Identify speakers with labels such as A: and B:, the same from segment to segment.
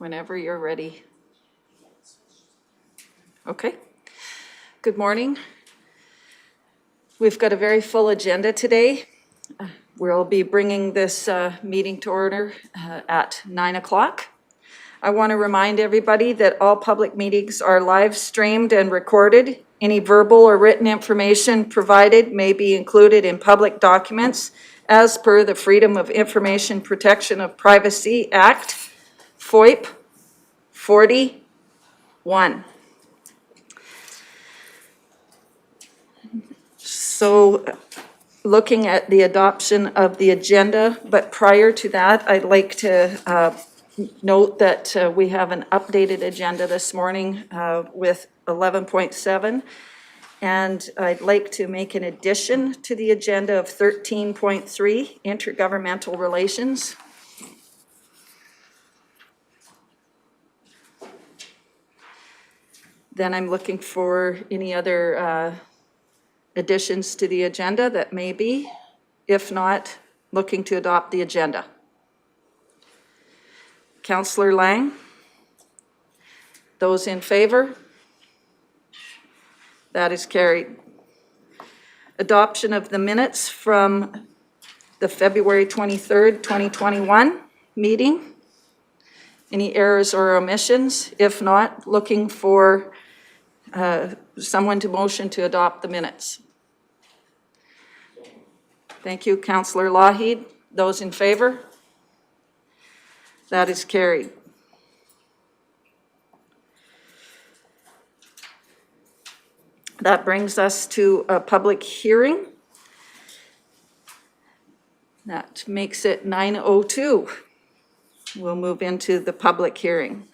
A: Whenever you're ready. Okay. Good morning. We've got a very full agenda today. We'll be bringing this meeting to order at 9 o'clock. I want to remind everybody that all public meetings are live streamed and recorded. Any verbal or written information provided may be included in public documents as per the Freedom of Information Protection of Privacy Act, FOIP 41. So looking at the adoption of the agenda, but prior to that, I'd like to note that we have an updated agenda this morning with 11.7. And I'd like to make an addition to the agenda of 13.3, intergovernmental relations. Then I'm looking for any other additions to the agenda that may be. If not, looking to adopt the agenda. Councillor Lang? Those in favor? That is carried. Adoption of the minutes from the February 23rd, 2021 meeting. Any errors or omissions? If not, looking for someone to motion to adopt the minutes. Thank you, Councillor Lougheed. Those in favor? That is carried. That brings us to a public hearing. That makes it 9:02. We'll move into the public hearing.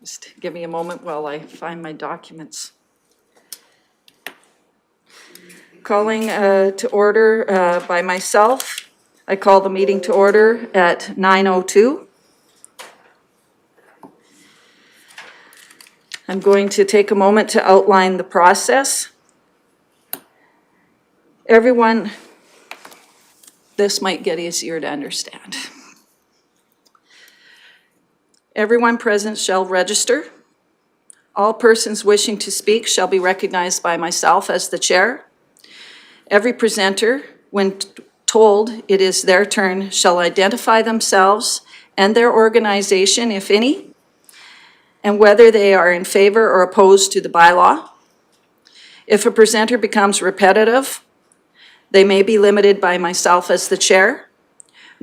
A: Just give me a moment while I find my documents. Calling to order by myself. I call the meeting to order at 9:02. I'm going to take a moment to outline the process. Everyone, this might get easier to understand. Everyone present shall register. All persons wishing to speak shall be recognized by myself as the chair. Every presenter, when told it is their turn, shall identify themselves and their organization, if any, and whether they are in favor or opposed to the bylaw. If a presenter becomes repetitive, they may be limited by myself as the chair.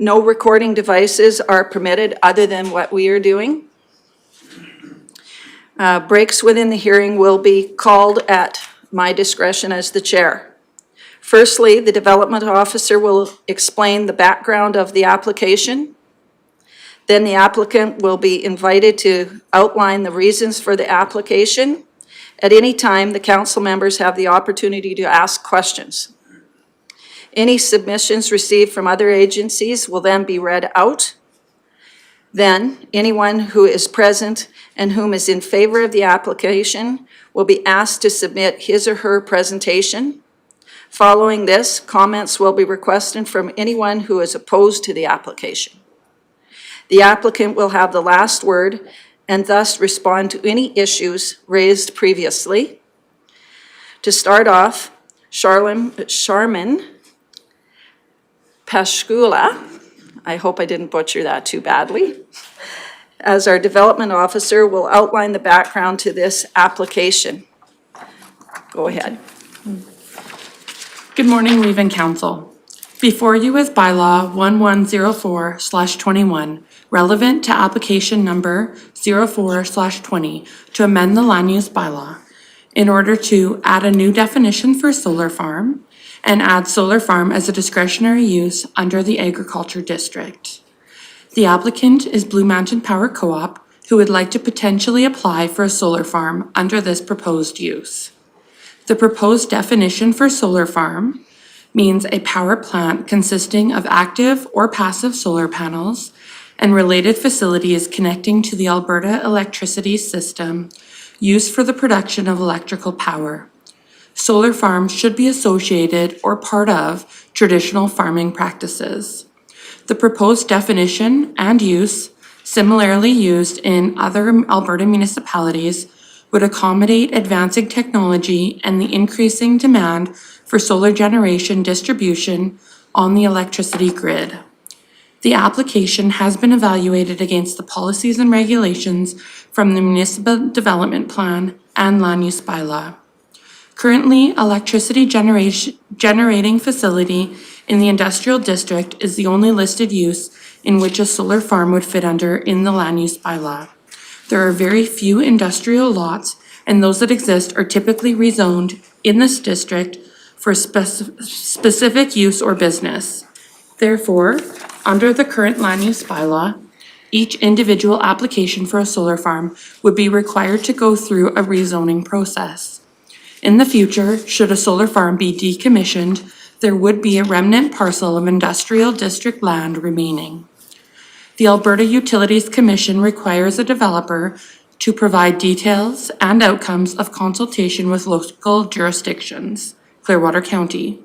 A: No recording devices are permitted other than what we are doing. Breaks within the hearing will be called at my discretion as the chair. Firstly, the development officer will explain the background of the application. Then the applicant will be invited to outline the reasons for the application. At any time, the council members have the opportunity to ask questions. Any submissions received from other agencies will then be read out. Then, anyone who is present and whom is in favor of the application will be asked to submit his or her presentation. Following this, comments will be requested from anyone who is opposed to the application. The applicant will have the last word and thus respond to any issues raised previously. To start off, Charmin Pashkula, I hope I didn't butcher that too badly, as our development officer will outline the background to this application. Go ahead.
B: Good morning, Leave-In Council. Before you is Bylaw 1104/21, relevant to application number 04/20 to amend the land use bylaw in order to add a new definition for solar farm and add solar farm as a discretionary use under the agriculture district. The applicant is Blue Mountain Power Co-op, who would like to potentially apply for a solar farm under this proposed use. The proposed definition for solar farm means a power plant consisting of active or passive solar panels and related facilities connecting to the Alberta electricity system used for the production of electrical power. solar farms should be associated or part of traditional farming practices. The proposed definition and use, similarly used in other Alberta municipalities, would accommodate advancing technology and the increasing demand for solar generation distribution on the electricity grid. The application has been evaluated against the policies and regulations from the Municipal Development Plan and Land Use Bylaw. Currently, electricity generating facility in the industrial district is the only listed use in which a solar farm would fit under in the Land Use Bylaw. There are very few industrial lots, and those that exist are typically rezoned in this district for specific use or business. Therefore, under the current Land Use Bylaw, each individual application for a solar farm would be required to go through a rezoning process. In the future, should a solar farm be decommissioned, there would be a remnant parcel of industrial district land remaining. The Alberta Utilities Commission requires a developer to provide details and outcomes of consultation with local jurisdictions, Clearwater County.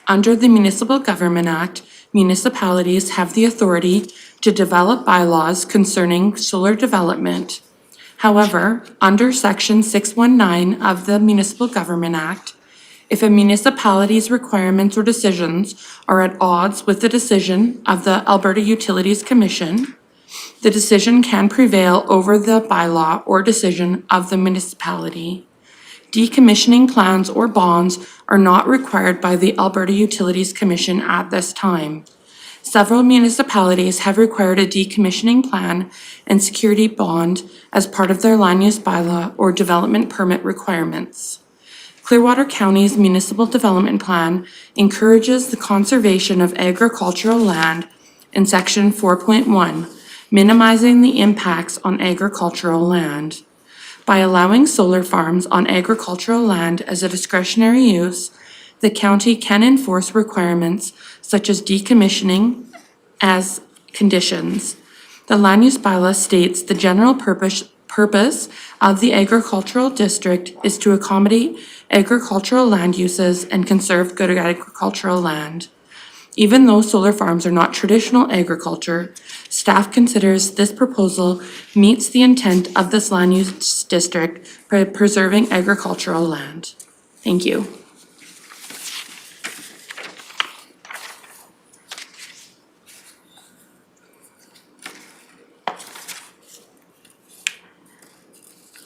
B: Under the Municipal Government Act, municipalities have the authority to develop bylaws concerning solar development. However, under Section 619 of the Municipal Government Act, if a municipality's requirements or decisions are at odds with the decision of the Alberta Utilities Commission, the decision can prevail over the bylaw or decision of the municipality. Decommissioning plans or bonds are not required by the Alberta Utilities Commission at this time. Several municipalities have required a decommissioning plan and security bond as part of their land use bylaw or development permit requirements. Clearwater County's Municipal Development Plan encourages the conservation of agricultural land in Section 4.1, minimizing the impacts on agricultural land. By allowing solar farms on agricultural land as a discretionary use, the county can enforce requirements such as decommissioning as conditions. The Land Use Bylaw states the general purpose of the agricultural district is to accommodate agricultural land uses and conserve good agricultural land. Even though solar farms are not traditional agriculture, staff considers this proposal meets the intent of this land use district by preserving agricultural land. Thank you.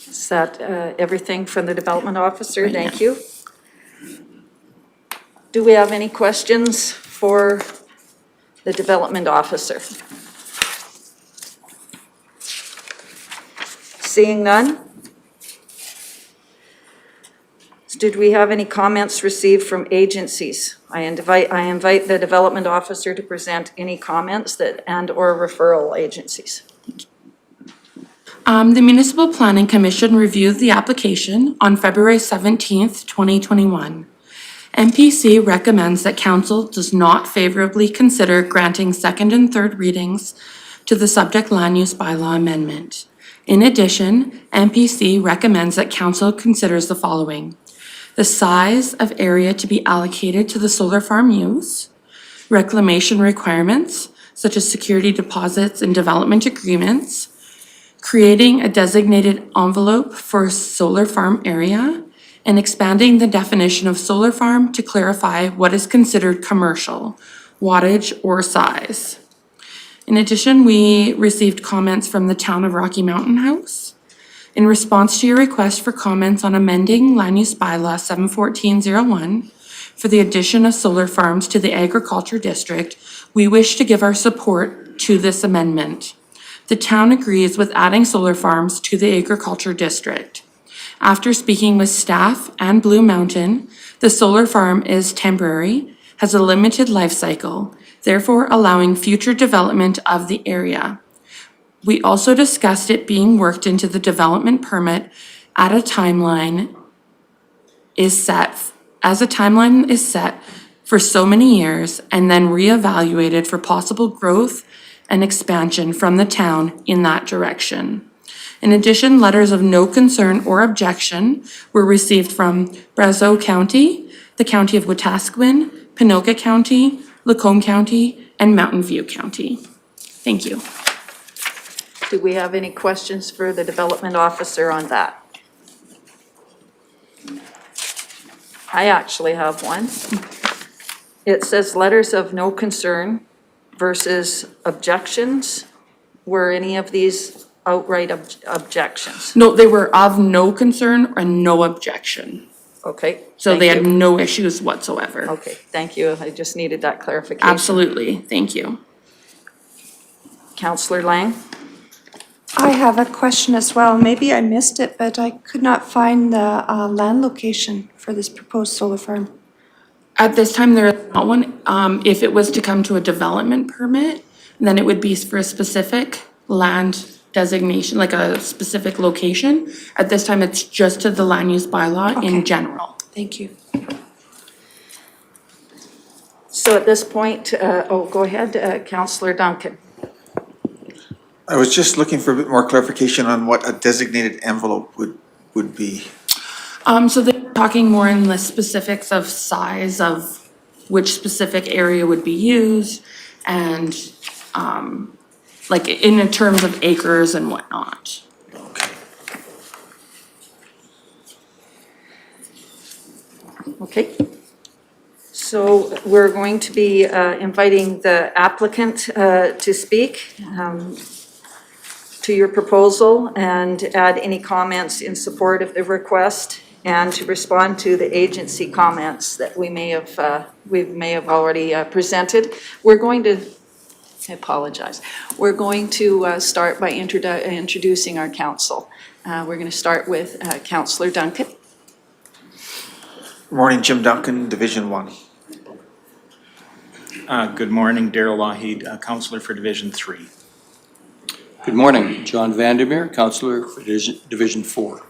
A: Is that everything from the development officer? Thank you. Do we have any questions for the development officer? Seeing none? Did we have any comments received from agencies? I invite the development officer to present any comments that and/or referral agencies.
B: The Municipal Planning Commission reviewed the application on February 17th, 2021. MPC recommends that Council does not favorably consider granting second and third readings to the subject land use bylaw amendment. In addition, MPC recommends that Council considers the following: the size of area to be allocated to the solar farm use, reclamation requirements such as security deposits and development agreements, creating a designated envelope for solar farm area, and expanding the definition of solar farm to clarify what is considered commercial, wattage, or size. In addition, we received comments from the Town of Rocky Mountain House. In response to your request for comments on amending Land Use Bylaw 71401 for the addition of solar farms to the agriculture district, we wish to give our support to this amendment. The town agrees with adding solar farms to the agriculture district. After speaking with staff and Blue Mountain, the solar farm is temporary, has a limited life cycle, therefore allowing future development of the area. We also discussed it being worked into the development permit as a timeline is set for so many years and then reevaluated for possible growth and expansion from the town in that direction. In addition, letters of no concern or objection were received from Brazeau County, the County of Wetaskiwin, Pinoka County, Lacombe County, and Mountain View County. Thank you.
A: Do we have any questions for the development officer on that? I actually have one. It says letters of no concern versus objections. Were any of these outright objections?
B: No, they were of no concern and no objection.
A: Okay.
B: So
A: thank
B: they had
A: you.
B: no issues whatsoever.
A: Okay, thank you. I just needed that clarification.
B: Absolutely, thank you.
A: Councillor Lang?
C: I have a question as well. Maybe I missed it, but I could not find the land location for this proposed solar farm.
B: At this time, there is not one. If it was to come to a development permit, then it would be for a specific land designation, like a specific location. At this time, it's just to the land use bylaw
C: Okay.
B: in general.
C: Thank you.
A: So at this point, go ahead, Councillor Duncan.
D: I was just looking for a bit more clarification on what a designated envelope would be.
B: So they're talking more in the specifics of size of which specific area would be used and, like in terms of acres and whatnot.
D: Okay.
A: Okay. So we're going to be inviting the applicant to speak to your proposal and add any comments in support of the request and to respond to the agency comments that we may have already presented. We're going to, I apologize. We're going to start by introducing our council. We're going to start with Councillor Duncan.
D: Good morning, Jim Duncan, Division 1.
E: Good morning, Darrell Lougheed, Councillor for Division 3.
F: Good morning, John Vandermeer, Councillor for Division 4.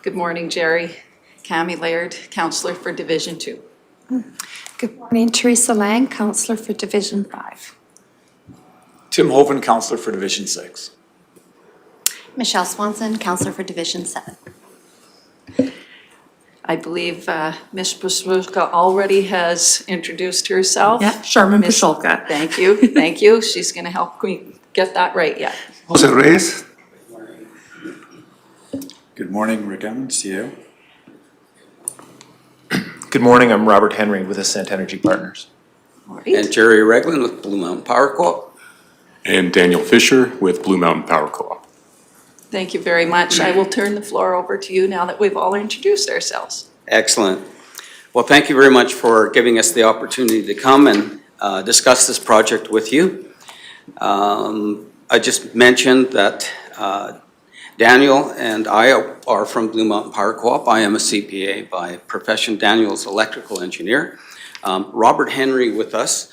A: Good morning, Jerry. Cami Laird, Councillor for Division 2.
C: Good morning, Teresa Lang, Councillor for Division 5.
G: Tim Hoven, Councillor for Division 6.
H: Michelle Swanson, Councillor for Division 7.
A: I believe Ms. Pashulka already has introduced herself.
B: Yeah, Sharman
A: Miss-
B: Pasholka.
A: Thank you, thank you. She's going to help me get that right, yeah.
I: Jose Reyes.
G: Good morning, Rick Emmons, CEO.
I: Good morning, I'm Robert Henry with Ascent Energy Partners.
A: All right.
F: And Jerry Regland with Blue Mountain Power Co-op.
J: And Daniel Fisher with Blue Mountain Power Co-op.
A: Thank you very much. I will turn the floor over to you now that we've all introduced ourselves.
F: Excellent. Well, thank you very much for giving us the opportunity to come and discuss this project with you. I just mentioned that Daniel and I are from Blue Mountain Power Co-op. I am a CPA by profession. Daniel's electrical engineer. Robert Henry with us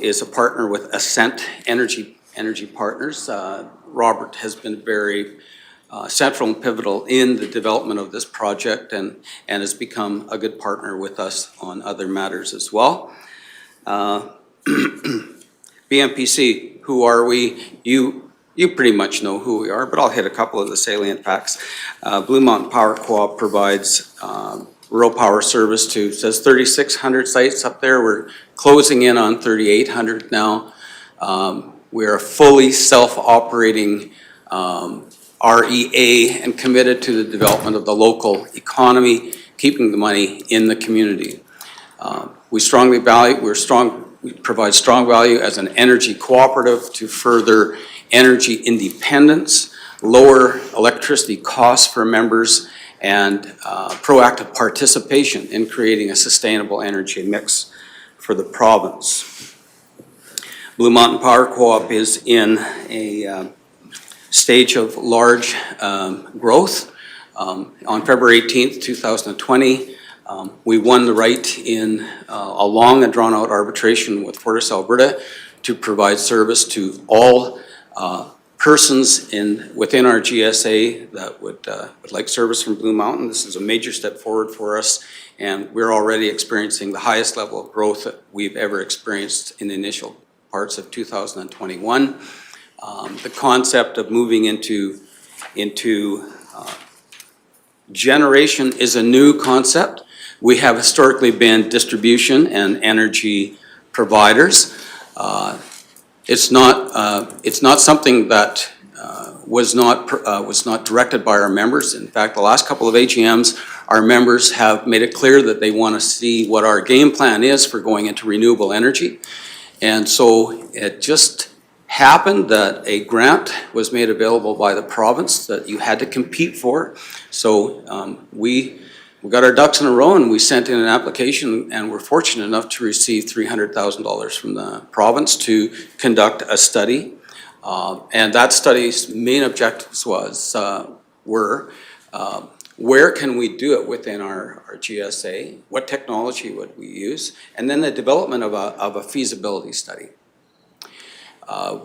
F: is a partner with Ascent Energy Partners. Robert has been very central and pivotal in the development of this project and has become a good partner with us on other matters as well. BMPC, who are we? You pretty much know who we are, but I'll hit a couple of the salient facts. Blue Mountain Power Co-op provides rural power service to, says 3,600 sites up there. We're closing in on 3,800 now. We're a fully self-operating REA and committed to the development of the local economy, keeping the money in the community. We provide strong value as an energy cooperative to further energy independence, lower electricity costs for members, and proactive participation in creating a sustainable energy mix for the province. Blue Mountain Power Co-op is in a stage of large growth. On February 18th, 2020, we won the right in a long and drawn-out arbitration with Fortis Alberta to provide service to all persons within our GSA that would like service from Blue Mountain. This is a major step forward for us, and we're already experiencing the highest level of growth that we've ever experienced in the initial parts of 2021. The concept of moving into into generation is a new concept. We have historically been distribution and energy providers. It's not something that was not directed by our members. In fact, the last couple of AGMs, our members have made it clear that they want to see what our game plan is for going into renewable energy. And so it just happened that a grant was made available by the province that you had to compete for. So we got our ducks in a row and we sent in an application, and we're fortunate enough to receive $300,000 from the province to conduct a study. And that study's main objectives were where can we do it within our GSA? What technology would we use? And then the development of a feasibility study.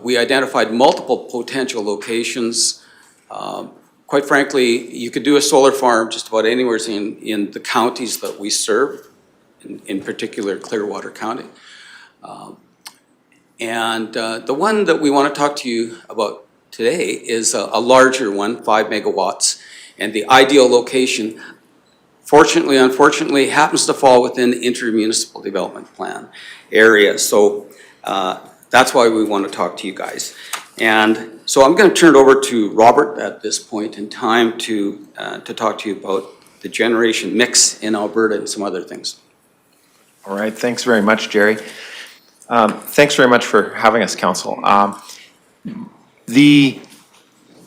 F: We identified multiple potential locations. Quite frankly, you could do a solar farm just about anywhere in the counties that we serve, in particular Clearwater County. And the one that we want to talk to you about today is a larger one, 5 megawatts. And the ideal location, fortunately, unfortunately, happens to fall within the intermunicipal development plan area. So that's why we want to talk to you guys. And so I'm going to turn it over to Robert at this point in time to talk to you about the generation mix in Alberta and some other things.
I: All right, thanks very much, Jerry. Thanks very much for having us, Council. The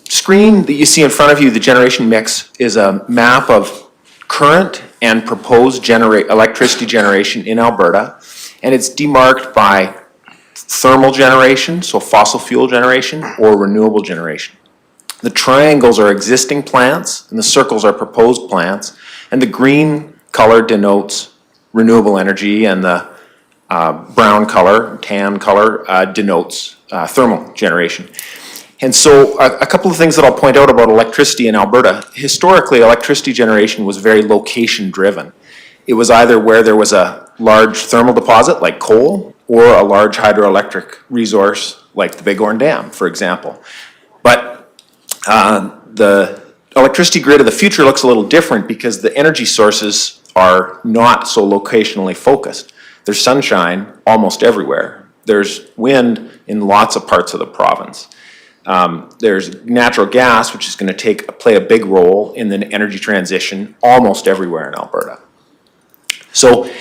I: screen that you see in front of you, the generation mix, is a map of current and proposed electricity generation in Alberta, and it's demarked by thermal generation, so fossil fuel generation, or renewable generation. The triangles are existing plants, and the circles are proposed plants, and the green color denotes renewable energy, and the brown color, tan color, denotes thermal generation. And so a couple of things that I'll point out about electricity in Alberta. Historically, electricity generation was very location driven. It was either where there was a large thermal deposit like coal or a large hydroelectric resource like the Bighorn Dam, for example. But the electricity grid of the future looks a little different because the energy sources are not so locationally focused. There's sunshine almost everywhere. There's wind in lots of parts of the province. There's natural gas, which is going to play a big role in the energy transition almost everywhere in Alberta. So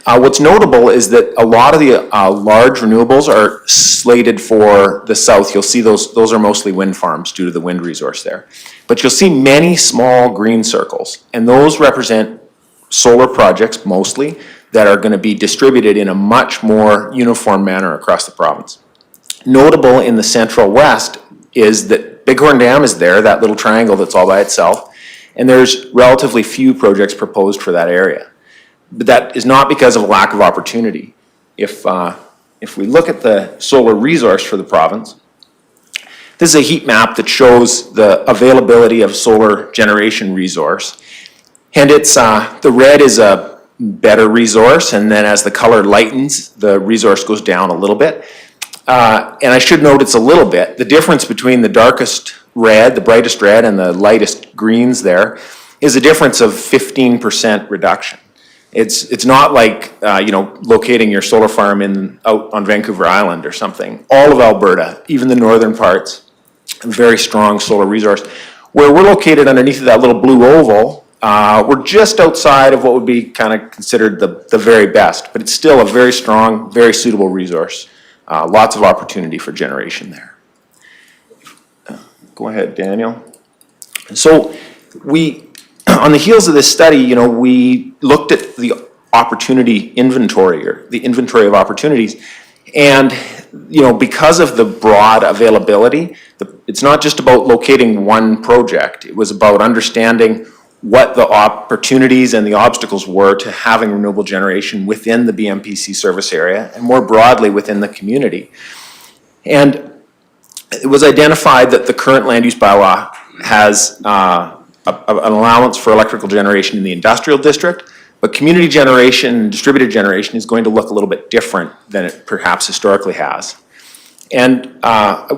I: what's notable is that a lot of the large renewables are slated for the south. You'll see those are mostly wind farms due to the wind resource there. But you'll see many small green circles, and those represent solar projects mostly that are going to be distributed in a much more uniform manner across the province. Notable in the central west is that Bighorn Dam is there, that little triangle that's all by itself, and there's relatively few projects proposed for that area. But that is not because of a lack of opportunity. If we look at the solar resource for the province, this is a heat map that shows the availability of solar generation resource. And it's the red is a better resource, and then as the color lightens, the resource goes down a little bit. And I should note it's a little bit. The difference between the darkest red, the brightest red, and the lightest greens there is a difference of 15% reduction. It's not like locating your solar farm out on Vancouver Island or something. All of Alberta, even the northern parts, a very strong solar resource. Where we're located underneath of that little blue oval, we're just outside of what would be kind of considered the very best, but it's still a very strong, very suitable resource. Lots of opportunity for generation there. Go ahead, Daniel. So on the heels of this study, we looked at the opportunity inventory, or the inventory of opportunities, and because of the broad availability, it's not just about locating one project. It was about understanding what the opportunities and the obstacles were to having renewable generation within the BMPC service area and more broadly within the community. And it was identified that the current land use bylaw has an allowance for electrical generation in the industrial district, but community generation and distributed generation is going to look a little bit different than it perhaps historically has. And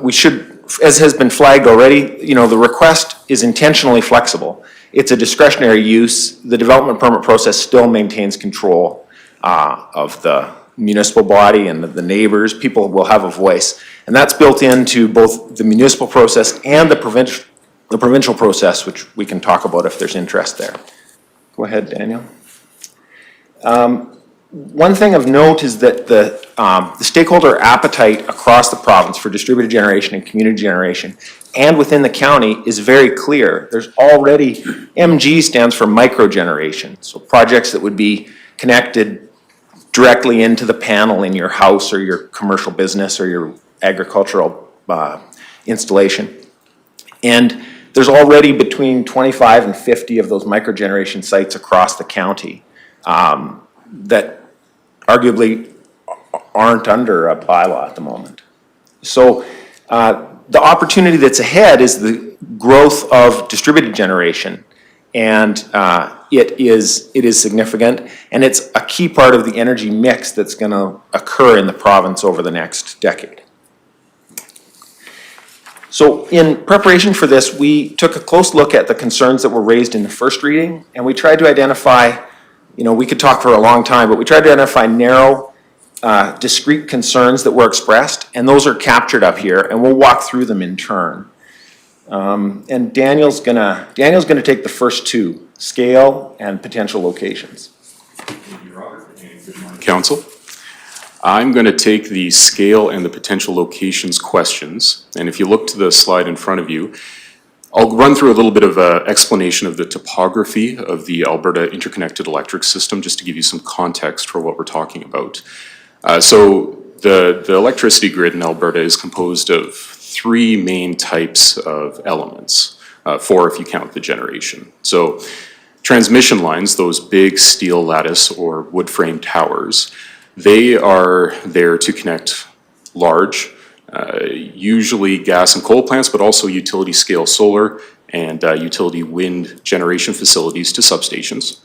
I: we should as has been flagged already, you know, the request is intentionally flexible. It's a discretionary use. The development permit process still maintains control of the municipal body and the neighbors. People will have a voice. And that's built into both the municipal process and the provincial process, which we can talk about if there's interest there. Go ahead, Daniel. One thing of note is that the stakeholder appetite across the province for distributed generation and community generation and within the county is very clear. There's already, MG stands for microgeneration, so projects that would be connected directly into the panel in your house or your commercial business or your agricultural installation. And there's already between 25 and 50 of those microgeneration sites across the county that arguably aren't under a bylaw at the moment. So the opportunity that's ahead is the growth of distributed generation, and it is significant, and it's a key part of the energy mix that's going to occur in the province over the next decade. So in preparation for this, we took a close look at the concerns that were raised in the first reading, and we tried to identify, you know, we could talk for a long time, but we tried to identify narrow, discrete concerns that were expressed, and those are captured up here, and we'll walk through them in turn. And Daniel's gonna take the first two, scale and potential locations.
J: Thank you, Robert, and good morning, Council. I'm going to take the scale and the potential locations questions, and if you look to the slide in front of you, I'll run through a little bit of an explanation of the topography of the Alberta interconnected electric system, just to give you some context for what we're talking about. So the electricity grid in Alberta is composed of three main types of elements, four if you count the generation. So transmission lines, those big steel lattice or wood frame towers, they are there to connect large, usually gas and coal plants, but also utility scale solar and utility wind generation facilities to substations.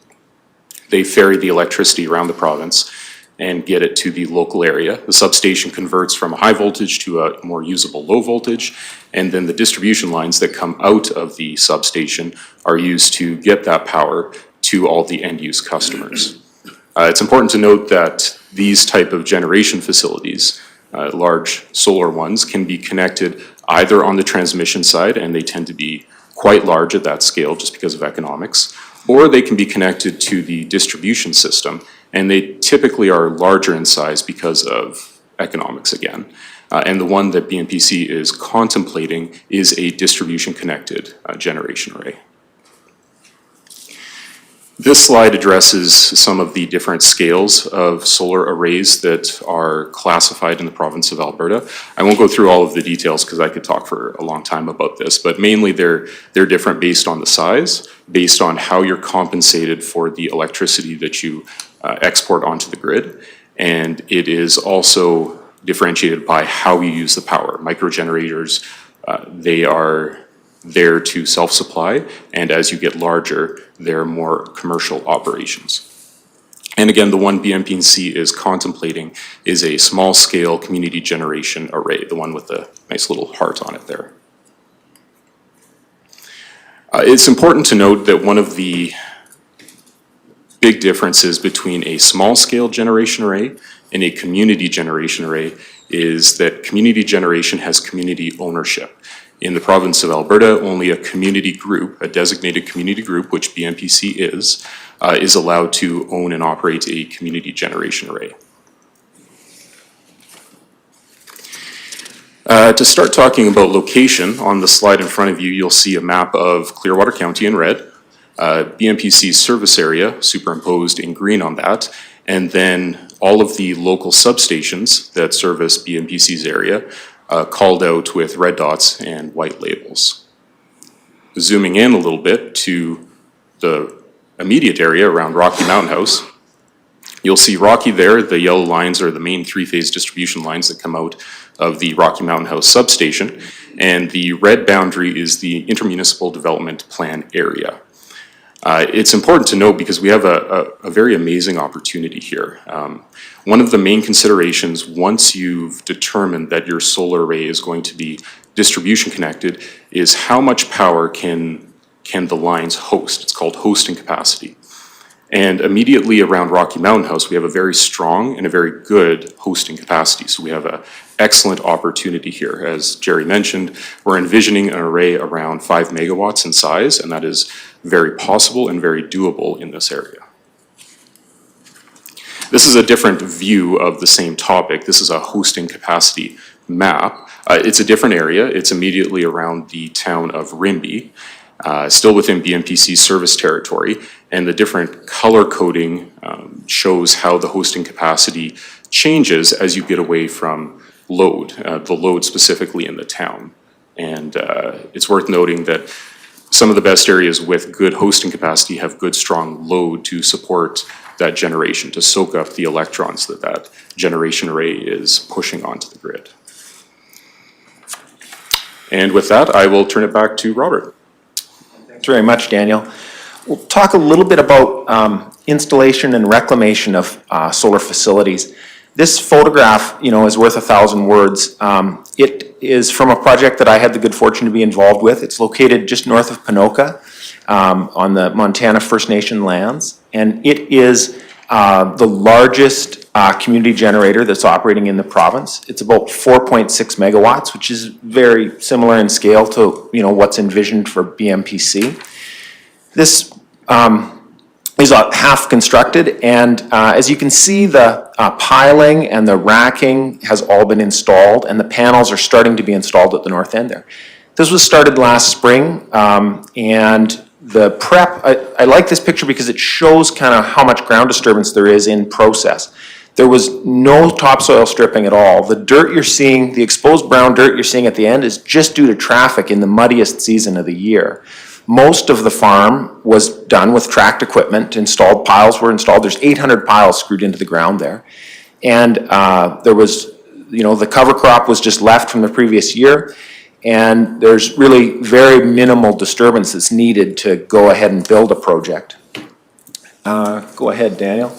J: They ferry the electricity around the province and get it to the local area. The substation converts from a high voltage to a more usable low voltage, and then the distribution lines that come out of the substation are used to get that power to all the end use customers. It's important to note that these type of generation facilities, large solar ones, can be connected either on the transmission side, and they tend to be quite large at that scale just because of economics, or they can be connected to the distribution system, and they typically are larger in size because of economics again. And the one that BNPC is contemplating is a distribution connected generation array. This slide addresses some of the different scales of solar arrays that are classified in the province of Alberta. I won't go through all of the details because I could talk for a long time about this, but mainly they're different based on the size, based on how you're compensated for the electricity that you export onto the grid, and it is also differentiated by how you use the power. Microgenerators, they are there to self-supply, and as you get larger, they're more commercial operations. And again, the one BNPC is contemplating is a small-scale community generation array, the one with the nice little heart on it there. It's important to note that one of the big differences between a small-scale generation array and a community generation array is that community generation has community ownership. In the province of Alberta, only a community group, a designated community group, which BNPC is allowed to own and operate a community generation array. To start talking about location, on the slide in front of you, you'll see a map of Clearwater County in red, BNPC's service area superimposed in green on that, and then all of the local substations that service BNPC's area called out with red dots and white labels. Zooming in a little bit to the immediate area around Rocky Mountain House, you'll see Rocky there. The yellow lines are the main three-phase distribution lines that come out of the Rocky Mountain House substation, and the red boundary is the intermunicipal development plan area. It's important to note because we have a very amazing opportunity here. One of the main considerations once you've determined that your solar array is going to be distribution connected, is how much power can the lines host. It's called hosting capacity. And immediately around Rocky Mountain House, we have a very strong and a very good hosting capacity. So we have an excellent opportunity here. As Jerry mentioned, we're envisioning an array around 5 megawatts in size, and that is very possible and very doable in this area. This is a different view of the same topic. This is a hosting capacity map. It's a different area. It's immediately around the town of Rimbey, still within BMPC's service territory, and the different color coding shows how the hosting capacity changes as you get away from load, the load specifically in the town. And it's worth noting that some of the best areas with good hosting capacity have good strong load to support that generation, to soak up the electrons that that generation array is pushing onto the grid. And with that, I will turn it back to Robert.
I: Thanks very much, Daniel. We'll talk a little bit about installation and reclamation of solar facilities. This photograph, is worth 1,000 words. It is from a project that I had the good fortune to be involved with. It's located just north of Ponoka on the Montana First Nation lands, and it is the largest community generator that's operating in the province. It's about 4.6 megawatts, which is very similar in scale to what's envisioned for BMPC. This is half constructed, and as you can see, the piling and the racking has all been installed, and the panels are starting to be installed at the north end there. This was started last spring, and the prep, I like this picture because it shows kind of how much ground disturbance there is in process. There was no topsoil stripping at all. The dirt you're seeing, the exposed brown dirt you're seeing at the end is just due to traffic in the muddiest season of the year. Most of the farm was done with tracked equipment. Installed piles were installed. There's 800 piles screwed into the ground there. And there was, the cover crop was just left from the previous year. And there's really very minimal disturbance that's needed to go ahead and build a project. Go ahead, Daniel.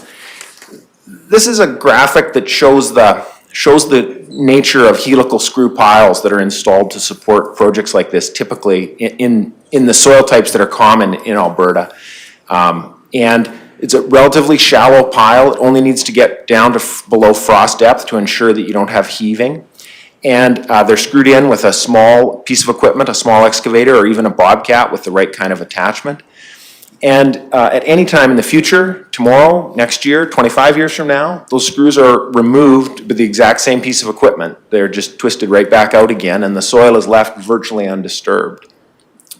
I: This is a graphic that shows the nature of helical screw piles that are installed to support projects like this, typically in the soil types that are common in Alberta. And it's a relatively shallow pile. It only needs to get down to below frost depth to ensure that you don't have heaving. And they're screwed in with a small piece of equipment, a small excavator, or even a bobcat with the right kind of attachment. And at any time in the future, tomorrow, next year, 25 years from now, those screws are removed with the exact same piece of equipment. They're just twisted right back out again, and the soil is left virtually undisturbed.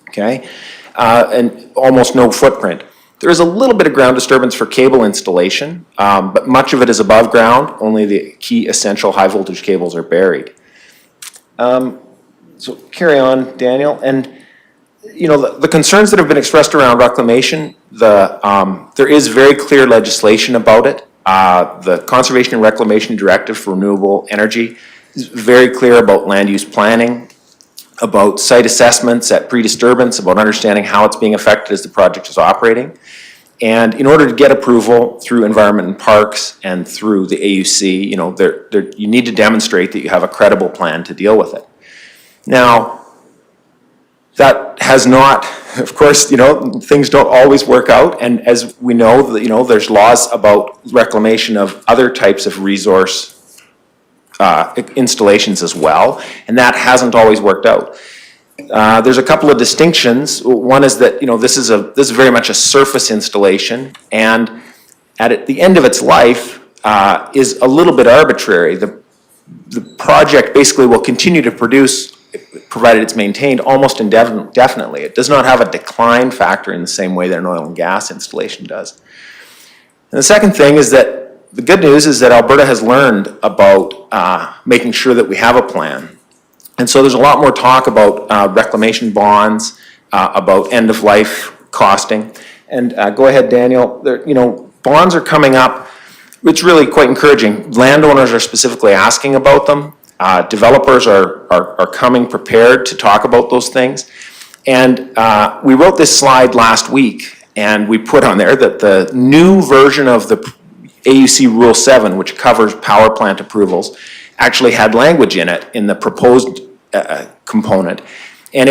I: Okay? And almost no footprint. There is a little bit of ground disturbance for cable installation, but much of it is above ground. Only the key essential high voltage cables are buried. So carry on, Daniel. And the concerns that have been expressed around reclamation, there is very clear legislation about it. The Conservation and Reclamation Directive for Renewable Energy is very clear about land use planning, about site assessments at pre-disturbance, about understanding how it's being affected as the project is operating. And in order to get approval through Environment and Parks and through the AUC, you need to demonstrate that you have a credible plan to deal with it. Now, that has not, of course, things don't always work out. And as we know, there's laws about reclamation of other types of resource installations as well. And that hasn't always worked out. There's a couple of distinctions. One is that, this is very much a surface installation. And at the end of its life is a little bit arbitrary. The project basically will continue to produce, provided it's maintained, almost indefinitely. It does not have a decline factor in the same way that an oil and gas installation does. And the second thing is that the good news is that Alberta has learned about making sure that we have a plan. And so there's a lot more talk about reclamation bonds, about end-of-life costing. And go ahead, Daniel. Bonds are coming up. It's really quite encouraging. Landowners are specifically asking about them. Developers are coming prepared to talk about those things. And we wrote this slide last week, and we put on there that the new version of the AUC Rule 7, which covers power plant approvals, actually had language in it in the proposed component. And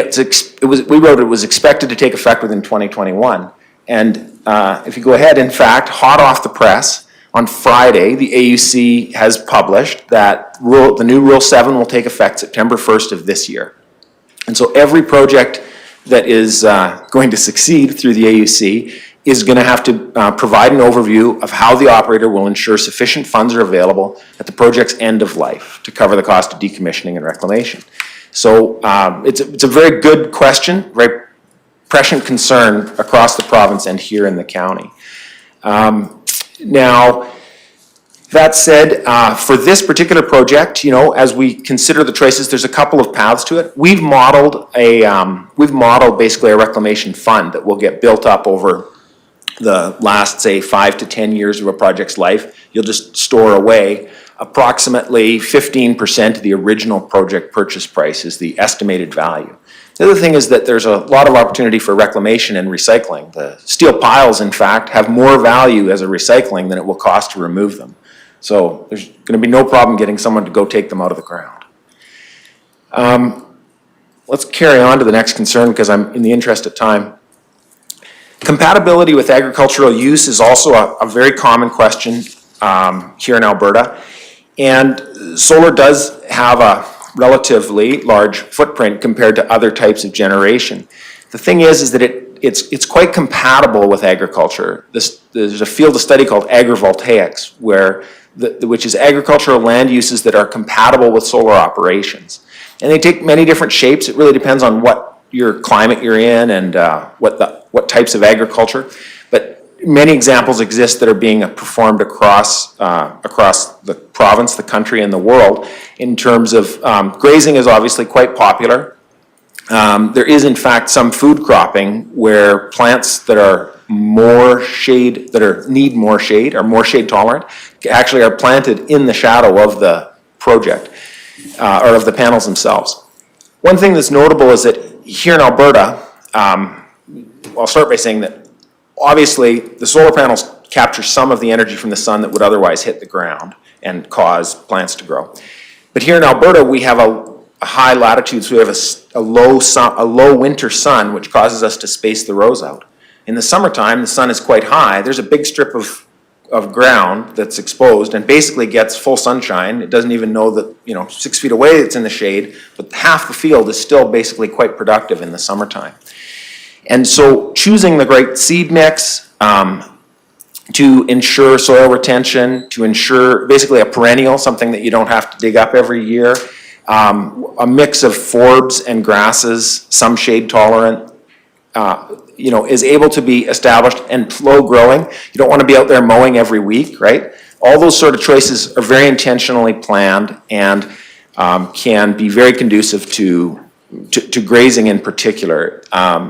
I: we wrote it was expected to take effect within 2021. And if you go ahead, in fact, hot off the press, on Friday, the AUC has published that the new Rule 7 will take effect September 1st of this year. And so every project that is going to succeed through the AUC is going to have to provide an overview of how the operator will ensure sufficient funds are available at the project's end of life to cover the cost of decommissioning and reclamation. So it's a very good question, very prescient concern across the province and here in the county. Now, that said, for this particular project, you know, as we consider the choices, there's a couple of paths to it. We've modeled basically a reclamation fund that will get built up over the last, say, 5 to 10 years of a project's life. You'll just store away approximately 15% of the original project purchase price is the estimated value. The other thing is that there's a lot of opportunity for reclamation and recycling. The steel piles, in fact, have more value as a recycling than it will cost to remove them. So there's going to be no problem getting someone to go take them out of the ground. Let's carry on to the next concern because I'm in the interest of time. Compatibility with agricultural use is also a very common question here in Alberta. And solar does have a relatively large footprint compared to other types of generation. The thing is that it's quite compatible with agriculture. There's a field of study called agrivoltaics, which is agricultural land uses that are compatible with solar operations. And they take many different shapes. It really depends on what your climate you're in and what types of agriculture. But many examples exist that are being performed across the province, the country, and the world. In terms of grazing is obviously quite popular. There is, in fact, some food cropping where plants that are need more shade, are more shade tolerant, actually are planted in the shadow of the project or of the panels themselves. One thing that's notable is that here in Alberta, I'll start by saying that obviously the solar panels capture some of the energy from the sun that would otherwise hit the ground and cause plants to grow. But here in Alberta, we have a high latitude, so we have a low winter sun, which causes us to space the rows out. In the summertime, the sun is quite high. There's a big strip of ground that's exposed and basically gets full sunshine. It doesn't even know that, 6 feet away it's in the shade, but half the field is still basically quite productive in the summertime. And so choosing the right seed mix to ensure soil retention, to ensure basically a perennial, something that you don't have to dig up every year, a mix of forbs and grasses, some shade tolerant, is able to be established, and slow growing. You don't want to be out there mowing every week, right? All those sort of choices are very intentionally planned and can be very conducive to grazing in particular.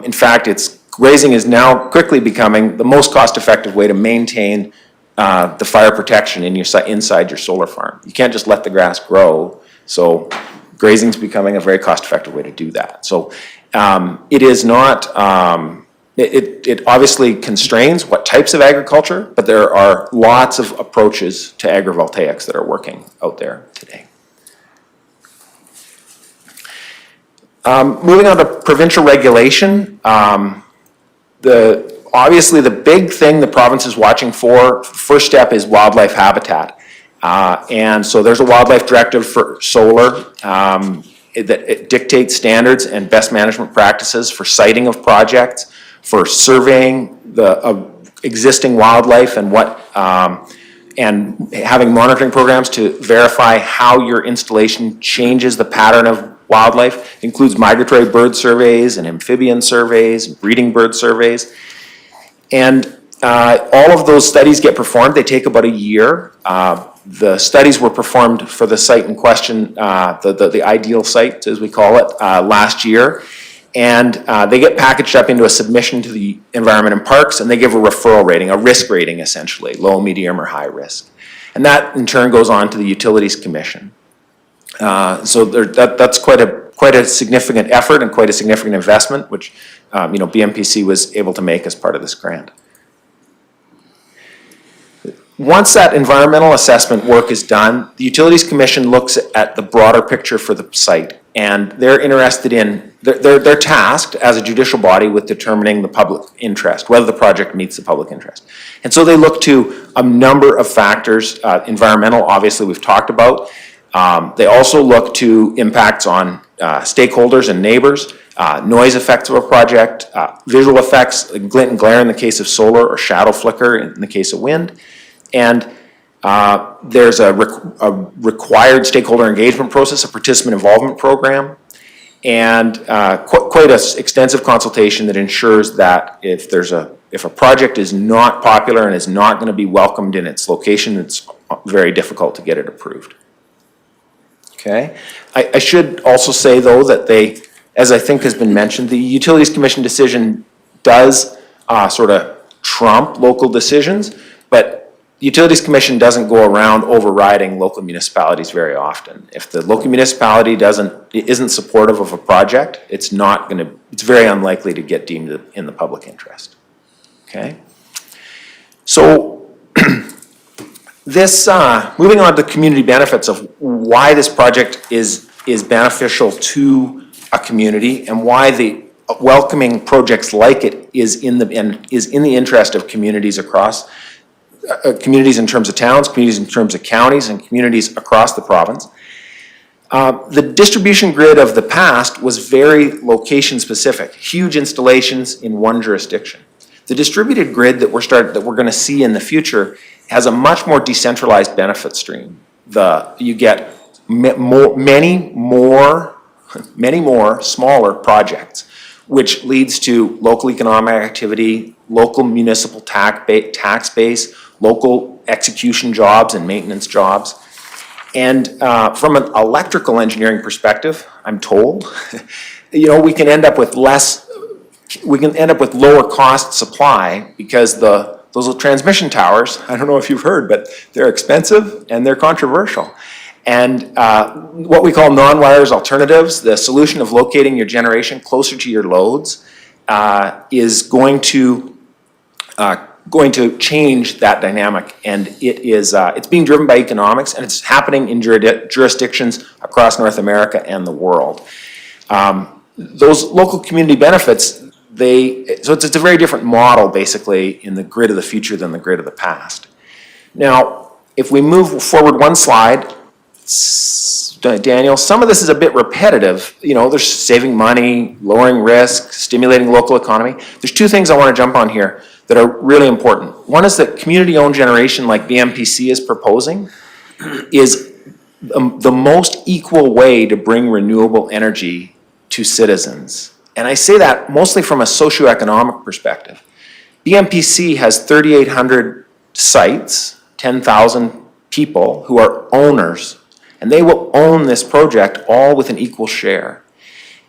I: In fact, grazing is now quickly becoming the most cost-effective way to maintain the fire protection inside your solar farm. You can't just let the grass grow, so grazing is becoming a very cost-effective way to do that. So it is not, it obviously constrains what types of agriculture, but there are lots of approaches to agrivoltaics that are working out there today. Moving on to provincial regulation, obviously the big thing the province is watching for, first step is wildlife habitat. And so there's a wildlife directive for solar that dictates standards and best management practices for siting of projects, for surveying the existing wildlife and and having monitoring programs to verify how your installation changes the pattern of wildlife. It includes migratory bird surveys and amphibian surveys, and breeding bird surveys. And all of those studies get performed. They take about a year. The studies were performed for the site in question, the ideal site, as we call it, last year. And they get packaged up into a submission to the Environment and Parks, and they give a referral rating, a risk rating essentially, low, medium, or high risk. And that in turn goes on to the Utilities Commission. So that's quite a significant effort and quite a significant investment, which BMPC was able to make as part of this grant. Once that environmental assessment work is done, the Utilities Commission looks at the broader picture for the site and they're interested in, they're tasked as a judicial body with determining the public interest, whether the project meets the public interest. And so they look to a number of factors, environmental, obviously we've talked about. They also look to impacts on stakeholders and neighbors, noise effects of a project, visual effects, like glint and glare in the case of solar, or shadow flicker in the case of wind. And there's a required stakeholder engagement process, a participant involvement program, and quite an extensive consultation that ensures that if a project is not popular and is not going to be welcomed in its location, it's very difficult to get it approved. Okay. I should also say, though, that they, as I think has been mentioned, the Utilities Commission decision does sort of trump local decisions, but the Utilities Commission doesn't go around overriding local municipalities very often. If the local municipality isn't supportive of a project, it's very unlikely to get deemed in the public interest. Okay? So this, moving on to community benefits of why this project is beneficial to a community and why the welcoming projects like it is in the interest of communities across, communities in terms of towns, communities in terms of counties, and communities across the province. The distribution grid of the past was very location specific, huge installations in one jurisdiction. The distributed grid that we're going to see in the future has a much more decentralized benefit stream. You get many more smaller projects, which leads to local economic activity, local municipal tax base, local execution jobs and maintenance jobs. And from an electrical engineering perspective, I'm told, we can end up with lower cost supply because those transmission towers, I don't know if you've heard, but they're expensive and they're controversial. And what we call non-wires alternatives, the solution of locating your generation closer to your loads, is going to change that dynamic. And it's being driven by economics, and it's happening in jurisdictions across North America and the world. Those local community benefits, so it's a very different model, basically, in the grid of the future than the grid of the past. Now, if we move forward one slide, Daniel, some of this is a bit repetitive. There's saving money, lowering risk, stimulating local economy. There's two things I want to jump on here that are really important. One is that community-owned generation, like BMPC is proposing, is the most equal way to bring renewable energy to citizens. And I say that mostly from a socioeconomic perspective. BMPC has 3,800 sites, 10,000 people who are owners, and they will own this project all with an equal share.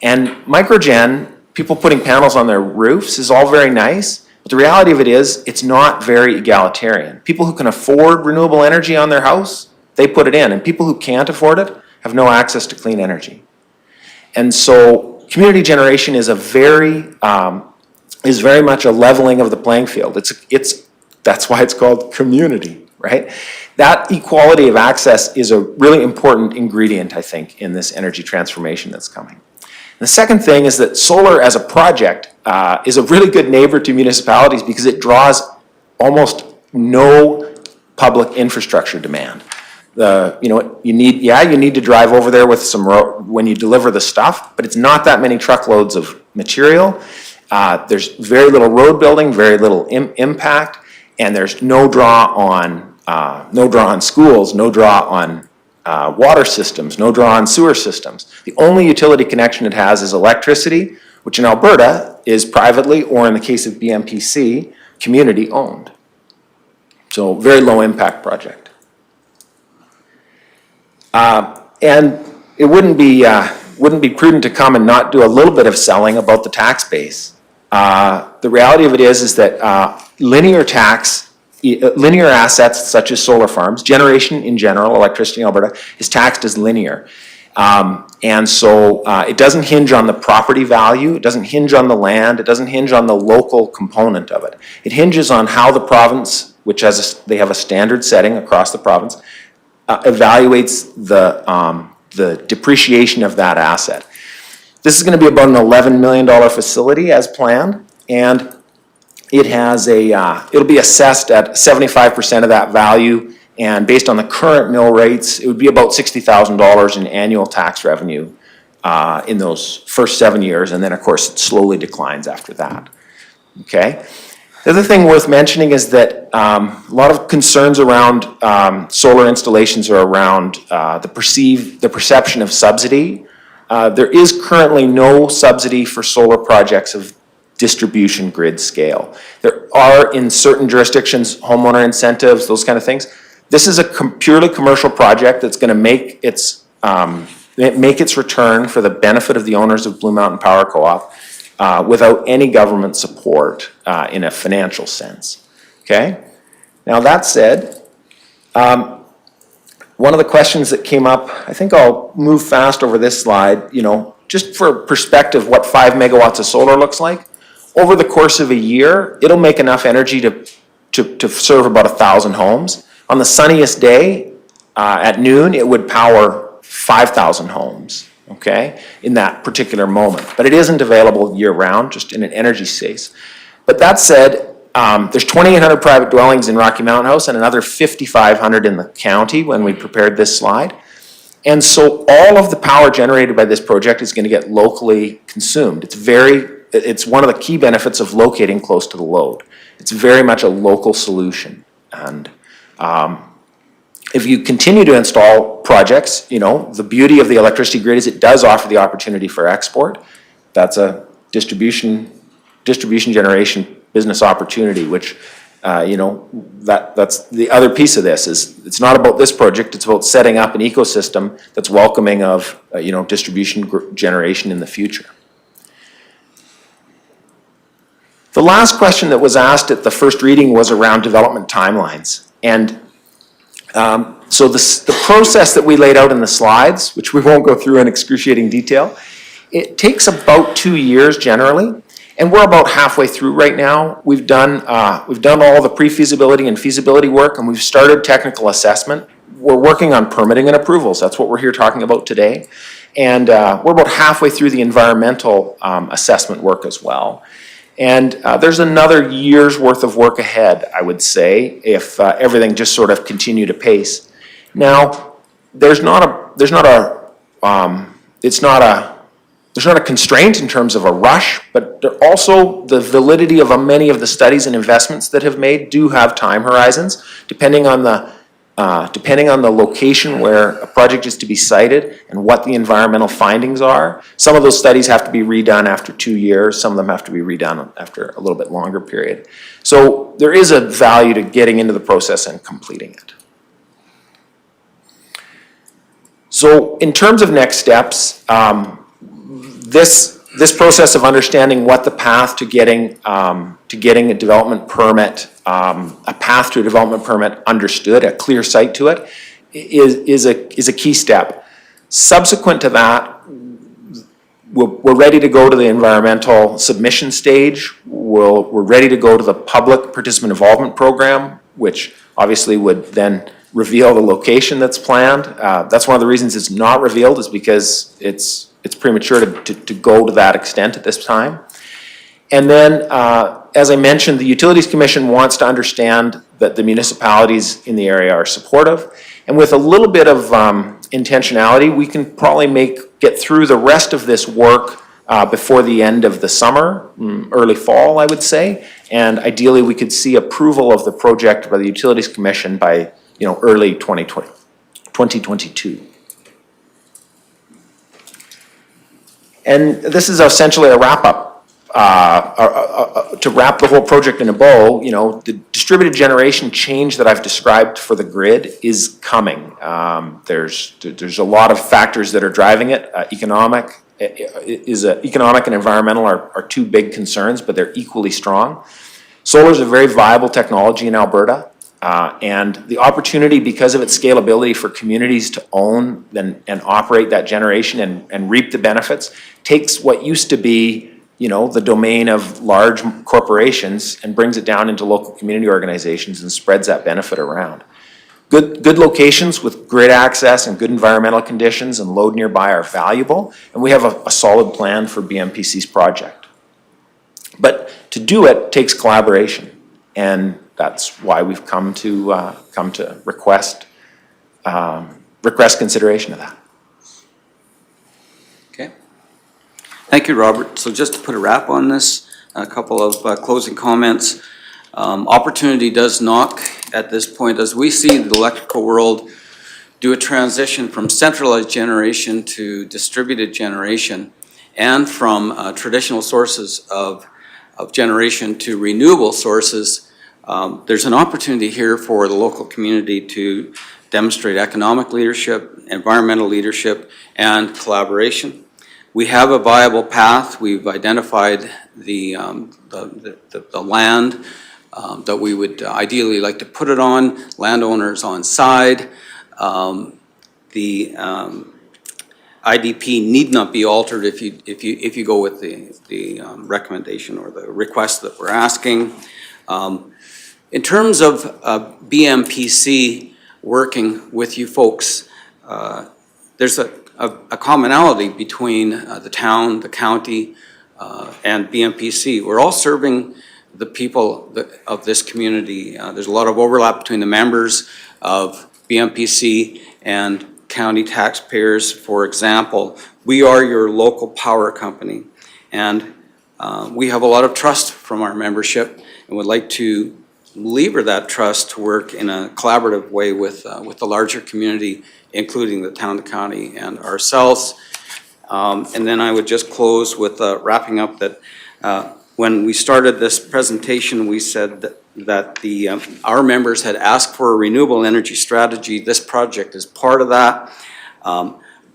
I: And microgen, people putting panels on their roofs, is all very nice, but the reality of it is it's not very egalitarian. People who can afford renewable energy on their house, they put it in, and people who can't afford it have no access to clean energy. And so community generation is very much a leveling of the playing field. That's why it's called community, right? That equality of access is a really important ingredient, I think, in this energy transformation that's coming. And the second thing is that solar as a project is a really good neighbor to municipalities because it draws almost no public infrastructure demand. You need to drive over there with when you deliver the stuff, but it's not that many truckloads of material. There's very little road building, very little impact, and there's no draw on schools, no draw on water systems, no draw on sewer systems. The only utility connection it has is electricity, which in Alberta is privately, or in the case of BMPC, community owned. So very low impact project. And it wouldn't be prudent to come and not do a little bit of selling about the tax base. The reality of it is that linear assets such as solar farms, generation in general, electricity in Alberta, is taxed as linear. And so it doesn't hinge on the property value, it doesn't hinge on the land, it doesn't hinge on the local component of it. It hinges on how the province, which they have a standard setting across the province, evaluates depreciation of that asset. This is going to be about an $11 million facility as planned, and it has it'll be assessed at 75% of that value, and based on the current mill rates, it would be about $60,000 in annual tax revenue in those first 7 years, and then of course it slowly declines after that. Okay. The other thing worth mentioning is that a lot of concerns around solar installations are around the perception of subsidy. There is currently no subsidy for solar projects of distribution grid scale. There are in certain jurisdictions homeowner incentives, those kind of things. This is a purely commercial project that's going to make its return for the benefit of the owners of Blue Mountain Power Co-op without any government support in a financial sense. Okay? Now that said, one of the questions that came up, I think I'll move fast over this slide, just for perspective what 5 megawatts of solar looks like. Over the course of a year, it'll make enough energy to serve about 1,000 homes. On the sunniest day, at noon, it would power 5,000 homes, okay, in that particular moment. But it isn't available year-round, just in an energy space. But that said, there's 2,800 private dwellings in Rocky Mountain House and another 5,500 in the county when we prepared this slide. And so all of the power generated by this project is going to get locally consumed. It's one of the key benefits of locating close to the load. It's very much a local solution. And if you continue to install projects, the beauty of the electricity grid is it does offer the opportunity for export. That's a distribution generation business opportunity, which, that's the other piece of this is it's not about this project, it's about setting up an ecosystem that's welcoming of, distribution generation in the future. The last question that was asked at the first reading was around development timelines. And so the process that we laid out in the slides, which we won't go through in excruciating detail, it takes about 2 years generally. And we're about halfway through right now. We've done all the pre-feasibility and feasibility work, and we've started technical assessment. We're working on permitting and approvals. That's what we're here talking about today. And we're about halfway through the environmental assessment work as well. And there's another year's worth of work ahead, I would say, if everything just sort of continued apace. Now, there's not a constraint in terms of a rush, but also the validity of many of the studies and investments that have made do have time horizons, depending on the location where a project is to be sited and what the environmental findings are. Some of those studies have to be redone after 2 years. Some of them have to be redone after a little bit longer period. So there is a value to getting into the process and completing it. So in terms of next steps, this process of understanding what the path to getting a development permit, a path to a development permit understood, a clear sight to it, is a key step. Subsequent to that, we're ready to go to the environmental submission stage. We're ready to go to the public participant involvement program, which obviously would then reveal the location that's planned. That's one of the reasons it's not revealed, is because it's premature to go to that extent at this time. And then, as I mentioned, the Utilities Commission wants to understand that the municipalities in the area are supportive. And with a little bit of intentionality, we can probably get through the rest of this work before the end of the summer, early fall, I would say. And ideally, we could see approval of the project by the Utilities Commission by early 2022. And this is essentially a wrap-up. To wrap the whole project in a bow, the distributed generation change that I've described for the grid is coming. There's a lot of factors that are driving it. Economic and environmental are two big concerns, but they're equally strong. Solar is a very viable technology in Alberta. And the opportunity, because of its scalability, for communities to own and operate that generation and reap the benefits, takes what used to be, the domain of large corporations and brings it down into local community organizations and spreads that benefit around. Good locations with grid access and good environmental conditions and load nearby are valuable, and we have a solid plan for BMPC's project. But to do it takes collaboration, and that's why we've come to request consideration of that.
F: Okay. Thank you, Robert. So just to put a wrap on this, a couple of closing comments. Opportunity does knock at this point as we see the electrical world do a transition from centralized generation to distributed generation and from traditional sources of generation to renewable sources. There's an opportunity here for the local community to demonstrate economic leadership, environmental leadership, and collaboration. We have a viable path. We've identified the land that we would ideally like to put it on, landowners on side. The IDP need not be altered if you go with the recommendation or the request that we're asking. In terms of BMPC working with you folks, there's a commonality between the town, the county, and BMPC. We're all serving the people of this community. There's a lot of overlap between the members of BMPC and county taxpayers. For example, we are your local power company, and we have a lot of trust from our membership and would like to lever that trust to work in a collaborative way with the larger community, including the town, the county, and ourselves. And then I would just close with wrapping up that when we started this presentation, we said that our members had asked for a renewable energy strategy. This project is part of that.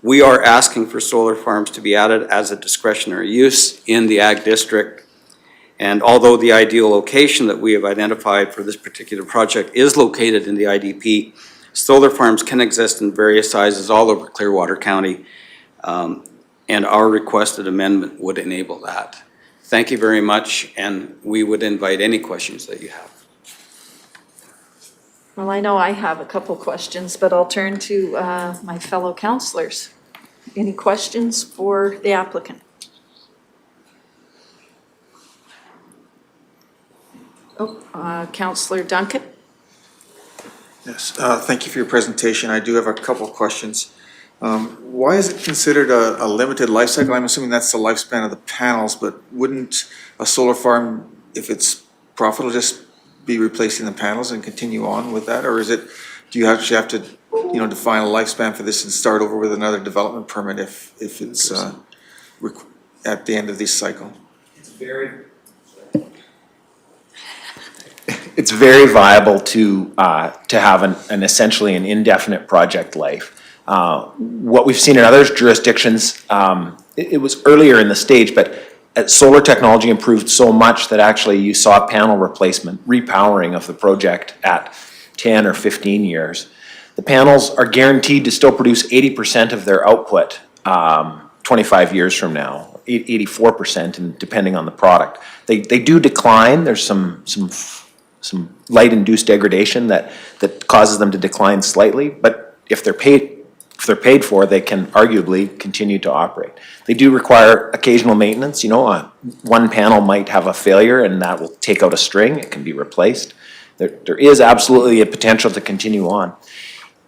F: We are asking for solar farms to be added as a discretionary use in the ag district. And although the ideal location that we have identified for this particular project is located in the IDP, solar farms can exist in various sizes all over Clearwater County, and our requested amendment would enable that. Thank you very much, and we would invite any questions that you have.
A: Well, I know I have a couple questions, but I'll turn to my fellow councillors. Any questions for the applicant? Oh, Councillor Duncan?
D: Yes, thank you for your presentation. I do have a couple of questions. Why is it considered a limited life cycle? I'm assuming that's the lifespan of the panels, but wouldn't a solar farm, if it's profitable, just be replacing the panels and continue on with that? Or is it, do you actually have to, define a lifespan for this and start over with another development permit if it's at the end of this cycle?
I: It's very viable to have an essentially an indefinite project life. What we've seen in other jurisdictions, it was earlier in the stage, but solar technology improved so much that actually you saw panel replacement, repowering of the project at 10 or 15 years. The panels are guaranteed to still produce 80% of their output 25 years from now, 84%, and depending on the product. They do decline. There's some light-induced degradation that causes them to decline slightly, but if they're paid for, they can arguably continue to operate. They do require occasional maintenance. One panel might have a failure and that will take out a string. It can be replaced. There is absolutely a potential to continue on.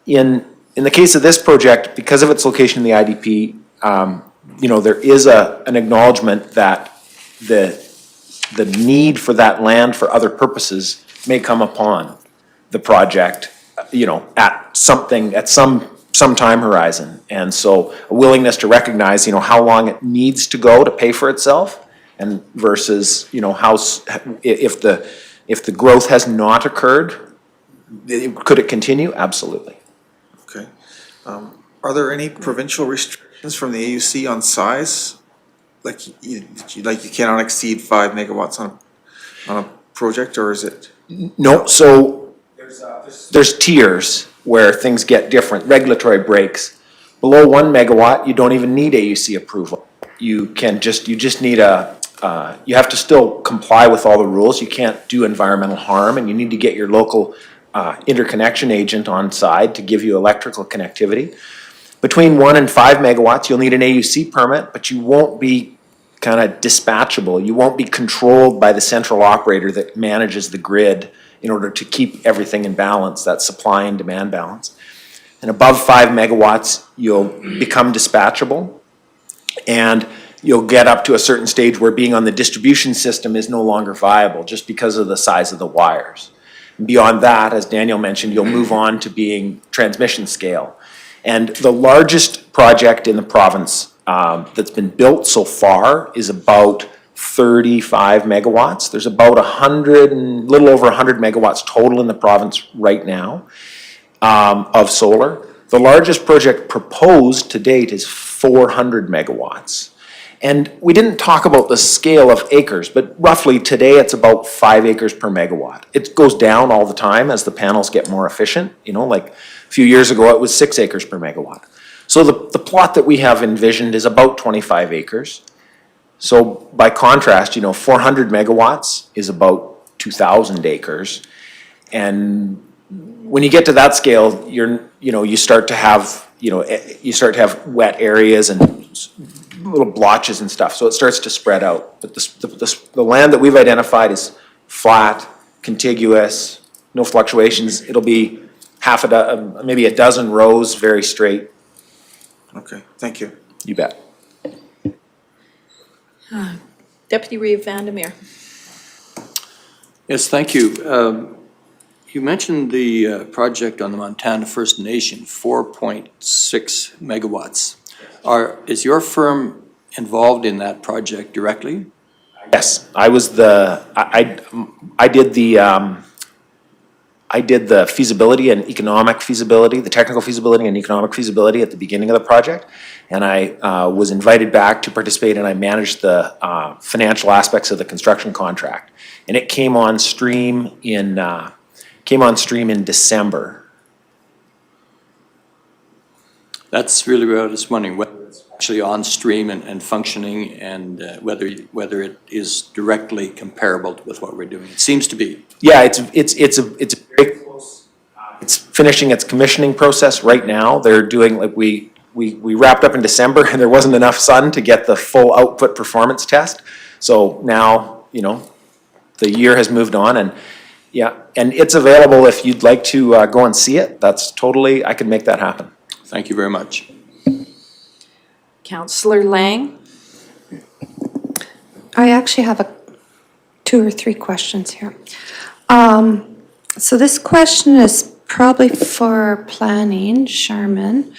I: In the case of this project, because of its location in the IDP, there is an acknowledgement that the need for that land for other purposes may come upon the project, at some time horizon. And so a willingness to recognize, how long it needs to go to pay for itself, and versus, if the growth has not occurred, could it continue? Absolutely.
D: Okay. Are there any provincial restrictions from the AUC on size? Like you cannot exceed 5 megawatts on a project, or is it?
I: No, so there's tiers where things get different, regulatory breaks. Below 1 megawatt, you don't even need AUC approval. You just need you have to still comply with all the rules. You can't do environmental harm, and you need to get your local interconnection agent on side to give you electrical connectivity. Between 1 and 5 megawatts, you'll need an AUC permit, but you won't be kind of dispatchable. You won't be controlled by the central operator that manages the grid in order to keep everything in balance, that supply and demand balance. And above 5 megawatts, you'll become dispatchable, and you'll get up to a certain stage where being on the distribution system is no longer viable just because of the size of the wires. Beyond that, as Daniel mentioned, you'll move on to being transmission scale. And the largest project in the province that's been built so far is about 35 megawatts. There's about little over 100 megawatts total in the province right now of solar. The largest project proposed to date is 400 megawatts. And we didn't talk about the scale of acres, but roughly today it's about 5 acres per megawatt. It goes down all the time as the panels get more efficient. You know, like a few years ago it was 6 acres per megawatt. So the plot that we have envisioned is about 25 acres. So by contrast, 400 megawatts is about 2,000 acres. And when you get to that scale, you start to have wet areas and little blotches and stuff, so it starts to spread out. But the land that we've identified is flat, contiguous, no fluctuations. It'll be maybe a dozen rows, very straight.
D: Okay, thank you.
I: You bet.
A: Deputy Reeve Vandermeer.
K: Yes, thank you. You mentioned the project on the Montana First Nation, 4.6 megawatts. Is your firm involved in that project directly?
I: Yes, I did the feasibility and economic feasibility, the technical feasibility and economic feasibility at the beginning of the project. And I was invited back to participate, and I managed the financial aspects of the construction contract. And it came on stream in December.
K: That's really what I was wondering, whether it's actually on stream and functioning, and whether it is directly comparable with what we're doing. It seems to be.
I: Yeah, it's very close. It's finishing its commissioning process right now. They're doing, like, we wrapped up in December and there wasn't enough sun to get the full output performance test. So now, the year has moved on, and yeah, and it's available if you'd like to go and see it. I could make that happen.
K: Thank you very much.
A: Councillor Lang.
C: I actually have 2 or 3 questions here. So this question is probably for planning, Sharman.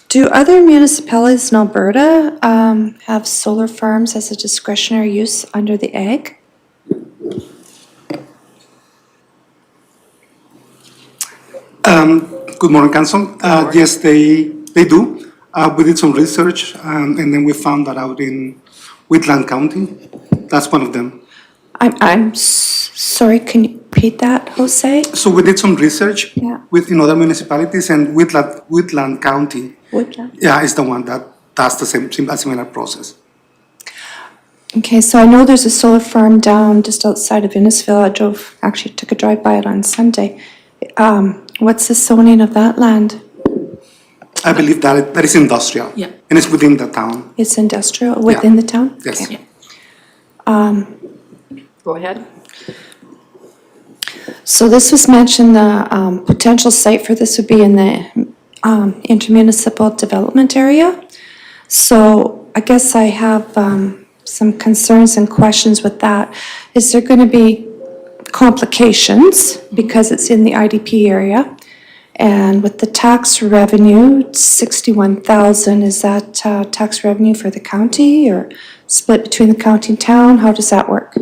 C: Do other municipalities in Alberta have solar farms as a discretionary use under the ag?
L: Good morning, Council. Yes, they do. We did some research, and then we found that out in Whitland County. That's one of them.
C: I'm sorry, can you repeat that, Jose?
L: So we did some research
C: Yeah.
L: in other municipalities, and Whitland County,
C: Woodland?
L: yeah, is the one that does a similar process.
C: Okay, so I know there's a solar farm down just outside of Innisfil. Actually took a drive by it on Sunday. What's the zoning of that land?
L: I believe that is industrial.
B: Yeah.
L: And it's within the town.
C: It's industrial within the town?
L: Yes.
C: Okay.
A: Go ahead.
C: So this was mentioned, the potential site for this would be in the intermunicipal development area. So I guess I have some concerns and questions with that. Is there going to be complications because it's in the IDP area? And with the tax revenue, 61,000, is that tax revenue for the county or split between the county and town? How does that work?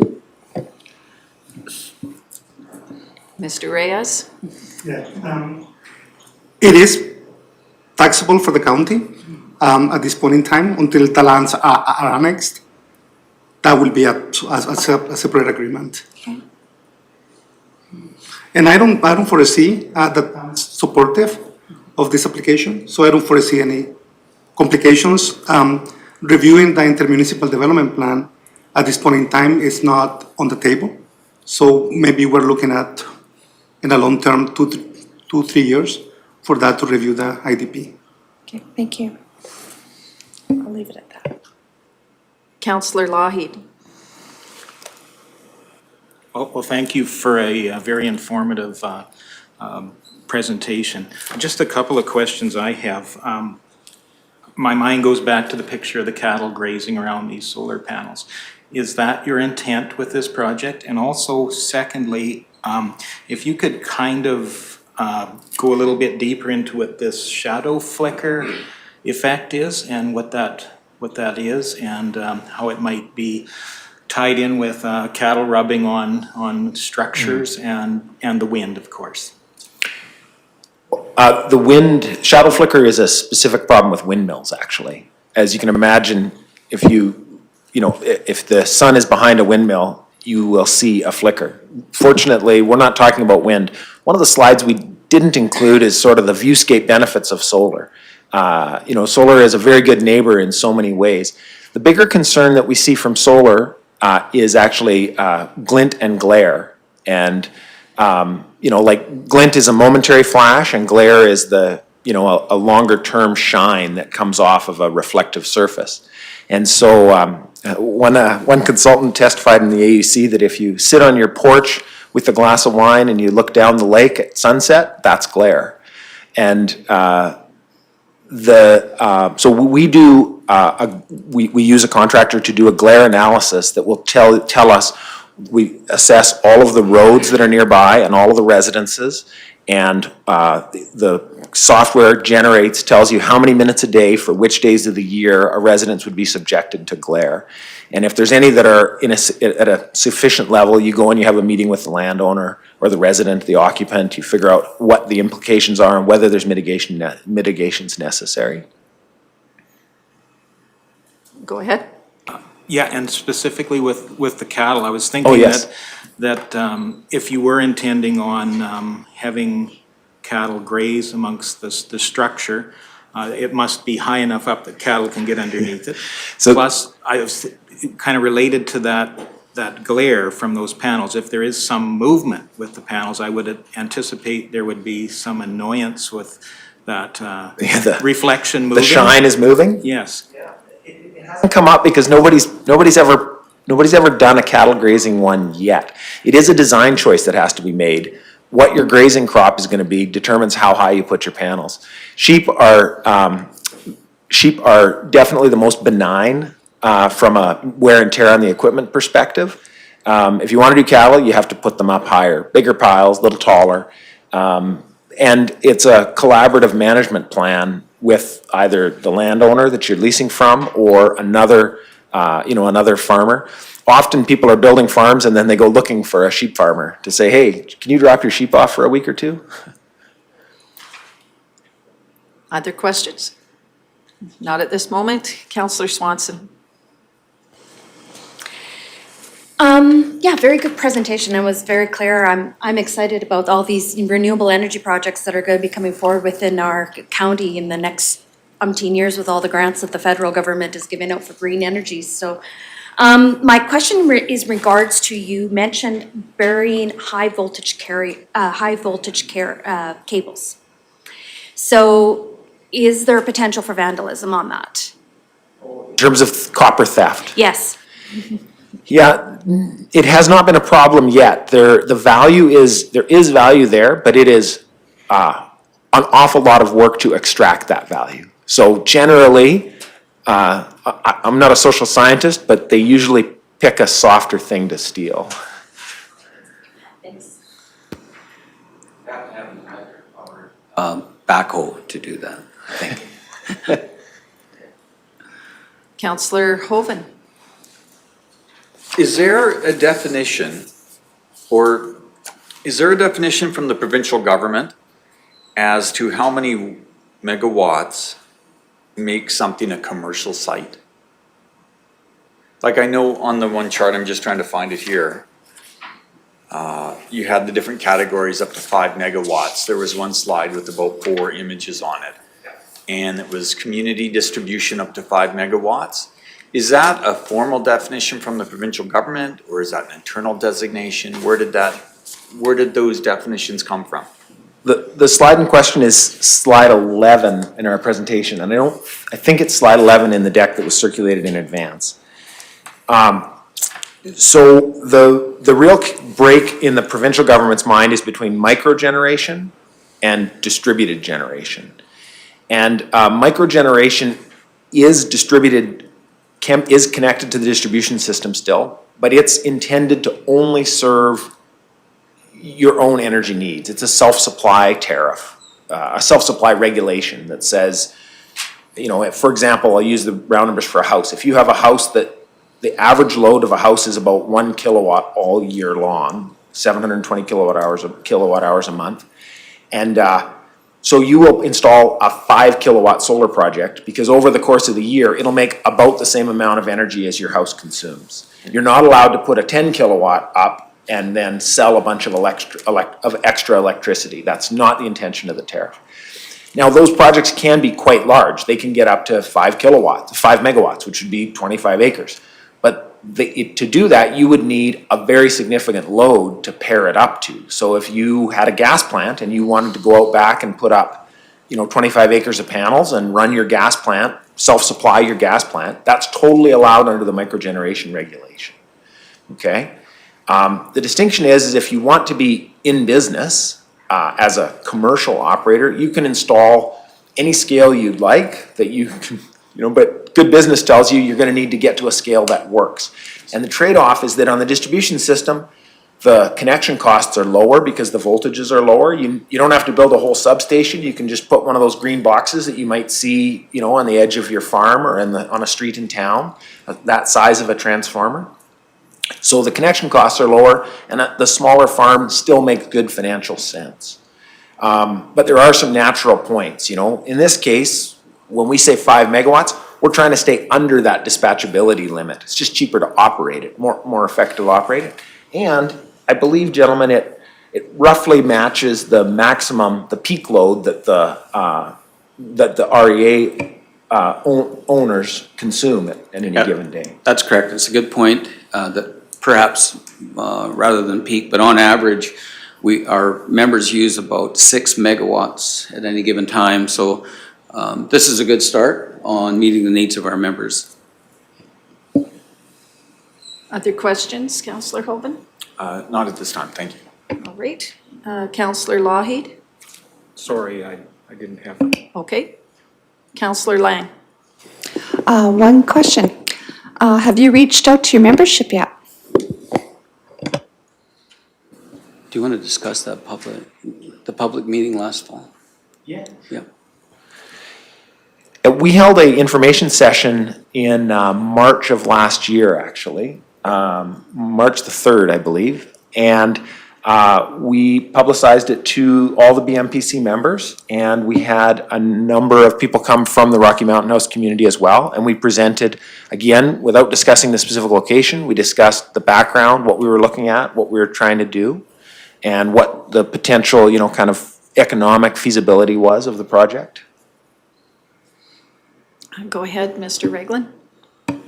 A: Mr. Reyes?
L: Yeah. It is taxable for the county at this point in time until the lands are annexed. That will be a separate agreement.
C: Okay.
L: And I don't foresee that I'm supportive of this application, so I don't foresee any complications. Reviewing the intermunicipal development plan at this point in time is not on the table. So maybe we're looking at in a long term, 3 years, for that to review the IDP.
C: Okay, thank you. I'll leave it at that.
A: Councillor Lougheed.
E: Well, thank you for a very informative presentation. Just a couple of questions I have. My mind goes back to the picture of the cattle grazing around these solar panels. Is that your intent with this project? And also, secondly, if you could kind of go a little bit deeper into what this shadow flicker effect is and what that is and how it might be tied in with cattle rubbing on structures and the wind, of course.
I: The wind, shadow flicker is a specific problem with windmills, actually. As you can imagine, if if the sun is behind a windmill, you will see a flicker. Fortunately, we're not talking about wind. One of the slides we didn't include is sort of the viewscape benefits of solar. Solar is a very good neighbor in so many ways. The bigger concern that we see from solar is actually glint and glare. And, like glint is a momentary flash and glare is a longer term shine that comes off of a reflective surface. And so one consultant testified in the AUC that if you sit on your porch with a glass of wine and you look down the lake at sunset, that's glare. And so we do we use a contractor to do a glare analysis that will tell us. We assess all of the roads that are nearby and all of the residences, and the software tells you how many minutes a day for which days of the year a residence would be subjected to glare. And if there's any that are at a sufficient level, you go and you have a meeting with the landowner or the resident, the occupant. You figure out what the implications are and whether there's mitigations necessary.
A: Go ahead.
E: Yeah, and specifically with the cattle, I was thinking that if you were intending on having cattle graze amongst the structure, it must be high enough up that cattle can get underneath it. Plus, I was kind of related to that glare from those panels. If there is some movement with the panels, I would anticipate there would be some annoyance with that reflection moving.
I: The shine is moving?
E: Yes.
I: Hasn't come up because nobody's ever done a cattle grazing one yet. It is a design choice that has to be made. What your grazing crop is going to be determines how high you put your panels. Sheep are definitely the most benign from a wear and tear on the equipment perspective. If you want to do cattle, you have to put them up higher, bigger piles, a little taller, and it's a collaborative management plan with either the landowner that you're leasing from or another farmer. Often people are building farms and then they go looking for a sheep farmer to say, hey, can you drop your sheep off for a week or two?
A: Other questions? Not at this moment. Councillor Swanson.
H: Yeah, very good presentation. It was very clear. I'm excited about all these renewable energy projects that are going to be coming forward within our county in the next umpteen years with all the grants that the federal government is giving out for green energy. So my question is regards to, you mentioned burying high voltage cables. So is there a potential for vandalism on that?
I: In terms of copper theft?
H: Yes.
I: Yeah, it has not been a problem yet. There is value there, but it is an awful lot of work to extract that value. So generally, I'm not a social scientist, but they usually pick a softer thing to steal.
H: Thanks.
F: Backhoe to do that, I think.
A: Councillor Hoven.
G: Is there a definition from the provincial government as to how many megawatts make something a commercial site? Like I know on the one chart, I'm just trying to find it here. You had the different categories up to 5 megawatts. There was one slide with about 4 images on it. And it was community distribution up to 5 megawatts. Is that a formal definition from the provincial government, or is that an internal designation? Where did that where did those definitions come from?
I: The slide in question is slide 11 in our presentation, and I think it's slide 11 in the deck that was circulated in advance. So the real break in the provincial government's mind is between microgeneration and distributed generation. And microgeneration is is connected to the distribution system still, but it's intended to only serve your own energy needs. It's a self-supply tariff, a self-supply regulation that says, for example, I'll use the round numbers for a house. If you have a house that the average load of a house is about 1 kilowatt all year long, 720 kilowatt hours a month, and so you will install a 5 kilowatt solar project because over the course of the year, it'll make about the same amount of energy as your house consumes. You're not allowed to put a 10 kilowatt up and then sell a bunch of extra electricity. That's not the intention of the tariff. Now, those projects can be quite large. They can get up to 5 megawatts, which would be 25 acres. But to do that, you would need a very significant load to pair it up to. So if you had a gas plant and you wanted to go out back and put up, 25 acres of panels and run your gas plant, self-supply your gas plant, that's totally allowed under the microgeneration regulation, okay? The distinction is if you want to be in business as a commercial operator, you can install any scale you'd like that you can, but good business tells you you're going to need to get to a scale that works. And the trade-off is that on the distribution system, the connection costs are lower because the voltages are lower. You don't have to build a whole substation. You can just put one of those green boxes that you might see, on the edge of your farm or on a street in town, that size of a transformer. So the connection costs are lower, and the smaller farm still makes good financial sense. But there are some natural points, In this case, when we say 5 megawatts, we're trying to stay under that dispatchability limit. It's just cheaper to operate it, more effective to operate it. And I believe, gentlemen, it roughly matches the maximum, the peak load that the REA owners consume at any given day.
F: That's correct. It's a good point that perhaps rather than peak, but on average, our members use about 6 megawatts at any given time. So this is a good start on meeting the needs of our members.
A: Other questions, Councillor Hoban?
G: Not at this time, thank you.
A: All right. Councillor Lougheed?
E: Sorry, I didn't have.
A: Okay. Councillor Lang?
C: One question. Have you reached out to your membership yet?
F: Do you want to discuss that the public meeting last fall?
I: Yeah.
F: Yeah.
I: We held an information session in March of last year, actually, March the 3rd, I believe, and we publicized it to all the BMPC members, and we had a number of people come from the Rocky Mountain House community as well, and we presented, again, without discussing the specific location, we discussed the background, what we were looking at, what we were trying to do, and what the potential, kind of economic feasibility was of the project.
A: Go ahead, Mr. Reglan.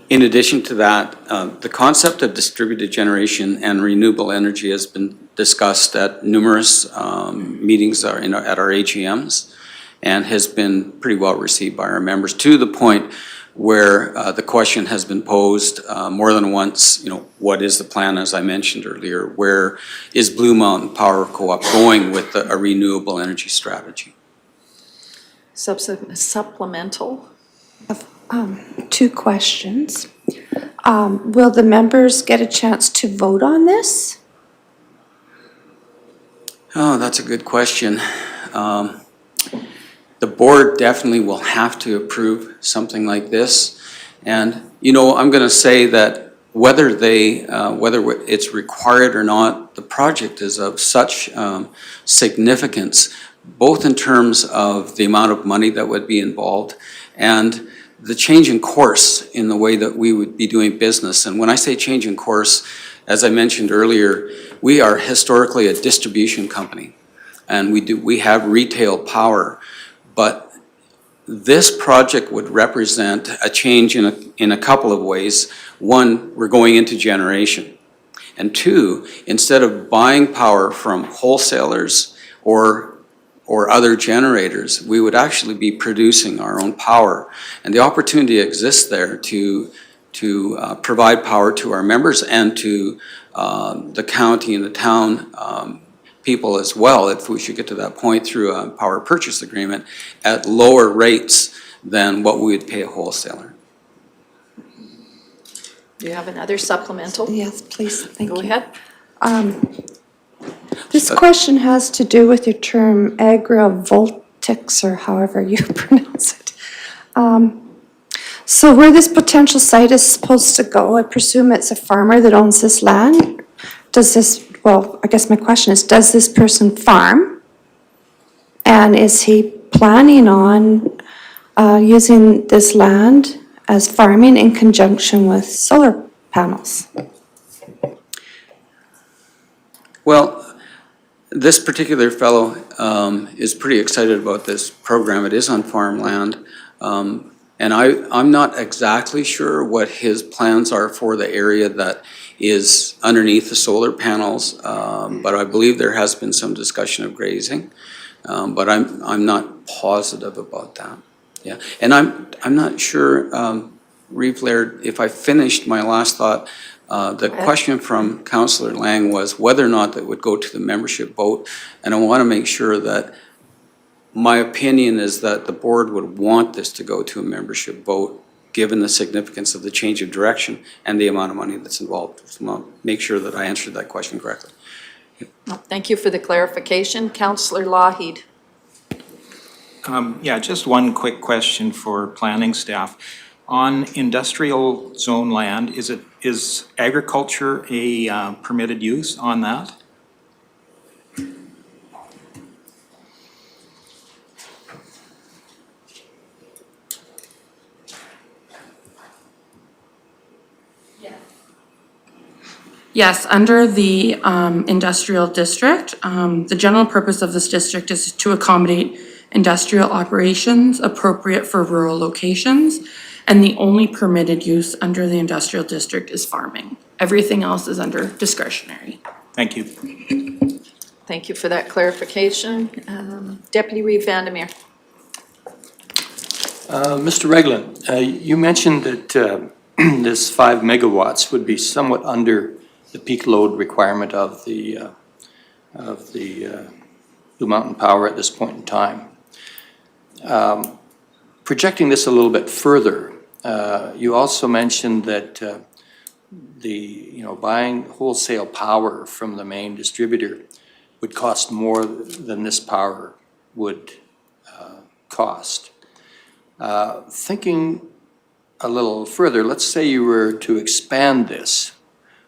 F: In addition to that, the concept of distributed generation and renewable energy has been discussed at numerous meetings at our AGMs and has been pretty well received by our members, to the point where the question has been posed more than once, what is the plan, as I mentioned earlier? Where is Blue Mountain Power Co-op going with a renewable energy strategy?
A: Supplemental?
C: Two questions. Will the members get a chance to vote on this?
F: Oh, that's a good question. The board definitely will have to approve something like this. And, I'm going to say that whether it's required or not, the project is of such significance, both in terms of the amount of money that would be involved and the change in course in the way that we would be doing business. And when I say change in course, as I mentioned earlier, we are historically a distribution company, and we have retail power, but this project would represent a change in a couple of ways. One, we're going into generation, And two, instead of buying power from wholesalers or other generators, we would actually be producing our own power. And the opportunity exists there to provide power to our members and to the county and the town people as well, if we should get to that point, through a power purchase agreement at lower rates than what we would pay a wholesaler.
A: Do you have another supplemental?
C: Yes, please, thank you.
A: Go ahead.
C: This question has to do with your term agrivoltaics, or however you pronounce it. So where this potential site is supposed to go, I presume it's a farmer that owns this land? Does this, well, I guess my question is, does this person farm? And is he planning on using this land as farming in conjunction with solar panels?
F: Well, this particular fellow is pretty excited about this program. It is on farmland. And I'm not exactly sure what his plans are for the area that is underneath the solar panels, but I believe there has been some discussion of grazing, but I'm not positive about that. Yeah, and I'm not sure, Reeve Laird, if I finished my last thought. The question from Councillor Lang was whether or not that would go to the membership vote, and I want to make sure that my opinion is that the board would want this to go to a membership vote, given the significance of the change of direction and the amount of money that's involved. So I'll make sure that I answered that question correctly.
A: Well, thank you for the clarification. Councillor Lougheed.
E: Yeah, just one quick question for planning staff. On industrial zone land, is agriculture a permitted use on that?
B: Yes, under the industrial district, the general purpose of this district is to accommodate industrial operations appropriate for rural locations, and the only permitted use under the industrial district is farming. Everything else is under discretionary.
E: Thank you.
A: Thank you for that clarification. Deputy Reeve Vandermeer.
K: Mr. Reglan, you mentioned that this 5 megawatts would be somewhat under the peak load requirement of the Blue Mountain Power at this point in time. Projecting this a little bit further, you also mentioned that buying wholesale power from the main distributor would cost more than this power would cost. Thinking a little further, let's say you were to expand this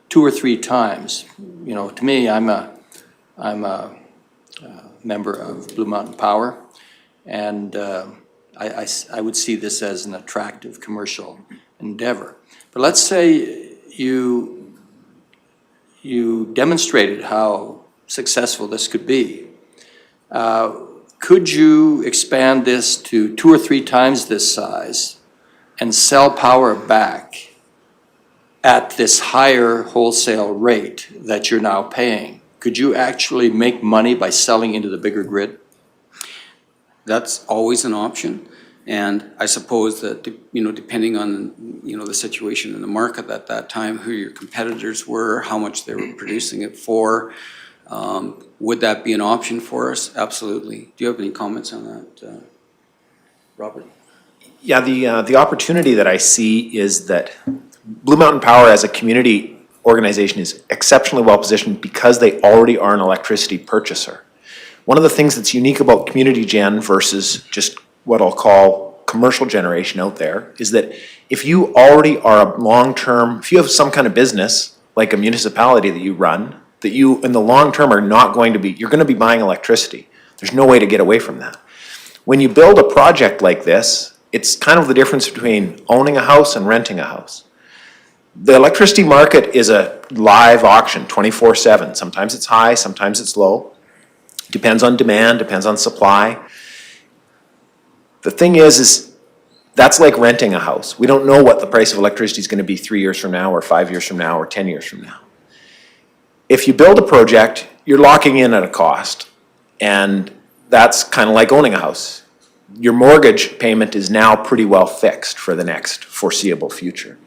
K: 2 or 3 times. You know, to me, I'm a member of Blue Mountain Power, and I would see this as an attractive commercial endeavor. But let's say you demonstrated how successful this could be. Could you expand this to 2 or 3 times this size and sell power back at this higher wholesale rate that you're now paying? Could you actually make money by selling into the bigger grid?
F: That's always an option, and I suppose that, depending on, the situation in the market at that time, who your competitors were, how much they were producing it for, would that be an option for us? Absolutely. Do you have any comments on that, Robert?
I: Yeah, the opportunity that I see is that Blue Mountain Power as a community organization is exceptionally well positioned because they already are an electricity purchaser. One of the things that's unique about community gen versus just what I'll call commercial generation out there is that if you already are a long-term, if you have some kind of business, like a municipality that you run, that you in the long term are not going to be, you're going to be buying electricity. There's no way to get away from that. When you build a project like this, it's kind of the difference between owning a house and renting a house. The electricity market is a live auction, 24/7. Sometimes it's high, sometimes it's low. Depends on demand, depends on supply. The thing is that's like renting a house. We don't know what the price of electricity is going to be 3 years from now, or 5 years from now, or 10 years from now. if you build a project, you're locking in at a cost. And that's kind of like owning a house. Your mortgage payment is now pretty well fixed for the next foreseeable future.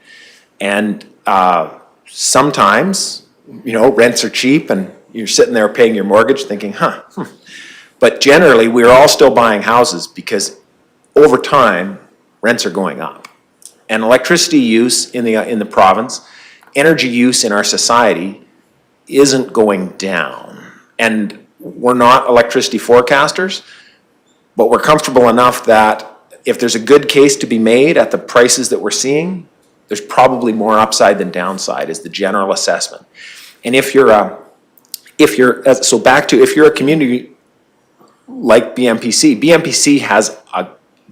I: And sometimes, rents are cheap and you're sitting there paying your mortgage thinking, But generally, we're all still buying houses because over time, rents are going up. And electricity use in the province, energy use in our society isn't going down. And we're not electricity forecasters, but we're comfortable enough that if there's a good case to be made at the prices that we're seeing, there's probably more upside than downside is the general assessment. And if you're a community like BMPC has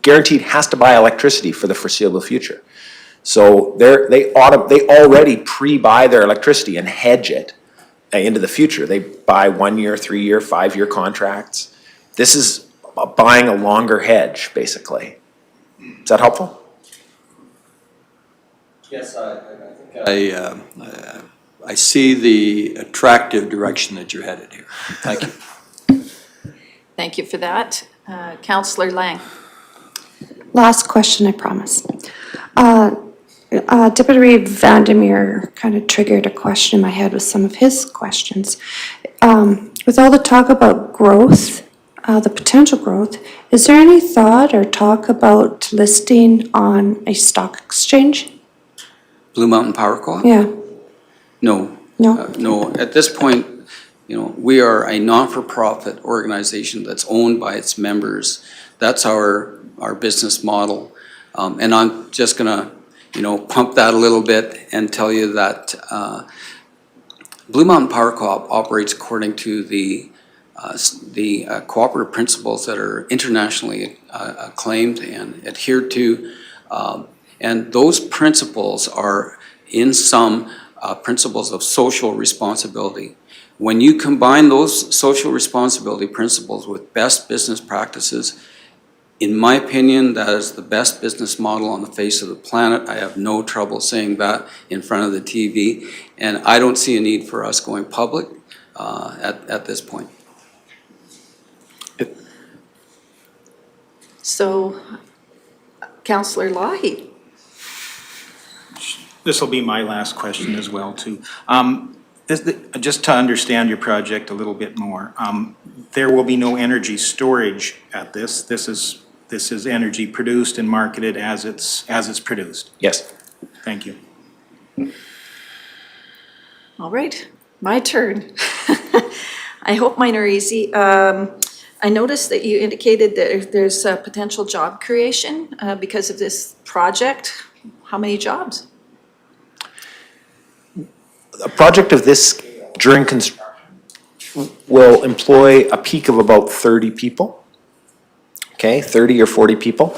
I: guaranteed has to buy electricity for the foreseeable future. So they already pre-buy their electricity and hedge it into the future. They buy 1 year, 3 year, 5 year contracts. This is buying a longer hedge, basically. Is that helpful?
K: Yes, I see the attractive direction that you're headed here. Thank you.
A: Thank you for that. Councillor Lang.
C: Last question, I promise. Deputy Vandermeer kind of triggered a question in my head with some of his questions. With all the talk about growth, the potential growth, is there any thought or talk about listing on a stock exchange?
F: Blue Mountain Power Co-op?
C: Yeah,
F: No.
C: no?
F: No, at this point, we are a non-for-profit organization that's owned by its members. That's our business model. And I'm just gonna, pump that a little bit and tell you that Blue Mountain Power Co-op operates according to the cooperative principles that are internationally acclaimed and adhered to. And those principles are in some principles of social responsibility. When you combine those social responsibility principles with best business practices, in my opinion, that is the best business model on the face of the planet. I have no trouble saying that in front of the TV, and I don't see a need for us going public at this point.
A: So, Councillor Lahi.
E: This will be my last question as well, too. Just to understand your project a little bit more, there will be no energy storage at this. This is energy produced and marketed as it's produced.
I: Yes.
E: Thank you.
A: All right, my turn. I hope mine are easy. I noticed that you indicated that there's a potential job creation because of this project. How many jobs?
I: A project of this scale during construction will employ a peak of about 30 people. Okay, 30 or 40 people.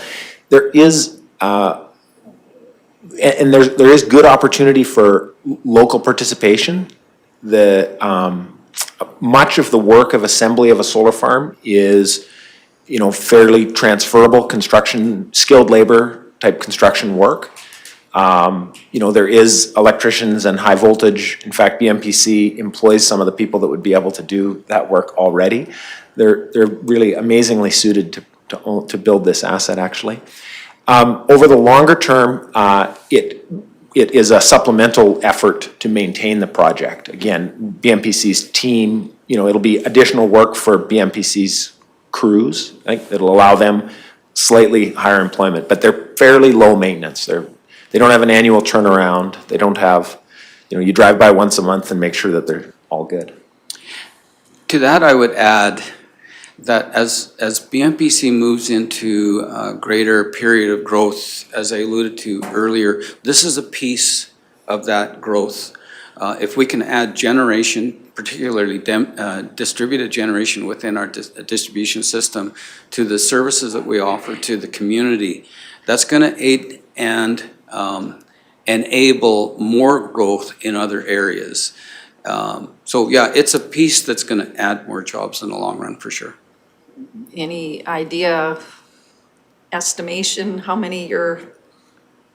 I: There is there is good opportunity for local participation. Much of the work of assembly of a solar farm is, fairly transferable construction, skilled labor type construction work. There is electricians and high voltage. In fact, BMPC employs some of the people that would be able to do that work already. They're really amazingly suited to build this asset, actually. Over the longer term, it is a supplemental effort to maintain the project. Again, BMPC's team, it'll be additional work for BMPC's crews. I think it'll allow them slightly higher employment, but they're fairly low maintenance. They don't have an annual turnaround. They don't have, you drive by once a month and make sure that they're all good.
F: To that, I would add that as BMPC moves into a greater period of growth, as I alluded to earlier, this is a piece of that growth. If we can add generation, particularly distributed generation within our distribution system to the services that we offer to the community, that's going to aid and enable more growth in other areas. So yeah, it's a piece that's going to add more jobs in the long run for sure.
A: Any idea, estimation, how many you're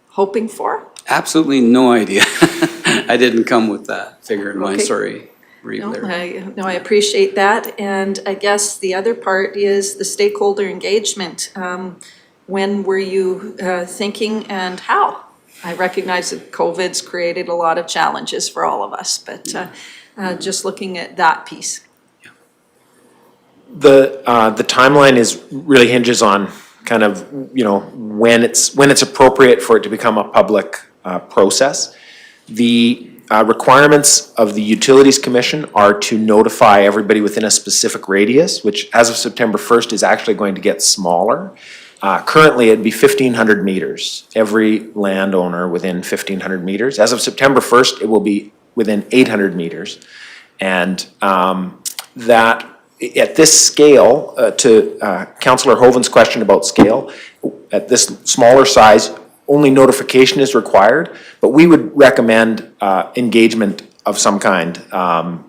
A: hoping for?
F: Absolutely no idea. I didn't come with that figure in mind,
A: Okay.
F: sorry. Reeve
A: No,
F: there.
A: I appreciate that, and I guess the other part is the stakeholder engagement. When were you thinking and how? I recognize that COVID's created a lot of challenges for all of us, but just looking at that piece.
I: The timeline really hinges on kind of, when it's appropriate for it to become a public process. The requirements of the Utilities Commission are to notify everybody within a specific radius, which as of September 1st is actually going to get smaller. Currently, it'd be 1,500 meters, every landowner within 1,500 meters. As of September 1st, it will be within 800 meters. And that, at this scale, to Councillor Hoven's question about scale, at this smaller size, only notification is required, but we would recommend engagement of some kind.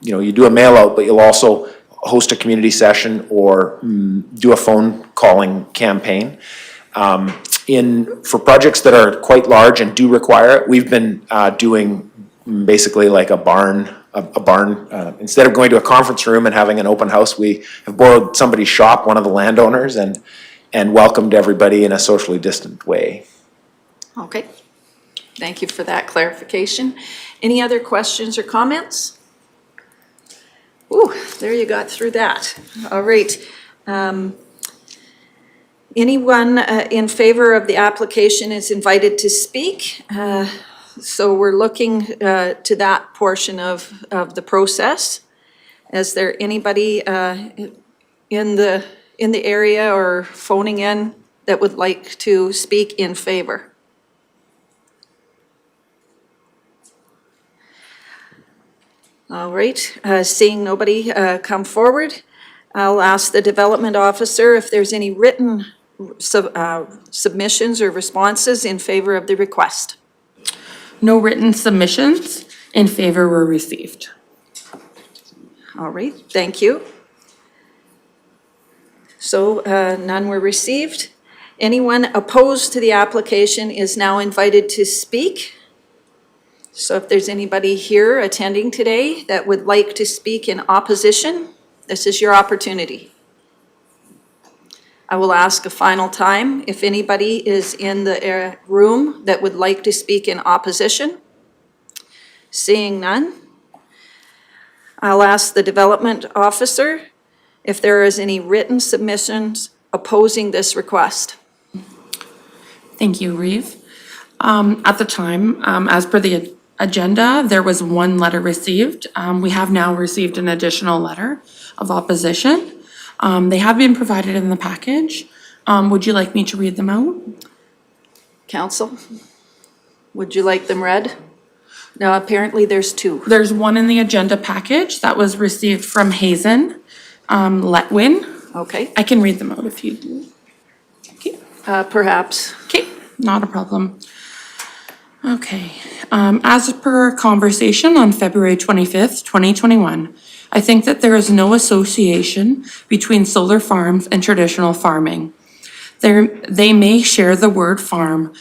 I: You do a mail out, but you'll also host a community session or do a phone calling campaign. For projects that are quite large and do require it, we've been doing basically like a barn, instead of going to a conference room and having an open house, we have borrowed somebody's shop, one of the landowners, and welcomed everybody in a socially distant way.
A: Okay, thank you for that clarification. Any other questions or comments? Ooh, there you got through that. All right. Anyone in favor of the application is invited to speak. So we're looking to that portion of the process. Is there anybody in the area or phoning in that would like to speak in favor? All right, seeing nobody come forward, I'll ask the development officer if there's any written submissions or responses in favor of the request.
B: No written submissions in favor were received.
A: All right, thank you. So none were received. Anyone opposed to the application is now invited to speak. So if there's anybody here attending today that would like to speak in opposition, this is your opportunity. I will ask a final time if anybody is in the room that would like to speak in opposition. Seeing none, I'll ask the development officer if there is any written submissions opposing this request.
B: Thank you, Reeve. At the time, as per the agenda, there was one letter received. We have now received an additional letter of opposition. They have been provided in the package. Would you like me to read them out?
A: Council, would you like them read? No, apparently there's two.
B: There's one in the agenda package that was received from Hazen Letwin.
A: Okay,
B: I can read them out if you do. Okay.
A: perhaps.
B: Okay, not a problem. Okay, as per our conversation on February 25th, 2021, I think that there is no association between solar farms and traditional farming. They may share the word farm,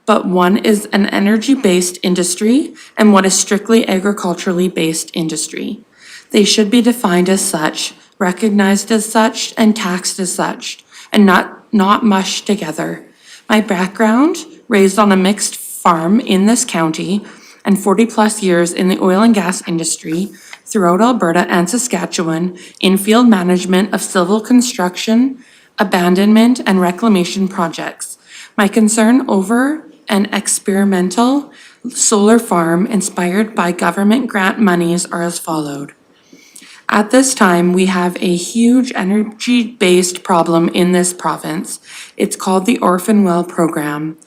B: but one is an energy-based industry and one is strictly agriculturally based industry. They should be defined as such, recognized as such, and taxed as such, and not mushed together. My background, raised on a mixed farm in this county, and 40-plus years in the oil and gas industry throughout Alberta and Saskatchewan in field management of civil construction, abandonment, and reclamation projects. My concern over an experimental solar farm inspired by government grant monies are as followed. At this time, we have a huge energy-based problem in this province. It's called the Orphan Well Program.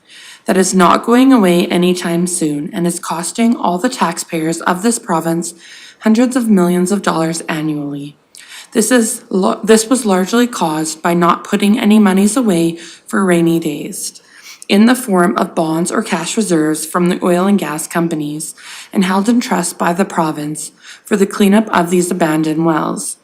B: That is not going away anytime soon and is costing all the taxpayers of this province hundreds of millions of dollars annually. This was largely caused by not putting any monies away for rainy days in the form of bonds or cash reserves from the oil and gas companies and held in trust by the province for the cleanup of these abandoned wells.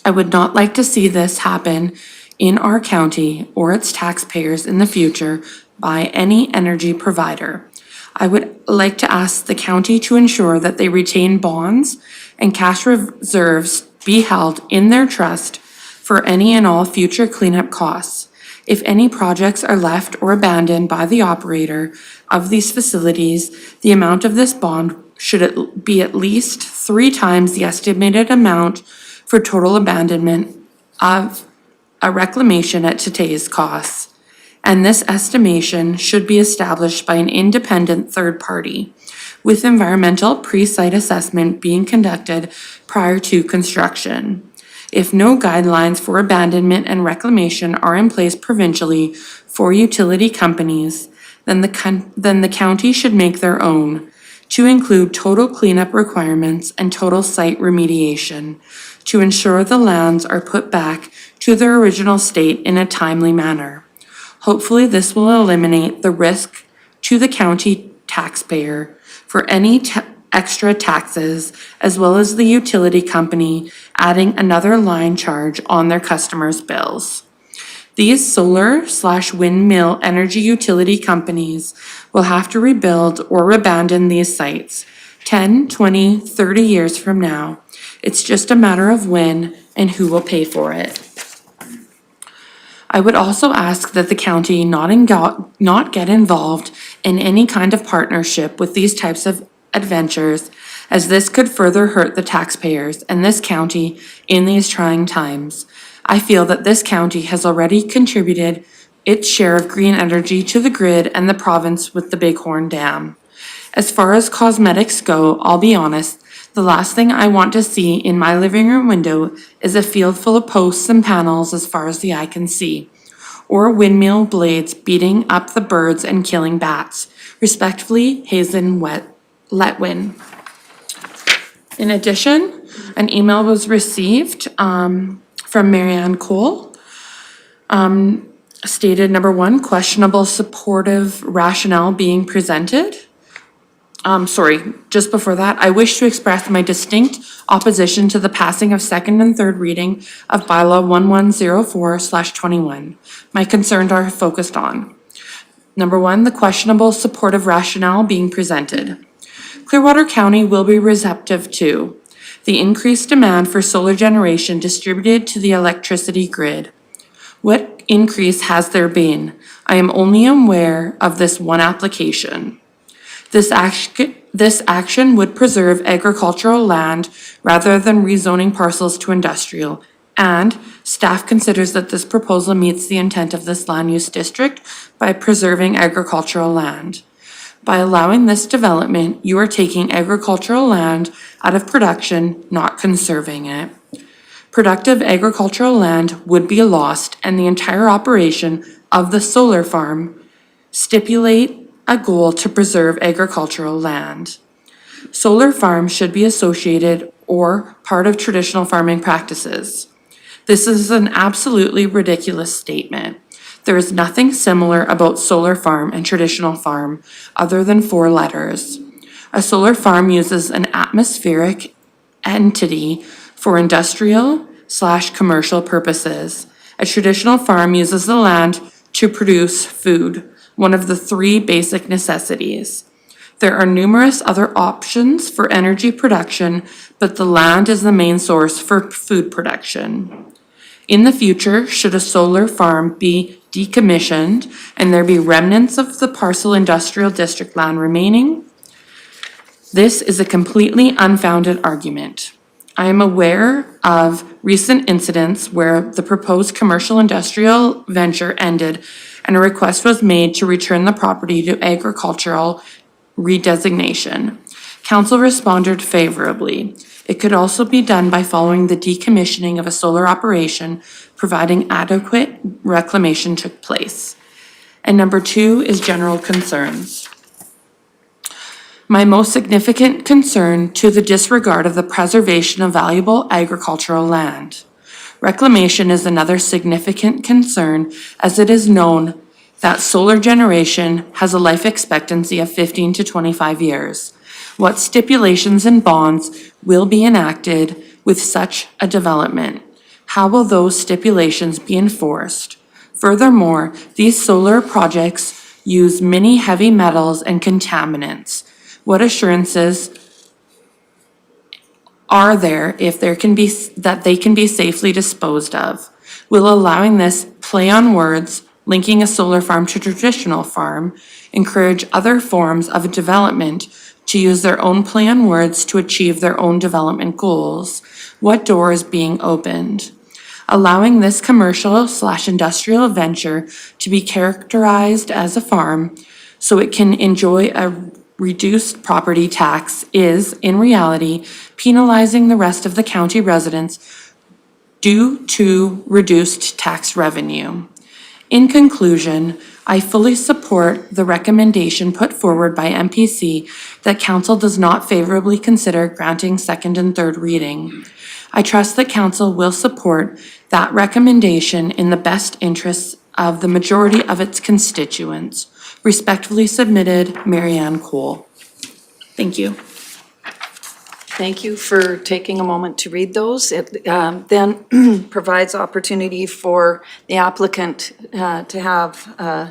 B: I would not like to see this happen in our county or its taxpayers in the future by any energy provider. I would like to ask the county to ensure that they retain bonds and cash reserves be held in their trust for any and all future cleanup costs. If any projects are left or abandoned by the operator of these facilities, the amount of this bond should be at least 3 times the estimated amount for total abandonment of a reclamation at today's costs. And this estimation should be established by an independent third party, with environmental pre-site assessment being conducted prior to construction. If no guidelines for abandonment and reclamation are in place provincially for utility companies, then the county should make their own, to include total cleanup requirements and total site remediation, to ensure the lands are put back to their original state in a timely manner. Hopefully, this will eliminate the risk to the county taxpayer for any extra taxes, as well as the utility company adding another line charge on their customers' bills. These solar/windmill energy utility companies will have to rebuild or abandon these sites 10, 20, 30 years from now. It's just a matter of when and who will pay for it. I would also ask that the county not get involved in any kind of partnership with these types of adventures, as this could further hurt the taxpayers and this county in these trying times. I feel that this county has already contributed its share of green energy to the grid and the province with the Bighorn Dam. As far as cosmetics go, I'll be honest, the last thing I want to see in my living room window is a field full of posts and panels as far as the eye can see, or windmill blades beating up the birds and killing bats. Respectfully, Hazen Letwin. In addition, an email was received from Marianne Cole, stated number 1, questionable supportive rationale being presented. Just before that, I wish to express my distinct opposition to the passing of second and third reading of Bylaw 1104/21. My concerns are focused on. Number 1, the questionable supportive rationale being presented. Clearwater County will be receptive to the increased demand for solar generation distributed to the electricity grid. What increase has there been? I am only aware of this one application. This action would preserve agricultural land rather than rezoning parcels to industrial, and staff considers that this proposal meets the intent of this land use district by preserving agricultural land. By allowing this development, you are taking agricultural land out of production, not conserving it. Productive agricultural land would be lost, and the entire operation of the solar farm stipulate a goal to preserve agricultural land. Solar farms should be associated or part of traditional farming practices. This is an absolutely ridiculous statement. There is nothing similar about solar farm and traditional farm other than 4 letters. A solar farm uses an atmospheric entity for industrial/commercial purposes. A traditional farm uses the land to produce food, one of the 3 basic necessities. There are numerous other options for energy production, but the land is the main source for food production. In the future, should a solar farm be decommissioned and there be remnants of the parcel industrial district land remaining, this is a completely unfounded argument. I am aware of recent incidents where the proposed commercial industrial venture ended and a request was made to return the property to agricultural redesignation. Council responded favorably. It could also be done by following the decommissioning of a solar operation, providing adequate reclamation took place. And number 2 is general concerns. My most significant concern to the disregard of the preservation of valuable agricultural land. Reclamation is another significant concern, as it is known that solar generation has a life expectancy of 15 to 25 years. What stipulations and bonds will be enacted with such a development? How will those stipulations be enforced? Furthermore, these solar projects use many heavy metals and contaminants. What assurances are there if there can be, that they can be safely disposed of. Will allowing this play on words, linking a solar farm to traditional farm, encourage other forms of development to use their own play on words to achieve their own development goals? What door is being opened? Allowing this commercial/industrial venture to be characterized as a farm so it can enjoy a reduced property tax is, in reality, penalizing the rest of the county residents due to reduced tax revenue. In conclusion, I fully support the recommendation put forward by MPC that council does not favorably consider granting second and third reading. I trust that council will support that recommendation in the best interests of the majority of its constituents. Respectfully submitted, Mary Ann Cole. Thank you.
A: Thank you for taking a moment to read those. It then provides opportunity for the applicant to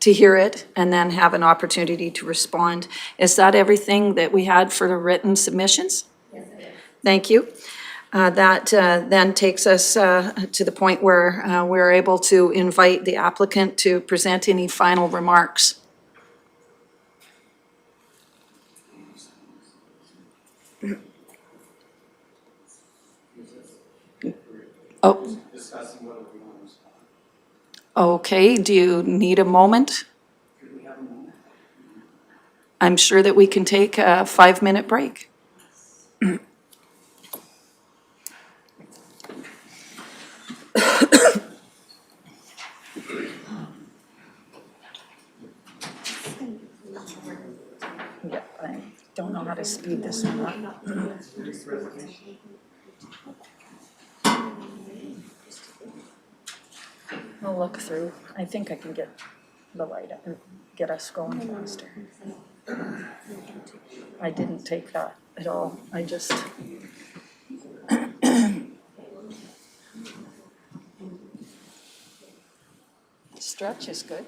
A: hear it and then have an opportunity to respond. Is that everything that we had for the written submissions? Yes, it is. Thank you. That then takes us to the point where we're able to invite the applicant to present any final remarks. Oh. Okay, do you need a moment? I'm sure that we can take a 5-minute break. Yeah, I don't know how to speed this one up. I'll look through. I think I can get the light up and get us going faster. I didn't take that at all. I just. Stretch is good.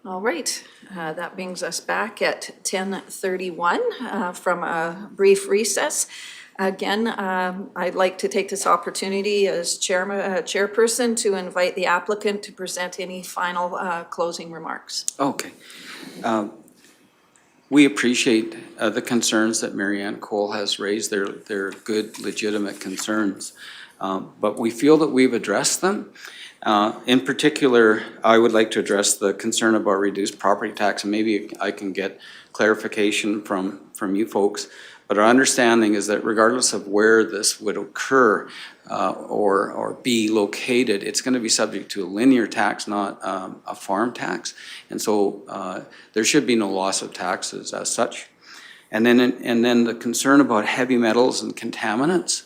A: All right, that brings us back at 10:31 from a brief recess. Again, I'd like to take this opportunity as chairperson to invite the applicant to present any final closing remarks.
F: Okay. We appreciate the concerns that Mary Ann Cole has raised. They're good, legitimate concerns. But we feel that we've addressed them. In particular, I would like to address the concern about reduced property tax, and maybe I can get clarification from you folks. But our understanding is that regardless of where this would occur or be located, it's going to be subject to a linear tax, not a farm tax. And so there should be no loss of taxes as such. And then the concern about heavy metals and contaminants,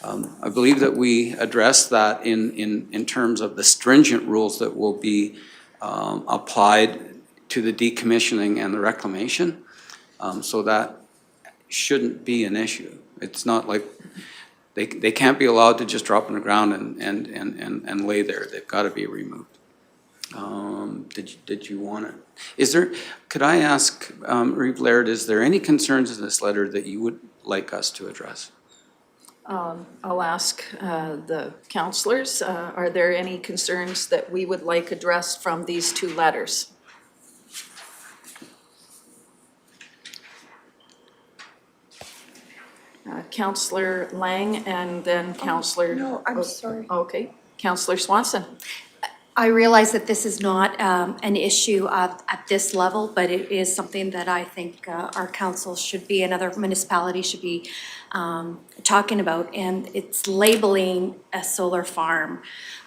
F: I believe that we addressed that in terms of the stringent rules that will be applied to the decommissioning and the reclamation. So that shouldn't be an issue. It's not like they can't be allowed to just drop on the ground and lay there. They've got to be removed. Did you want to? Could I ask, Reeve Laird, is there any concerns in this letter that you would like us to address?
A: I'll ask the councillors, are there any concerns that we would like addressed from these two letters? Councillor Lang and then Councillor...
H: No, I'm sorry.
A: Okay, Councillor Swanson.
H: I realize that this is not an issue at this level, but it is something that I think our council should be, and other municipalities should be talking about, and it's labeling a solar farm.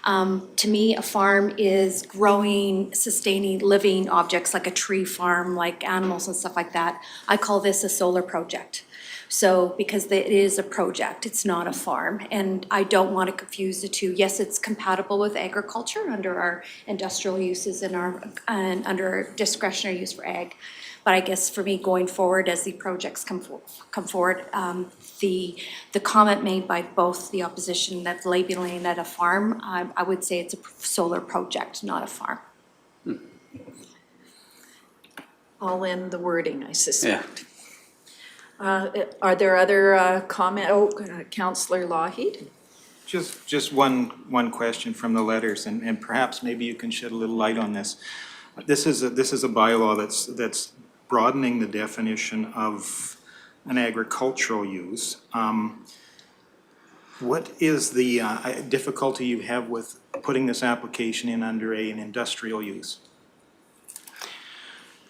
H: To me, a farm is growing, sustaining, living objects like a tree farm, like animals and stuff like that. I call this a solar project. So, because it is a project, it's not a farm, and I don't want to confuse the two. Yes, it's compatible with agriculture under our industrial uses and under discretionary use for ag. But I guess for me, going forward, as the projects come forward, the comment made by both the opposition that's labeling it a farm, I would say it's a solar project, not a farm.
A: All in the wording, I suspect. Yeah. Are there other Councillor Lougheed?
E: Just one question from the letters, and perhaps maybe you can shed a little light on this. This is a bylaw that's broadening the definition of an agricultural use. What is the difficulty you have with putting this application in under an industrial use?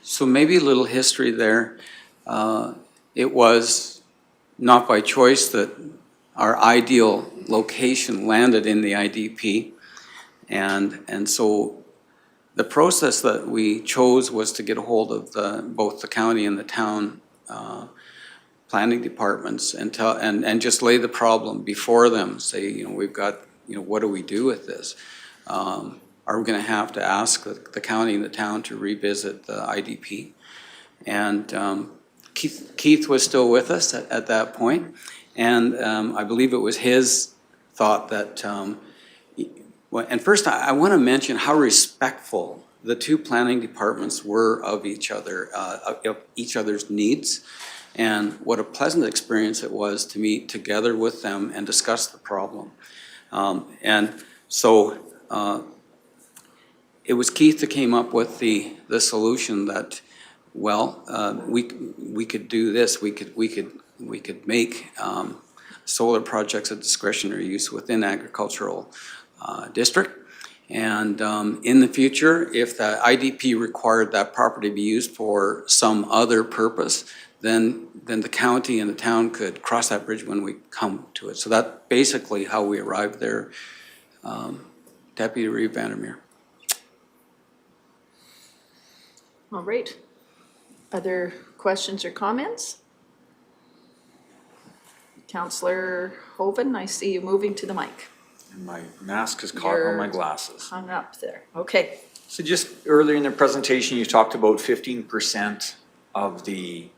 F: So maybe a little history there. It was not by choice that our ideal location landed in the IDP. And so the process that we chose was to get a hold of both the county and the town planning departments and just lay the problem before them. Say, we've got, what do we do with this? Are we going to have to ask the county and the town to revisit the IDP? And Keith was still with us at that point, and I believe it was his thought that, and first I want to mention how respectful the two planning departments were of each other, of each other's needs, and what a pleasant experience it was to meet together with them and discuss the problem. And so it was Keith that came up with the solution that, well, we could do this. We could make solar projects a discretionary use within agricultural district. And in the future, if the IDP required that property be used for some other purpose, then the county and the town could cross that bridge when we come to it. So that's basically how we arrived there. Deputy Reeve Vandermeer.
A: All right. Other questions or comments? Councillor Hoven, I see you moving to the mic.
G: And my mask is caught on my glasses.
A: Hung up there. Okay.
G: So just earlier in the presentation, you talked about 15% of the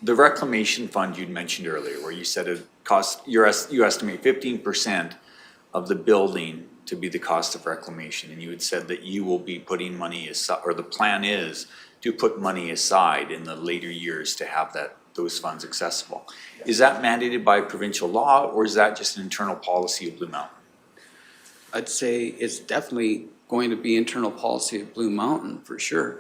G: the reclamation fund you'd mentioned earlier, where you said it costs, you estimate 15% of the building to be the cost of reclamation, and you had said that you will be putting money aside, or the plan is to put money aside in the later years to have those funds accessible. Is that mandated by provincial law, or is that just an internal policy of Blue Mountain?
F: I'd say it's definitely going to be internal policy of Blue Mountain, for sure.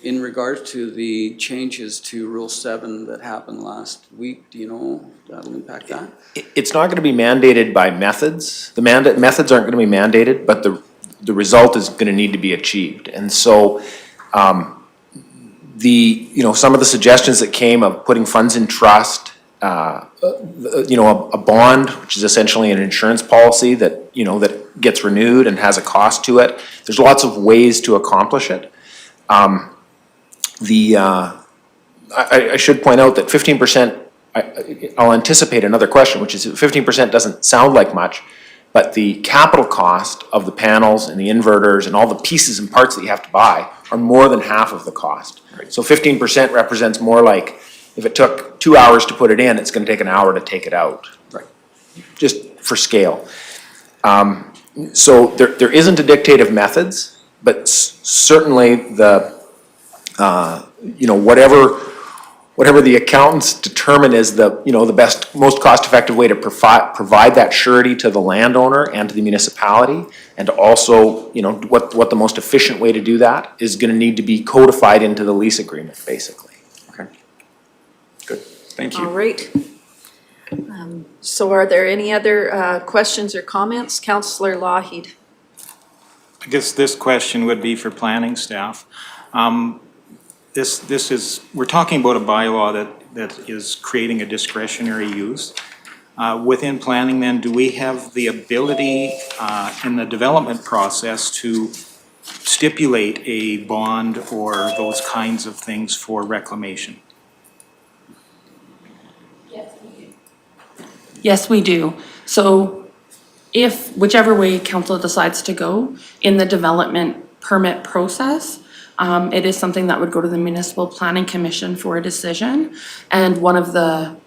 F: In regards to the changes to Rule 7 that happened last week, do you know that'll impact that?
I: It's not going to be mandated by methods. The methods aren't going to be mandated, but the result is going to need to be achieved. And so some of the suggestions that came of putting funds in trust, a bond, which is essentially an insurance policy that gets renewed and has a cost to it. There's lots of ways to accomplish it. I should point out that 15%, I'll anticipate another question, which is 15% doesn't sound like much, but the capital cost of the panels and the inverters and all the pieces and parts that you have to buy are more than half of the cost. Right. So 15% represents more like, if it took 2 hours to put it in, it's going to take an hour to take it out. Right. Just for scale. So there isn't a dictate of methods, but certainly whatever the accountants determine is the best, most cost-effective way to provide that surety to the landowner and to the municipality, and also what the most efficient way to do that is going to need to be codified into the lease agreement, basically.
G: Okay. Good. Thank you.
A: All right. So are there any other questions or comments? Councillor Lougheed.
E: I guess this question would be for planning staff. We're talking about a bylaw that is creating a discretionary use. Within planning then, do we have the ability in the development process to stipulate a bond or those kinds of things for reclamation?
B: Yes, we do. So if whichever way council decides to go in the development permit process, it is something that would go to the Municipal Planning Commission for a decision. And one of the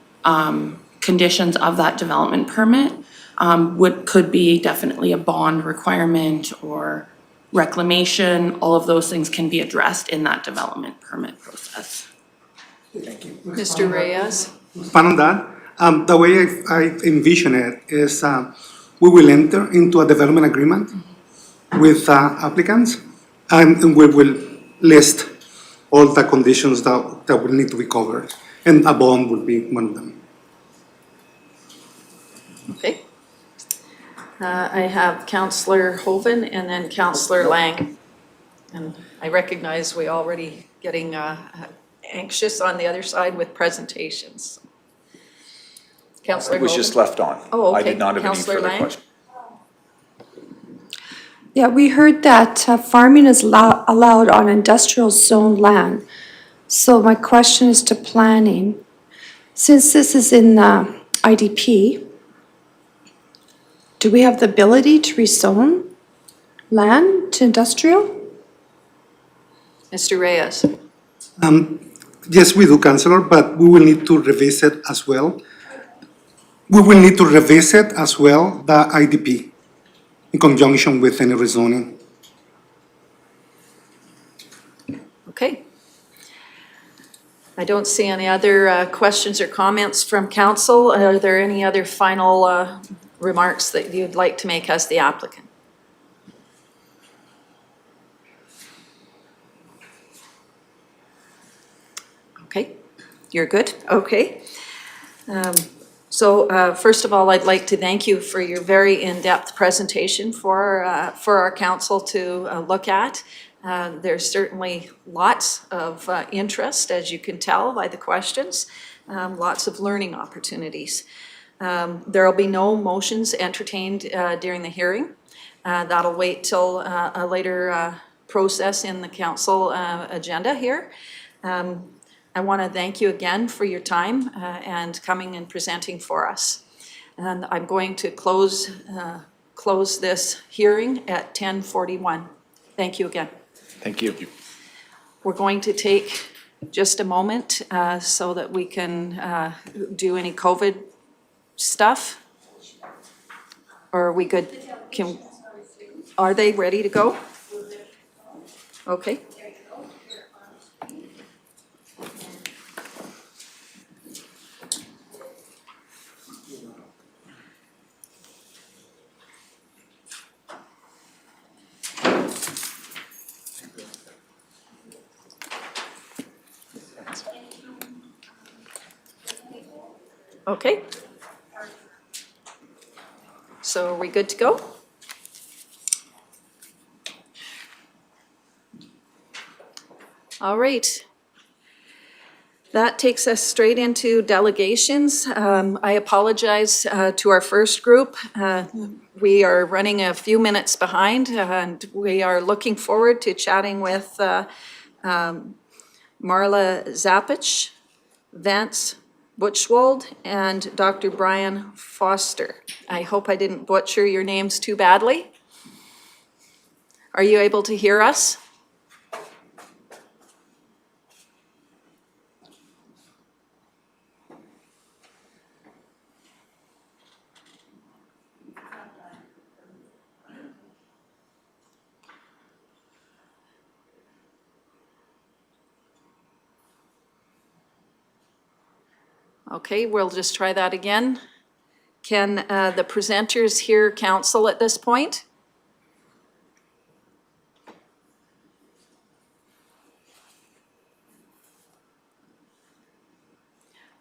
B: conditions of that development permit could be definitely a bond requirement or reclamation. All of those things can be addressed in that development permit process.
L: Thank you.
A: Mr. Reyes.
L: Expand on that. The way I envision it is we will enter into a development agreement with applicants, and we will list all the conditions that will need to be covered, and a bond will be one of them.
A: Okay. I have Councillor Hoven and then Councillor Lang. And I recognize we already getting anxious on the other side with presentations. Councillor
G: It was
A: Hoven.
G: just left on.
A: Oh, okay.
G: I did not have any
A: Councillor
G: further
A: Lang?
G: questions.
C: Yeah, we heard that farming is allowed on industrial zone land. So my question is to planning. Since this is in IDP, do we have the ability to rezone land to industrial?
A: Mr. Reyes.
L: Yes, we do, Councillor, but we will need to revisit as well. We will need to revisit as well the IDP in conjunction with any rezoning.
A: Okay. I don't see any other questions or comments from council. Are there any other final remarks that you'd like to make as the applicant? Okay, you're good? Okay. So first of all, I'd like to thank you for your very in-depth presentation for our council to look at. There's certainly lots of interest, as you can tell by the questions, lots of learning opportunities. There'll be no motions entertained during the hearing. That'll wait till a later process in the council agenda here. I want to thank you again for your time and coming and presenting for us. And I'm going to close this hearing at 10:41. Thank you again.
I: Thank you.
A: We're going to take just a moment so that we can do any COVID stuff. Or are we good? Are they ready to go? Okay. Okay. So are we good to go? All right. That takes us straight into delegations. I apologize to our first group. We are running a few minutes behind, and we are looking forward to chatting with Marla Zapach, Vance Buchwald, and Dr. Brian Foster. I hope I didn't butcher your names too badly. Are you able to hear us? Okay, we'll just try that again. Can the presenters hear council at this point?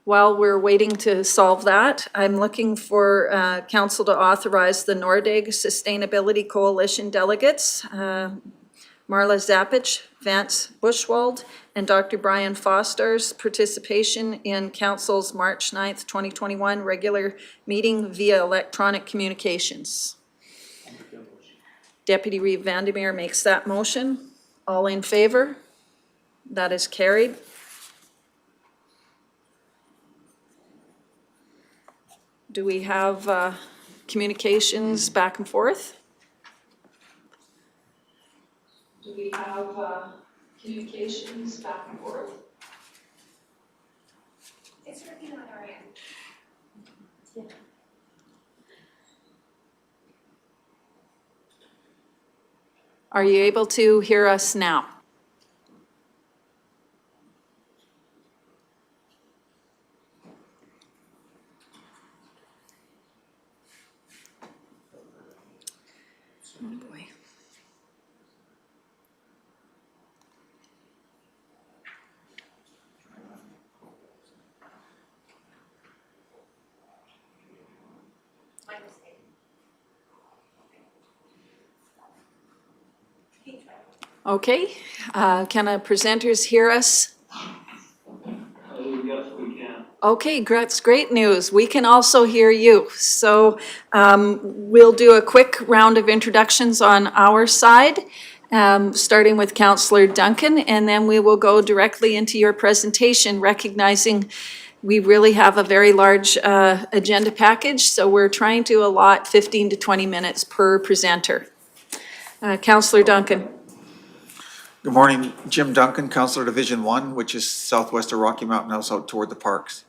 A: While we're waiting to solve that, I'm looking for council to authorize the Nordegg Sustainability Coalition delegates, Marla Zapach, Vance Buchwald, and Dr. Brian Foster's participation in council's March 9th, 2021 regular meeting via electronic communications. Deputy Reeve Vandermeer makes that motion. All in favor? That is carried. Do we have communications back and forth? Do we have communications back and forth?
C: It's working on our end.
A: Are you able to hear us now? Oh boy. Okay, can the presenters hear us?
M: Yes, we can.
A: Okay, that's great news. We can also hear you. So we'll do a quick round of introductions on our side, starting with Councillor Duncan, and then we will go directly into your presentation, recognizing we really have a very large agenda package, so we're trying to allot 15 to 20 minutes per presenter. Councillor Duncan.
D: Good morning, Jim Duncan, Councillor Division 1, which is southwest of Rocky Mountain House out toward the parks.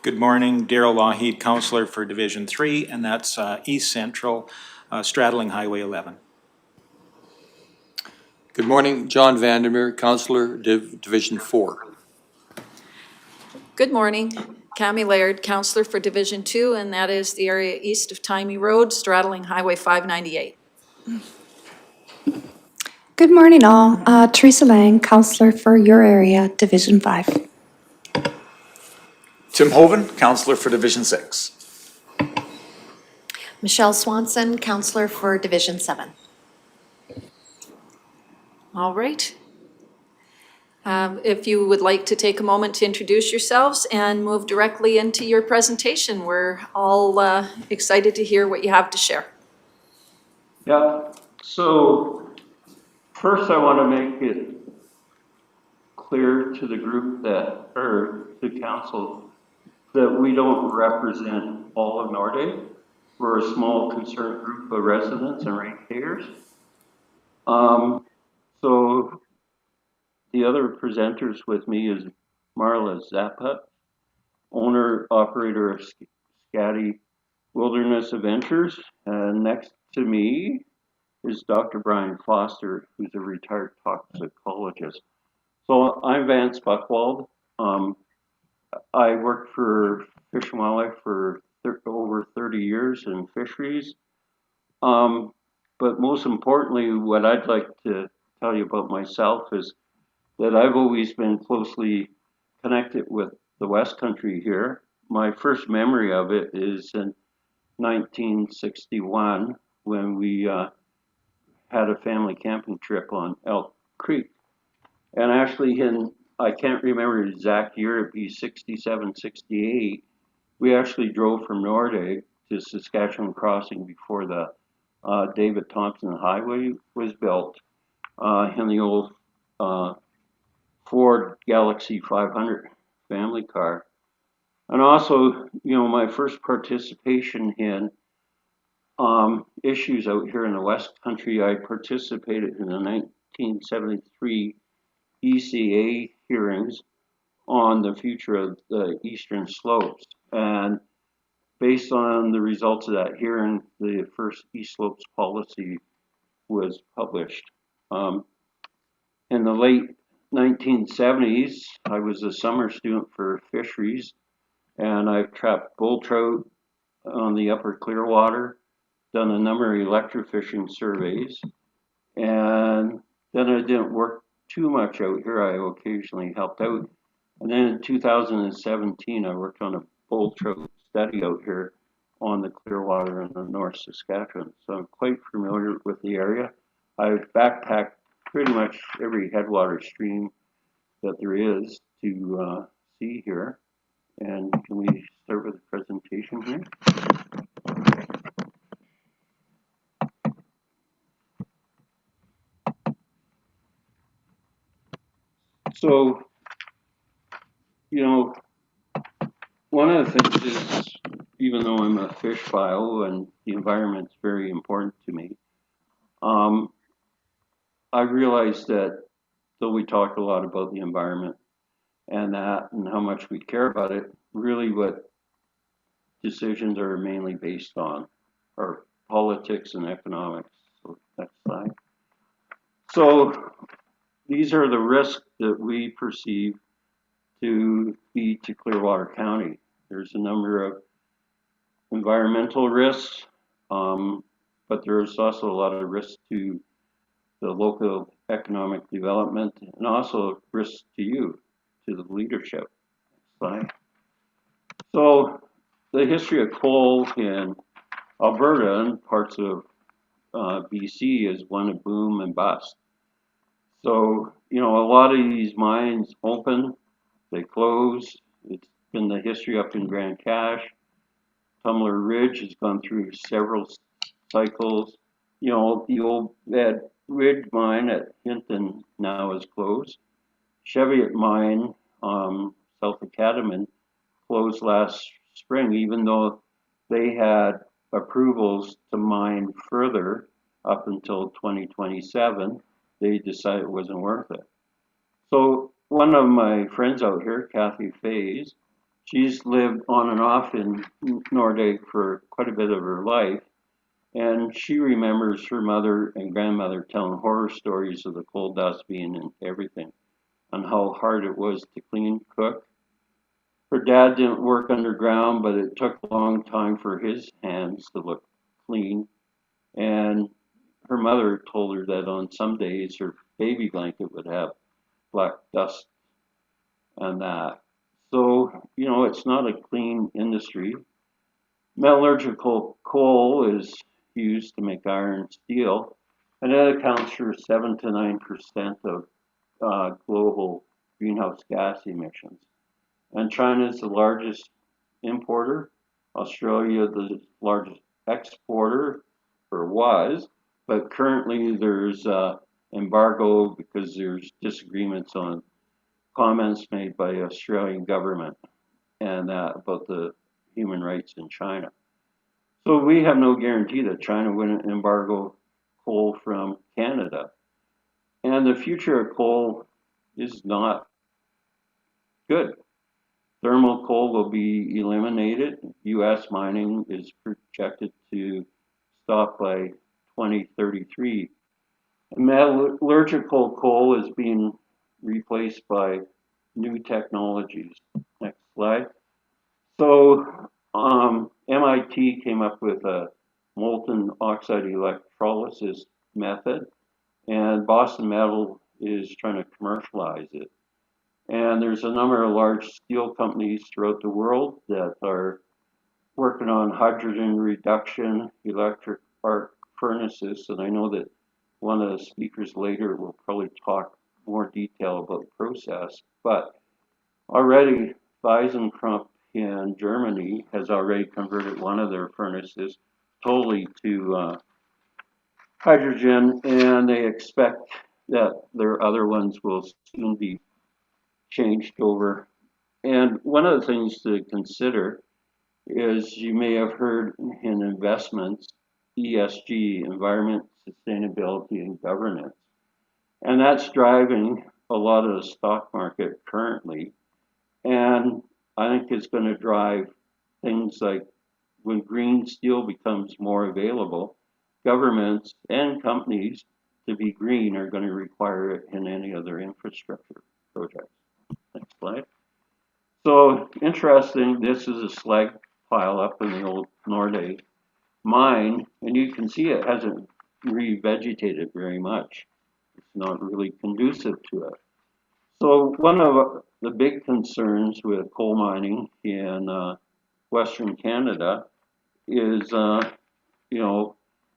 E: Good morning, Darrell Lougheed, Councillor for Division 3, and that's East Central, straddling Highway 11.
K: Good morning, John Vandermeer, Councillor, Division 4.
A: Good morning, Cami Laird, Councillor for Division 2, and that is the area east of Timey Road, straddling Highway 598.
C: Good morning, all. Teresa Lang, Councillor for your area, Division 5.
G: Tim Hoven, Councillor for Division 6.
H: Michelle Swanson, Counselor for Division 7.
A: All right. If you would like to take a moment to introduce yourselves and move directly into your presentation, we're all excited to hear what you have to share.
M: Yeah, so first I want to make it clear to the group that, or the council, that we don't represent all of Nordegg. We're a small concerned group of residents and ratepayers. So the other presenters with me is Marla Zapach, owner, operator of Scatty Wilderness Adventures. Next to me is Dr. Brian Foster, who's a retired toxicologist. So I'm Vance Buchwald. I worked for Fish and Wildlife for over 30 years in fisheries. But most importantly, what I'd like to tell you about myself is that I've always been closely connected with the West Country here. My first memory of it is in 1961 when we had a family camping trip on Elk Creek. And actually, I can't remember the exact year, it'd be 67, 68, we actually drove from Nordegg to Saskatchewan Crossing before the David Thompson Highway was built in the old Ford Galaxy 500 family car. And also, my first participation in issues out here in the West Country, I participated in the 1973 ECA hearings on the future of the eastern slopes. And based on the results of that hearing, the first East Slopes policy was published. In the late 1970s, I was a summer student for fisheries, and I've trapped bull trout on the upper Clearwater, done a number of electrofishing surveys, and then I didn't work too much out here. I occasionally helped out. And then in 2017, I worked on a bull trout study out here on the Clearwater in the North Saskatchewan. So I'm quite familiar with the area. I've backpacked pretty much every headwater stream that there is to see here. And can we start with the presentation here? So, one of the things is, even though I'm a fish bio and the environment's very important to me, I realized that though we talk a lot about the environment and how much we care about it, really what decisions are mainly based on are politics and economics. So next slide. So these are the risks that we perceive to be to Clearwater County. There's a number of environmental risks, but there's also a lot of risks to the local economic development and also risks to you, to the leadership. Slide. So the history of coal in Alberta and parts of BC is one of boom and bust. So, a lot of these mines open, they close. It's been the history up in Grand Cache. Tumbler Ridge has gone through several cycles. The old Ed Ridge mine at Hinton now is closed. Cheviot mine, south of Catamount, closed last spring, even though they had approvals to mine further up until 2027. They decided it wasn't worth it. So one of my friends out here, Kathy Fays, she's lived on and off in Nordegg for quite a bit of her life. And she remembers her mother and grandmother telling horror stories of the coal dust being in everything and how hard it was to clean, cook. Her dad didn't work underground, but it took a long time for his hands to look clean. And her mother told her that on some days her baby blanket would have black dust and that. So, it's not a clean industry. Metallurgical coal is used to make iron and steel, and that accounts for 7 to 9% of global greenhouse gas emissions. And China is the largest importer. Australia, the largest exporter, or was, but currently there's embargo because there's disagreements on comments made by the Australian government and about the human rights in China. So we have no guarantee that China wouldn't embargo coal from Canada. And the future of coal is not good. Thermal coal will be eliminated. U.S. mining is projected to stop by 2033. Metallurgical coal is being replaced by new technologies. Next slide. So MIT came up with a molten oxide electrolysis method, and Boston Metal is trying to commercialize it. And there's a number of large steel companies throughout the world that are working on hydrogen reduction, electric arc furnaces, and I know that one of the speakers later will probably talk more detail about the process, but already ThyssenKrupp in Germany has already converted one of their furnaces totally to hydrogen, and they expect that their other ones will soon be changed over. And one of the things to consider is you may have heard in investments, ESG, environment, sustainability, and governance. And that's driving a lot of the stock market currently. And I think it's going to drive things like when green steel becomes more available, governments and companies to be green are going to require it in any other infrastructure projects. Next slide. So interesting, this is a slag pile up in the old Nordegg mine, and you can see it hasn't revegetated very much. It's not really conducive to it. So one of the big concerns with coal mining in Western Canada is,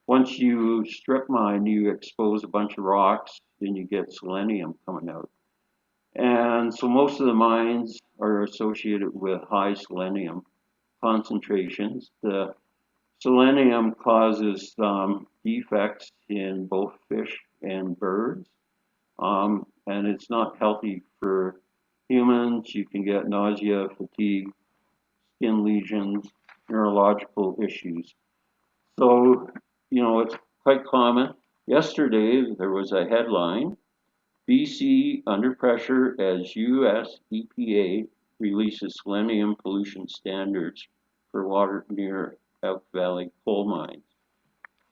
M: once you strip mine, you expose a bunch of rocks and you get selenium coming out. And so most of the mines are associated with high selenium concentrations. The selenium causes defects in both fish and birds, and it's not healthy for humans. You can get nausea, fatigue, skin lesions, neurological issues. So, it's quite common. Yesterday, there was a headline, BC under pressure as US EPA releases selenium pollution standards for water near Elk Valley coal mines.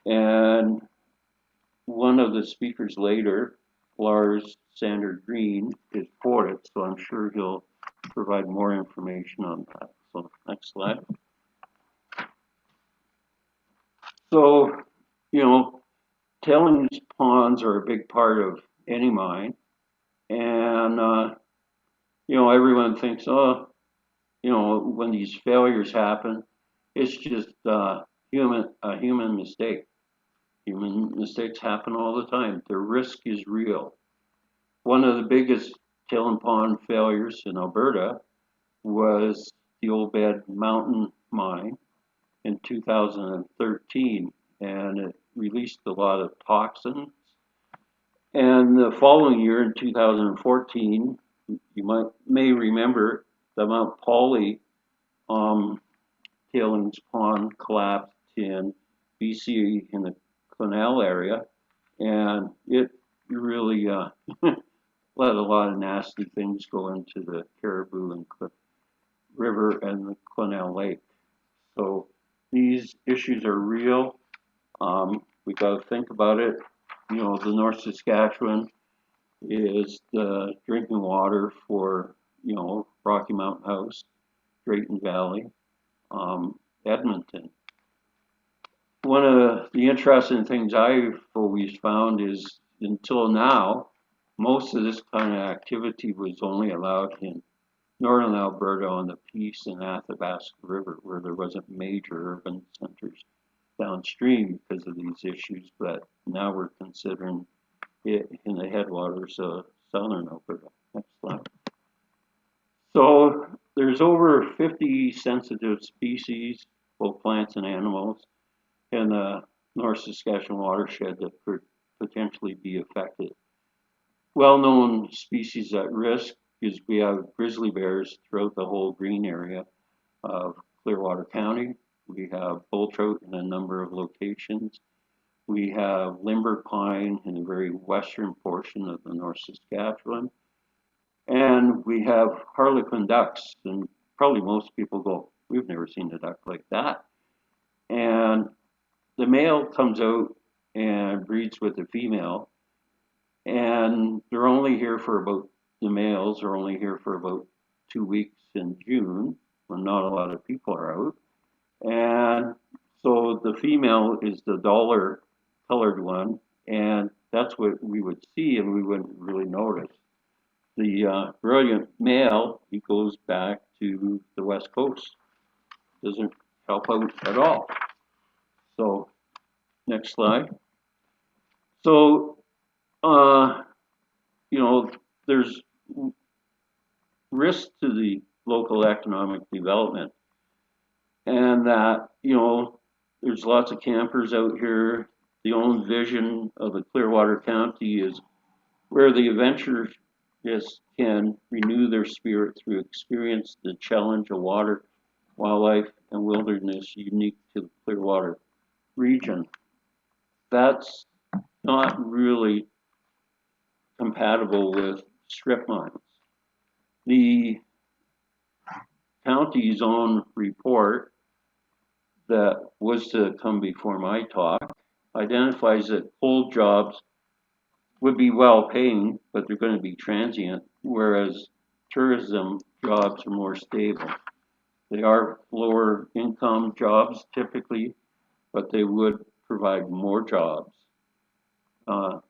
M: And one of the speakers later, Lars Sander Green, is for it, so I'm sure he'll provide more information on that. So next slide. So, tailings ponds are a big part of any mine. And, everyone thinks, when these failures happen, it's just a human mistake. Human mistakes happen all the time. The risk is real. One of the biggest tailings pond failures in Alberta was the Old Bed Mountain mine in 2013, and it released a lot of toxins. And the following year, in 2014, you may remember the Mount Polley tailings pond collapsed in BC in the Quesnel area, and it really let a lot of nasty things go into the Caribou and River and the Quesnel Lake. So these issues are real. We got to think about it. The North Saskatchewan is the drinking water for, Rocky Mountain House, Drayton Valley, Edmonton. One of the interesting things I've always found is until now, most of this kind of activity was only allowed in northern Alberta on the Peace and Athabasca River, where there wasn't major urban centers downstream because of these issues, but now we're considering it in the headwaters of southern Alberta. Next slide. So there's over 50 sensitive species, both plants and animals, in the North Saskatchewan watershed that could potentially be affected. Well-known species at risk is we have grizzly bears throughout the whole green area of Clearwater County. We have bull trout in a number of locations. We have limber pine in the very western portion of the North Saskatchewan. And we have harlequin ducks, and probably most people go, we've never seen a duck like that. And the male comes out and breeds with the female, and they're only here for about, the males are only here for about 2 weeks in June, when not a lot of people are out. And so the female is the duller colored one, and that's what we would see and we wouldn't really notice. The brilliant male, he goes back to the west coast, doesn't help out at all. So, next slide. So, you know, there's risk to the local economic development, and that, you know, there's lots of campers out here. The only vision of the Clearwater County is where the adventurers can renew their spirit through experience the challenge of water, wildlife, and wilderness unique to the Clearwater region. That's not really compatible with strip mines. The county's own report that was to come before my talk identifies that coal jobs would be well paying, but they're going to be transient, whereas tourism jobs are more stable. They are lower income jobs typically, but they would provide more jobs.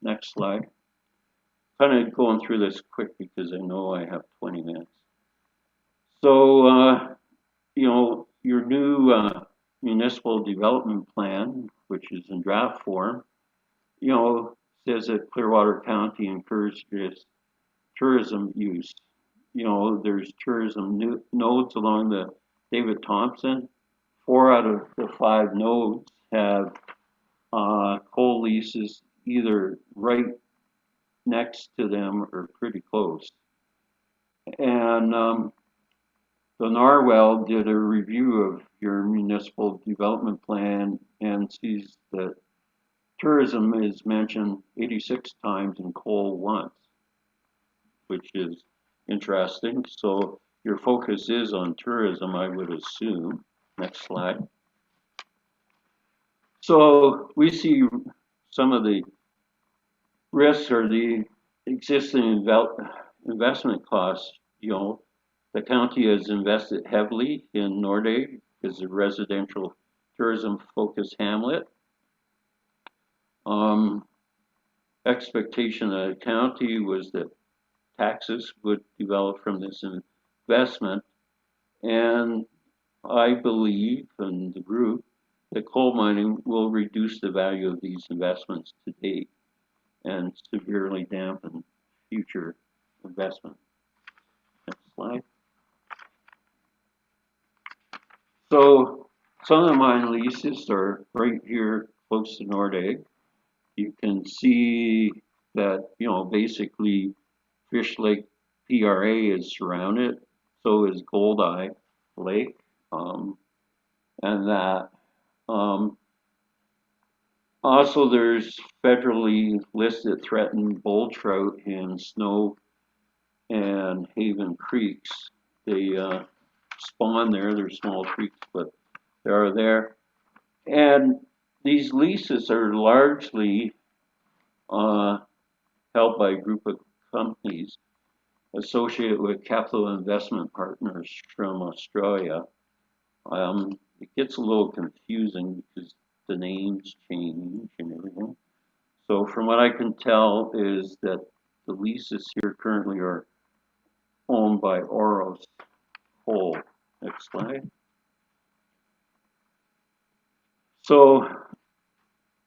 M: Next slide. Kind of going through this quick because I know I have 20 minutes. So, you know, your new municipal development plan, which is in draft form, you know, says that Clearwater County encourages tourism use. You know, there's tourism nodes along the David Thompson. 4 out of the 5 nodes have coal leases either right next to them or pretty close. And the Narwhal did a review of your municipal development plan and sees that tourism is mentioned 86 times and coal once, which is interesting. So your focus is on tourism, I would assume. Next slide. So we see some of the risks or the existing investment costs. You know, the county has invested heavily in Nordegg as a residential tourism-focused hamlet. Expectation of the county was that taxes would develop from this investment, and I believe, and the group, that coal mining will reduce the value of these investments to date and severely dampen future investment. Next slide. So some of the mine leases are right here close to Nordegg. You can see that, you know, basically Fish Lake PRA is surrounded, so is Goldeye Lake, and that. Also, there's federally listed threatened bull trout in Snow and Haven Creeks. They spawn there. They're small creeks, but they are there. And these leases are largely held by a group of companies associated with capital investment partners from Australia. It gets a little confusing because the names change and everything. So from what I can tell is that the leases here currently are owned by Oros Coal. Next slide. So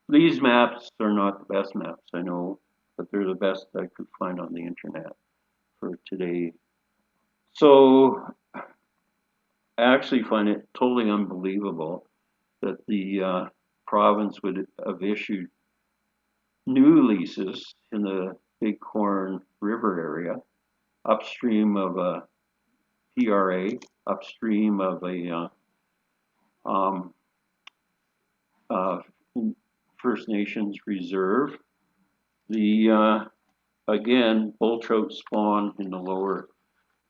M: these maps are not the best maps, I know, but they're the best I could find on the internet for today. So I actually find it totally unbelievable that the province would have issued new leases in the Bighorn River area, upstream of a PRA, upstream of a First Nations reserve. The again, bull trout spawn in the lower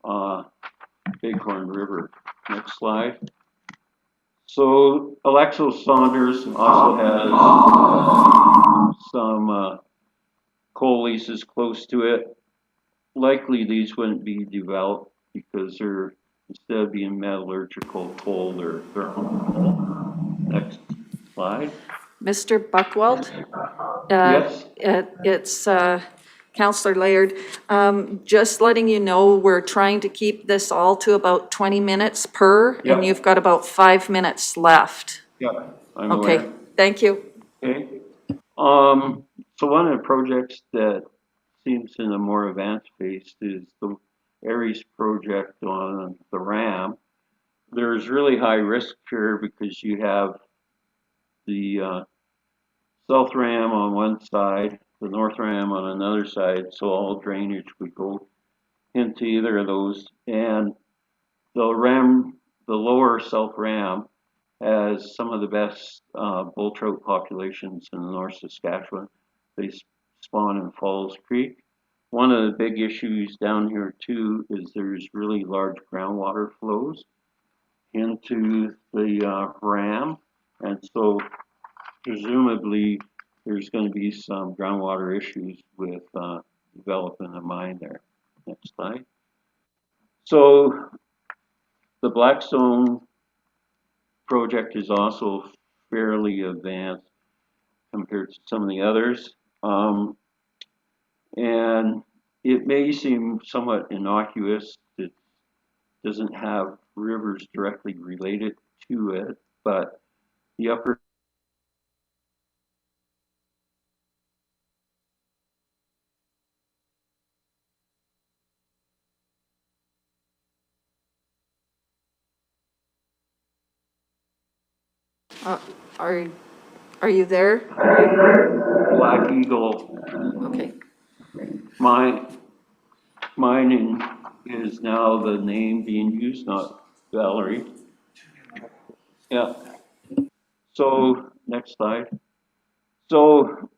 M: Bighorn River. Next slide. So Alexo Saunders also has some coal leases close to it. Likely these wouldn't be developed because they're, instead of being metallurgical coal, they're thermal coal. Next slide.
A: Mr. Buchwald?
M: Yes?
A: It's Counselor Laird. Just letting you know, we're trying to keep this all to about 20 minutes per, and
M: Yep.
A: you've got about 5 minutes left.
M: Yeah, I'm
A: Okay,
M: aware.
A: thank you.
M: Okay. So one of the projects that seems in a more advanced phase is the Aries project on the RAM. There's really high risk here because you have the south ram on one side, the north ram on another side, so all drainage would go into either of those. And the lower south ram has some of the best bull trout populations in North Saskatchewan. They spawn in Falls Creek. One of the big issues down here too is there's really large groundwater flows into the ram, and so presumably there's going to be some groundwater issues with developing a mine there. Next slide. So the Blackstone project is also fairly advanced compared to some of the others. And it may seem somewhat innocuous. It doesn't have rivers directly related to it, but the upper
A: Are you there?
M: Black Eagle
A: Okay.
M: mining is now the name being used, not Valerie. Yeah. So next slide. So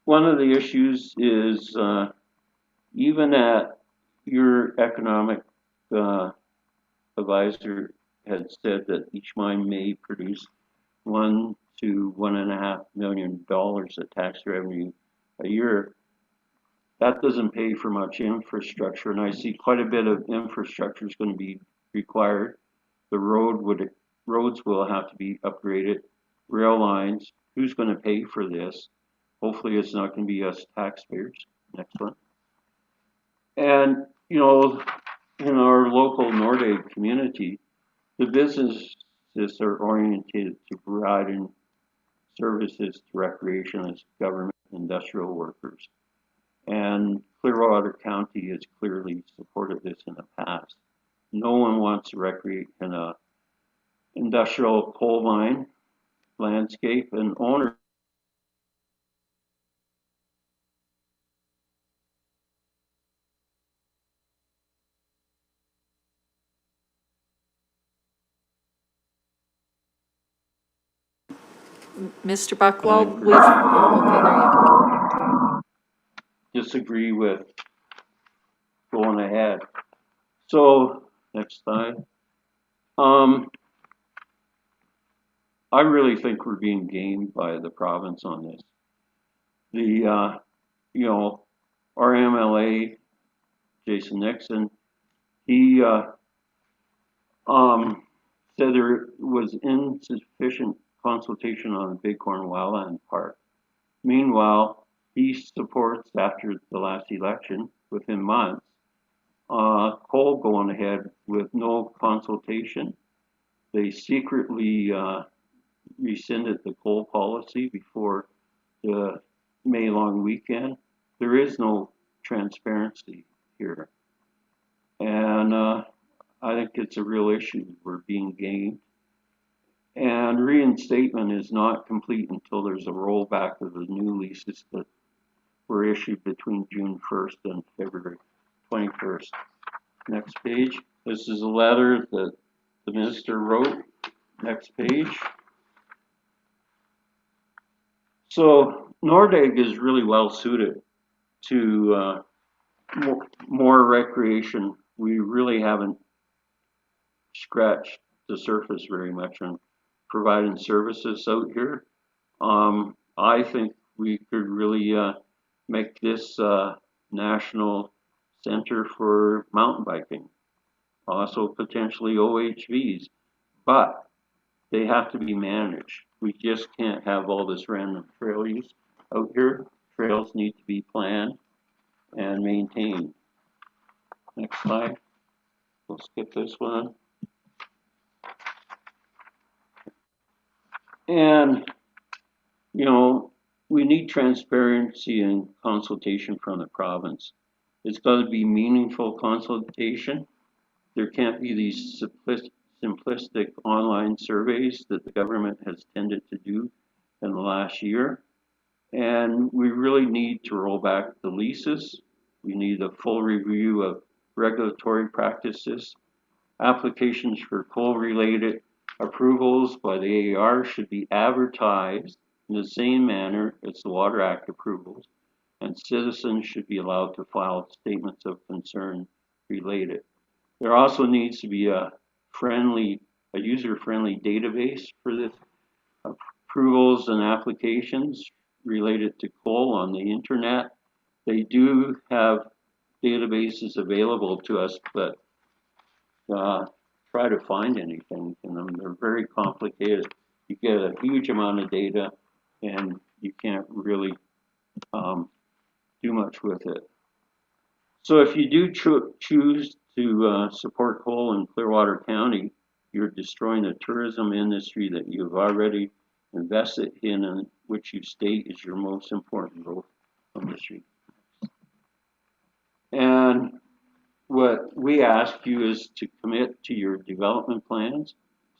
M: one of the issues is even at your economic advisor had said that each mine may produce $1 to $1.5 million of tax revenue a year. That doesn't pay for much infrastructure, and I see quite a bit of infrastructure is going to be required. The roads will have to be upgraded, rail lines. Who's going to pay for this? Hopefully, it's not going to be us taxpayers. Next one. And you know, in our local Nordegg community, the businesses are oriented to providing services to recreationists, government, industrial workers. And Clearwater County has clearly supported this in the past. No one wants to recreate in a industrial coal mine landscape, and owners
A: Mr. Buchwald, okay, there you
M: disagree with going ahead. So next slide. I really think we're being gamed by the province on this. The you know, our MLA Jason Nixon, he said there was insufficient consultation on the Bighorn Wildland Park. Meanwhile, he supports, after the last election, within months, coal going ahead with no consultation. They secretly rescinded the coal policy before the May long weekend. There is no transparency here. And I think it's a real issue. We're being gamed. And reinstatement is not complete until there's a rollback of the new leases that were issued between June 1st and February 21st. Next page. This is a letter that the minister wrote. Next page. So Nordegg is really well suited to more recreation. We really haven't scratched the surface very much on providing services out here. I think we could really make this national center for mountain biking, also potentially OHVs, but they have to be managed. We just can't have all this random trail use out here. Trails need to be planned and maintained. Next slide. We'll skip this one. And, you know, we need transparency and consultation from the province. It's got to be meaningful consultation. There can't be these simplistic online surveys that the government has tended to do in the last year. And we really need to roll back the leases. We need a full review of regulatory practices. Applications for coal-related approvals by the AAR should be advertised in the same manner as the Water Act approvals, and citizens should be allowed to file statements of concern related. There also needs to be a user-friendly database for this approvals and applications related to coal on the internet. They do have databases available to us, but try to find anything in them. They're very complicated. You get a huge amount of data and you can't really do much with it. So if you do choose to support coal in Clearwater County, you're destroying the tourism industry that you've already invested in and which you state is your most important growth industry. And what we ask you is to commit to your development plans,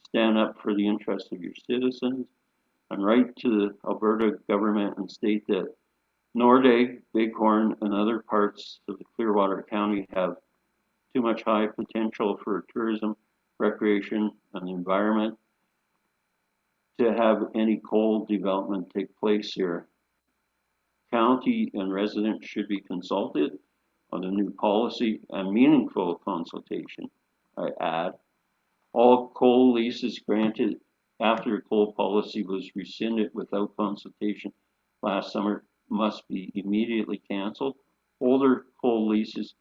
M: stand up for the interests of your citizens, and write to the Alberta government and state that Nordegg, Bighorn, and other parts of the Clearwater County have too much high potential for tourism, recreation, and the environment to have any coal development take place here. County and residents should be consulted on the new policy and meaningful consultation, I add. All coal leases granted after the coal policy was rescinded without consultation last summer must be immediately canceled. Older coal leases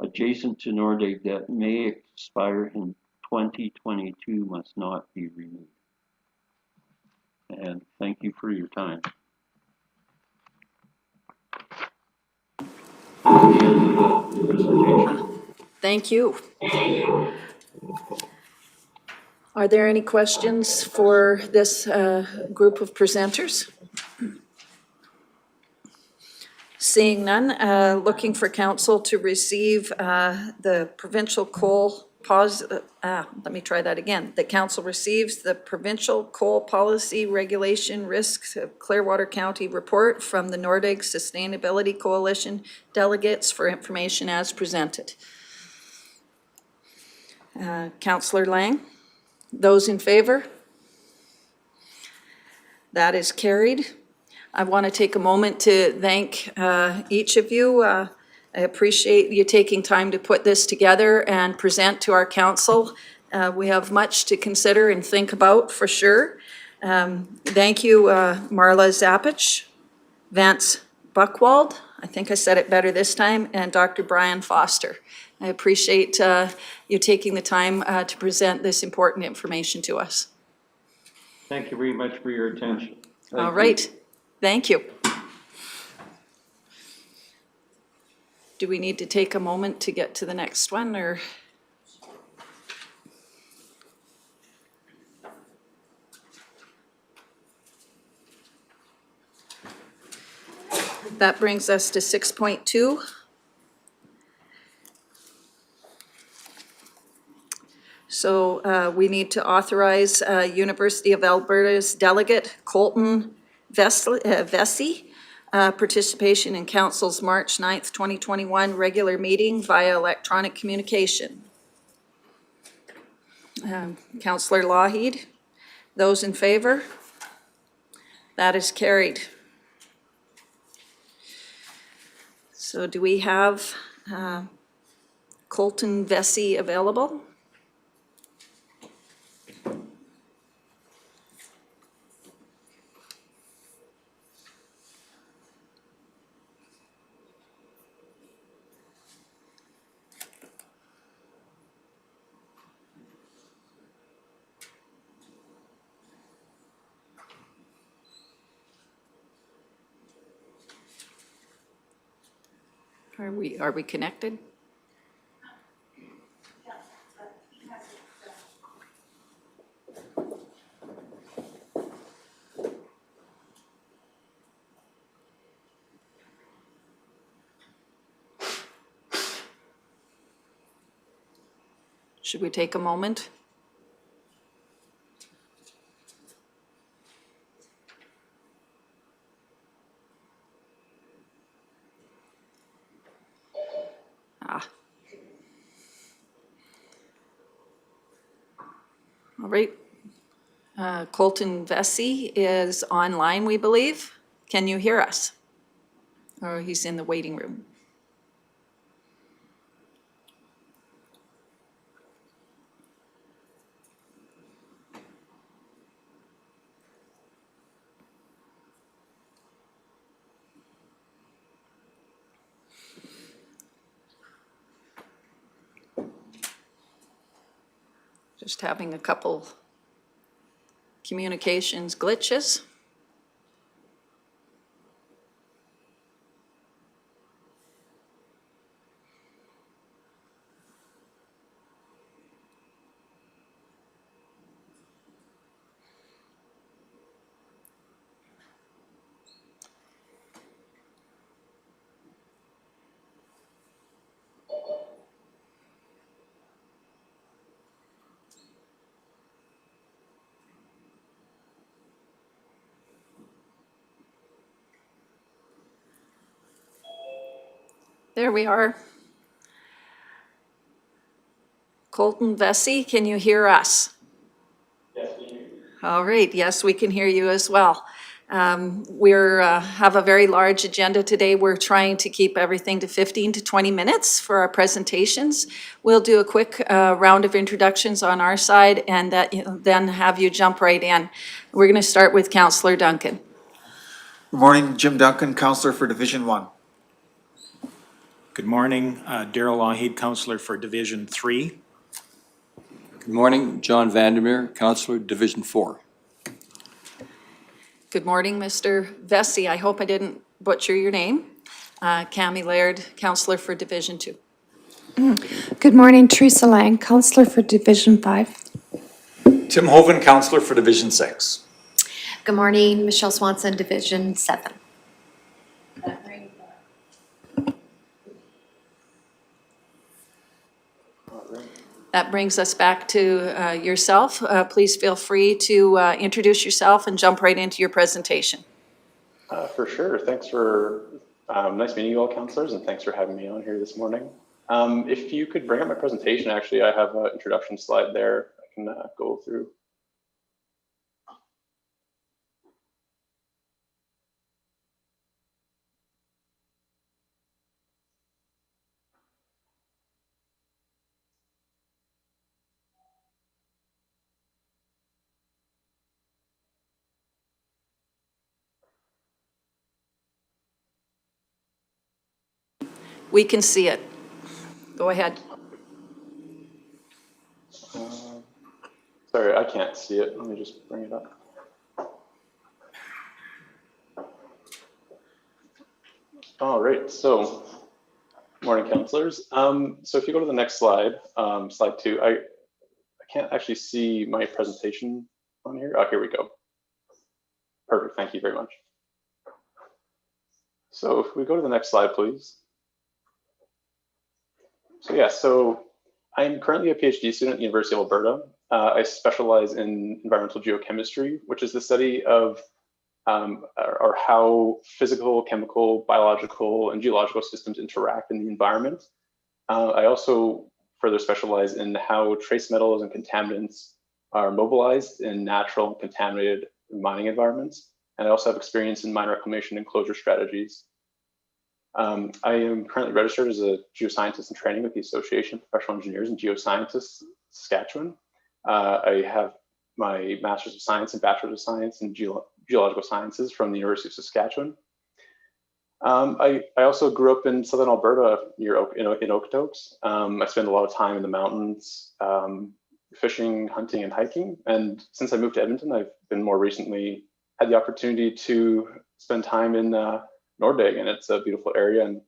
M: adjacent to Nordegg that may expire in 2022 must not be renewed. And thank you for your time.
A: Thank you. Are there any questions for this group of presenters? Seeing none, looking for council to receive the provincial coal let me try that again. The council receives the provincial coal policy regulation risks of Clearwater County report from the Nordegg Sustainability Coalition delegates for information as presented. Councillor Lang, those in favor? That is carried. I want to take a moment to thank each of you. I appreciate you taking time to put this together and present to our council. We have much to consider and think about for sure. Thank you, Marla Zapach, Vance Buchwald, I think I said it better this time, and Dr. Brian Foster. I appreciate you taking the time to present this important information to us.
M: Thank you very much for your attention.
A: All right, thank you. Do we need to take a moment to get to the next one, or? That brings us to 6.2. So we need to authorize University of Alberta's delegate Colton Vessey participation in Council's March 9th, 2021 regular meeting via electronic communication. Councillor Lougheed, those in favor? That is carried. So do we have Colton Vessey available? Are we connected? Should we take a moment? All right. Colton Vessey is online, we believe. Can you hear us? Or he's in the waiting room. Just having a couple communications glitches. There we are. Colton Vessey, can you hear us?
N: Yes, we hear you.
A: All right, yes, we can hear you as well. We're have a very large agenda today. We're trying to keep everything to 15 to 20 minutes for our presentations. We'll do a quick round of introductions on our side and then have you jump right in. We're going to start with Councillor Duncan.
D: Good morning, Jim Duncan, Counselor for Division 1.
E: Good morning, Daryl Lougheed, Councillor for Division 3.
K: Good morning, John Vandermeer, Councillor, Division 4.
A: Good morning, Mr. Vessey. I hope I didn't butcher your name. Cami Laird, Councillor for Division 2.
C: Good morning, Teresa Lang, Counselor for Division 5.
G: Tim Hoven, Counselor for Division 6.
H: Good morning, Michelle Swanson, Division 7.
A: That brings us back to yourself. Please feel free to introduce yourself and jump right into your presentation.
N: For sure. Thanks for, nice meeting you all, councillors, and thanks for having me on here this morning. If you could bring up my presentation, actually, I have an introduction slide there I can go through.
A: We can see it. Go ahead.
N: Sorry, I can't see it. Let me just bring it up. All right, so, morning, councillors. So if you go to the next slide, slide 2, I can't actually see my presentation on here. Oh, here we go. Perfect, thank you very much. So if we go to the next slide, please. So yeah, so I'm currently a PhD student at the University of Alberta. I specialize in environmental geochemistry, which is the study of or how physical, chemical, biological, and geological systems interact in the environment. I also further specialize in how trace metals and contaminants are mobilized in natural and contaminated mining environments. And I also have experience in mine reclamation and closure strategies. I am currently registered as a Geoscientist-in-Training with the Association of Professional Engineers and Geoscientists, Saskatchewan. I have my Master's of Science and Bachelor's of Science in Geological Sciences from the University of Saskatchewan. I also grew up in southern Alberta near in Okotoks. I spend a lot of time in the mountains, fishing, hunting, and hiking. And since I moved to Edmonton, I've been more recently had the opportunity to spend time in Nordegg, and it's a beautiful area. And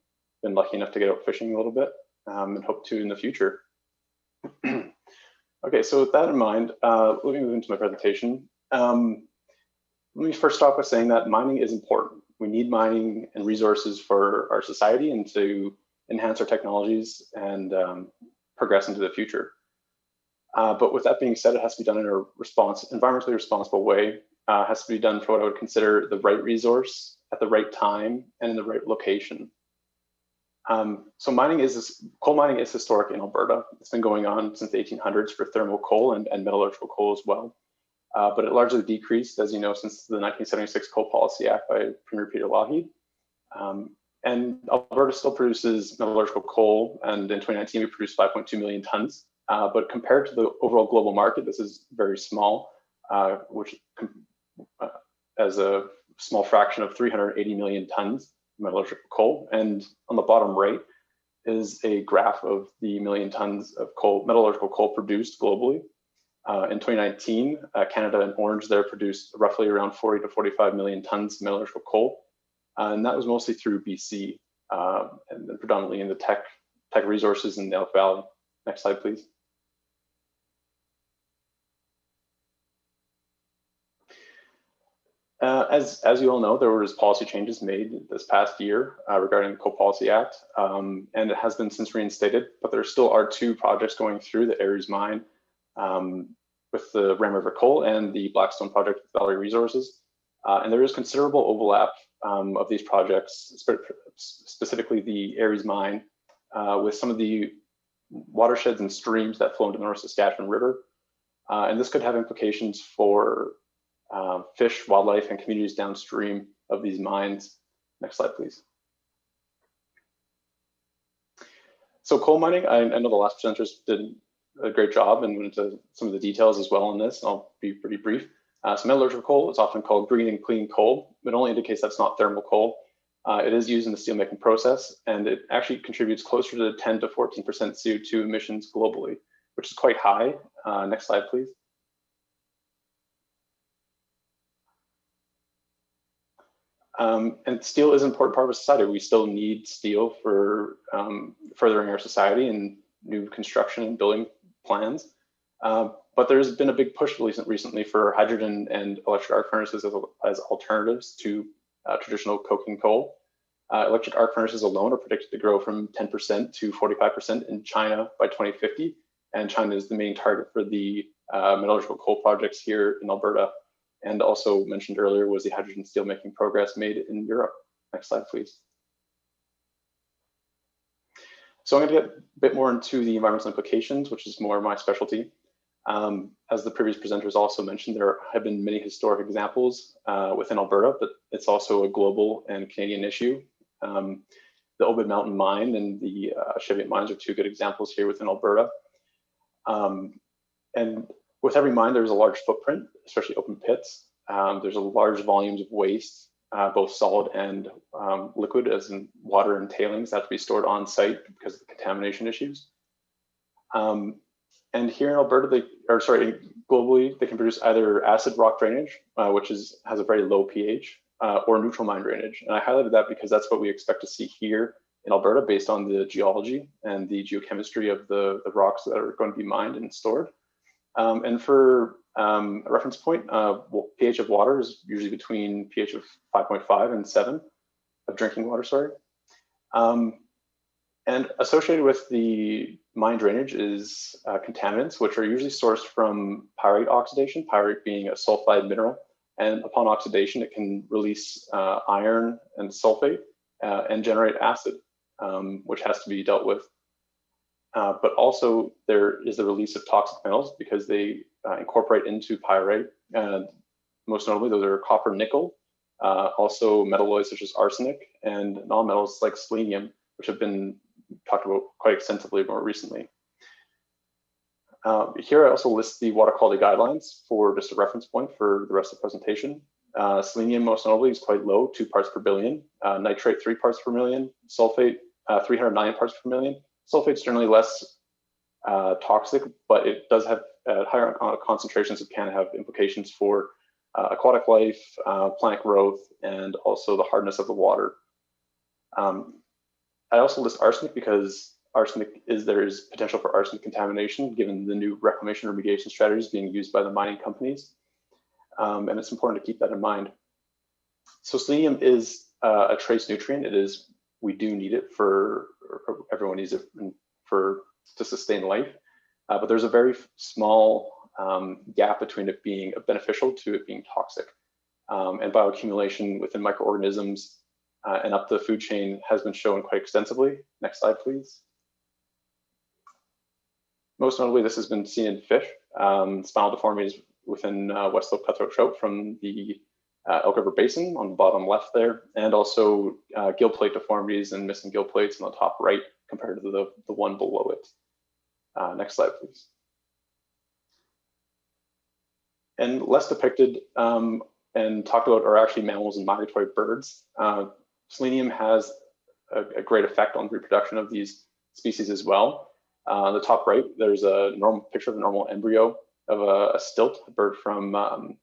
N: been lucky enough to get out fishing a little bit and hope to in the future. Okay, so with that in mind, let me move into my presentation. Let me first start by saying that mining is important. We need mining and resources for our society and to enhance our technologies and progress into the future. But with that being said, it has to be done in a environmentally responsible way. It has to be done for what I would consider the right resource at the right time and in the right location. So coal mining is historic in Alberta. It's been going on since the 1800s for thermal coal and metallurgical coal as well. But it largely decreased, as you know, since the 1976 Coal Policy Act by Premier Peter Lougheed. And Alberta still produces metallurgical coal, and in 2019 we produced 5.2 million tons. But compared to the overall global market, this is very small, which as a small fraction of 380 million tons metallurgical coal. And on the bottom right is a graph of the million tons of metallurgical coal produced globally. In 2019, Canada in orange there produced roughly around 40 to 45 million tons of metallurgical coal. And that was mostly through BC and then predominantly in the tech resources in the Elk Valley. Next slide, please. As you all know, there was policy changes made this past year regarding the Coal Policy Act, and it has been since reinstated, but there still are two projects going through the Aries mine with the Ram River Coal and the Blackstone project with Valley Resources. And there is considerable overlap of these projects, specifically the Aries mine, with some of the watersheds and streams that flow into the North Saskatchewan River. And this could have implications for fish, wildlife, and communities downstream of these mines. Next slide, please. So coal mining, I know the last presenters did a great job and went into some of the details as well on this. I'll be pretty brief. So metallurgical coal is often called green and clean coal. It only indicates that's not thermal coal. It is used in the steelmaking process, and it actually contributes closer to 10 to 14% CO2 emissions globally, which is quite high. Next slide, please. And steel is an important part of society. We still need steel for furthering our society and new construction and building plans. But there's been a big push recently for hydrogen and electric arc furnaces as alternatives to traditional coking coal. Electric arc furnaces alone are predicted to grow from 10% to 45% in China by 2050. And China is the main target for the metallurgical coal projects here in Alberta. And also mentioned earlier was the hydrogen steelmaking progress made in Europe. Next slide, please. So I'm going to get a bit more into the environmental implications, which is more my specialty. As the previous presenters also mentioned, there have been many historic examples within Alberta, but it's also a global and Canadian issue. The Obed Mountain Mine and the Cheviot Mines are two good examples here within Alberta. And with every mine, there's a large footprint, especially open pits. There's a large volumes of waste, both solid and liquid, as in water and tailings, that have to be stored on site because of the contamination issues. And here in Alberta, globally, they can produce either acid rock drainage, which has a very low pH, or neutral mine drainage. And I highlighted that because that's what we expect to see here in Alberta based on the geology and the geochemistry of the rocks that are going to be mined and stored. And for a reference point, pH of water is usually between pH of 5.5 and 7 of drinking water, sorry. And associated with the mine drainage is contaminants, which are usually sourced from pyrite oxidation, pyrite being a sulfide mineral. And upon oxidation, it can release iron and sulfate and generate acid, which has to be dealt with. But also there is the release of toxic metals because they incorporate into pyrite. And most notably, those are copper, nickel, also metalloids such as arsenic, and non-metals like selenium, which have been talked about quite extensively more recently. Here I also list the water quality guidelines for just a reference point for the rest of the presentation. Selenium, most notably, is quite low, 2 parts per billion. Nitrate, 3 parts per million. Sulfate, 309 parts per million. Sulfate's generally less toxic, but it does have higher concentrations that can have implications for aquatic life, plant growth, and also the hardness of the water. I also list arsenic because there's potential for arsenic contamination given the new reclamation remediation strategies being used by the mining companies. And it's important to keep that in mind. So selenium is a trace nutrient. We do need it everyone needs it to sustain life. But there's a very small gap between it being beneficial to it being toxic. And bioaccumulation within microorganisms and up the food chain has been shown quite extensively. Next slide, please. Most notably, this has been seen in fish, spinal deformities within West Slope cutthroat trout from the Elk River Basin on the bottom left there, and also gill plate deformities and missing gill plates on the top right compared to the one below it. Next slide, please. And less depicted and talked about are actually mammals and migratory birds. Selenium has a great effect on reproduction of these species as well. On the top right, there's a normal picture of a normal embryo of a stilt, a bird from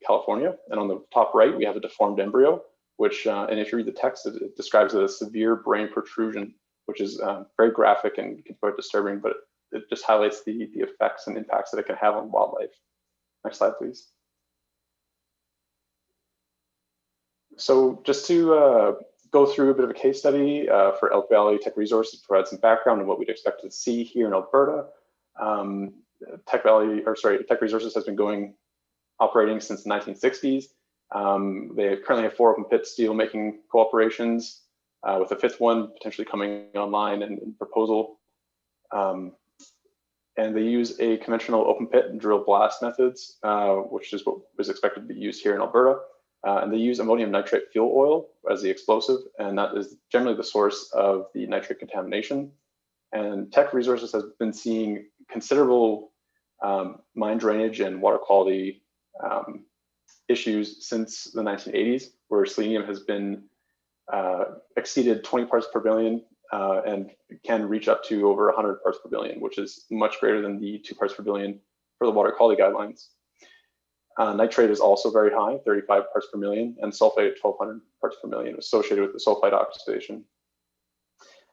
N: California. And on the top right, we have a deformed embryo, which, and if you read the text, it describes it as severe brain protrusion, which is very graphic and can be quite disturbing, but it just highlights the effects and impacts that it can have on wildlife. Next slide, please. So just to go through a bit of a case study for Elk Valley Tech Resources, provide some background on what we'd expect to see here in Alberta. Tech Resources has been operating since the 1960s. They currently have 4 open pit steel making cooperations, with a 5th one potentially coming online and in proposal. And they use a conventional open pit and drill blast methods, which is what was expected to be used here in Alberta. And they use ammonium nitrate fuel oil as the explosive, and that is generally the source of the nitrate contamination. And Tech Resources has been seeing considerable mine drainage and water quality issues since the 1980s, where selenium has been exceeded 20 parts per billion and can reach up to over 100 parts per billion, which is much greater than the 2 parts per billion for the water quality guidelines. Nitrate is also very high, 35 parts per million, and sulfate at 1,200 parts per million, associated with the sulfide oxidation.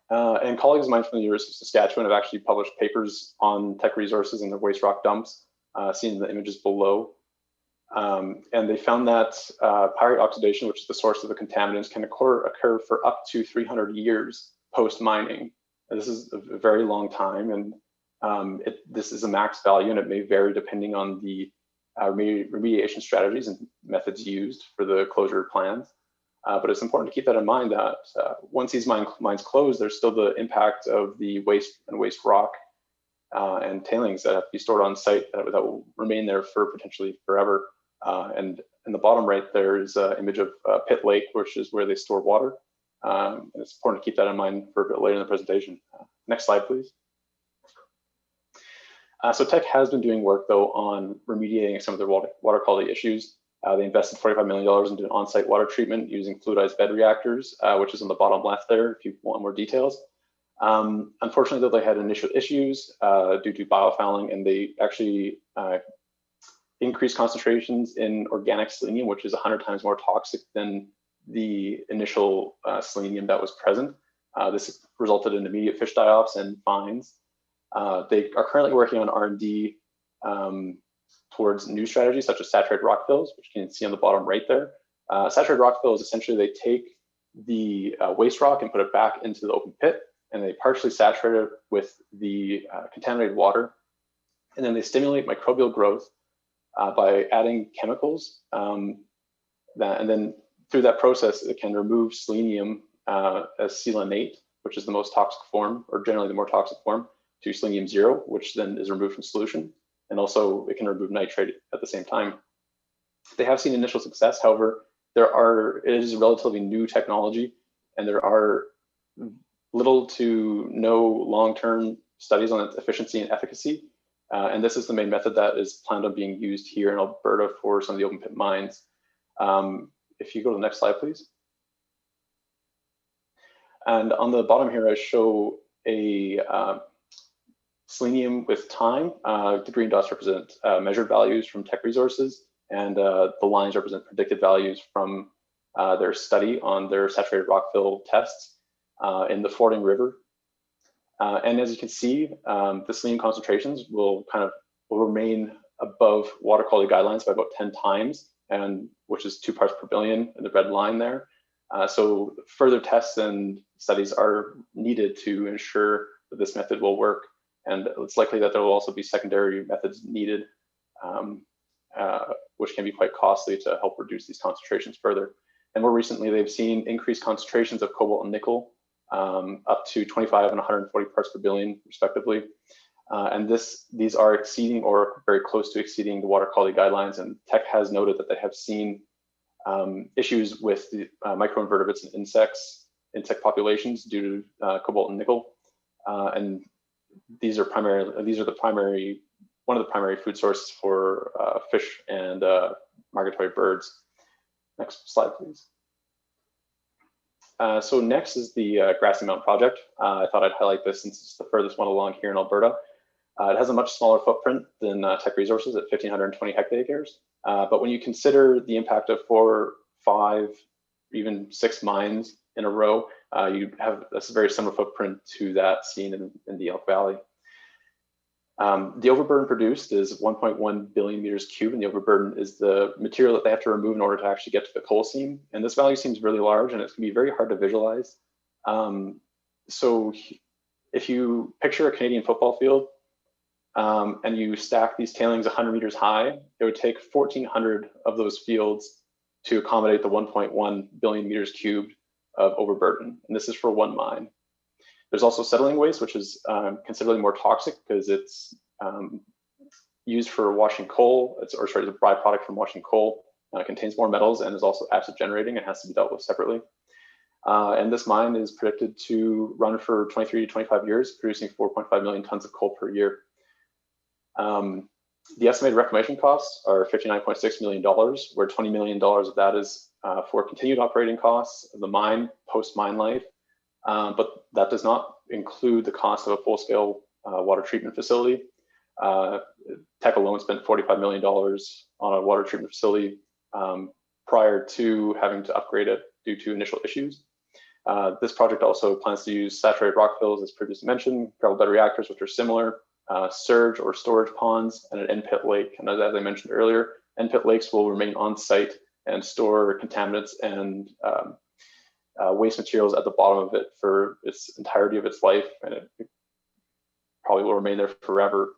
N: And colleagues of mine from the University of Saskatchewan have actually published papers on Tech Resources and their waste rock dumps, seen in the images below. And they found that pyrite oxidation, which is the source of the contaminants, can occur for up to 300 years post-mining. This is a very long time, and this is a max value, and it may vary depending on the remediation strategies and methods used for the closure plans. But it's important to keep that in mind that once these mines close, there's still the impact of the waste and waste rock and tailings that have to be stored on site that will remain there for potentially forever. And in the bottom right, there's an image of Pit Lake, which is where they store water. And it's important to keep that in mind for a bit later in the presentation. Next slide, please. So Tech has been doing work, though, on remediating some of their water quality issues. They invested $45 million into an on-site water treatment using fluidized bed reactors, which is on the bottom left there if you want more details. Unfortunately, though, they had initial issues due to biofouling, and they actually increased concentrations in organic selenium, which is 100 times more toxic than the initial selenium that was present. This resulted in immediate fish die-offs and fines. They are currently working on R&D towards new strategies such as saturated rock fills, which you can see on the bottom right there. Saturated rock fill is essentially they take the waste rock and put it back into the open pit, and they partially saturate it with the contaminated water, and then they stimulate microbial growth by adding chemicals. And then through that process, it can remove selenium as selenate, which is the most toxic form, or generally the more toxic form, to selenium 0, which then is removed from solution. And also it can remove nitrate at the same time. They have seen initial success. However, it is a relatively new technology, and there are little to no long-term studies on its efficiency and efficacy. And this is the main method that is planned on being used here in Alberta for some of the open pit mines. If you go to the next slide, please. And on the bottom here, I show a selenium with time. The green dots represent measured values from Tech Resources, and the lines represent predicted values from their study on their saturated rock fill tests. in the Fording River. And as you can see, the selenium concentrations will remain above water quality guidelines by about 10 times, and which is 2 parts per billion in the red line there. So further tests and studies are needed to ensure that this method will work. And it's likely that there will also be secondary methods needed, which can be quite costly to help reduce these concentrations further. And more recently, they've seen increased concentrations of cobalt and nickel up to 25 and 140 parts per billion, respectively. And these are exceeding or very close to exceeding the water quality guidelines. And Tech has noted that they have seen issues with the microinvertebrates and insect populations due to cobalt and nickel. And these are one of the primary food sources for fish and migratory birds. Next slide, please. So next is the Grassy Mountain project. I thought I'd highlight this since it's the furthest one along here in Alberta. It has a much smaller footprint than Tech Resources at 1,520 hectares. But when you consider the impact of 4, 5, even 6 mines in a row, you have a very similar footprint to that seen in the Elk Valley. The overburden produced is 1.1 billion meters cubed, and the overburden is the material that they have to remove in order to actually get to the coal seam. And this value seems really large, and it's going to be very hard to visualize. So if you picture a Canadian football field and you stack these tailings 100 meters high, it would take 1,400 of those fields to accommodate the 1.1 billion meters cubed of overburden. And this is for one mine. There's also settling waste, which is considerably more toxic because it's used for washing coal. It's a byproduct from washing coal. It contains more metals and is also acid generating and has to be dealt with separately. And this mine is predicted to run for 23 to 25 years, producing 4.5 million tons of coal per year. The estimated reclamation costs are $59.6 million, where $20 million of that is for continued operating costs of the mine post-mine life. But that does not include the cost of a full-scale water treatment facility. Tech alone spent $45 million on a water treatment facility prior to having to upgrade it due to initial issues. This project also plans to use saturated rock fills, as previously mentioned, gravel bed reactors, which are similar, surge or storage ponds, and an end-pit lake. And as I mentioned earlier, end-pit lakes will remain on site and store contaminants and waste materials at the bottom of it for its entirety of its life, and it probably will remain there forever.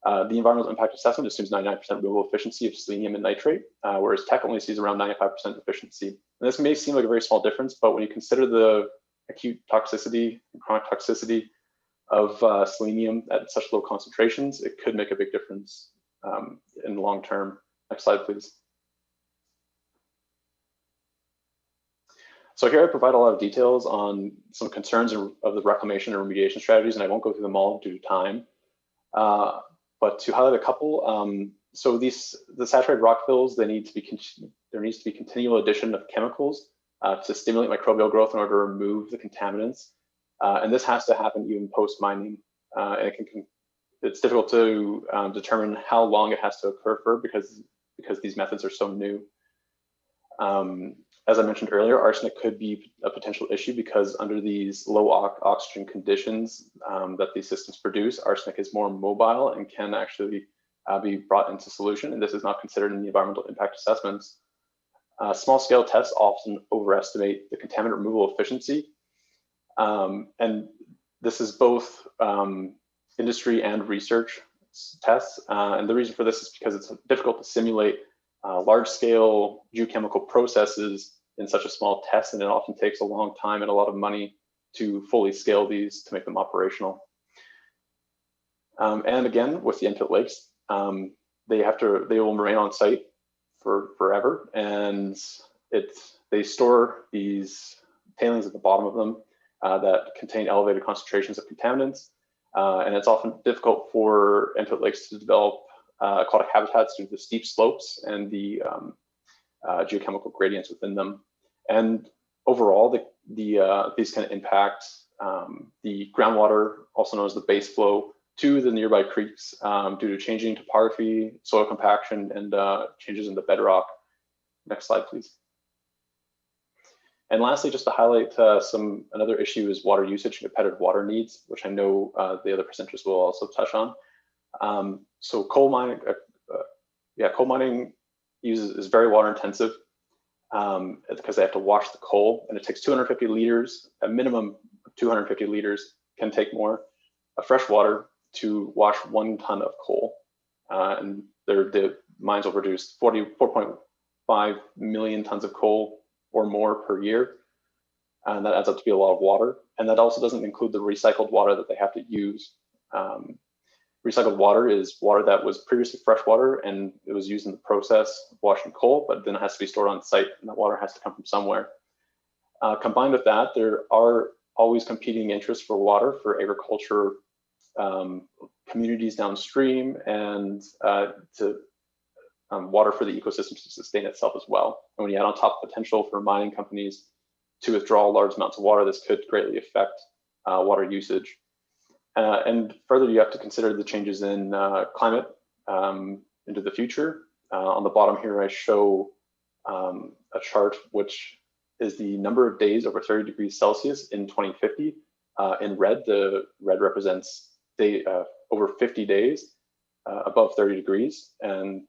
N: The environmental impact assessment assumes 99% removal efficiency of selenium and nitrate, whereas Tech only sees around 95% efficiency. And this may seem like a very small difference, but when you consider the acute toxicity and chronic toxicity of selenium at such low concentrations, it could make a big difference in the long term. Next slide, please. So here I provide a lot of details on some concerns of the reclamation and remediation strategies, and I won't go through them all due to time. But to highlight a couple, so the saturated rock fills, there needs to be continual addition of chemicals to stimulate microbial growth in order to remove the contaminants. And this has to happen even post-mining. And it's difficult to determine how long it has to occur for because these methods are so new. As I mentioned earlier, arsenic could be a potential issue because under these low oxygen conditions that these systems produce, arsenic is more mobile and can actually be brought into solution, and this is not considered in the environmental impact assessments. Small-scale tests often overestimate the contaminant removal efficiency, and this is both industry and research tests, and the reason for this is because it's difficult to simulate large-scale geochemical processes in such a small test, and it often takes a long time and a lot of money to fully scale these to make them operational. And again, with the end-pit lakes, they will remain on site for forever, and they store these tailings at the bottom of them that contain elevated concentrations of contaminants, and it's often difficult for end-pit lakes to develop aquatic habitats due to the steep slopes and the geochemical gradients within them. And overall, these can impact the groundwater, also known as the base flow, to the nearby creeks due to changing topography, soil compaction, and changes in the bedrock. Next slide, please. And lastly, just to highlight another issue is water usage and competitive water needs, which I know the other presenters will also touch on. So coal mining, coal mining is very water intensive because they have to wash the coal, and it takes 250 liters, a minimum of 250 liters, can take more, of fresh water to wash 1 ton of coal. And the mines will produce 4.5 million tons of coal or more per year. And that adds up to be a lot of water. And that also doesn't include the recycled water that they have to use. Recycled water is water that was previously fresh water and it was used in the process of washing coal, but then it has to be stored on site and that water has to come from somewhere. Combined with that, there are always competing interests for water for agriculture, communities downstream, and water for the ecosystem to sustain itself as well. And when you add on top potential for mining companies to withdraw large amounts of water, this could greatly affect water usage. And further, you have to consider the changes in climate into the future. On the bottom here, I show a chart which is the number of days over 30 degrees Celsius in 2050. In red, the red represents over 50 days above 30 degrees. And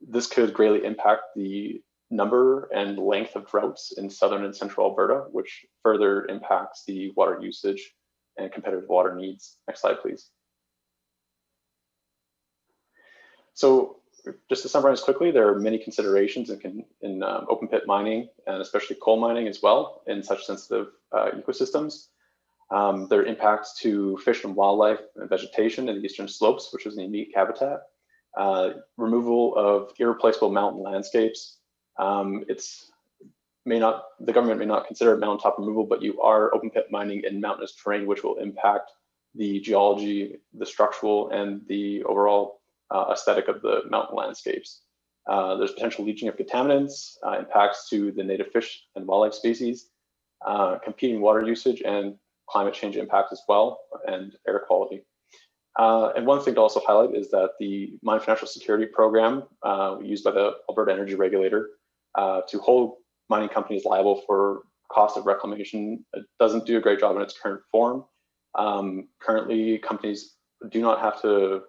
N: this could greatly impact the number and length of droughts in southern and central Alberta, which further impacts the water usage and competitive water needs. Next slide, please. So just to summarize quickly, there are many considerations in open pit mining and especially coal mining as well in such sensitive ecosystems. There are impacts to fish and wildlife and vegetation in the eastern slopes, which is a unique habitat. Removal of irreplaceable mountain landscapes. The government may not consider it mountaintop removal, but you are open pit mining in mountainous terrain, which will impact the geology, the structural, and the overall aesthetic of the mountain landscapes. There's potential leaching of contaminants, impacts to the native fish and wildlife species, competing water usage, and climate change impacts as well, and air quality. And one thing to also highlight is that the Mine Financial Security Program used by the Alberta Energy Regulator to hold mining companies liable for cost of reclamation doesn't do a great job in its current form. Currently, companies do not have to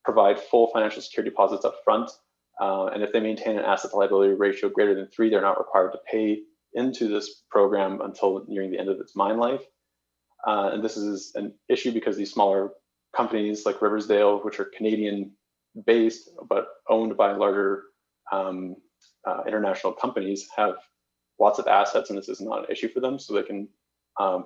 N: provide full financial security deposits up front. And if they maintain an asset to liability ratio greater than 3, they're not required to pay into this program until nearing the end of its mine life. And this is an issue because these smaller companies like Riversdale, which are Canadian based but owned by larger international companies, have lots of assets, and this is not an issue for them, so they can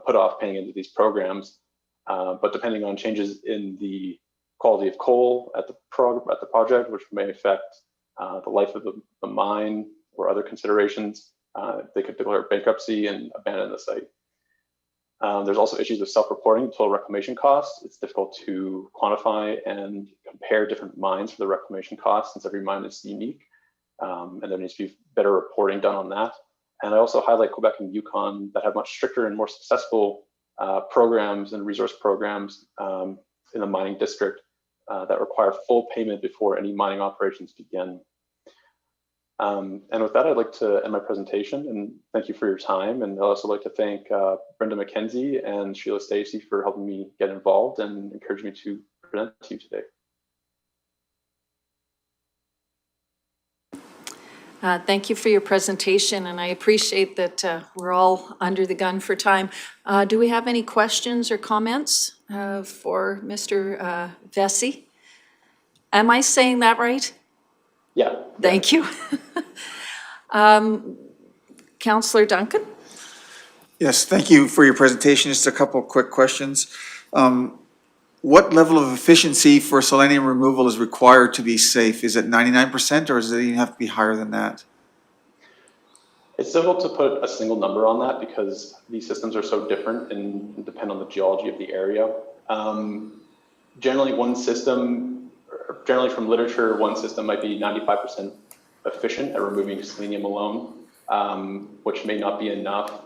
N: put off paying into these programs. But depending on changes in the quality of coal at the project, which may affect the life of the mine or other considerations, they could declare bankruptcy and abandon the site. There's also issues with self-reporting total reclamation costs. It's difficult to quantify and compare different mines for the reclamation costs since every mine is unique. And there needs to be better reporting done on that. And I also highlight Quebec and Yukon that have much stricter and more successful programs and resource programs in the mining district that require full payment before any mining operations begin. And with that, I'd like to end my presentation and thank you for your time. And I'd also like to thank Brenda McKenzie and Sheila Stacey for helping me get involved and encouraging me to present to you today.
A: Thank you for your presentation, and I appreciate that we're all under the gun for time. Do we have any questions or comments for Mr. Vessey? Am I saying that right?
N: Yeah.
A: Thank you. Councillor Duncan?
D: Yes, thank you for your presentation. Just a couple quick questions. What level of efficiency for selenium removal is required to be safe? Is it 99% or does it even have to be higher than that?
N: It's difficult to put a single number on that because these systems are so different and depend on the geology of the area. Generally, from literature, one system might be 95% efficient at removing selenium alone, which may not be enough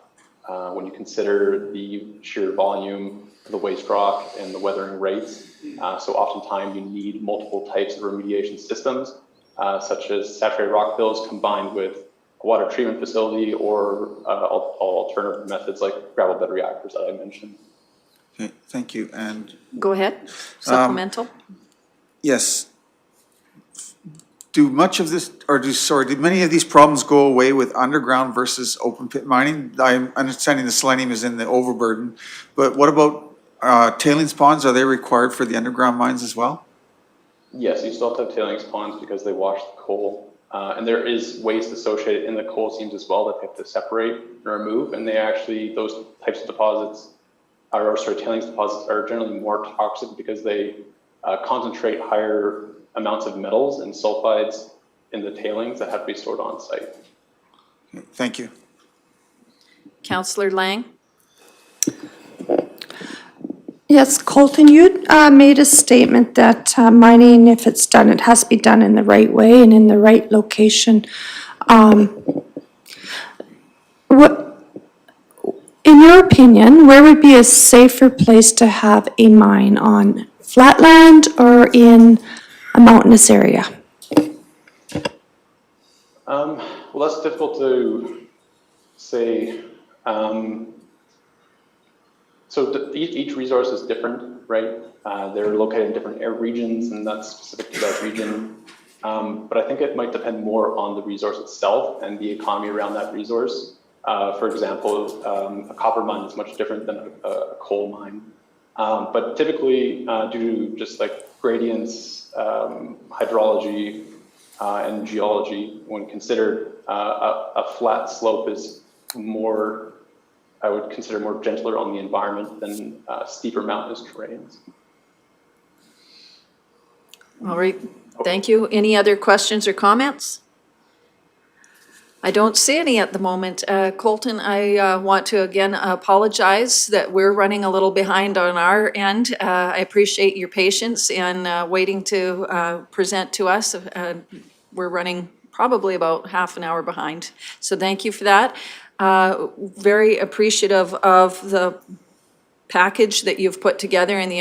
N: when you consider the sheer volume, the waste rock, and the weathering rates. So oftentimes you need multiple types of remediation systems, such as saturated rock fills combined with a water treatment facility or alternative methods like gravel bed reactors that I mentioned.
D: Okay, thank you. And
A: Go ahead, supplemental.
D: yes, do much of this, or did many of these problems go away with underground versus open pit mining? I'm understanding the selenium is in the overburden, but what about tailings ponds? Are they required for the underground mines as well?
N: Yes, you still have to have tailings ponds because they wash the coal. And there is waste associated in the coal seams as well that they have to separate and remove. And they actually, those types of deposits, tailings deposits are generally more toxic because they concentrate higher amounts of metals and sulfides in the tailings that have to be stored on site.
D: Okay, thank you.
A: Councillor Lang?
C: Yes, Colton, you made a statement that mining, if it's done, it has to be done in the right way and in the right location. What, in your opinion, where would be a safer place to have a mine, on flatland or in a mountainous area?
N: Well, that's difficult to say. So each resource is different, right? They're located in different air regions, and that's specific to that region. But I think it might depend more on the resource itself and the economy around that resource. For example, a copper mine is much different than a coal mine. But typically, due to just like gradients, hydrology, and geology, when considered, a flat slope is more, I would consider, more gentler on the environment than steeper mountainous terrains.
A: All right, thank you. Any other questions or comments? I don't see any at the moment. Colton, I want to again apologize that we're running a little behind on our end. I appreciate your patience and waiting to present to us. We're running probably about half an hour behind. So thank you for that. Very appreciative of the package that you've put together and the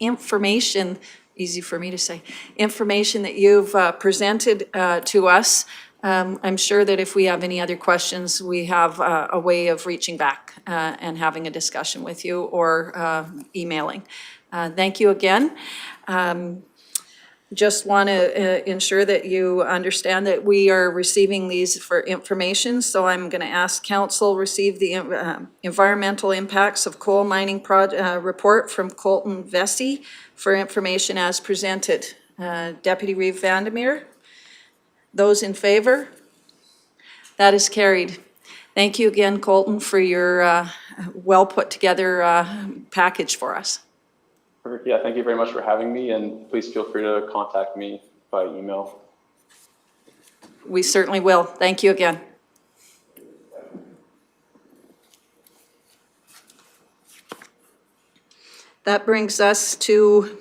A: information, easy for me to say, information that you've presented to us. I'm sure that if we have any other questions, we have a way of reaching back and having a discussion with you or emailing. Thank you again. Just want to ensure that you understand that we are receiving these for information. So I'm going to ask council receive the environmental impacts of coal mining report from Colton Vessey for information as presented. Deputy Reeve Vandermeer? Those in favor? That is carried. Thank you again, Colton, for your well put together package for us.
N: Yeah, thank you very much for having me, and please feel free to contact me by email.
A: We certainly will. Thank you again. That brings us to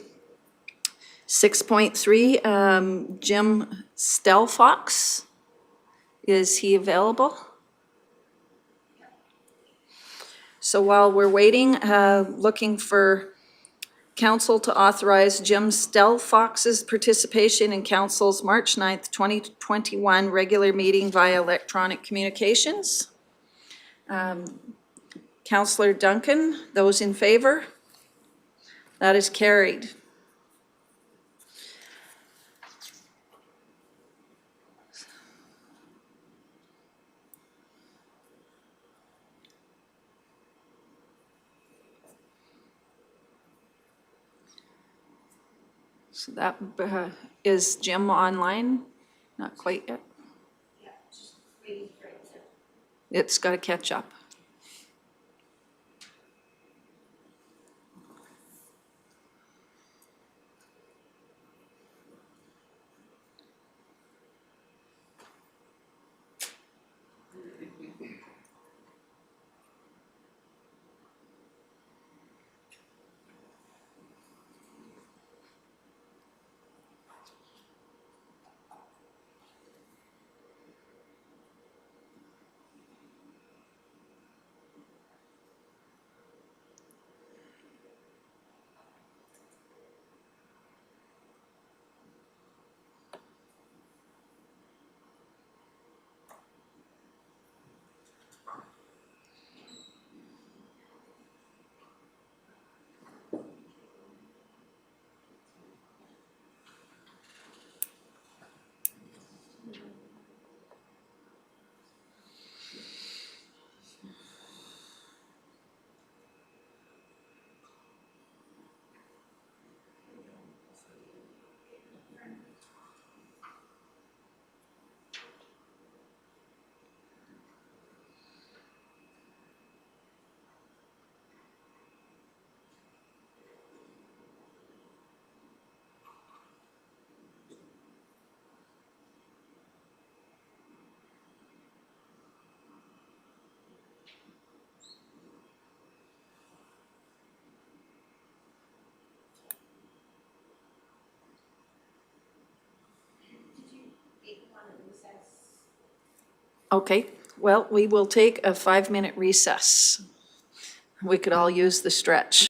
A: 6.3, Jim Stelfox. Is he available? So while we're waiting, looking for council to authorize Jim Stelfox's participation in council's March 9th, 2021 regular meeting via electronic communications. Councillor Duncan, those in favor? That is carried. So that, is Jim online? Not quite yet. It's got to catch up. Okay, well, we will take a 5-minute recess. We could all use the stretch.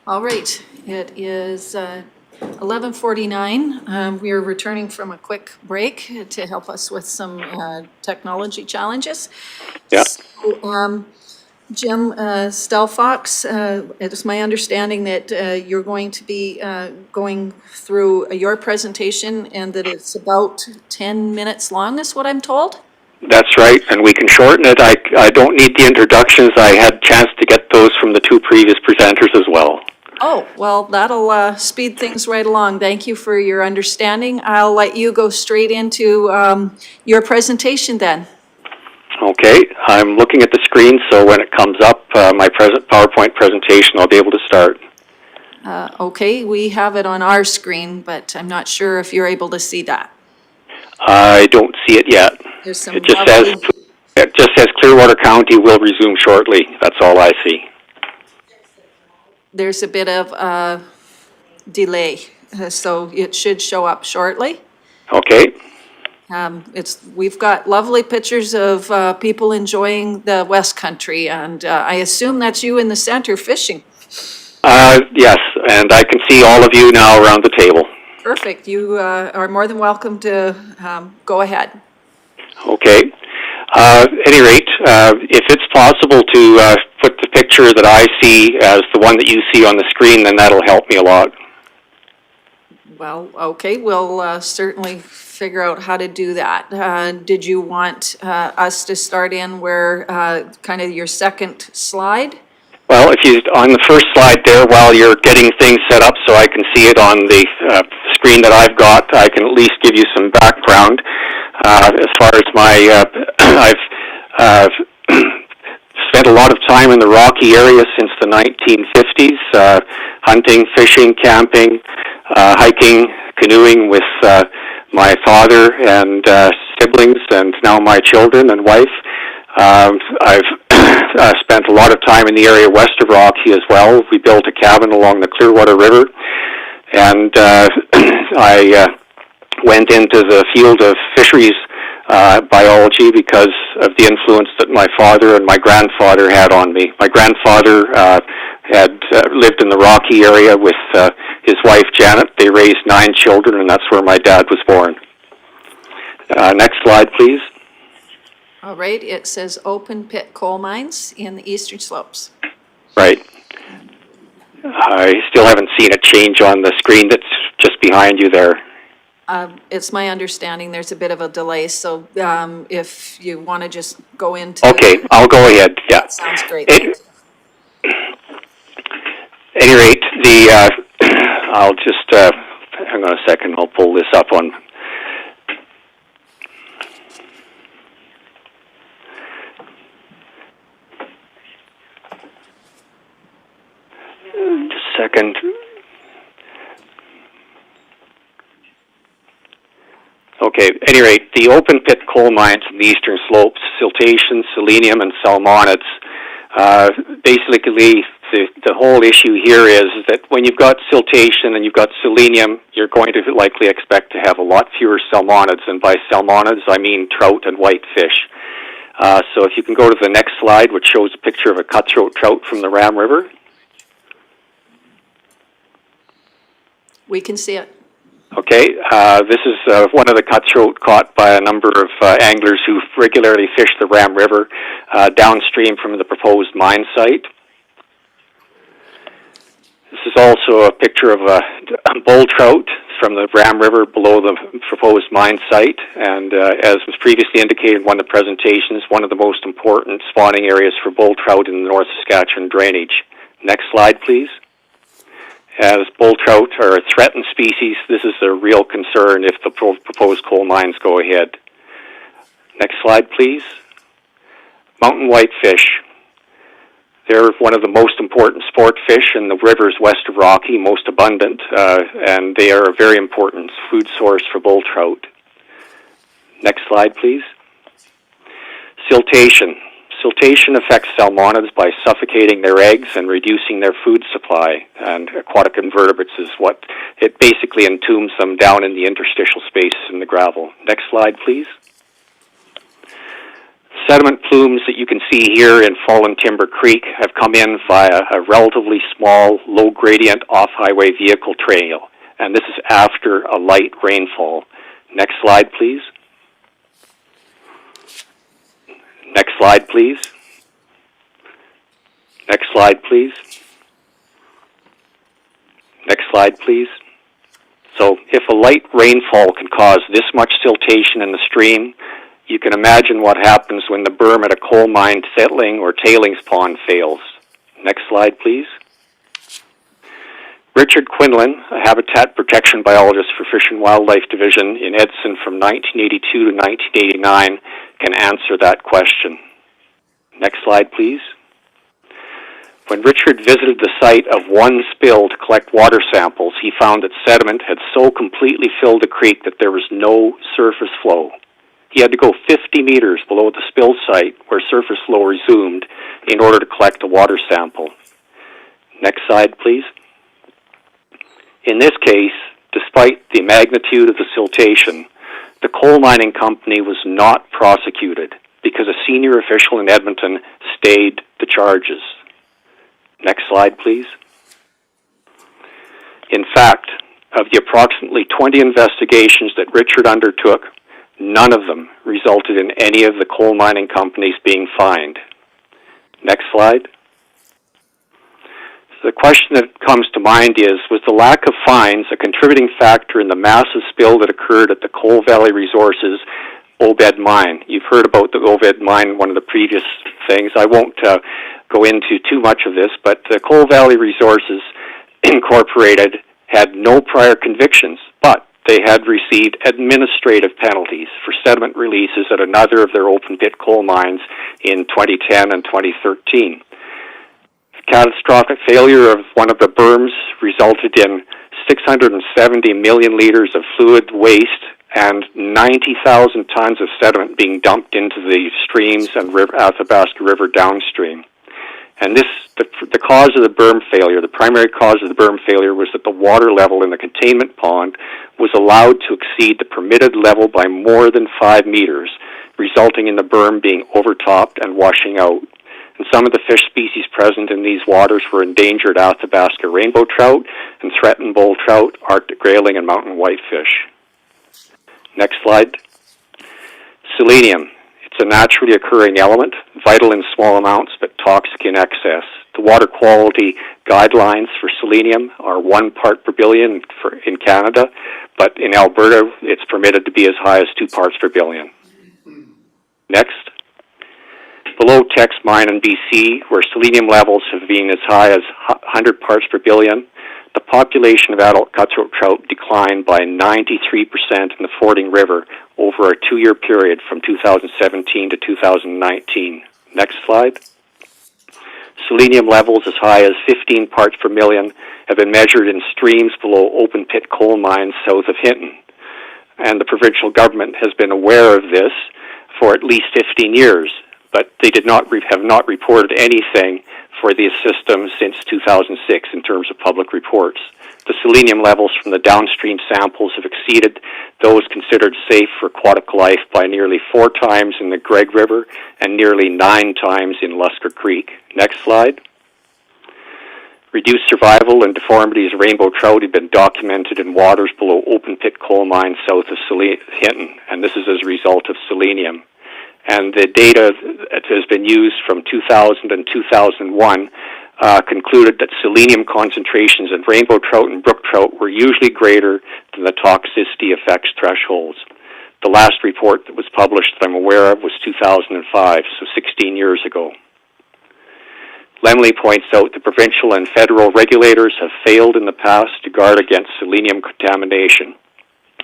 A: All right, it is 11:49. We are returning from a quick break to help us with some technology challenges.
O: Yeah.
A: So, Jim Stelfox, it is my understanding that you're going to be going through your presentation and that it's about 10 minutes long, is what I'm told?
O: That's right, and we can shorten it. I don't need the introductions. I had a chance to get those from the two previous presenters as well.
A: Oh, well, that'll speed things right along. Thank you for your understanding. I'll let you go straight into your presentation then.
O: Okay, I'm looking at the screen, so when it comes up, my PowerPoint presentation, I'll be able to start.
A: Okay, we have it on our screen, but I'm not sure if you're able to see that.
O: I don't see it yet.
A: There's some
O: It just
A: lovely,
O: says Clearwater County will resume shortly. That's all I see.
A: there's a bit of delay, so it should show up shortly.
O: Okay.
A: We've got lovely pictures of people enjoying the West Country, and I assume that's you in the center fishing.
O: Yes, and I can see all of you now around the table.
A: Perfect. You are more than welcome to go ahead.
O: Okay. At any rate, if it's possible to put the picture that I see as the one that you see on the screen, then that'll help me a lot.
A: Well, okay, we'll certainly figure out how to do that. Did you want us to start in where kind of your second slide?
O: Well, if you on the first slide there, while you're getting things set up so I can see it on the screen that I've got, I can at least give you some background. As far as my, I've spent a lot of time in the Rocky area since the 1950s, hunting, fishing, camping, hiking, canoeing with my father and siblings, and now my children and wife. I've spent a lot of time in the area west of Rocky as well. We built a cabin along the Clearwater River, and I went into the field of fisheries biology because of the influence that my father and my grandfather had on me. My grandfather had lived in the Rocky area with his wife Janet. They raised 9 children, and that's where my dad was born. Next slide, please.
A: All right, it says open pit coal mines in the eastern slopes.
O: Right. I still haven't seen a change on the screen that's just behind you there.
A: It's my understanding there's a bit of a delay, so if you want to just go into...
O: Okay, I'll go ahead, yeah.
A: That sounds great. Thank you.
O: At any rate, I'll just, hang on a second, I'll pull this up on... Just a second. Okay, at any rate, the open pit coal mines in the eastern slopes, siltation, selenium, and salmonids, basically the whole issue here is that when you've got siltation and you've got selenium, you're going to likely expect to have a lot fewer salmonids, and by salmonids I mean trout and whitefish. So if you can go to the next slide, which shows a picture of a cutthroat trout from the Ram River.
A: We can see it.
O: Okay, this is one of the cutthroat caught by a number of anglers who regularly fish the Ram River downstream from the proposed mine site. This is also a picture of a bull trout from the Ram River below the proposed mine site, and as was previously indicated in one of the presentations, one of the most important spawning areas for bull trout in the North Saskatchewan drainage. Next slide, please. As bull trout are a threatened species, this is a real concern if the proposed coal mines go ahead. Next slide, please. Mountain whitefish. They're one of the most important sport fish in the rivers west of Rocky, most abundant, and they are a very important food source for bull trout. Next slide, please. Siltation. Siltation affects salmonids by suffocating their eggs and reducing their food supply, and aquatic invertebrates is what it basically entombs them down in the interstitial space in the gravel. Next slide, please. sediment plumes that you can see here in Fallen Timber Creek have come in via a relatively small, low gradient off-highway vehicle trail, and this is after a light rainfall. Next slide, please. Next slide, please. Next slide, please. Next slide, please. So if a light rainfall can cause this much siltation in the stream, you can imagine what happens when the berm at a coal mine settling or tailings pond fails. Next slide, please. Richard Quinlan, a habitat protection biologist for Fish and Wildlife Division in Edson from 1982 to 1989, can answer that question. Next slide, please. When Richard visited the site of one spill to collect water samples, he found that sediment had so completely filled the creek that there was no surface flow. He had to go 50 meters below the spill site where surface flow resumed in order to collect a water sample. Next slide, please. In this case, despite the magnitude of the siltation, the coal mining company was not prosecuted because a senior official in Edmonton stayed the charges. Next slide, please. In fact, of the approximately 20 investigations that Richard undertook, none of them resulted in any of the coal mining companies being fined. Next slide. So the question that comes to mind is, was the lack of fines a contributing factor in the massive spill that occurred at the Coal Valley Resources Obed mine? You've heard about the Obed mine in one of the previous things. I won't go into too much of this, but the Coal Valley Resources Incorporated had no prior convictions, but they had received administrative penalties for sediment releases at another of their open pit coal mines in 2010 and 2013. Catastrophic failure of one of the berms resulted in 670 million liters of fluid waste and 90,000 tons of sediment being dumped into the streams and Athabasca River downstream. And the cause of the berm failure, the primary cause of the berm failure, was that the water level in the containment pond was allowed to exceed the permitted level by more than 5 meters, resulting in the berm being overtopped and washing out. And some of the fish species present in these waters were endangered Athabasca rainbow trout and threatened bull trout, Arctic grayling, and mountain whitefish. Next slide. Selenium. It's a naturally occurring element, vital in small amounts but toxic in excess. The water quality guidelines for selenium are 1 part per billion in Canada, but in Alberta it's permitted to be as high as 2 parts per billion. Next. Below Tex Mine in BC, where selenium levels have been as high as 100 parts per billion, the population of adult cutthroat trout declined by 93% in the Fording River over a 2-year period from 2017 to 2019. Next slide. Selenium levels as high as 15 parts per million have been measured in streams below open pit coal mines south of Hinton. And the provincial government has been aware of this for at least 15 years, but they have not reported anything for the system since 2006 in terms of public reports. The selenium levels from the downstream samples have exceeded those considered safe for aquatic life by nearly 4 times in the Greg River and nearly 9 times in Lusker Creek. Next slide. Reduced survival and deformities of rainbow trout have been documented in waters below open pit coal mines south of Hinton, and this is as a result of selenium. And the data that has been used from 2000 and 2001 concluded that selenium concentrations in rainbow trout and brook trout were usually greater than the toxicity effects thresholds. The last report that was published that I'm aware of was 2005, so 16 years ago. Lemley points out the provincial and federal regulators have failed in the past to guard against selenium contamination.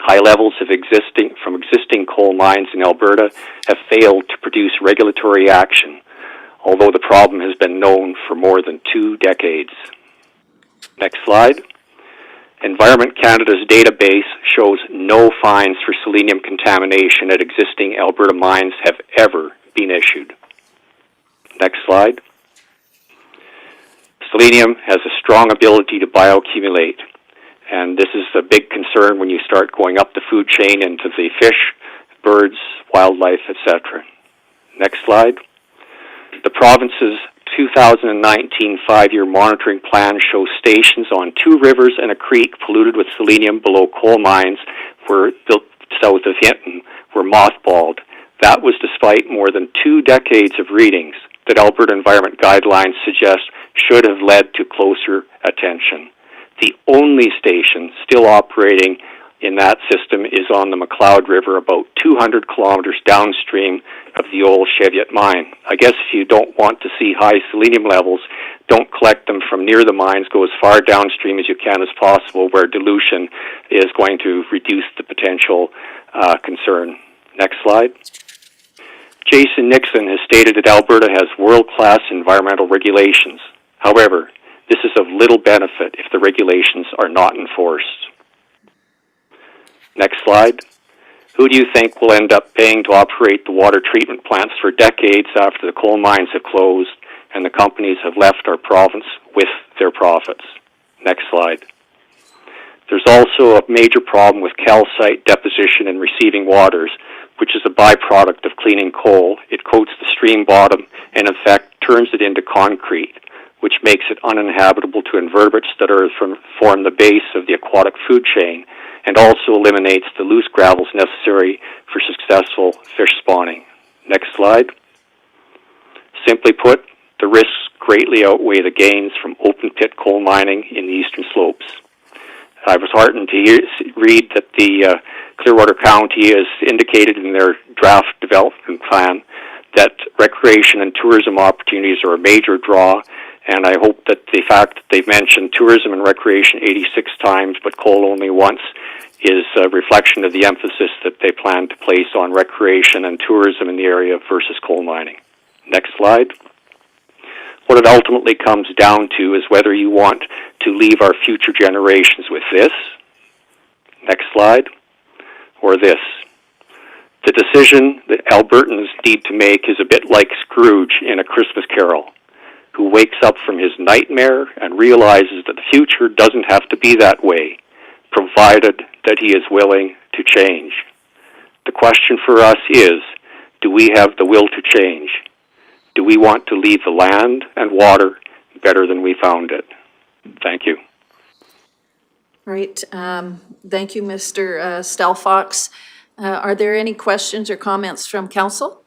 O: High levels of existing coal mines in Alberta have failed to produce regulatory action, although the problem has been known for more than 2 decades. Next slide. Environment Canada's database shows no fines for selenium contamination at existing Alberta mines have ever been issued. Next slide. Selenium has a strong ability to bioaccumulate, and this is a big concern when you start going up the food chain into the fish, birds, wildlife, etc. Next slide. The province's 2019 five-year monitoring plan shows stations on 2 rivers and a creek polluted with selenium below coal mines were built south of Hinton were mothballed. That was despite more than 2 decades of readings that Alberta Environment Guidelines suggest should have led to closer attention. The only station still operating in that system is on the McLeod River, about 200 kilometers downstream of the old Cheviot mine. I guess if you don't want to see high selenium levels, don't collect them from near the mines. Go as far downstream as you can as possible, where dilution is going to reduce the potential concern. Next slide. Jason Nixon has stated that Alberta has world-class environmental regulations. However, this is of little benefit if the regulations are not enforced. Next slide. Who do you think will end up paying to operate the water treatment plants for decades after the coal mines have closed and the companies have left our province with their profits? Next slide. There's also a major problem with calcite deposition in receiving waters, which is a byproduct of cleaning coal. It coats the stream bottom and in fact turns it into concrete, which makes it uninhabitable to invertebrates that form the base of the aquatic food chain, and also eliminates the loose gravels necessary for successful fish spawning. Next slide. Simply put, the risks greatly outweigh the gains from open pit coal mining in the eastern slopes. I was heartened to read that the Clearwater County has indicated in their draft development plan that recreation and tourism opportunities are a major draw, and I hope that the fact that they've mentioned tourism and recreation 86 times but coal only once is a reflection of the emphasis that they plan to place on recreation and tourism in the area versus coal mining. Next slide. What it ultimately comes down to is whether you want to leave our future generations with this, next slide, or this. The decision that Albertans need to make is a bit like Scrooge in A Christmas Carol, who wakes up from his nightmare and realizes that the future doesn't have to be that way, provided that he is willing to change. The question for us is, do we have the will to change? Do we want to leave the land and water better than we found it? Thank you.
A: Right. Thank you, Mr. Stelfox. Are there any questions or comments from council?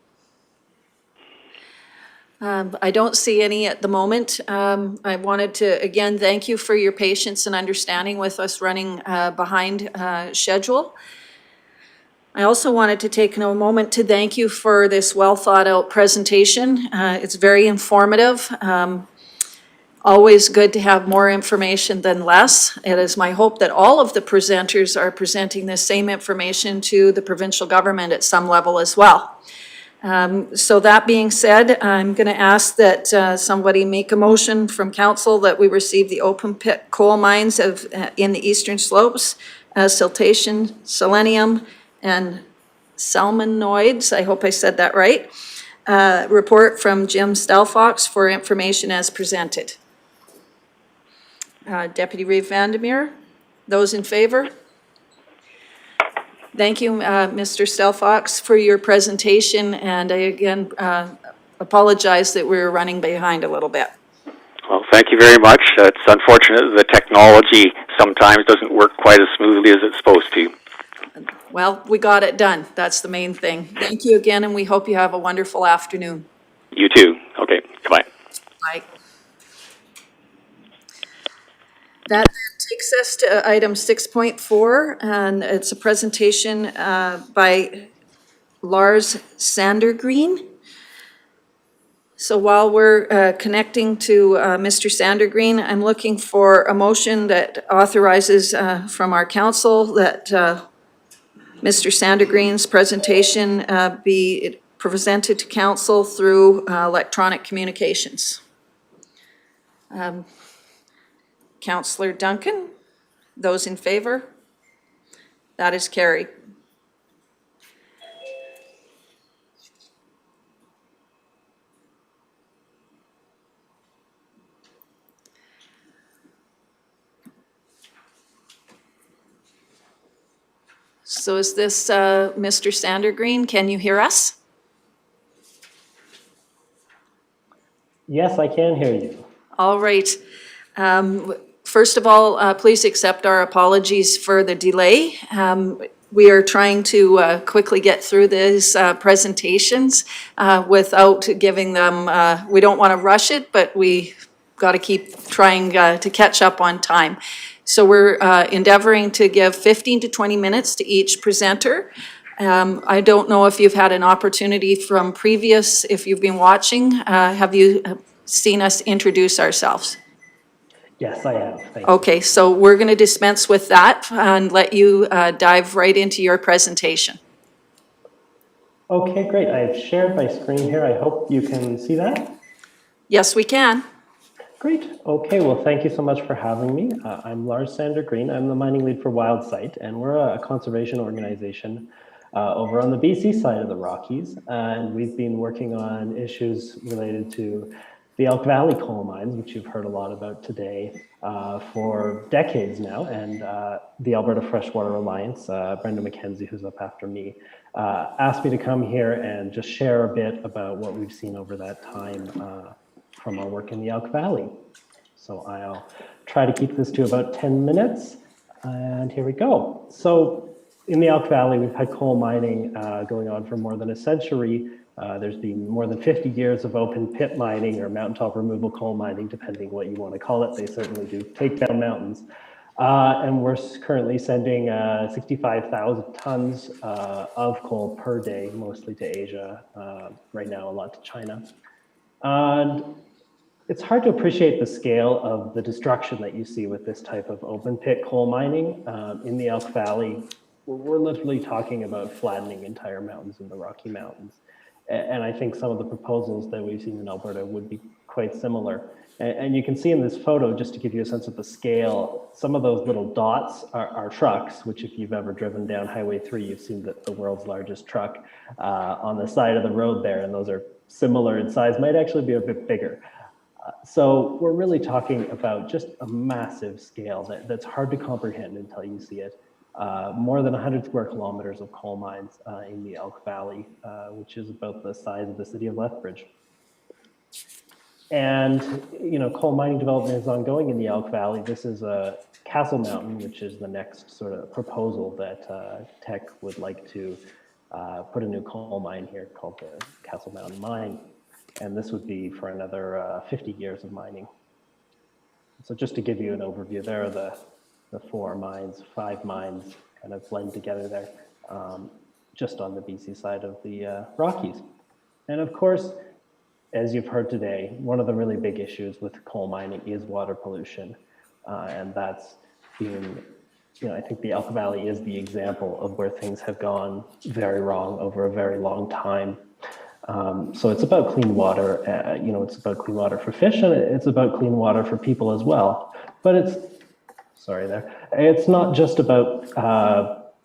A: I don't see any at the moment. I wanted to, again, thank you for your patience and understanding with us running behind schedule. I also wanted to take a moment to thank you for this well-thought-out presentation. It's very informative. Always good to have more information than less. It is my hope that all of the presenters are presenting this same information to the provincial government at some level as well. So that being said, I'm going to ask that somebody make a motion from council that we receive the open pit coal mines in the eastern slopes, siltation, selenium, and salmonoids, I hope I said that right, report from Jim Stelfox for information as presented. Deputy Reeve Vandermeer, those in favor? Thank you, Mr. Stelfox, for your presentation, and I again apologize that we're running behind a little bit.
O: Well, thank you very much. It's unfortunate that the technology sometimes doesn't work quite as smoothly as it's supposed to.
A: Well, we got it done. That's the main thing. Thank you again, and we hope you have a wonderful afternoon.
O: You too. Okay, goodbye.
A: Bye. That takes us to item 6.4, and it's a presentation by Lars Sandergreen. So while we're connecting to Mr. Sandergreen, I'm looking for a motion that authorizes from our council that Mr. Sandergreen's presentation be presented to council through electronic communications. Councillor Duncan, those in favor? That is carried. So is this Mr. Sandergreen? Can you hear us?
P: Yes, I can hear you.
A: All right. First of all, please accept our apologies for the delay. We are trying to quickly get through these presentations without giving them, we don't want to rush it, but we got to keep trying to catch up on time. So we're endeavoring to give 15 to 20 minutes to each presenter. I don't know if you've had an opportunity from previous, if you've been watching, have you seen us introduce ourselves?
P: Yes, I have. Thank you.
A: Okay, so we're going to dispense with that and let you dive right into your presentation.
P: Okay, great. I've shared my screen here. I hope you can see that.
A: Yes, we can.
P: Great. Okay, well, thank you so much for having me. I'm Lars Sander Green. I'm the mining lead for Wildsite, and we're a conservation organization over on the BC side of the Rockies. And we've been working on issues related to the Elk Valley coal mines, which you've heard a lot about today, for decades now. And the Alberta Freshwater Alliance, Brenda McKenzie, who's up after me, asked me to come here and just share a bit about what we've seen over that time from our work in the Elk Valley. So I'll try to keep this to about 10 minutes, and here we go. So in the Elk Valley, we've had coal mining going on for more than a century. There's been more than 50 years of open pit mining or mountaintop removal coal mining, depending what you want to call it. They certainly do take down mountains. And we're currently sending 65,000 tons of coal per day, mostly to Asia, right now a lot to China. And it's hard to appreciate the scale of the destruction that you see with this type of open pit coal mining in the Elk Valley. We're literally talking about flattening entire mountains in the Rocky Mountains. And I think some of the proposals that we've seen in Alberta would be quite similar. And you can see in this photo, just to give you a sense of the scale, some of those little dots are trucks, which if you've ever driven down Highway 3, you've seen the world's largest truck on the side of the road there, and those are similar in size, might actually be a bit bigger. So we're really talking about just a massive scale that's hard to comprehend until you see it. More than 100 square kilometers of coal mines in the Elk Valley, which is about the size of the city of Lethbridge. And, you know, coal mining development is ongoing in the Elk Valley. This is Castle Mountain, which is the next sort of proposal that Teck would like to put a new coal mine here called the Castle Mountain Mine. And this would be for another 50 years of mining. So just to give you an overview, there are the 5 mines kind of blend together there, just on the BC side of the Rockies. And of course, as you've heard today, one of the really big issues with coal mining is water pollution. And that's been, you know, I think the Elk Valley is the example of where things have gone very wrong over a very long time. So it's about clean water, you know, it's about clean water for fish, and it's about clean water for people as well. But it's not just about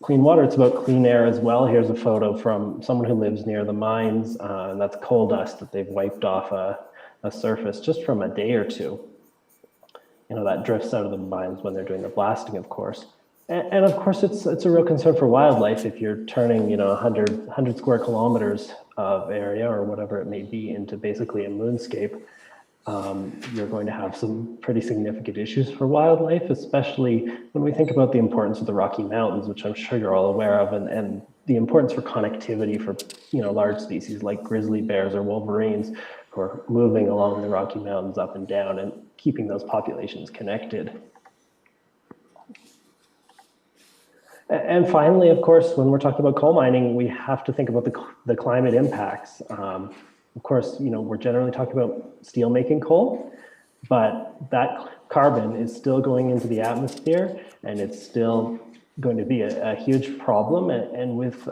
P: clean water, it's about clean air as well. Here's a photo from someone who lives near the mines, and that's coal dust that they've wiped off a surface just from a day or two. You know, that drifts out of the mines when they're doing the blasting, of course. And of course, it's a real concern for wildlife if you're turning, you know, 100 square kilometers of area or whatever it may be into basically a moonscape. You're going to have some pretty significant issues for wildlife, especially when we think about the importance of the Rocky Mountains, which I'm sure you're all aware of, and the importance for connectivity for, you know, large species like grizzly bears or wolverines who are moving along the Rocky Mountains up and down and keeping those populations connected. And finally, of course, when we're talking about coal mining, we have to think about the climate impacts. Of course, you know, we're generally talking about steel making coal, but that carbon is still going into the atmosphere, and it's still going to be a huge problem. And with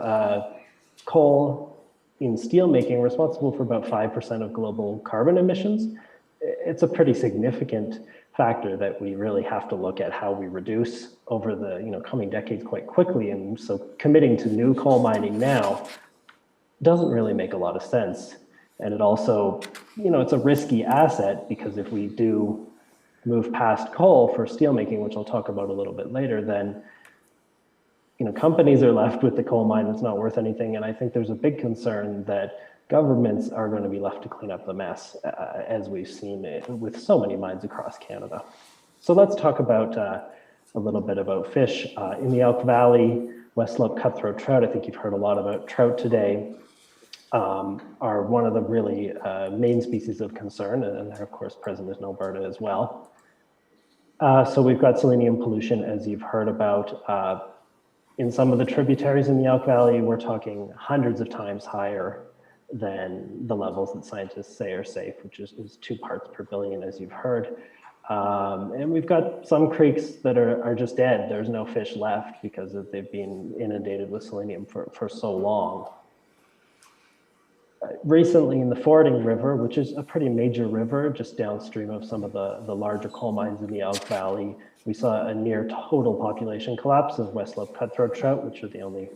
P: coal in steel making responsible for about 5% of global carbon emissions, it's a pretty significant factor that we really have to look at how we reduce over the, you know, coming decades quite quickly. And so committing to new coal mining now doesn't really make a lot of sense. And it also, you know, it's a risky asset, because if we do move past coal for steelmaking, which I'll talk about a little bit later, then, you know, companies are left with the coal mine that's not worth anything. And I think there's a big concern that Governments are going to be left to clean up the mess, as we've seen it with so many mines across Canada. So let's talk about a little bit about fish. In the Elk Valley, West Slope cutthroat trout, I think you've heard a lot about trout today, are one of the really main species of concern, and they're of course present in Alberta as well. So we've got selenium pollution, as you've heard about. In some of the tributaries in the Elk Valley, we're talking hundreds of times higher than the levels that scientists say are safe, which is 2 parts per billion, as you've heard. And we've got some creeks that are just dead. There's no fish left because they've been inundated with selenium for so long. Recently in the Fording River, which is a pretty major river just downstream of some of the larger coal mines in the Elk Valley, we saw a near total population collapse of West Slope cutthroat trout, which are the only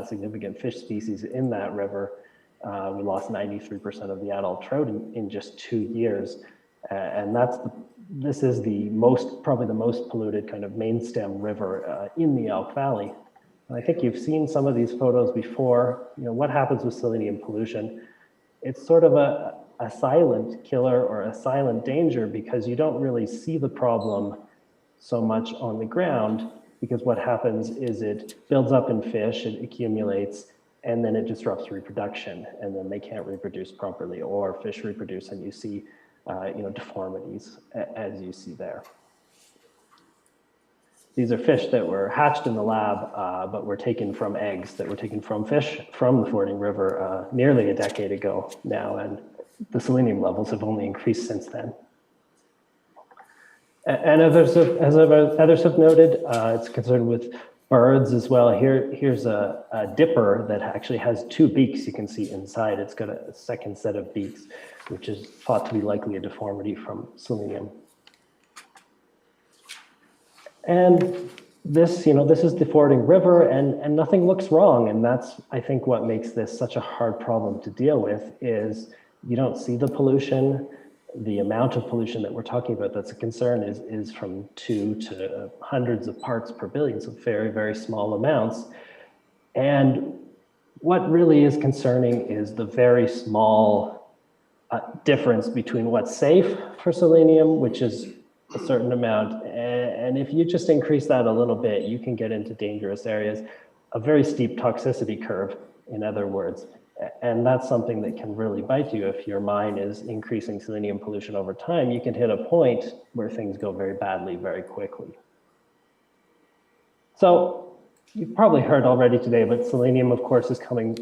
P: significant fish species in that river. We lost 93% of the adult trout in just 2 years. And this is probably the most polluted kind of main stem river in the Elk Valley. And I think you've seen some of these photos before. You know, what happens with selenium pollution? It's sort of a silent killer or a silent danger because you don't really see the problem so much on the ground, because what happens is it builds up in fish, it accumulates, and then it disrupts reproduction, and then they can't reproduce properly, or fish reproduce and you see deformities as you see there. These are fish that were hatched in the lab, but were taken from eggs that were taken from fish from the Fording River nearly a decade ago now, and the selenium levels have only increased since then. And others have noted, it's concerned with birds as well. Here's a dipper that actually has 2 beaks you can see inside. It's got a second set of beaks, which is thought to be likely a deformity from selenium. And this is the Fording River, and nothing looks wrong. And that's, I think, what makes this such a hard problem to deal with is you don't see the pollution. The amount of pollution that we're talking about that's a concern is from 2 to hundreds of parts per billion, so very, very small amounts. And what really is concerning is the very small difference between what's safe for selenium, which is a certain amount, and if you just increase that a little bit, you can get into dangerous areas, a very steep toxicity curve, in other words. And that's something that can really bite you. If your mine is increasing selenium pollution over time, you can hit a point where things go very badly very quickly. So you've probably heard already today, but selenium, of course, is coming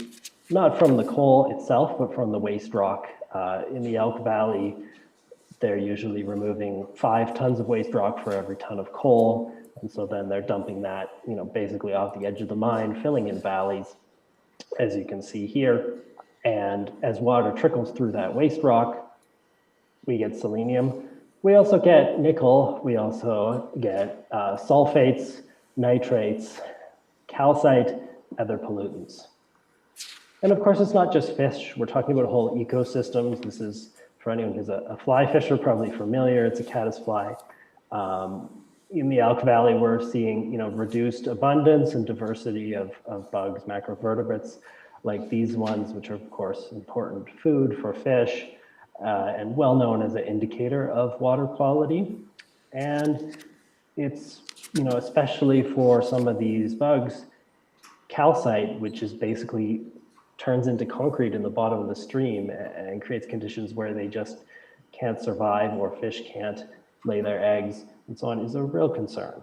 P: not from the coal itself, but from the waste rock. In the Elk Valley, they're usually removing 5 tons of waste rock for every ton of coal. And so then they're dumping that, basically off the edge of the mine, filling in valleys, as you can see here. And as water trickles through that waste rock, we get selenium. We also get nickel. We also get sulfates, nitrates, calcite, other pollutants. And of course, it's not just fish. We're talking about whole ecosystems. This is, for anyone who's a fly fisher, probably familiar. It's a caddisfly. In the Elk Valley, we're seeing reduced abundance and diversity of bugs, macrovertebrates, like these ones, which are of course important food for fish and well known as an indicator of water quality. And it's, especially for some of these bugs, calcite, which is basically turns into concrete in the bottom of the stream and creates conditions where they just can't survive, or fish can't lay their eggs and so on, is a real concern.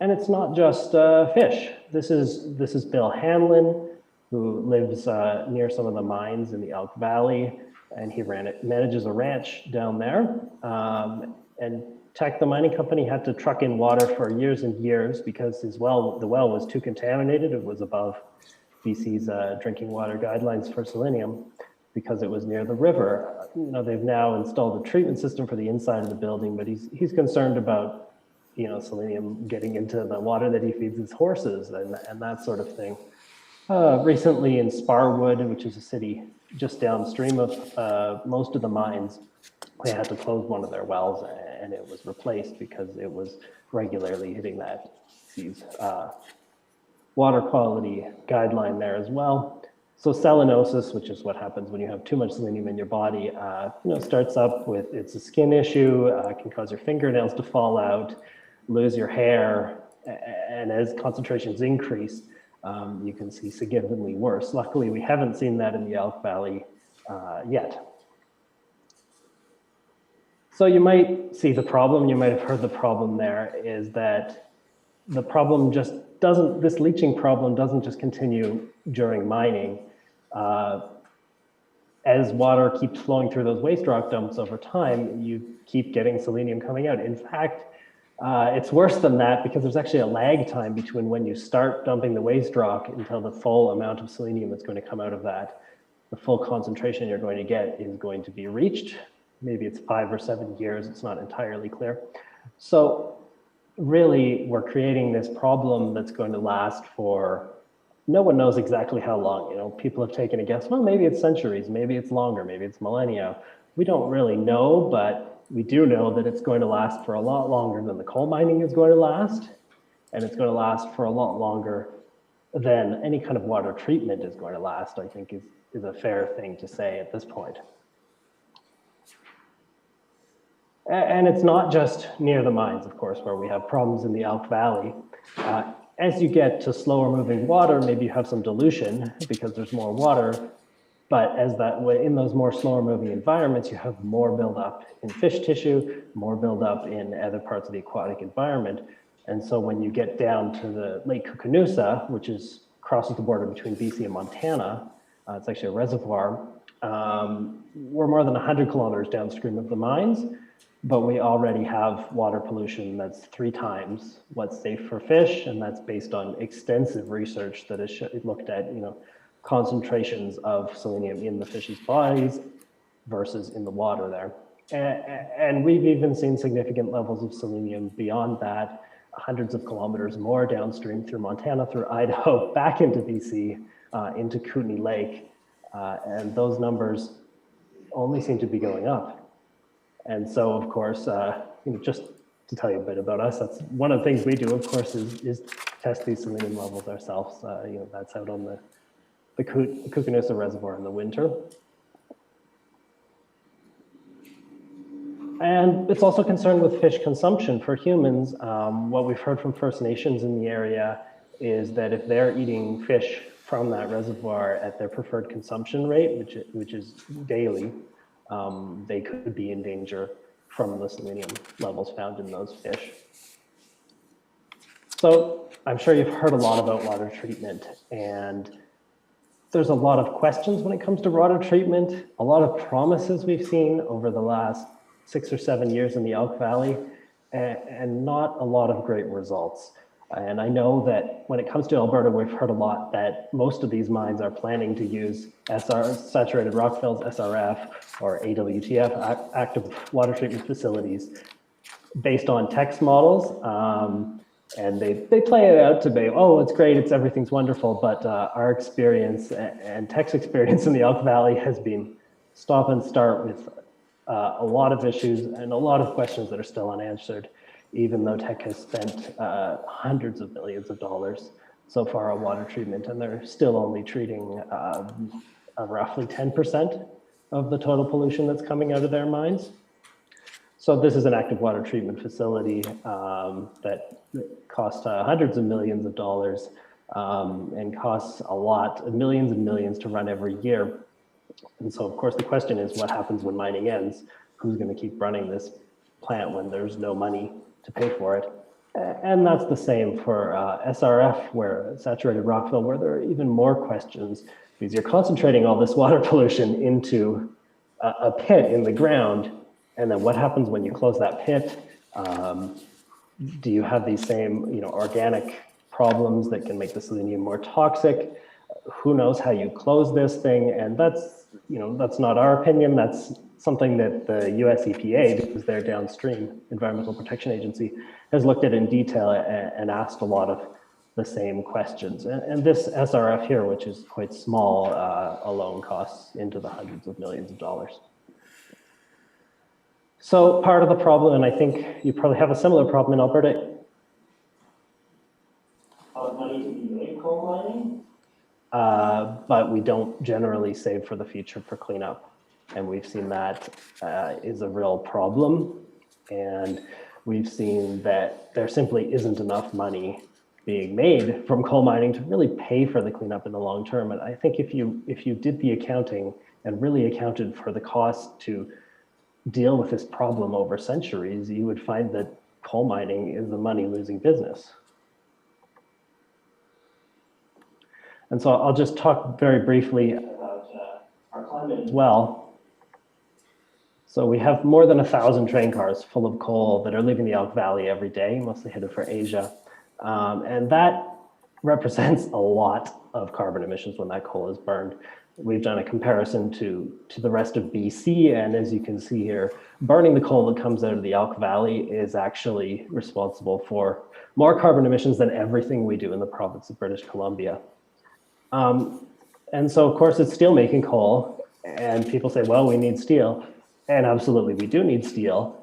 P: And it's not just fish. This is Bill Hanlon, who lives near some of the mines in the Elk Valley, and he manages a ranch down there. And Teck, the mining company, had to truck in water for years and years because the well was too contaminated. It was above BC's drinking water guidelines for selenium because it was near the river. They've now installed a treatment system for the inside of the building, but he's concerned about selenium getting into the water that he feeds his horses and that sort of thing. Recently in Sparwood, which is a city just downstream of most of the mines, they had to close one of their wells and it was replaced because it was regularly hitting that water quality guideline there as well. So selenosis, which is what happens when you have too much selenium in your body, starts up with, it's a skin issue, can cause your fingernails to fall out, lose your hair, and as concentrations increase, you can see significantly worse. Luckily, we haven't seen that in the Elk Valley yet. So you might see the problem, you might have heard the problem there, is that the problem just doesn't, this leaching problem doesn't just continue during mining. As water keeps flowing through those waste rock dumps over time, you keep getting selenium coming out. In fact, it's worse than that because there's actually a lag time between when you start dumping the waste rock until the full amount of selenium that's going to come out of that. The full concentration you're going to get is going to be reached. Maybe it's 5 or 7 years, it's not entirely clear. So really, we're creating this problem that's going to last for, no one knows exactly how long. You know, people have taken a guess, well, maybe it's centuries, maybe it's longer, maybe it's millennia. We don't really know, but we do know that it's going to last for a lot longer than the coal mining is going to last, and it's going to last for a lot longer than any kind of water treatment is going to last, I think is a fair thing to say at this point. And it's not just near the mines, of course, where we have problems in the Elk Valley. As you get to slower moving water, maybe you have some dilution because there's more water, but as that way, in those more slower moving environments, you have more buildup in fish tissue, more buildup in other parts of the aquatic environment. And so when you get down to the Lake Koocanusa, which crosses the border between BC and Montana, it's actually a reservoir, we're more than 100 kilometers downstream of the mines, but we already have water pollution that's 3 times what's safe for fish, and that's based on extensive research that has looked at, concentrations of selenium in the fish's bodies versus in the water there. And we've even seen significant levels of selenium beyond that, hundreds of kilometers more downstream through Montana, through Idaho, back into BC, into Kootenay Lake, and those numbers only seem to be going up. And so, of course, just to tell you a bit about us, that's one of the things we do, of course, is test these selenium levels ourselves. That's out on the Koocanusa Reservoir in the winter. And it's also concerned with fish consumption for humans. What we've heard from First Nations in the area is that if they're eating fish from that reservoir at their preferred consumption rate, which is daily, they could be in danger from the selenium levels found in those fish. So I'm sure you've heard a lot about water treatment, and there's a lot of questions when it comes to water treatment, a lot of promises we've seen over the last 6 or 7 years in the Elk Valley, and not a lot of great results. And I know that when it comes to Alberta, we've heard a lot that most of these mines are planning to use saturated rock fills, SRF, or AWTF, active water treatment facilities, based on text models. And they play it out to be, oh, it's great, everything's wonderful, but our experience and tech's experience in the Elk Valley has been stop and start with a lot of issues and a lot of questions that are still unanswered, even though tech has spent hundreds of millions of dollars so far on water treatment, and they're still only treating roughly 10% of the total pollution that's coming out of their mines. So this is an active water treatment facility that costs hundreds of millions of dollars and costs a lot, millions and millions to run every year. And so, of course, the question is, what happens when mining ends? Who's going to keep running this plant when there's no money to pay for it? And that's the same for SRF, where saturated rock fill, where there are even more questions, because you're concentrating all this water pollution into a pit in the ground. And then what happens when you close that pit? Do you have these same, organic problems that can make the selenium more toxic? Who knows how you close this thing? And that's not our opinion. That's something that the US EPA, because they're downstream Environmental Protection Agency, has looked at in detail and asked a lot of the same questions. And this SRF here, which is quite small, alone costs into the hundreds of millions of dollars. So part of the problem, and I think you probably have a similar problem in Alberta, money to be made coal mining. but we don't generally save for the future for cleanup. And we've seen that is a real problem. And we've seen that there simply isn't enough money being made from coal mining to really pay for the cleanup in the long term. And I think if you did the accounting and really accounted for the cost to deal with this problem over centuries, you would find that coal mining is a money-losing business. And so I'll just talk very briefly about our climate as well. So we have more than 1,000 train cars full of coal that are leaving the Elk Valley every day, mostly headed for Asia. And that represents a lot of carbon emissions when that coal is burned. We've done a comparison to the rest of BC, and as you can see here, burning the coal that comes out of the Elk Valley is actually responsible for more carbon emissions than everything we do in the province of British Columbia. And so, of course, it's steel-making coal, and people say, well, we need steel, and absolutely we do need steel,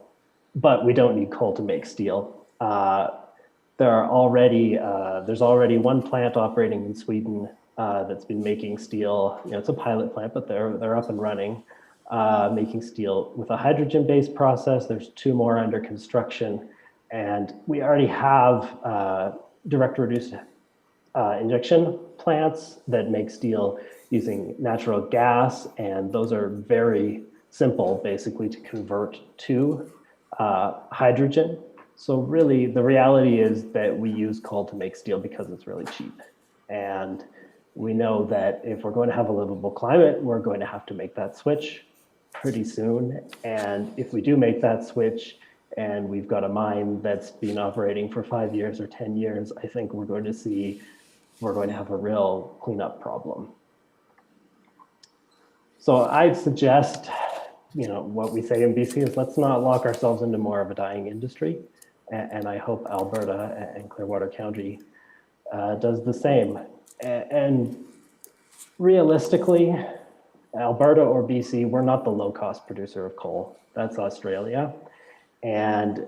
P: but we don't need coal to make steel. There's already one plant operating in Sweden that's been making steel. You know, it's a pilot plant, but they're up and running, making steel with a hydrogen-based process. There's 2 more under construction, and we already have direct reduced injection plants that make steel using natural gas, and those are very simple, basically, to convert to hydrogen. So really, the reality is that we use coal to make steel because it's really cheap. And we know that if we're going to have a livable climate, we're going to have to make that switch pretty soon. And if we do make that switch, and we've got a mine that's been operating for 5 years or 10 years, I think we're going to have a real cleanup problem. So I'd suggest, you know, what we say in BC is let's not lock ourselves into more of a dying industry. And I hope Alberta and Clearwater County does the same. And realistically, Alberta or BC, we're not the low-cost producer of coal. That's Australia. And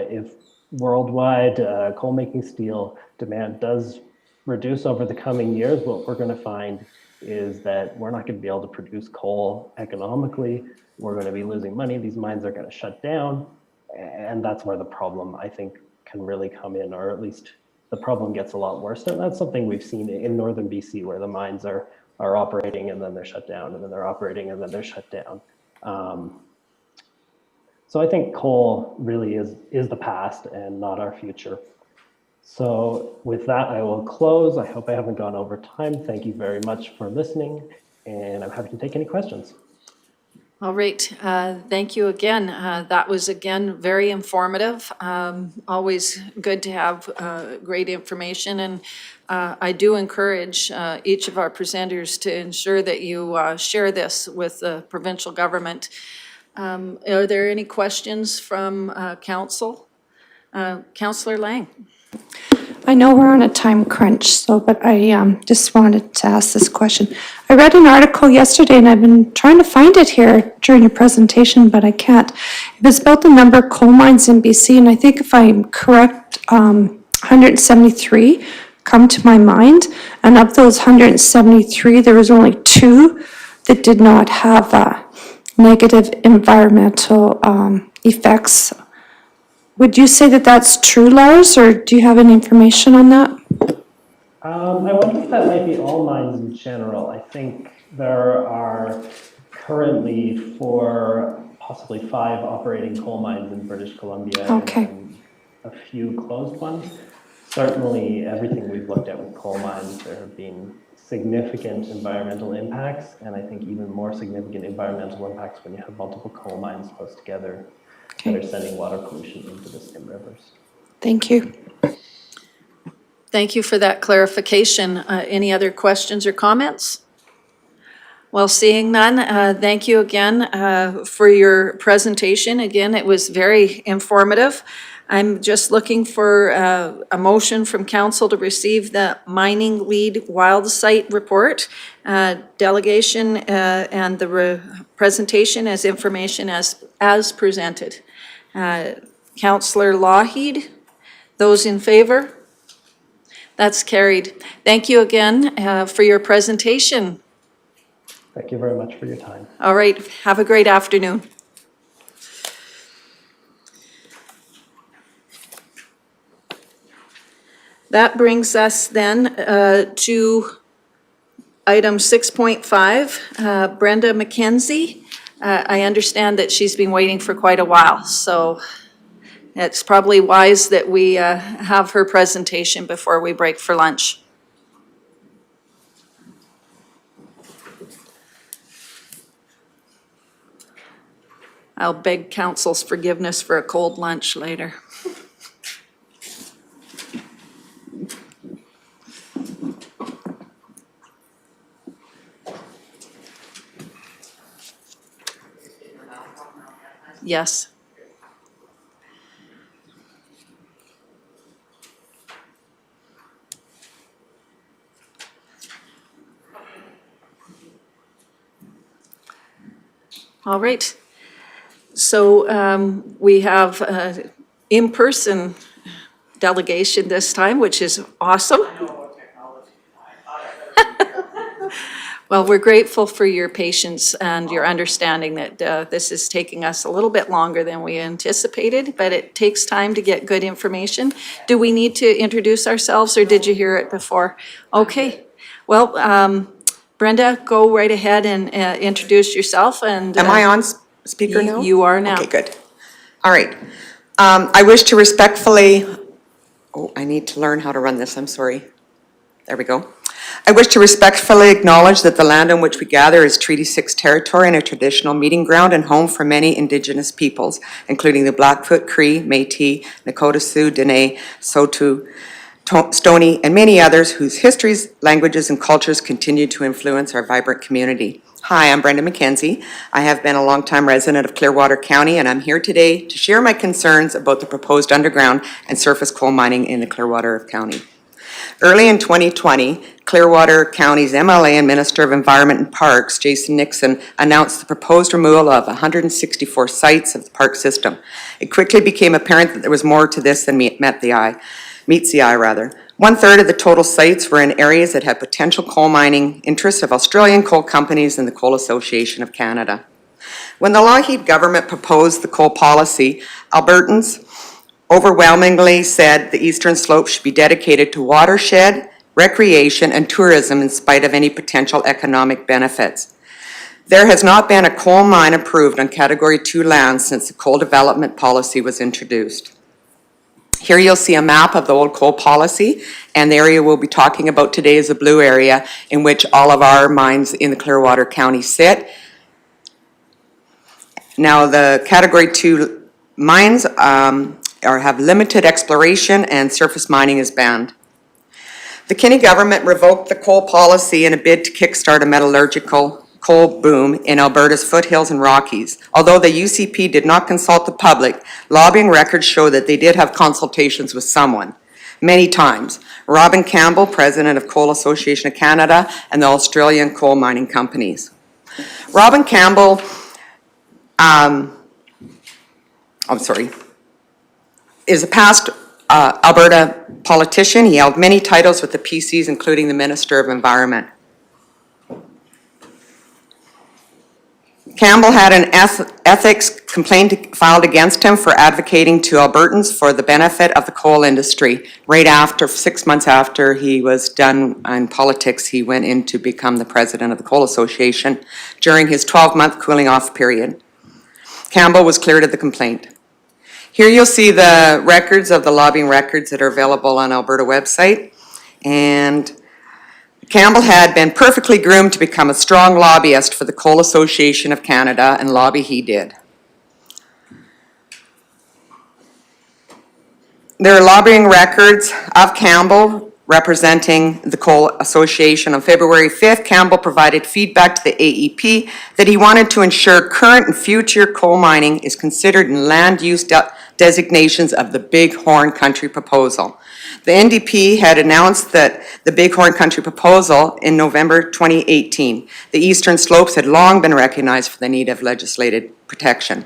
P: if worldwide coal-making steel demand does reduce over the coming years, what we're going to find is that we're not going to be able to produce coal economically. We're going to be losing money. These mines are going to shut down. And that's where the problem, I think, can really come in, or at least the problem gets a lot worse. And that's something we've seen in northern BC, where the mines are operating and then they're shut down, and then they're operating and then they're shut down. So I think coal really is the past and not our future. So with that, I will close. I hope I haven't gone over time. Thank you very much for listening, and I'm happy to take any questions.
A: All right, thank you again. That was, again, very informative. Always good to have great information, and I do encourage each of our presenters to ensure that you share this with the provincial government. Are there any questions from council? Councillor Lang.
C: I know we're on a time crunch, but I just wanted to ask this question. I read an article yesterday, and I've been trying to find it here during your presentation, but I can't. It was about the number of coal mines in BC, and I think if I'm correct, 173 come to my mind, and of those 173, there was only 2 that did not have negative environmental effects. Would you say that that's true, Lars, or do you have any information on that?
P: I wonder if that might be all mines in general. I think there are currently possibly 5 operating coal mines in British Columbia.
C: Okay.
P: And a few closed ones. Certainly, everything we've looked at with coal mines, there have been significant environmental impacts, and I think even more significant environmental impacts when you have multiple coal mines close together.
C: Okay.
P: That are sending water pollution into the same rivers.
C: Thank you.
A: Thank you for that clarification. Any other questions or comments? Well, seeing none, thank you again for your presentation. Again, it was very informative. I'm just looking for a motion from council to receive the mining lead wild site report, delegation, and the presentation as information as presented. Councillor Lougheed, those in favor? That's carried. Thank you again for your presentation.
P: Thank you very much for your time.
A: All right, have a great afternoon. That brings us then to item 6.5, Brenda McKenzie. I understand that she's been waiting for quite a while, so it's probably wise that we have her presentation before we break for lunch. I'll beg council's forgiveness for a cold lunch later. Yes. All right. So we have in-person delegation this time, which is awesome. Well, we're grateful for your patience and your understanding that this is taking us a little bit longer than we anticipated, but it takes time to get good information. Do we need to introduce ourselves, or did you hear it before? Okay. Well, Brenda, go right ahead and introduce yourself. And
Q: am I on speaker now?
A: You are now.
Q: Okay, good. All right. I wish to respectfully, I need to learn how to run this, I'm sorry. There we go. I wish to respectfully acknowledge that the land on which we gather is Treaty 6 territory and a traditional meeting ground and home for many Indigenous peoples, including the Blackfoot, Cree, Métis, Nakota Sioux, Dene, Saulteaux, Stoney, and many others whose histories, languages, and cultures continue to influence our vibrant community. Hi, I'm Brenda McKenzie. I have been a longtime resident of Clearwater County, and I'm here today to share my concerns about the proposed underground and surface coal mining in the Clearwater County. Early in 2020, Clearwater County's MLA and Minister of Environment and Parks, Jason Nixon, announced the proposed removal of 164 sites of the park system. It quickly became apparent that there was more to this than meets the eye. 1/3 of the total sites were in areas that had potential coal mining interests of Australian coal companies and the Coal Association of Canada. When the Lougheed government proposed the coal policy, Albertans overwhelmingly said the eastern slope should be dedicated to watershed, recreation, and tourism in spite of any potential economic benefits. There has not been a coal mine approved on Category 2 land since the coal development policy was introduced. Here you'll see a map of the old coal policy, and the area we'll be talking about today is the blue area in which all of our mines in the Clearwater County sit. Now the Category 2 mines have limited exploration and surface mining is banned. The Kinney government revoked the coal policy in a bid to kickstart a metallurgical coal boom in Alberta's foothills and Rockies. Although the UCP did not consult the public, lobbying records show that they did have consultations with someone, many times. Robin Campbell, president of Coal Association of Canada, and the Australian coal mining companies. Robin Campbell, is a past Alberta politician. He held many titles with the PCs, including the Minister of Environment. Campbell had an ethics complaint filed against him for advocating to Albertans for the benefit of the coal industry. Right after, 6 months after he was done in politics, he went in to become the president of the Coal Association during his 12-month cooling off period. Campbell was cleared of the complaint. Here you'll see the records of the lobbying records that are available on Alberta website. And Campbell had been perfectly groomed to become a strong lobbyist for the Coal Association of Canada, and lobby he did. There are lobbying records of Campbell representing the Coal Association. On February 5th, Campbell provided feedback to the AEP that he wanted to ensure current and future coal mining is considered in land use designations of the Bighorn Country Proposal. The NDP had announced that the Bighorn Country Proposal in November 2018. The Eastern Slopes had long been recognized for the need of legislated protection.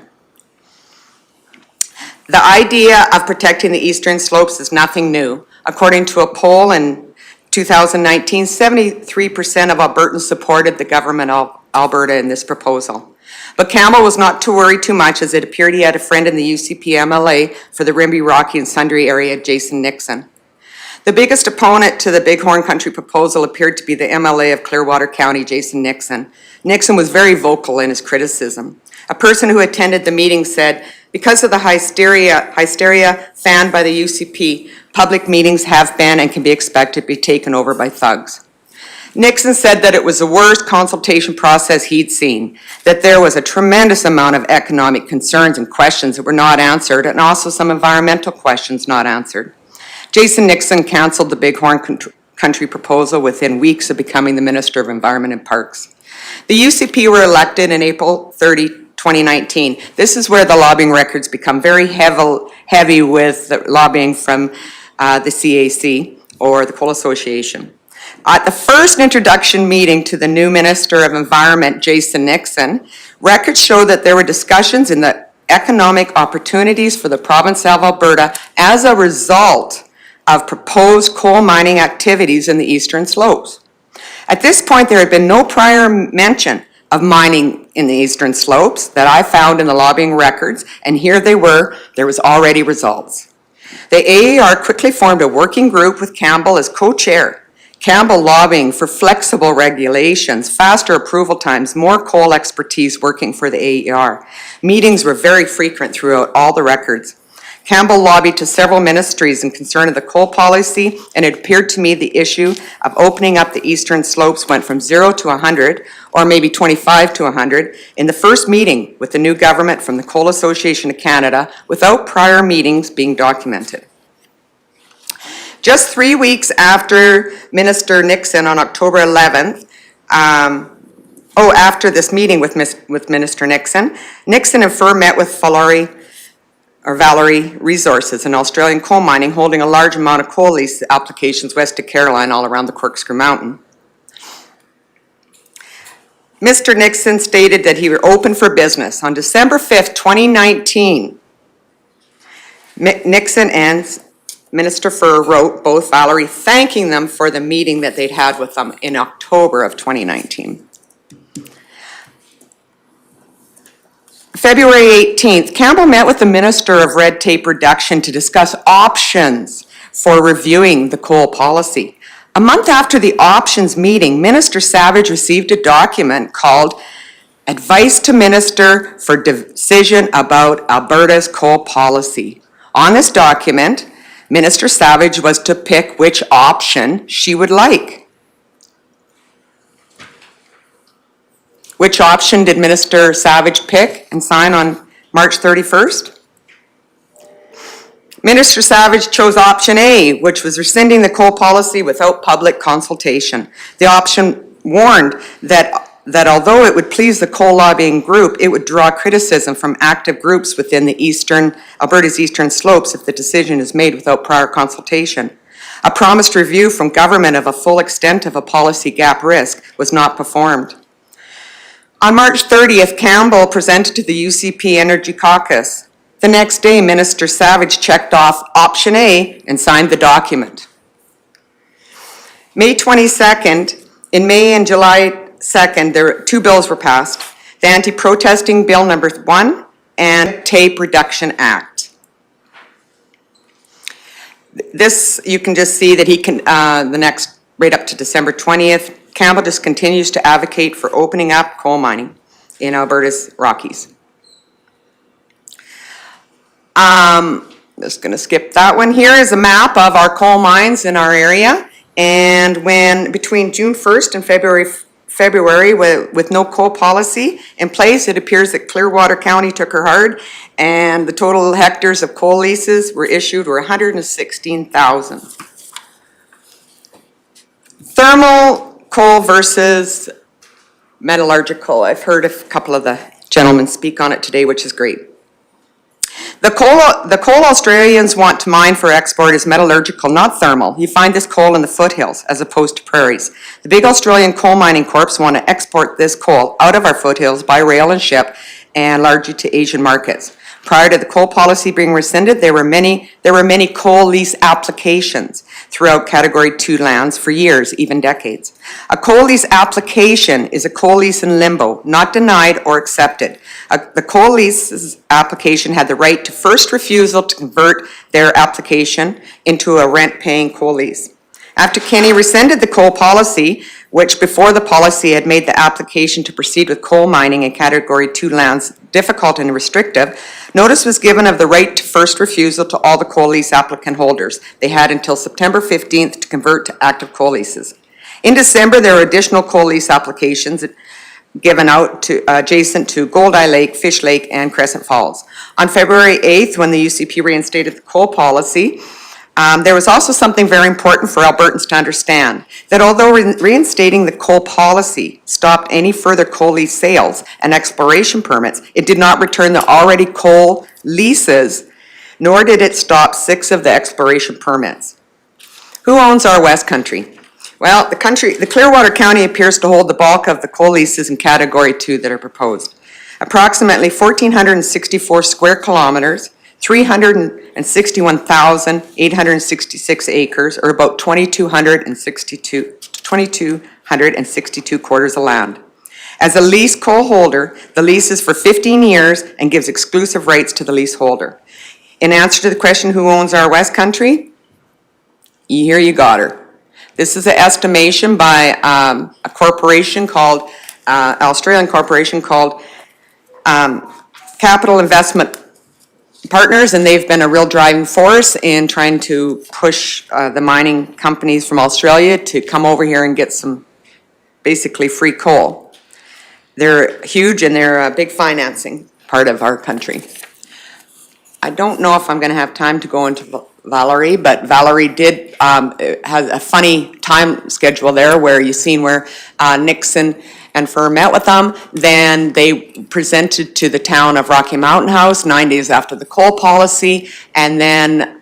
Q: The idea of protecting the Eastern Slopes is nothing new. According to a poll in 2019, 73% of Albertans supported the government of Alberta in this proposal. But Campbell was not to worry too much, as it appeared he had a friend in the UCP MLA for the Rimbey, Rocky and Sundre area, Jason Nixon. The biggest opponent to the Bighorn Country proposal appeared to be the MLA of Clearwater County, Jason Nixon. Nixon was very vocal in his criticism. A person who attended the meeting said, because of the hysteria fanned by the UCP, public meetings have been and can be expected to be taken over by thugs. Nixon said that it was the worst consultation process he'd seen, that there was a tremendous amount of economic concerns and questions that were not answered, and also some environmental questions not answered. Jason Nixon canceled the Bighorn Country proposal within weeks of becoming the Minister of Environment and Parks. The UCP were elected in April 30, 2019. This is where the lobbying records become very heavy with the lobbying from the CAC, or the Coal Association. At the first introduction meeting to the new Minister of Environment, Jason Nixon, records show that there were discussions in the economic opportunities for the province of Alberta as a result of proposed coal mining activities in the eastern slopes. At this point, there had been no prior mention of mining in the eastern slopes that I found in the lobbying records, and here they were, there was already results. The AER quickly formed a working group with Campbell as co-chair. Campbell lobbying for flexible regulations, faster approval times, more coal expertise working for the AER. Meetings were very frequent throughout all the records. Campbell lobbied to several ministries in concern of the coal policy, and it appeared to me the issue of opening up the eastern slopes went from 0 to 100, or maybe 25 to 100, in the first meeting with the new government from the Coal Association of Canada without prior meetings being documented. Just 3 weeks after Minister Nixon on October 11th, after this meeting with Minister Nixon, Nixon and Fur met with Valerie Resources, an Australian coal mining holding a large amount of coal lease applications west of Caroline all around the Corkscrew Mountain. Mr. Nixon stated that he were open for business. On December 5th, 2019, Nixon and Minister Fur wrote both Valerie thanking them for the meeting that they'd had with them in October of 2019. February 18th, Campbell met with the Minister of Red Tape Reduction to discuss options for reviewing the coal policy. A month after the options meeting, Minister Savage received a document called Advice to Minister for Decision About Alberta's Coal Policy. On this document, Minister Savage was to pick which option she would like. Which option did Minister Savage pick and sign on March 31st? Minister Savage chose option A, which was rescinding the coal policy without public consultation. The option warned that although it would please the coal lobbying group, it would draw criticism from active groups within the Alberta's eastern slopes if the decision is made without prior consultation. A promised review from government of a full extent of a policy gap risk was not performed. On March 30th, Campbell presented to the UCP Energy Caucus. The next day, Minister Savage checked off option A and signed the document. May 22nd, in May and July 2nd, two bills were passed. The Anti-Protesting Bill number 1 and Tape Reduction Act. This, you can just see that he can, right up to December 20th, Campbell just continues to advocate for opening up coal mining in Alberta's Rockies. Just gonna skip that one. Here is a map of our coal mines in our area. And when between June 1st and February with no coal policy in place, it appears that Clearwater County took her hard, and the total hectares of coal leases were issued were 116,000. Thermal coal versus metallurgical. I've heard a couple of the gentlemen speak on it today, which is great. The coal Australians want to mine for export is metallurgical, not thermal. You find this coal in the foothills as opposed to prairies. The big Australian coal mining corps want to export this coal out of our foothills by rail and ship and largely to Asian markets. Prior to the coal policy being rescinded, there were many coal lease applications throughout Category 2 lands for years, even decades. A coal lease application is a coal lease in limbo, not denied or accepted. The coal lease application had the right to first refusal to convert their application into a rent-paying coal lease. After Kenny rescinded the coal policy, which before the policy had made the application to proceed with coal mining in Category 2 lands difficult and restrictive, notice was given of the right to first refusal to all the coal lease applicant holders. They had until September 15th to convert to active coal leases. In December, there were additional coal lease applications given out to adjacent to Goldeye Lake, Fish Lake, and Crescent Falls. On February 8th, when the UCP reinstated the coal policy, there was also something very important for Albertans to understand, that although reinstating the coal policy stopped any further coal lease sales and exploration permits, it did not return the already coal leases, nor did it stop 6 of the exploration permits. Who owns our West Country? Well, the Clearwater County appears to hold the bulk of the coal leases in Category 2 that are proposed. Approximately 1,464 square kilometers, 361,866 acres, or about 2,262 quarters of land. As a lease coal holder, the lease is for 15 years and gives exclusive rights to the leaseholder. In answer to the question, who owns our West Country? Here you got her. This is an estimation by a corporation called, Australian corporation called Capital Investment Partners, and they've been a real driving force in trying to push the mining companies from Australia to come over here and get some basically free coal. They're huge and they're a big financing part of our country. I don't know if I'm going to have time to go into Valerie, but Valerie did has a funny time schedule there where you've seen where Nixon and Fur met with them. Then they presented to the town of Rocky Mountain House 9 days after the coal policy, and then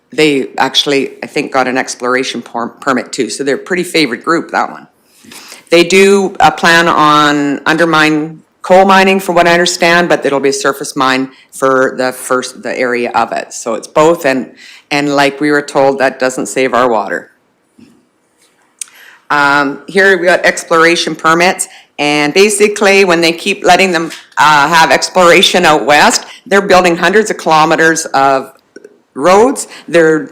Q: they actually, I think, got an exploration permit too. So they're a pretty favorite group, that one. They do plan on undermine coal mining, from what I understand, but it'll be a surface mine for the area of it. So it's both, and like we were told, that doesn't save our water. Here we got exploration permits, and basically when they keep letting them have exploration out west, they're building hundreds of kilometers of roads. They're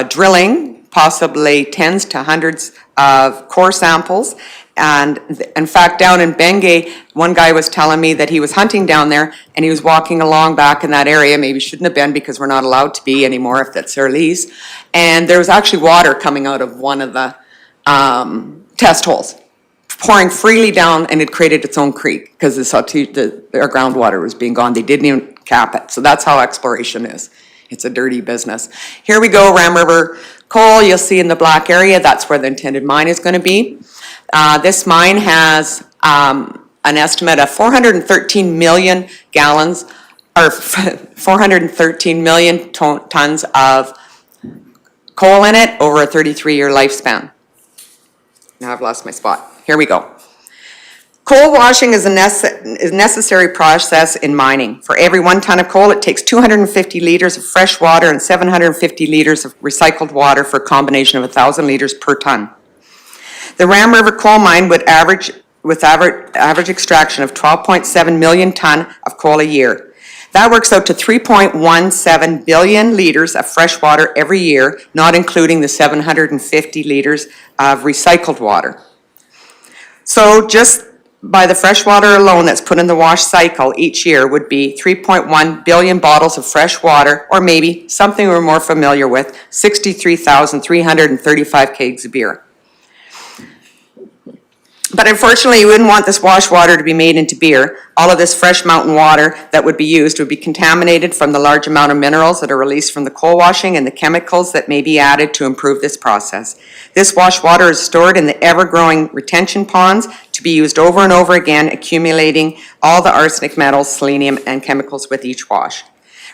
Q: drilling possibly tens to hundreds of core samples. And in fact, down in Bengay, one guy was telling me that he was hunting down there and he was walking along back in that area, maybe shouldn't have been because we're not allowed to be anymore if that's their lease. And there was actually water coming out of one of the test holes, pouring freely down, and it created its own creek because their groundwater was being gone. They didn't even cap it. So that's how exploration is. It's a dirty business. Here we go, Ram River Coal. You'll see in the black area, that's where the intended mine is going to be. This mine has an estimate of 413 million gallons, or 413 million tons of coal in it over a 33-year lifespan. Now I've lost my spot. Here we go. Coal washing is a necessary process in mining. For every 1 ton of coal, it takes 250 liters of fresh water and 750 liters of recycled water for a combination of 1,000 liters per ton. The Ram River coal mine would average extraction of 12.7 million ton of coal a year. That works out to 3.17 billion liters of fresh water every year, not including the 750 liters of recycled water. So just by the fresh water alone that's put in the wash cycle each year would be 3.1 billion bottles of fresh water, or maybe something we're more familiar with, 63,335 kegs of beer. But unfortunately, you wouldn't want this wash water to be made into beer. All of this fresh mountain water that would be used would be contaminated from the large amount of minerals that are released from the coal washing and the chemicals that may be added to improve this process. This wash water is stored in the ever-growing retention ponds to be used over and over again, accumulating all the arsenic metals, selenium, and chemicals with each wash.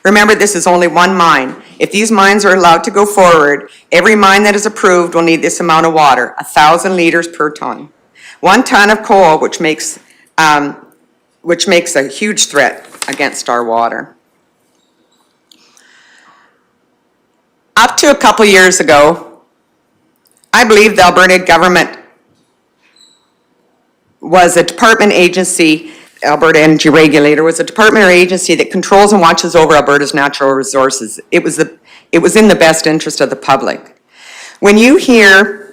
Q: Remember, this is only one mine. If these mines are allowed to go forward, every mine that is approved will need this amount of water, 1,000 liters per ton. 1 ton of coal, which makes a huge threat against our water. Up to a couple years ago, I believe the Alberta government was a department agency, Alberta Energy Regulator was a department or agency that controls and watches over Alberta's natural resources. It was in the best interest of the public. When you hear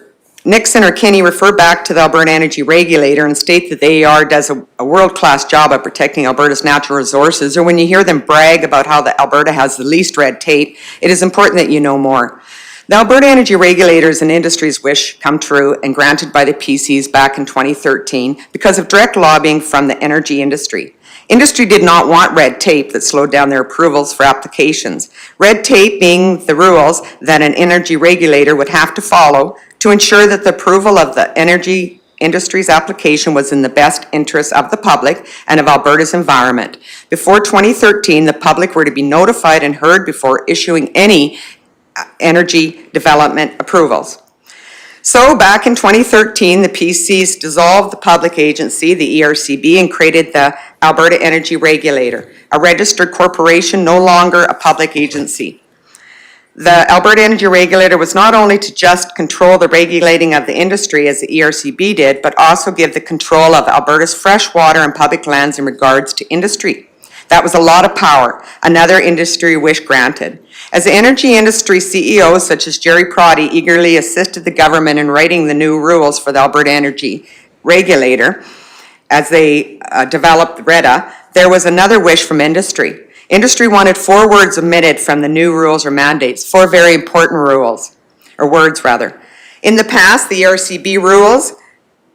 Q: Nixon or Kinney refer back to the Alberta Energy Regulator and state that the AER does a world-class job of protecting Alberta's natural resources, or when you hear them brag about how the Alberta has the least red tape, it is important that you know more. The Alberta Energy Regulator's and industry's wish come true and granted by the PCs back in 2013 because of direct lobbying from the energy industry. Industry did not want red tape that slowed down their approvals for applications. Red tape being the rules that an energy regulator would have to follow to ensure that the approval of the energy industry's application was in the best interest of the public and of Alberta's environment. Before 2013, the public were to be notified and heard before issuing any energy development approvals. So back in 2013, the PCs dissolved the public agency, the ERCB, and created the Alberta Energy Regulator, a registered corporation, no longer a public agency. The Alberta Energy Regulator was not only to just control the regulating of the industry as the ERCB did, but also give the control of Alberta's fresh water and public lands in regards to industry. That was a lot of power, another industry wish granted. As the energy industry CEOs such as Jerry Proddy eagerly assisted the government in writing the new rules for the Alberta Energy Regulator, as they developed REDA, there was another wish from industry. Industry wanted 4 words omitted from the new rules or mandates, 4 very important rules, or words rather. In the past, the ERCB rules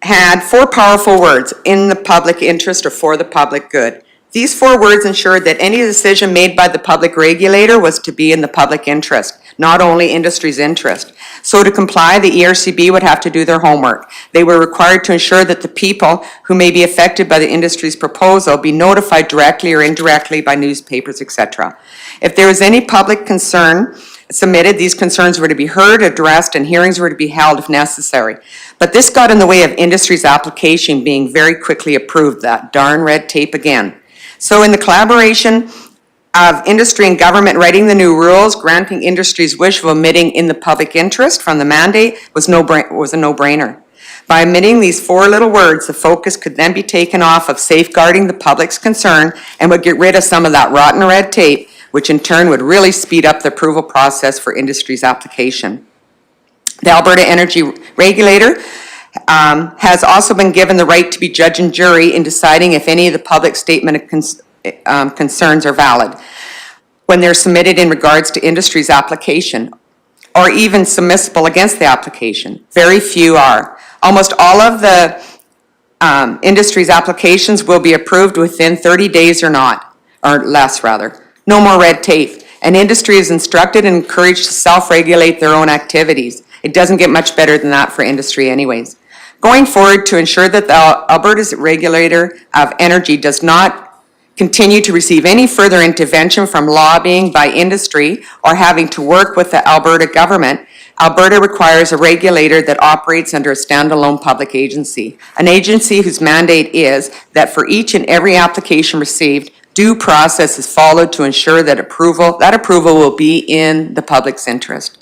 Q: had 4 powerful words, in the public interest or for the public good. These 4 words ensured that any decision made by the public regulator was to be in the public interest, not only industry's interest. So to comply, the ERCB would have to do their homework. They were required to ensure that the people who may be affected by the industry's proposal be notified directly or indirectly by newspapers, etc. If there was any public concern submitted, these concerns were to be heard, addressed, and hearings were to be held if necessary. But this got in the way of industry's application being very quickly approved, that darn red tape again. So in the collaboration of industry and government writing the new rules, granting industry's wish of omitting in the public interest from the mandate was a no-brainer. By omitting these 4 little words, the focus could then be taken off of safeguarding the public's concern and would get rid of some of that rotten red tape, which in turn would really speed up the approval process for industry's application. The Alberta Energy Regulator has also been given the right to be judge and jury in deciding if any of the public statement of concerns are valid when they're submitted in regards to industry's application or even submissible against the application. Very few are. Almost all of the industry's applications will be approved within 30 days or not, or less rather. No more red tape. And industry is instructed and encouraged to self-regulate their own activities. It doesn't get much better than that for industry anyways. Going forward, to ensure that the Alberta's Regulator of Energy does not continue to receive any further intervention from lobbying by industry or having to work with the Alberta government, Alberta requires a regulator that operates under a standalone public agency, an agency whose mandate is that for each and every application received, due process is followed to ensure that approval will be in the public's interest.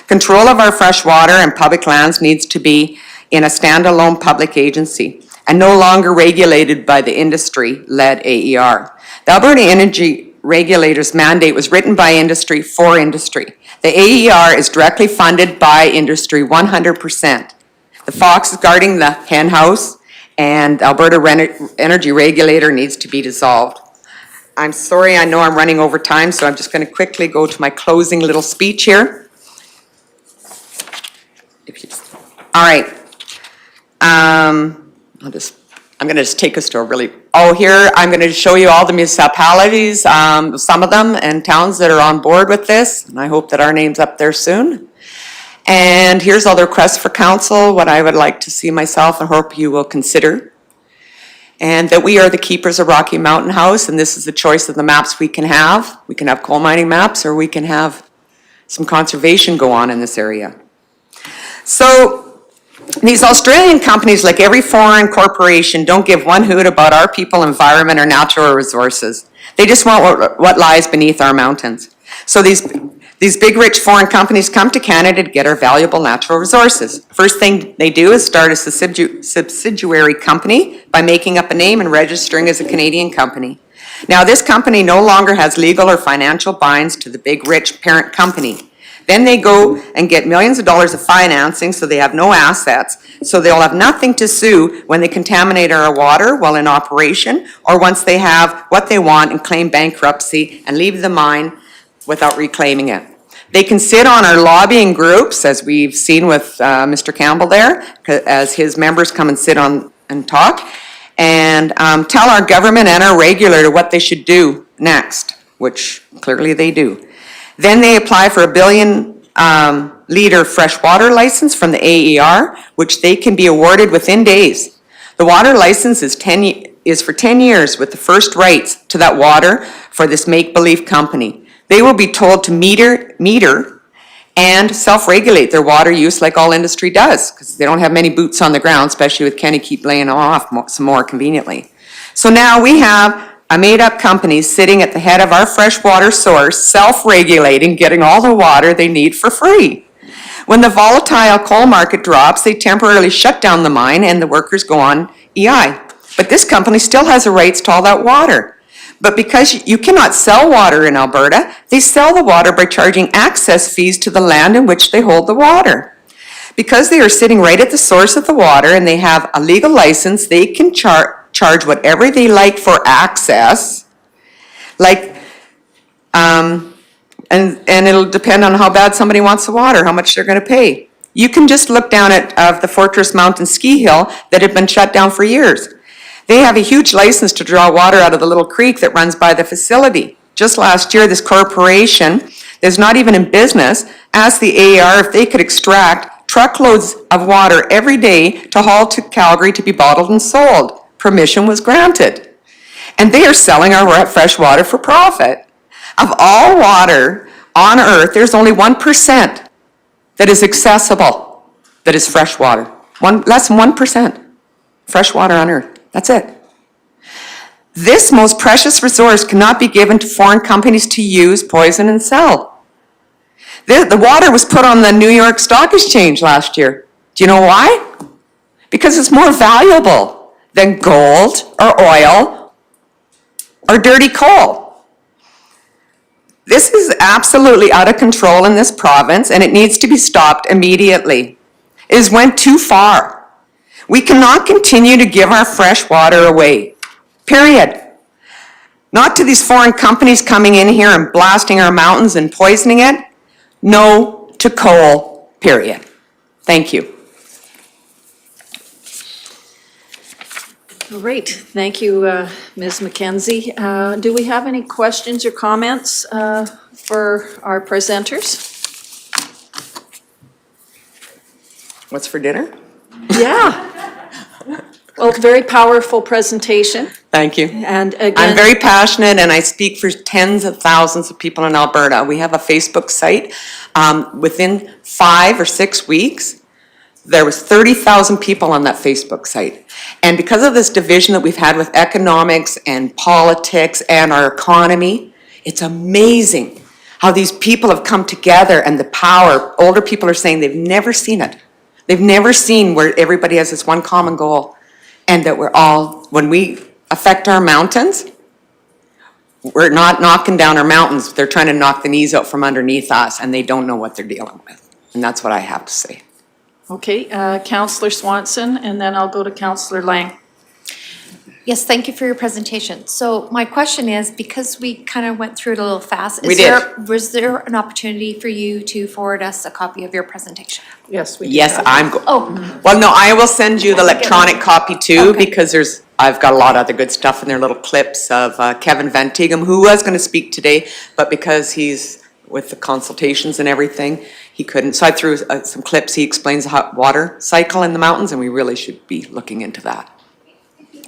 Q: Control of our fresh water and public lands needs to be in a standalone public agency and no longer regulated by the industry-led AER. The Alberta Energy Regulator's mandate was written by industry for industry. The AER is directly funded by industry 100%. The fox is guarding the hen house, and the Alberta Energy Regulator needs to be dissolved. I'm sorry, I know I'm running over time, so I'm just going to quickly go to my closing little speech here. All right. I'm going to just take us to a really, here I'm going to show you all the municipalities, some of them, and towns that are on board with this, and I hope that our name's up there soon. And here's all the requests for council, what I would like to see myself and hope you will consider. And that we are the keepers of Rocky Mountain House, and this is the choice of the maps we can have. We can have coal mining maps, or we can have some conservation go on in this area. So, these Australian companies, like every foreign corporation, don't give one hoot about our people, environment, or natural resources. They just want what lies beneath our mountains. So these These big rich foreign companies come to Canada to get our valuable natural resources. First thing they do is start a subsidiary company by making up a name and registering as a Canadian company. Now, this company no longer has legal or financial binds to the big rich parent company. Then they go and get millions of dollars of financing, so they have no assets, so they'll have nothing to sue when they contaminate our water while in operation, or once they have what they want and claim bankruptcy and leave the mine without reclaiming it. They can sit on our lobbying groups, as we've seen with Mr. Campbell there, as his members come and sit on and talk, and tell our government and our regulator what they should do next, which clearly they do. Then they apply for a 1 billion liter freshwater license from the AER, which they can be awarded within days. The water license is for 10 years with the first rights to that water for this make-believe company. They will be told to meter and self-regulate their water use like all industry does, because they don't have many boots on the ground, especially with Kenny keep laying them off some more conveniently. So now we have a made-up company sitting at the head of our freshwater source, self-regulating, getting all the water they need for free. When the volatile coal market drops, they temporarily shut down the mine and the workers go on EI. But this company still has the rights to all that water. But because you cannot sell water in Alberta, they sell the water by charging access fees to the land in which they hold the water. Because they are sitting right at the source of the water and they have a legal license, they can charge whatever they like for access, like, and it'll depend on how bad somebody wants the water, how much they're going to pay. You can just look down at the Fortress Mountain ski hill that had been shut down for years. They have a huge license to draw water out of the little creek that runs by the facility. Just last year, this corporation that's not even in business asked the AER if they could extract truckloads of water every day to haul to Calgary to be bottled and sold. Permission was granted. And they are selling our fresh water for profit. Of all water on earth, there's only 1% that is accessible, that is fresh water. Less than 1% fresh water on earth. That's it. This most precious resource cannot be given to foreign companies to use, poison, and sell. The water was put on the New York Stock Exchange last year. Do you know why? Because it's more valuable than gold or oil or dirty coal. This is absolutely out of control in this province, and it needs to be stopped immediately. It has went too far. We cannot continue to give our fresh water away, period. Not to these foreign companies coming in here and blasting our mountains and poisoning it. No to coal, period. Thank you.
A: Great, thank you, Ms. McKenzie. Do we have any questions or comments for our presenters?
Q: What's for dinner?
A: Yeah. Well, very powerful presentation.
Q: Thank you.
A: And again,
Q: I'm very passionate and I speak for tens of thousands of people in Alberta. We have a Facebook site. Within 5 or 6 weeks, there was 30,000 people on that Facebook site. And because of this division that we've had with economics and politics and our economy, it's amazing how these people have come together and the power. Older people are saying they've never seen it. They've never seen where everybody has this one common goal, and that we're all, when we affect our mountains, we're not knocking down our mountains, they're trying to knock the knees out from underneath us, and they don't know what they're dealing with. And that's what I have to say.
A: okay, Councillor Swanson, and then I'll go to Councillor Lang.
H: Yes, thank you for your presentation. So my question is, because we kind of went through it a little fast, was there an opportunity for you to forward us a copy of your presentation?
A: Yes, we
Q: Yes,
H: Oh,
Q: well, no, I will send you the electronic copy too,
H: Okay.
Q: because I've got a lot of other good stuff in there, little clips of Kevin Van Tighem, who was going to speak today, but because he's with the consultations and everything, he couldn't. So I threw some clips. He explains the hot water cycle in the mountains, and we really should be looking into that.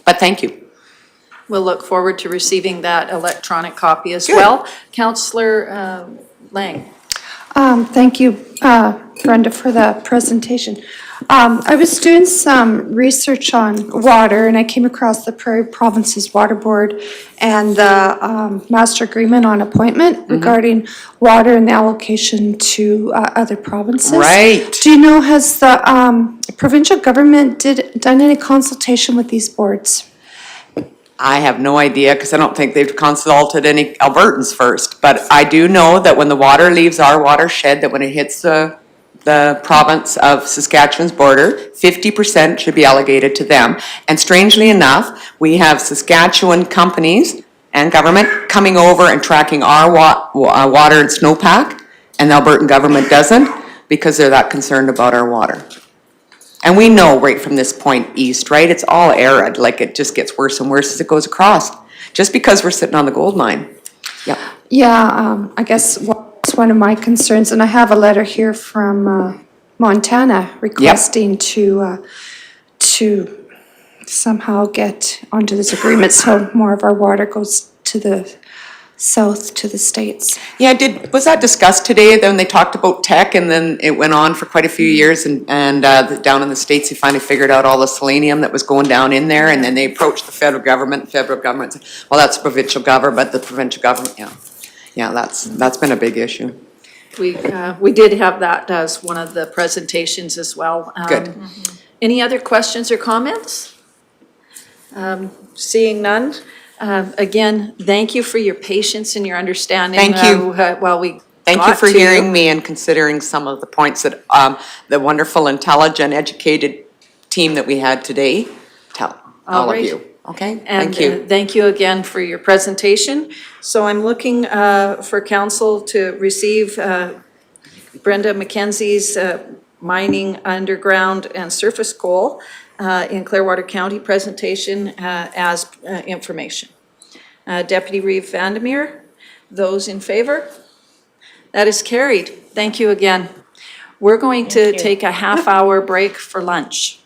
Q: But thank you.
A: We'll look forward to receiving that electronic copy as well. Councillor Lang.
C: Thank you. Brenda, for the presentation. I was doing some research on water, and I came across the Prairie Province's Water Board and the master agreement on appointment regarding water and the allocation to other provinces.
Q: Right.
C: Do you know, has the provincial government done any consultation with these boards?
Q: I have no idea, because I don't think they've consulted any Albertans first, but I do know that when the water leaves our watershed, that when it hits the province of Saskatchewan's border, 50% should be allocated to them. And strangely enough, we have Saskatchewan companies and government coming over and tracking our water and snowpack, and the Albertan government doesn't, because they're that concerned about our water. And we know right from this point east, right, it's all arid, like it just gets worse and worse as it goes across, just because we're sitting on the gold mine. Yep.
C: Yeah, I guess it's one of my concerns, and I have a letter here from Montana requesting to somehow get onto this agreement so more of our water goes to the south, to the States.
Q: Yeah, was that discussed today, then they talked about tech, and then it went on for quite a few years, and down in the States, they finally figured out all the selenium that was going down in there, and then they approached the federal government said, well, that's provincial government, but the provincial government, yeah, that's been a big issue.
A: We did have that as one of the presentations as well.
Q: Good.
A: Any other questions or comments? Seeing none. Again, thank you for your patience and your understanding.
Q: Thank you.
A: While we
Q: Thank you
A: got
Q: for
A: to
Q: hearing me and considering some of the points that the wonderful, intelligent, educated team that we had today tell all of
A: right.
Q: you. Okay,
A: And
Q: thank you.
A: thank you again for your presentation. So I'm looking for council to receive Brenda McKenzie's mining underground and surface coal in Clearwater County presentation as information. Deputy Reeve Vandermeer, those in favor? That is carried. Thank you again. We're going to take a half-hour break for lunch.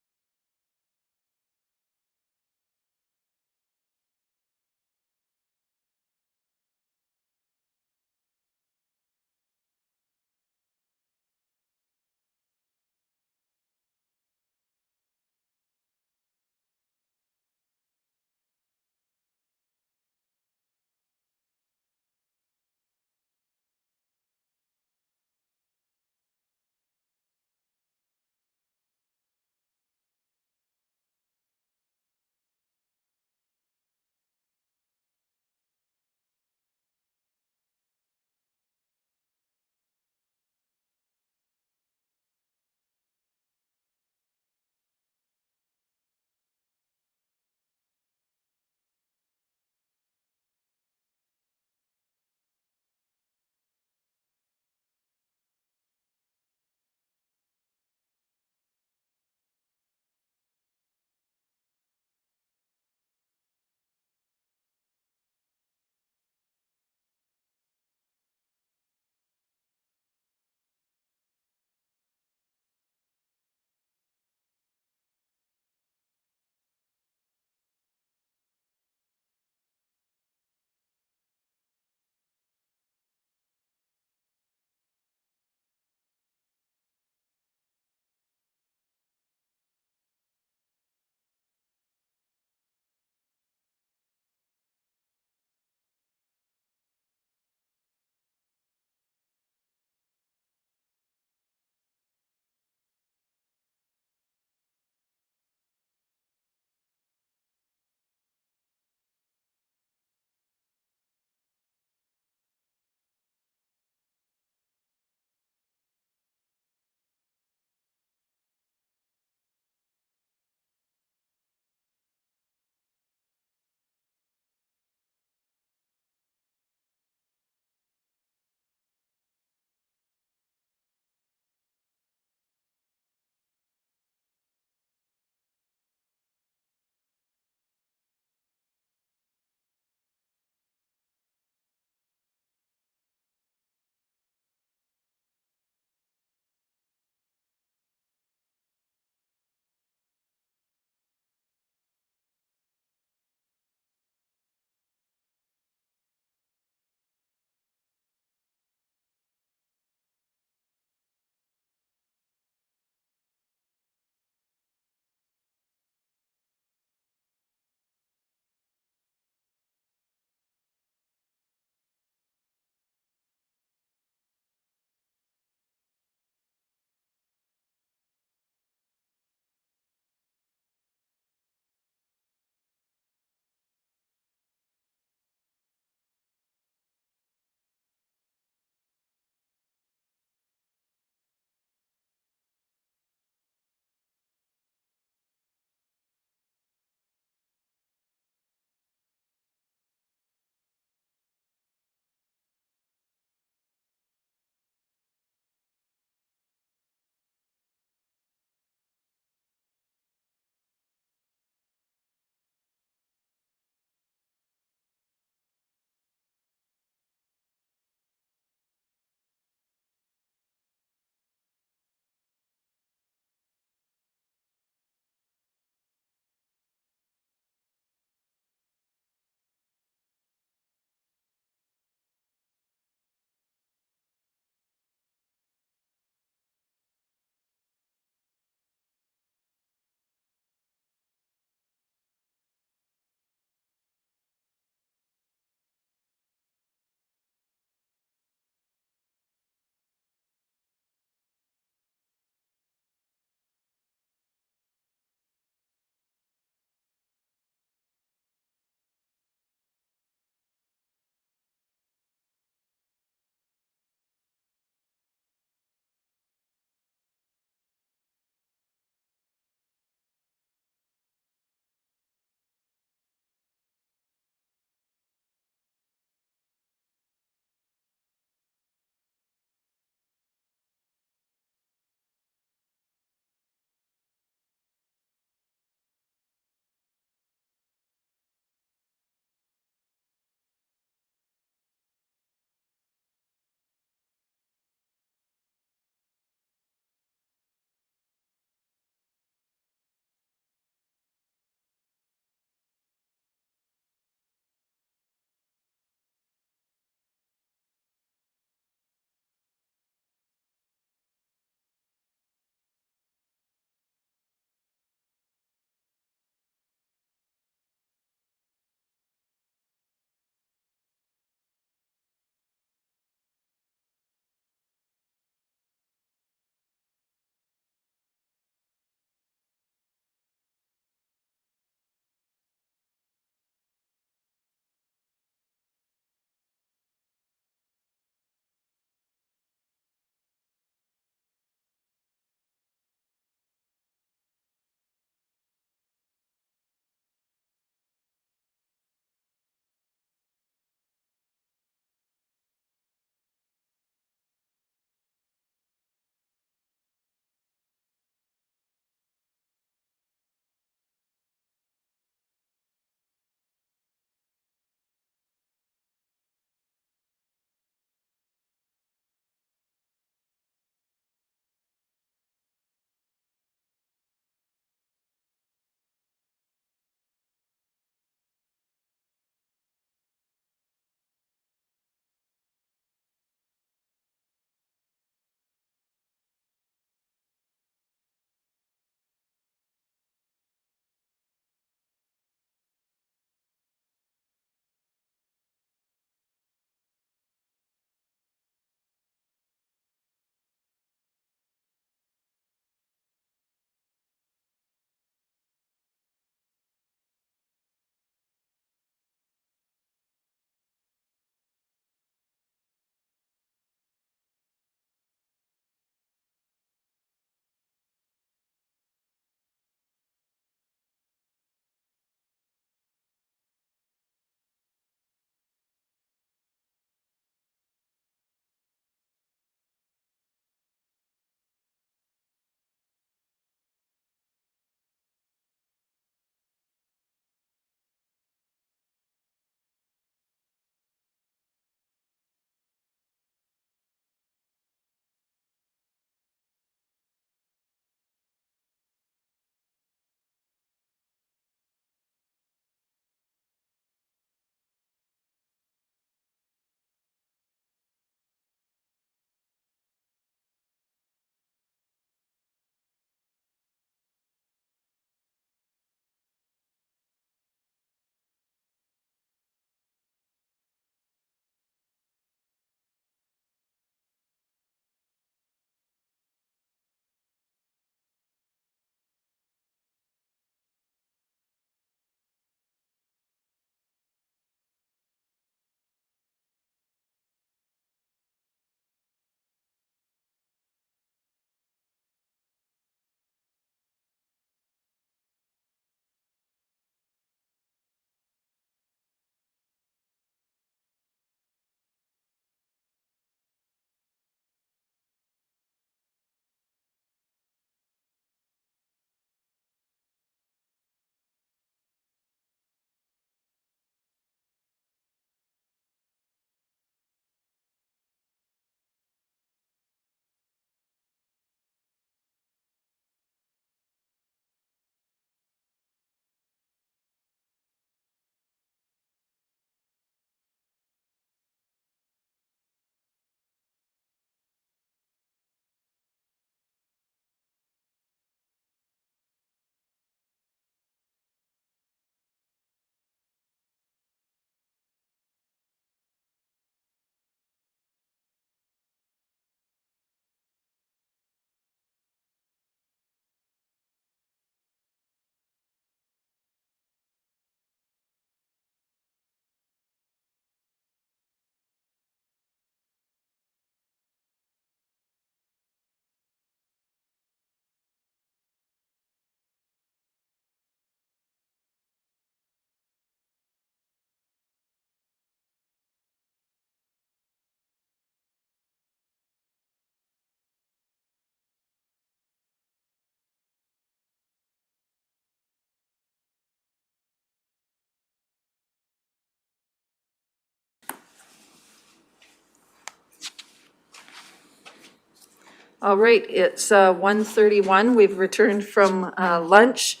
A: All right, it's 1:31. We've returned from lunch.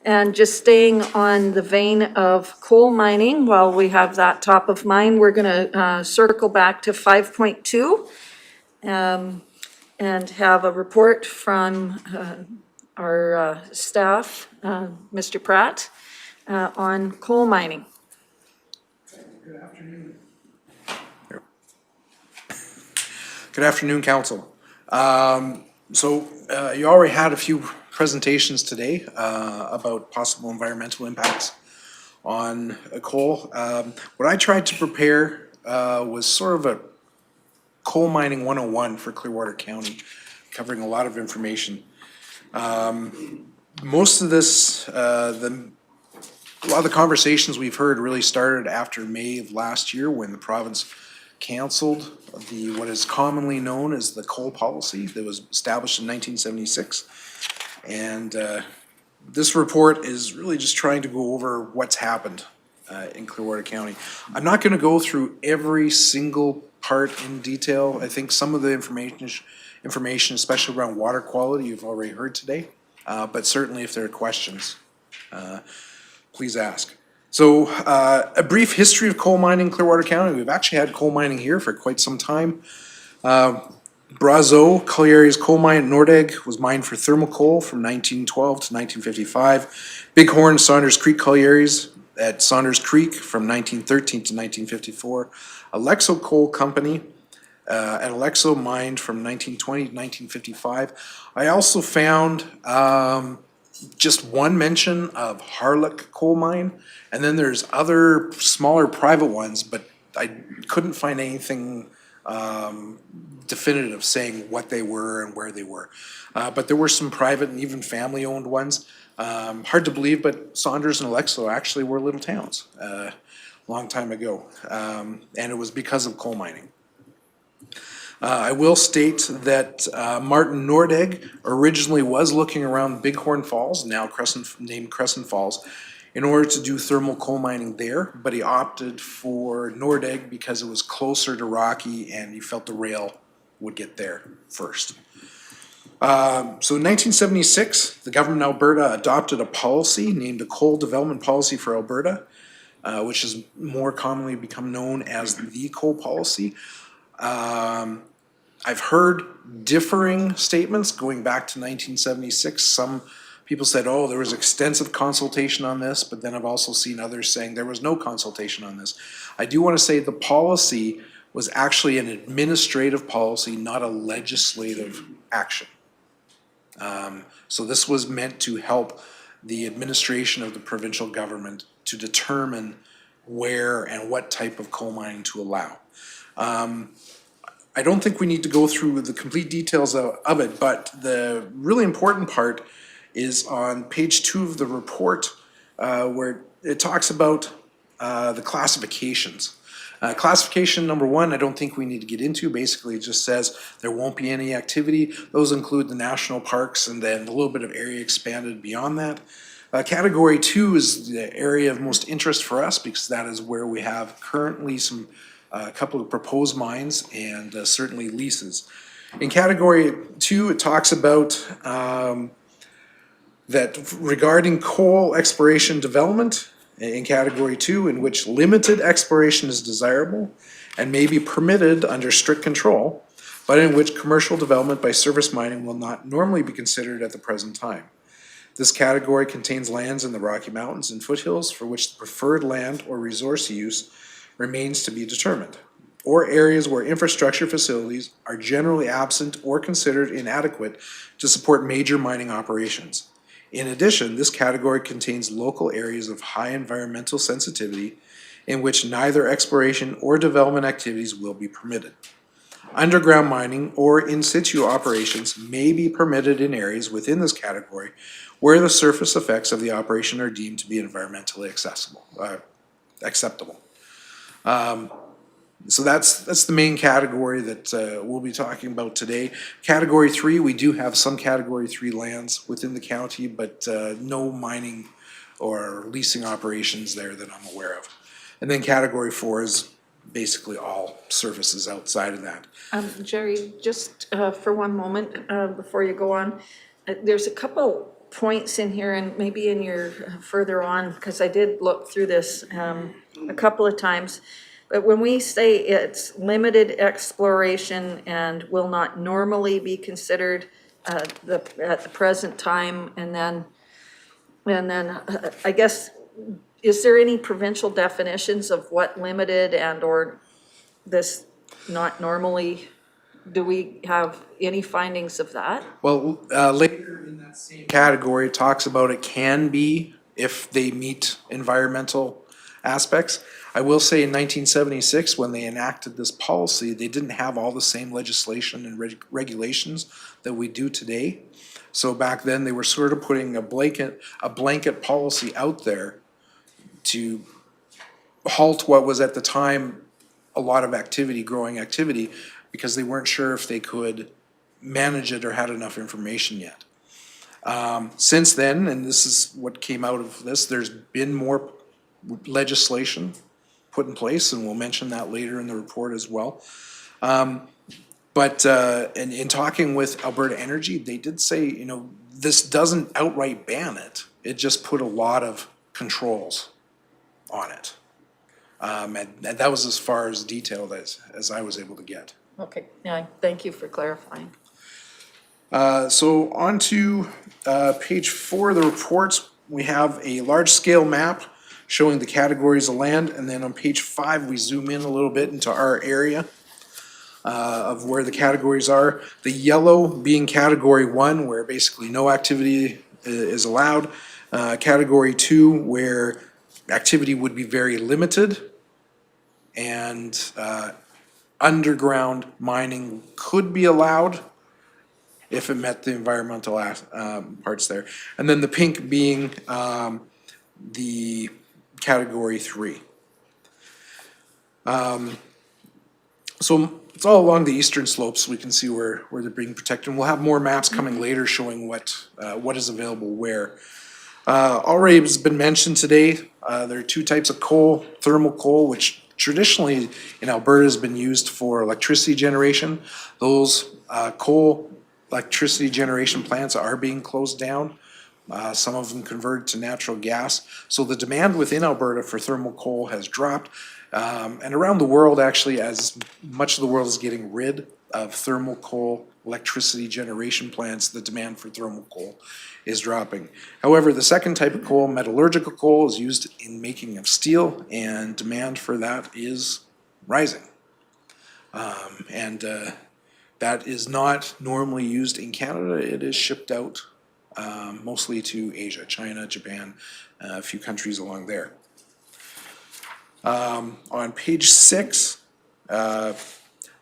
A: And just staying on the vein of coal mining, while we have that top of mind, we're going to circle back to 5.2 and have a report from our staff, Mr. Pratt, on coal mining.
R: Good afternoon, Council. You already had a few presentations today about possible environmental impacts on coal. What I tried to prepare was sort of a coal mining 101 for Clearwater County, covering a lot of information. Most of this, a lot of the conversations we've heard really started after May of last year when the province canceled what is commonly known as the coal policy that was established in 1976. And this report is really just trying to go over what's happened in Clearwater County. I'm not going to go through every single part in detail. I think some of the information, especially around water quality, you've already heard today. But certainly if there are questions, please ask. So a brief history of coal mining in Clearwater County. We've actually had coal mining here for quite some time. Brazeau Colliery's coal mine at Nordegg was mined for thermal coal from 1912 to 1955. Bighorn Saunders Creek Collieries at Saunders Creek from 1913 to 1954. Alexo Coal Company at Alexo mined from 1920 to 1955. I also found just one mention of Harlech Coal Mine, and then there's other smaller private ones, but I couldn't find anything definitive saying what they were and where they were. But there were some private and even family-owned ones. Hard to believe, but Saunders and Alexo actually were little towns a long time ago, and it was because of coal mining. I will state that Martin Nordegg originally was looking around Bighorn Falls, now named Crescent Falls, in order to do thermal coal mining there, but he opted for Nordegg because it was closer to Rocky and he felt the rail would get there first. So in 1976, the government of Alberta adopted a policy named the Coal Development Policy for Alberta, which has more commonly become known as the coal policy. I've heard differing statements going back to 1976. Some people said, oh, there was extensive consultation on this, but then I've also seen others saying there was no consultation on this. I do want to say the policy was actually an administrative policy, not a legislative action. So this was meant to help the administration of the provincial government to determine where and what type of coal mining to allow. I don't think we need to go through the complete details of it, but the really important part is on page 2 of the report, where it talks about the classifications. Classification number 1, I don't think we need to get into. Basically, it just says there won't be any activity. Those include the national parks and then a little bit of area expanded beyond that. Category 2 is the area of most interest for us because that is where we have currently a couple of proposed mines and certainly leases. In category 2, it talks about that regarding coal exploration development in category 2, in which limited exploration is desirable and may be permitted under strict control, but in which commercial development by surface mining will not normally be considered at the present time. This category contains lands in the Rocky Mountains and foothills for which the preferred land or resource use remains to be determined, or areas where infrastructure facilities are generally absent or considered inadequate to support major mining operations. In addition, this category contains local areas of high environmental sensitivity in which neither exploration or development activities will be permitted. Underground mining or in situ operations may be permitted in areas within this category where the surface effects of the operation are deemed to be environmentally acceptable. So that's the main category that we'll be talking about today. Category 3, we do have some category 3 lands within the county, but no mining or leasing operations there that I'm aware of. And then category 4 is basically all surfaces outside of that.
A: Jerry, just for one moment before you go on, there's a couple points in here and maybe in your further on, because I did look through this a couple of times. But when we say it's limited exploration and will not normally be considered at the present time, and then I guess, is there any provincial definitions of what limited and or this not normally, do we have any findings of that?
R: Well, later in that same category, it talks about it can be if they meet environmental aspects. I will say in 1976, when they enacted this policy, they didn't have all the same legislation and regulations that we do today. So back then, they were sort of putting a blanket policy out there to halt what was at the time a lot of activity, growing activity, because they weren't sure if they could manage it or had enough information yet. Since then, and this is what came out of this, there's been more legislation put in place, and we'll mention that later in the report as well. But in talking with Alberta Energy, they did say, you know, this doesn't outright ban it. It just put a lot of controls on it. And that was as far as detailed as I was able to get.
A: Okay, yeah, thank you for clarifying.
R: So on to page 4 of the reports, we have a large-scale map showing the categories of land, and then on page 5 we zoom in a little bit into our area of where the categories are. The yellow being category 1, where basically no activity is allowed. Category 2, where activity would be very limited, and underground mining could be allowed if it met the environmental parts there. And then the pink being the category 3. So it's all along the eastern slopes. We can see where they're being protected. And we'll have more maps coming later showing what is available where. Already has been mentioned today, there are 2 types of coal: thermal coal, which traditionally in Alberta has been used for electricity generation. Those coal electricity generation plants are being closed down. Some of them converted to natural gas. So the demand within Alberta for thermal coal has dropped. And around the world, actually, as much of the world is getting rid of thermal coal electricity generation plants, the demand for thermal coal is dropping. However, the second type of coal, metallurgical coal, is used in making of steel, and demand for that is rising. That is not normally used in Canada. It is shipped out mostly to Asia, China, Japan, a few countries along there. On page 6,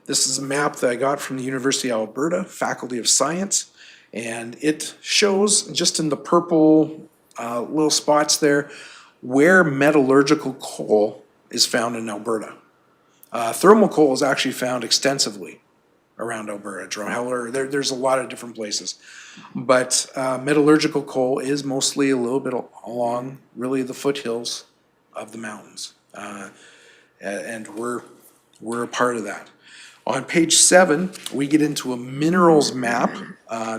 R: this is a map that I got from the University of Alberta, Faculty of Science, and it shows just in the purple little spots there where metallurgical coal is found in Alberta. Thermal coal is actually found extensively around Alberta, Drumheller, there's a lot of different places. But metallurgical coal is mostly a little bit along really the foothills of the mountains. And we're a part of that. On page 7, we get into a minerals map.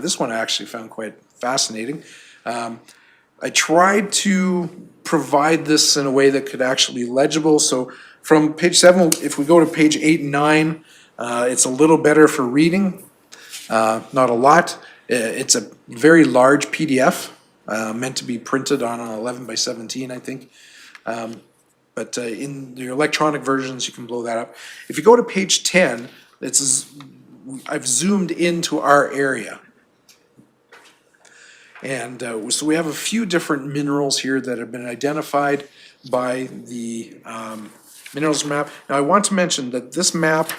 R: This one I actually found quite fascinating. I tried to provide this in a way that could actually be legible. So from page 7, if we go to page 8 and 9, it's a little better for reading, not a lot. It's a very large PDF, meant to be printed on an 11 by 17, I think. But in your electronic versions, you can blow that up. If you go to page 10, I've zoomed into our area. And so we have a few different minerals here that have been identified by the minerals map. Now I want to mention that this map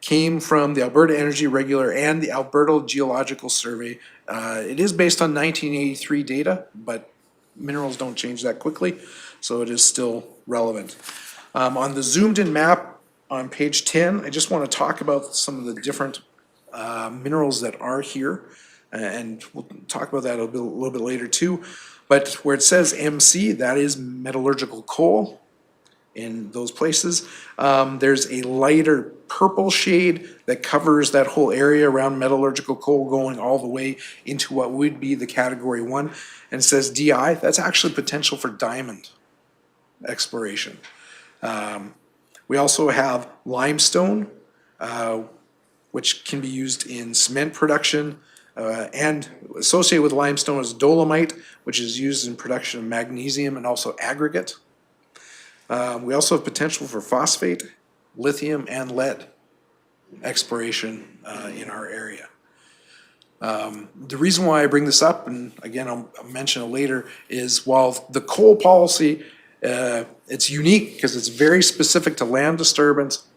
R: came from the Alberta Energy Regulator and the Alberta Geological Survey. It is based on 1983 data, but minerals don't change that quickly, so it is still relevant. On the zoomed in map on page 10, I just want to talk about some of the different minerals that are here, and we'll talk about that a little bit later too. But where it says MC, that is metallurgical coal. in those places. There's a lighter purple shade that covers that whole area around metallurgical coal going all the way into what would be the category 1. And it says DI, that's actually potential for diamond exploration. We also have limestone, which can be used in cement production, and associated with limestone is dolomite, which is used in production of magnesium and also aggregate. We also have potential for phosphate, lithium, and lead exploration in our area. The reason why I bring this up, and again, I'll mention it later, is while the coal policy, it's unique because it's very specific to land disturbance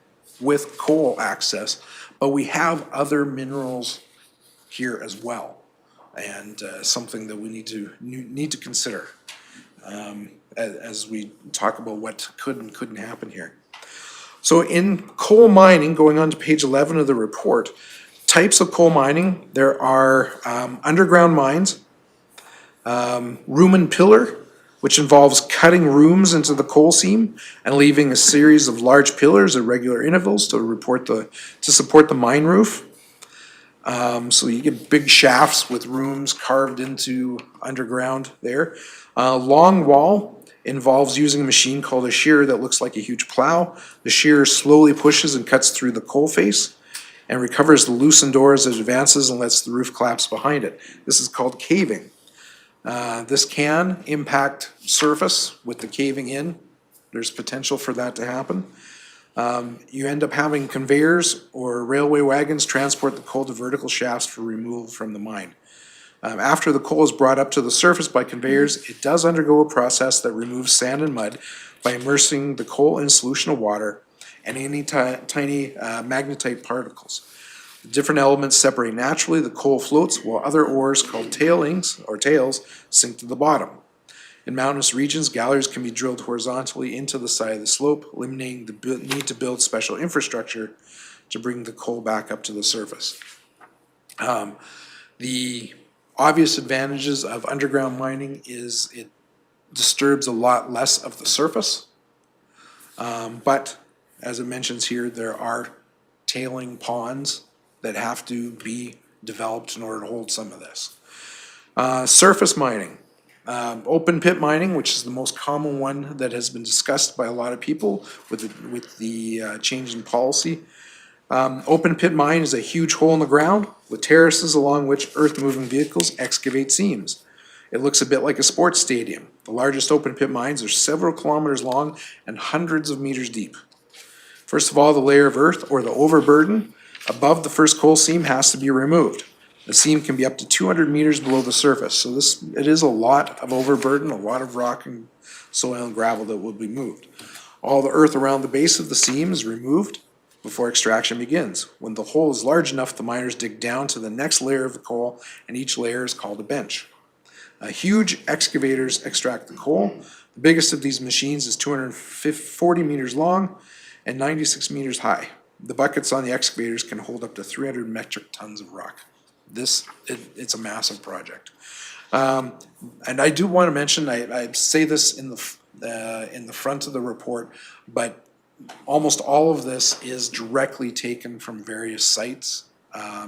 R: with coal access, but we have other minerals here as well, and something that we need to consider as we talk about what could and couldn't happen here. So in coal mining, going on to page 11 of the report, types of coal mining, there are underground mines, room and pillar, which involves cutting rooms into the coal seam and leaving a series of large pillars at regular intervals to support the mine roof. So you get big shafts with rooms carved into underground there. Long wall involves using a machine called a shearer that looks like a huge plow. The shearer slowly pushes and cuts through the coal face and recovers the loosened ore as it advances and lets the roof collapse behind it. This is called caving. This can impact surface with the caving in. There's potential for that to happen. You end up having conveyors or railway wagons transport the coal to vertical shafts for removal from the mine. After the coal is brought up to the surface by conveyors, it does undergo a process that removes sand and mud by immersing the coal in a solution of water and any tiny magnetite particles. The different elements separate naturally, the coal floats, while other ores called tailings or tails sink to the bottom. In mountainous regions, galleries can be drilled horizontally into the side of the slope, eliminating the need to build special infrastructure to bring the coal back up to the surface. The obvious advantages of underground mining is it disturbs a lot less of the surface. But as it mentions here, there are tailing ponds that have to be developed in order to hold some of this. Surface mining. Open pit mining, which is the most common one that has been discussed by a lot of people with the change in policy. Open pit mine is a huge hole in the ground with terraces along which earth-moving vehicles excavate seams. It looks a bit like a sports stadium. The largest open pit mines are several kilometers long and hundreds of meters deep. First of all, the layer of earth or the overburden above the first coal seam has to be removed. The seam can be up to 200 meters below the surface, so it is a lot of overburden, a lot of rock and soil and gravel that will be moved. All the earth around the base of the seam is removed before extraction begins. When the hole is large enough, the miners dig down to the next layer of the coal, and each layer is called a bench. Huge excavators extract the coal. The biggest of these machines is 240 meters long and 96 meters high. The buckets on the excavators can hold up to 300 metric tons of rock. It's a massive project. And I do want to mention, I say this in the front of the report, but almost all of this is directly taken from various sites.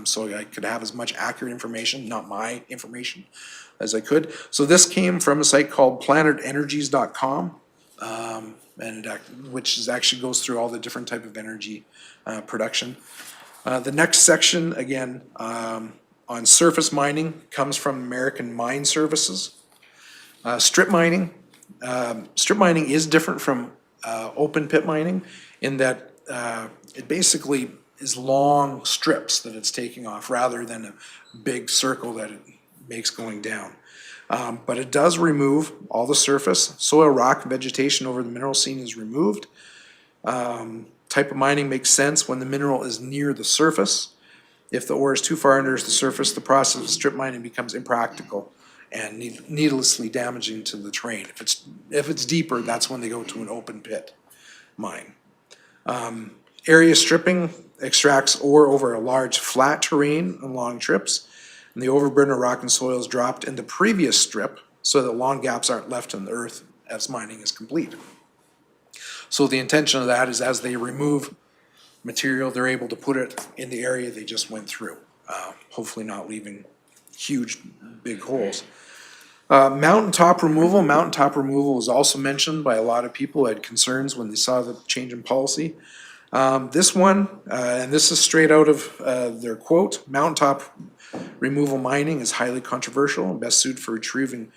R: So I could have as much accurate information, not my information, as I could. So this came from a site called planetenergies.com, which actually goes through all the different type of energy production. The next section, again, on surface mining comes from American Mine Services. Strip mining is different from open pit mining in that it basically is long strips that it's taking off rather than a big circle that it makes going down. But it does remove all the surface. Soil, rock, and vegetation over the mineral seam is removed. Type of mining makes sense when the mineral is near the surface. If the ore is too far under the surface, the process of strip mining becomes impractical and needlessly damaging to the terrain. If it's deeper, that's when they go to an open pit mine. Area stripping extracts ore over a large flat terrain on long trips, and the overburden of rock and soil is dropped in the previous strip so that long gaps aren't left in the earth as mining is complete. So the intention of that is as they remove material, they're able to put it in the area they just went through, hopefully not leaving huge, big holes. Mountaintop removal was also mentioned by a lot of people who had concerns when they saw the change in policy. This one, and this is straight out of their quote, mountaintop removal mining is highly controversial and best suited for retrieving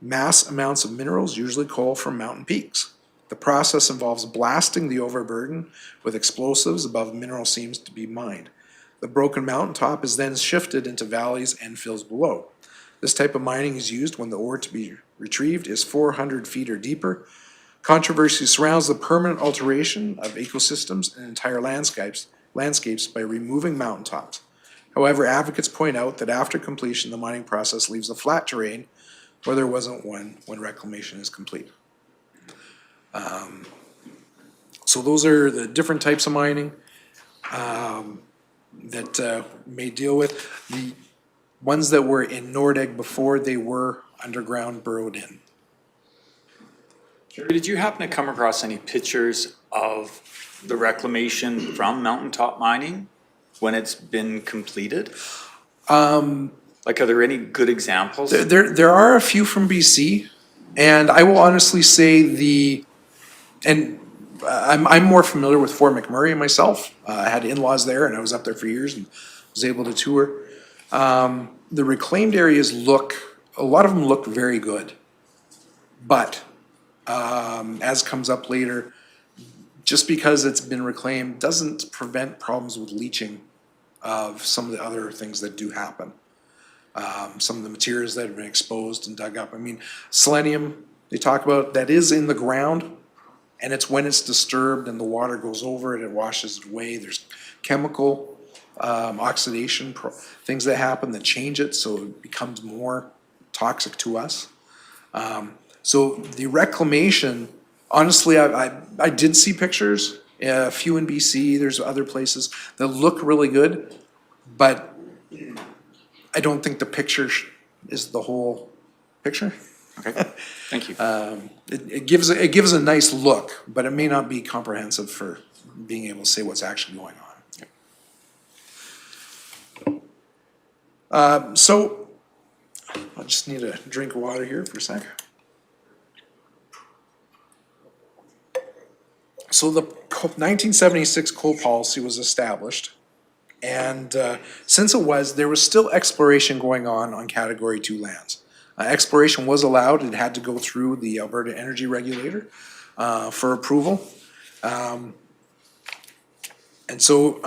R: mass amounts of minerals, usually coal, from mountain peaks. The process involves blasting the overburden with explosives above mineral seams to be mined. The broken mountaintop is then shifted into valleys and fills below. This type of mining is used when the ore to be retrieved is 400 feet or deeper. Controversy surrounds the permanent alteration of ecosystems and entire landscapes by removing mountaintops. However, advocates point out that after completion, the mining process leaves a flat terrain where there wasn't one when reclamation is complete. So those are the different types of mining that may deal with. The ones that were in Nordegg before, they were underground burrowed in.
G: Jerry, did you happen to come across any pictures of the reclamation from mountaintop mining when it's been completed? Like, are there any good examples?
R: There are a few from BC, and I will honestly say I'm more familiar with Fort McMurray myself. I had in-laws there, and I was up there for years and was able to tour. The reclaimed areas a lot of them look very good, but as comes up later, just because it's been reclaimed doesn't prevent problems with leaching of some of the other things that do happen. Some of the materials that have been exposed and dug up. I mean, selenium, they talk about, that is in the ground, and it's when it's disturbed and the water goes over it, it washes it away. There's chemical oxidation, things that happen that change it so it becomes more toxic to us. So the reclamation, honestly, I did see pictures, a few in BC, there's other places that look really good, but I don't think the picture is the whole picture.
G: Okay, thank you.
R: It gives a nice look, but it may not be comprehensive for being able to say what's actually going on. So I just need a drink of water here for a sec. So the 1976 coal policy was established, and since there was still exploration going on Category 2 lands. Exploration was allowed, it had to go through the Alberta Energy Regulator for approval. And so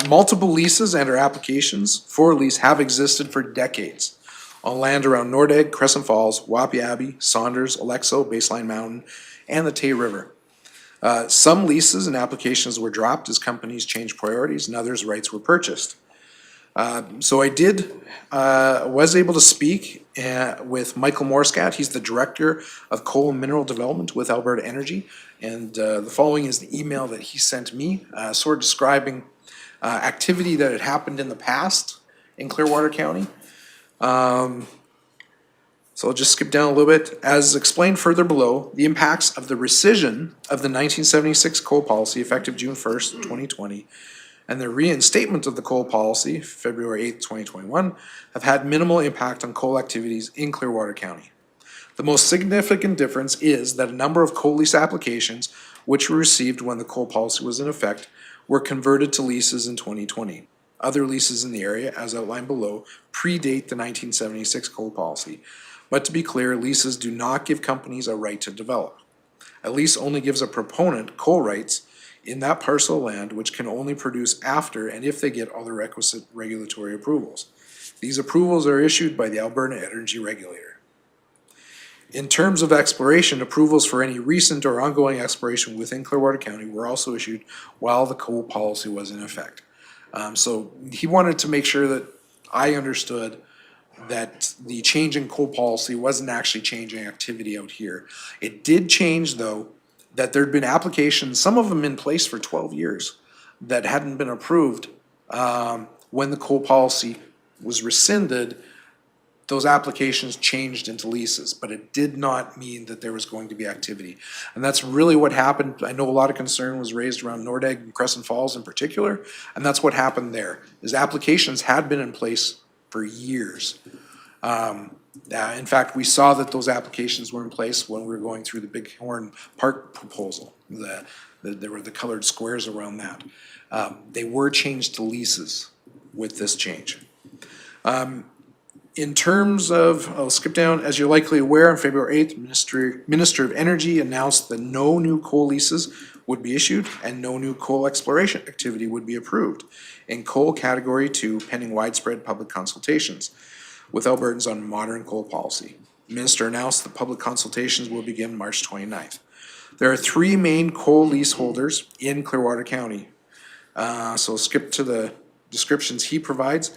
R: multiple leases and/or applications for lease have existed for decades on land around Nordegg, Crescent Falls, Wappi Abbey, Saunders, Alexo, Baseline Mountain, and the Tay River. Some leases and applications were dropped as companies changed priorities and others' rights were purchased. So I was able to speak with Michael Morscat. He's the Director of Coal and Mineral Development with Alberta Energy. And the following is the email that he sent me, sort of describing activity that had happened in the past in Clearwater County. So I'll just skip down a little bit. As explained further below, the impacts of the rescission of the 1976 coal policy effective June 1st, 2020, and the reinstatement of the coal policy, February 8th, 2021, have had minimal impact on coal activities in Clearwater County. The most significant difference is that a number of coal lease applications, which were received when the coal policy was in effect, were converted to leases in 2020. Other leases in the area, as outlined below, predate the 1976 coal policy. But to be clear, leases do not give companies a right to develop. A lease only gives a proponent coal rights in that parcel of land which can only produce after and if they get all the requisite regulatory approvals. These approvals are issued by the Alberta Energy Regulator. In terms of exploration, approvals for any recent or ongoing exploration within Clearwater County were also issued while the coal policy was in effect. So he wanted to make sure that I understood that the change in coal policy wasn't actually changing activity out here. It did change, though, that there'd been applications, some of them in place for 12 years, that hadn't been approved when the coal policy was rescinded. those applications changed into leases, but it did not mean that there was going to be activity. And that's really what happened. I know a lot of concern was raised around Nordegg and Crescent Falls in particular, and that's what happened there, is applications had been in place for years. In fact, we saw that those applications were in place when we were going through the Bighorn Park proposal. There were the colored squares around that. They were changed to leases with this change. In terms of, I'll skip down, as you're likely aware, on February 8th, Minister of Energy announced that no new coal leases would be issued and no new coal exploration activity would be approved in coal category 2 pending widespread public consultations with Albertans on modern coal policy. The minister announced that public consultations will begin March 29th. There are 3 main coal leaseholders in Clearwater County. So skip to the descriptions he provides.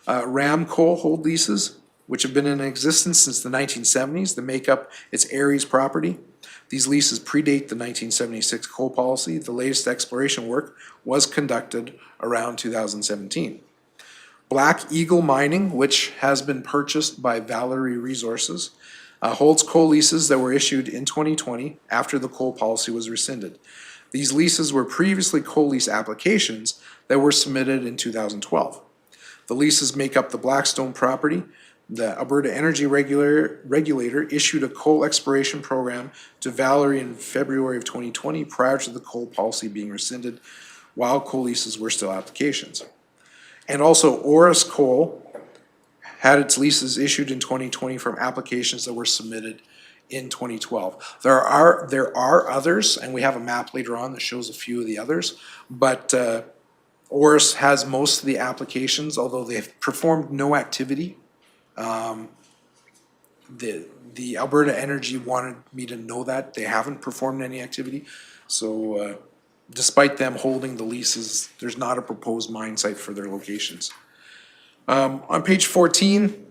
R: Ram Coal hold leases, which have been in existence since the 1970s, that make up its Aries property. These leases predate the 1976 coal policy. The latest exploration work was conducted around 2017. Black Eagle Mining, which has been purchased by Valerie Resources, holds coal leases that were issued in 2020 after the coal policy was rescinded. These leases were previously coal lease applications that were submitted in 2012. The leases make up the Blackstone property. The Alberta Energy Regulator issued a coal exploration program to Valerie in February of 2020 prior to the coal policy being rescinded, while coal leases were still applications. And also Oris Coal had its leases issued in 2020 from applications that were submitted in 2012. There are others, and we have a map later on that shows a few of the others, but Oris has most of the applications, although they've performed no activity. The Alberta Energy wanted me to know that they haven't performed any activity. So despite them holding the leases, there's not a proposed mine site for their locations. On page 14,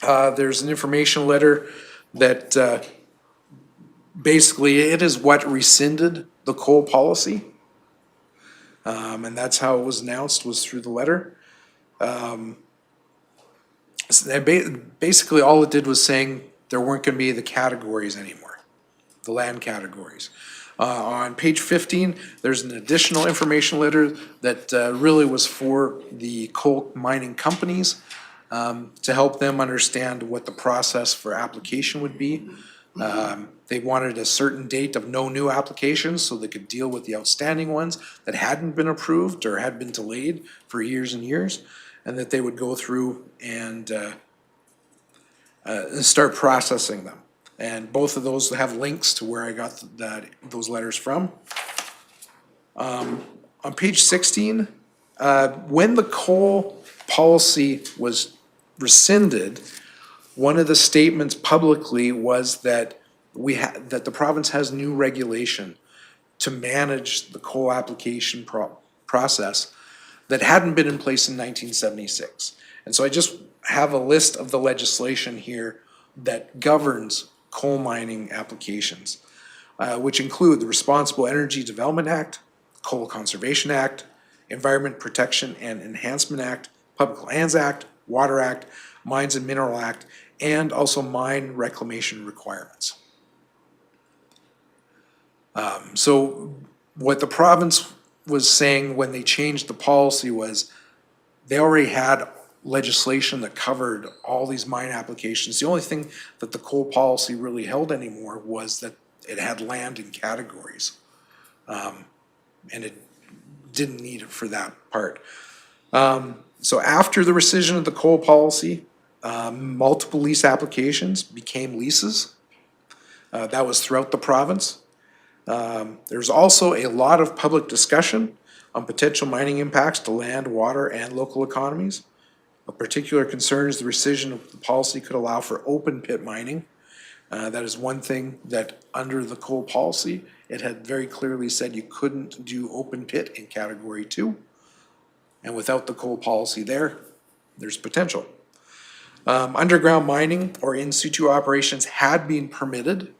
R: there's an information letter that basically it is what rescinded the coal policy. And that's how it was announced, was through the letter. Basically, all it did was saying there weren't going to be the categories anymore, the land categories. On page 15, there's an additional information letter that really was for the coal mining companies to help them understand what the process for application would be. They wanted a certain date of no new applications so they could deal with the outstanding ones that hadn't been approved or had been delayed for years and years, and that they would go through and start processing them. And both of those have links to where I got those letters from. On page 16, when the coal policy was rescinded, one of the statements publicly was that that the province has new regulation to manage the coal application process that hadn't been in place in 1976. And so I just have a list of the legislation here that governs coal mining applications, which include the Responsible Energy Development Act, Coal Conservation Act, Environment Protection and Enhancement Act, Public Lands Act, Water Act, Mines and Mineral Act, and also mine reclamation requirements. So what the province was saying when they changed the policy was they already had legislation that covered all these mine applications. The only thing that the coal policy really held anymore was that it had land in categories. And it didn't need it for that part. So after the rescission of the coal policy, multiple lease applications became leases. That was throughout the province. There's also a lot of public discussion on potential mining impacts to land, water, and local economies. Of particular concern is the rescission of the policy could allow for open pit mining. That is one thing that under the coal policy, it had very clearly said you couldn't do open pit in category 2. And without the coal policy there's potential. Underground mining or in situ operations had been permitted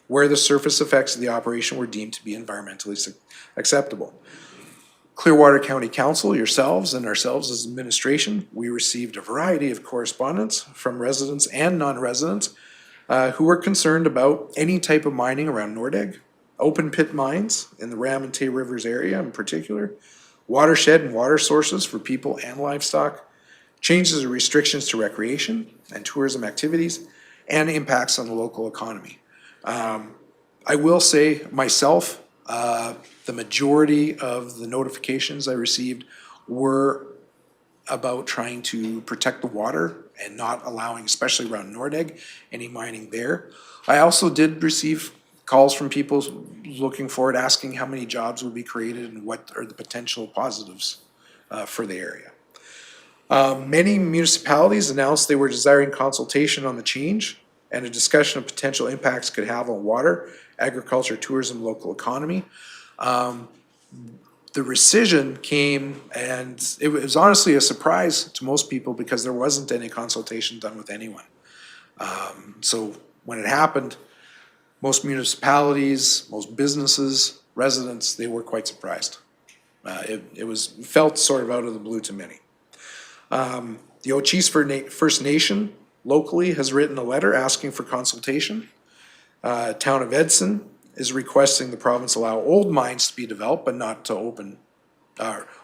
R: where the surface effects of the operation were deemed to be environmentally acceptable. Clearwater County Council, yourselves, and ourselves as administration, we received a variety of correspondence from residents and non-residents who were concerned about any type of mining around Nordegg, open pit mines in the Ram and Tay Rivers area in particular, watershed and water sources for people and livestock, changes or restrictions to recreation and tourism activities, and impacts on the local economy. I will say myself, the majority of the notifications I received were about trying to protect the water and not allowing, especially around Nordegg, any mining there. I also did receive calls from people looking forward, asking how many jobs would be created and what are the potential positives for the area. Many municipalities announced they were desiring consultation on the change and a discussion of potential impacts could have on water, agriculture, tourism, local economy. The rescission came, and it was honestly a surprise to most people because there wasn't any consultation done with anyone. So when it happened, most municipalities, most businesses, residents, they were quite surprised. It felt sort of out of the blue to many. The Ochese First Nation locally has written a letter asking for consultation. Town of Edson is requesting the province allow old mines to be developed, but not to open,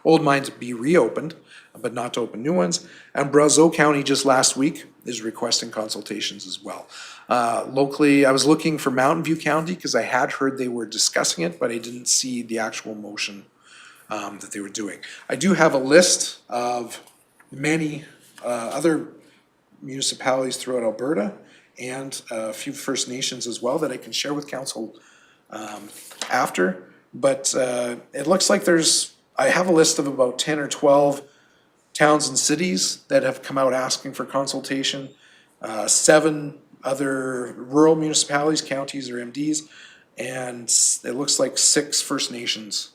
R: old mines be reopened, but not to open new ones. And Brazeau County just last week is requesting consultations as well. Locally, I was looking for Mountain View County because I had heard they were discussing it, but I didn't see the actual motion that they were doing. I do have a list of many other municipalities throughout Alberta and a few First Nations as well that I can share with council after, but it looks like I have a list of about 10 or 12 towns and cities that have come out asking for consultation, 7 other rural municipalities, counties or MDs, and it looks like 6 First Nations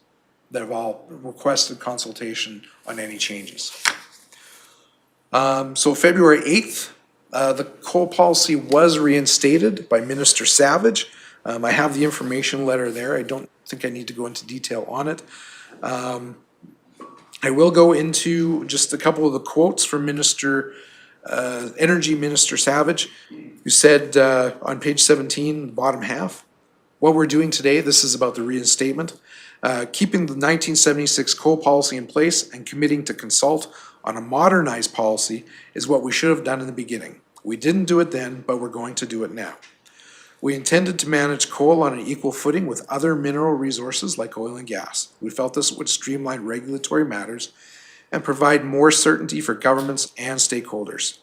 R: that have all requested consultation on any changes. So February 8th, the coal policy was reinstated by Minister Savage. I have the information letter there. I don't think I need to go into detail on it. I will go into just a couple of the quotes from Energy Minister Savage, who said on page 17, the bottom half, what we're doing today, this is about the reinstatement, keeping the 1976 coal policy in place and committing to consult on a modernized policy is what we should have done in the beginning. We didn't do it then, but we're going to do it now. We intended to manage coal on an equal footing with other mineral resources like oil and gas. We felt this would streamline regulatory matters and provide more certainty for governments and stakeholders.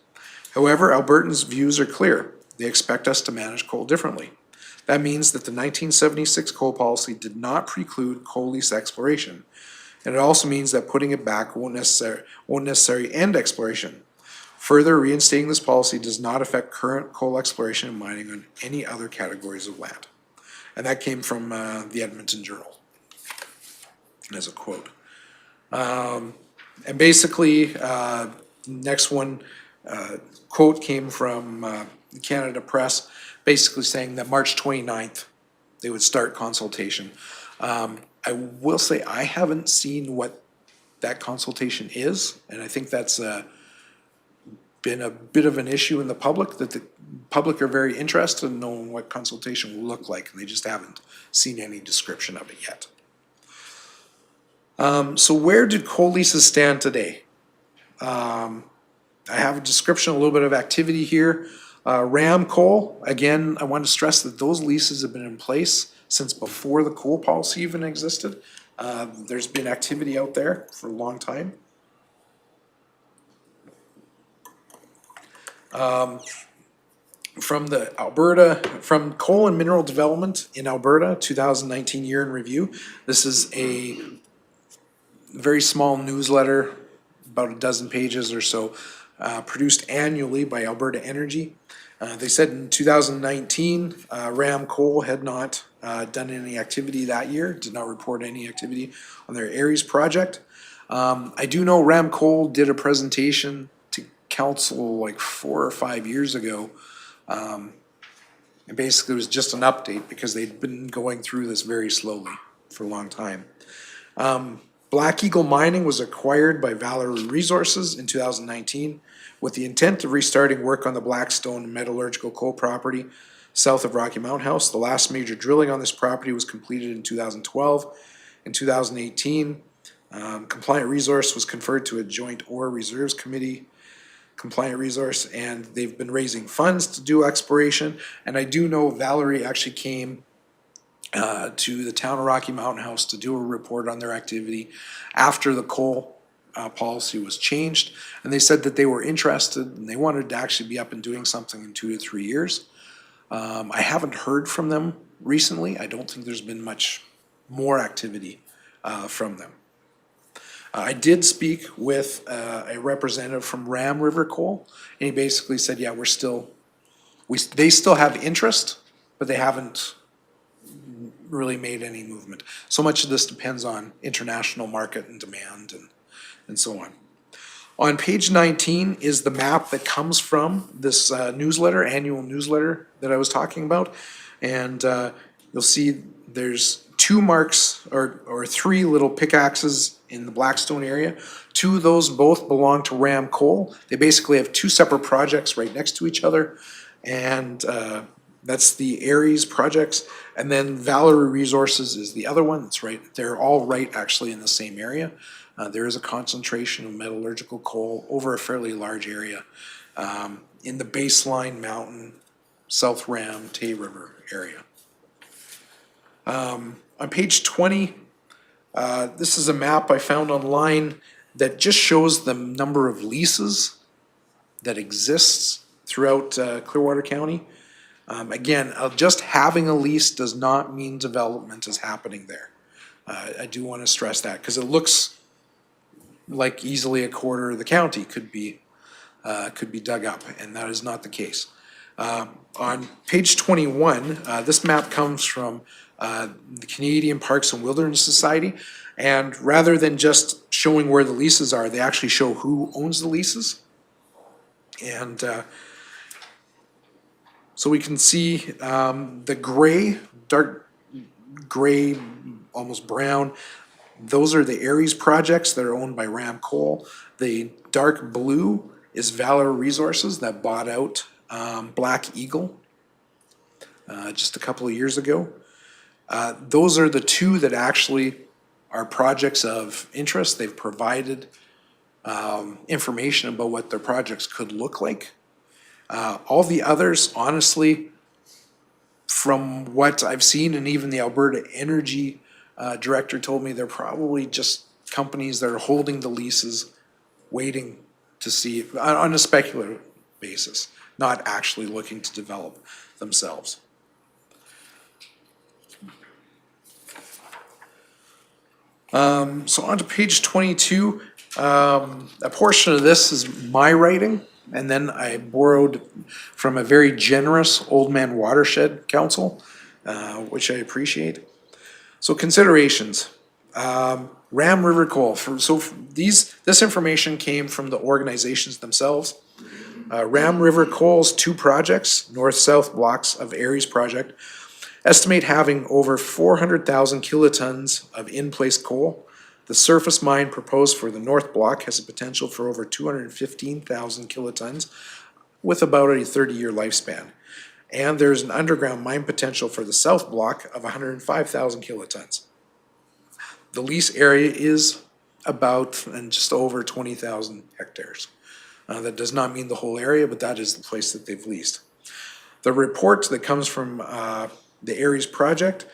R: However, Albertans' views are clear. They expect us to manage coal differently. That means that the 1976 coal policy did not preclude coal lease exploration. And it also means that putting it back won't necessarily end exploration. Further, reinstating this policy does not affect current coal exploration and mining on any other categories of land. And that came from the Edmonton Journal as a quote. And basically, next one, quote came from the Canada Press, basically saying that March 29th, they would start consultation. I will say I haven't seen what that consultation is, and I think that's been a bit of an issue in the public, that the public are very interested in knowing what consultation will look like, and they just haven't seen any description of it yet. So where do coal leases stand today? I have a description, a little bit of activity here. Ram coal, again, I want to stress that those leases have been in place since before the coal policy even existed. There's been activity out there for a long time. From Coal and Mineral Development in Alberta, 2019 year in review. This is a very small newsletter, about a dozen pages or so, produced annually by Alberta Energy. They said in 2019, Ram Coal had not done any activity that year, did not report any activity on their Aries project. I do know Ram Coal did a presentation to council like 4 or 5 years ago. And basically it was just an update because they'd been going through this very slowly for a long time. Black Eagle Mining was acquired by Valerie Resources in 2019 with the intent of restarting work on the Blackstone metallurgical coal property south of Rocky Mountain House. The last major drilling on this property was completed in 2012. In 2018, Compliant Resource was conferred to a joint ore reserves committee, Compliant Resource, and they've been raising funds to do exploration. And I do know Valerie actually came to the town of Rocky Mountain House to do a report on their activity after the coal policy was changed. And they said that they were interested and they wanted to actually be up and doing something in 2 to 3 years. I haven't heard from them recently. I don't think there's been much more activity from them. I did speak with a representative from Ram River Coal, and he basically said, yeah, they still have interest, but they haven't really made any movement. So much of this depends on international market and demand and so on. On page 19 is the map that comes from this newsletter, annual newsletter that I was talking about. And you'll see there's 2 marks or 3 little pickaxes in the Blackstone area. 2 of those both belong to Ram Coal. They basically have 2 separate projects right next to each other. And that's the Aries projects. And then Valerie Resources is the other one. That's right. They're all right actually in the same area. There is a concentration of metallurgical coal over a fairly large area in the Baseline Mountain, South Ram, Tay River area. On page 20, this is a map I found online that just shows the number of leases that exists throughout Clearwater County. Again, just having a lease does not mean development is happening there. I do want to stress that because it looks like easily a quarter of the county could be dug up, and that is not the case. On page 21, this map comes from the Canadian Parks and Wilderness Society, and rather than just showing where the leases are, they actually show who owns the leases. And so we can see the gray, dark gray, almost brown, those are the Aries projects that are owned by Ram Coal. The dark blue is Valor Resources that bought out Black Eagle just a couple of years ago. Those are the 2 that actually are projects of interest. They've provided information about what their projects could look like. All the others, honestly, from what I've seen, and even the Alberta Energy Director told me, they're probably just companies that are holding the leases, waiting to see, on a speculative basis, not actually looking to develop themselves. So on to page 22, a portion of this is my writing, and then I borrowed from a very generous Old Man Watershed Council, which I appreciate. So considerations, Ram River Coal. This information came from the organizations themselves. Ram River Coal's 2 projects, north-south blocks of Aries project, estimate having over 400,000 kilotons of in-place coal. The surface mine proposed for the north block has a potential for over 215,000 kilotons with about a 30-year lifespan. And there's an underground mine potential for the south block of 105,000 kilotons. The lease area is about and just over 20,000 hectares. That does not mean the whole area, but that is the place that they've leased. The report that comes from the Aries project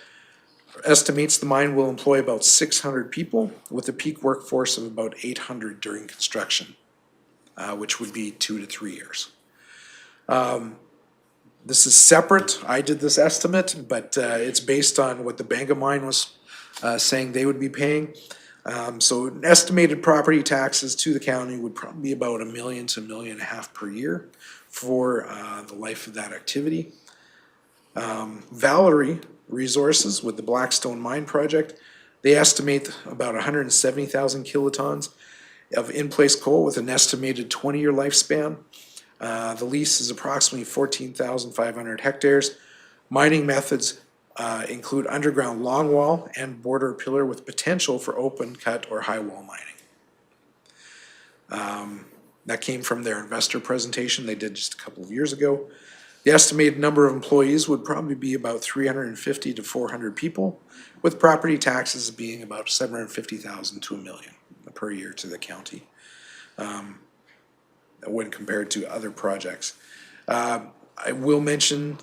R: estimates the mine will employ about 600 people with a peak workforce of about 800 during construction, which would be 2 to 3 years. This is separate. I did this estimate, but it's based on what the Banga mine was saying they would be paying. So estimated property taxes to the county would probably be about $1 million to $1.5 million per year for the life of that activity. Valerie Resources with the Blackstone Mine project, they estimate about 170,000 kilotons of in-place coal with an estimated 20-year lifespan. The lease is approximately 14,500 hectares. Mining methods include underground longwall and border pillar with potential for open cut or high wall mining. That came from their investor presentation they did just a couple of years ago. The estimated number of employees would probably be about 350 to 400 people, with property taxes being about 750,000 to $1 million per year to the county, when compared to other projects. I will mention,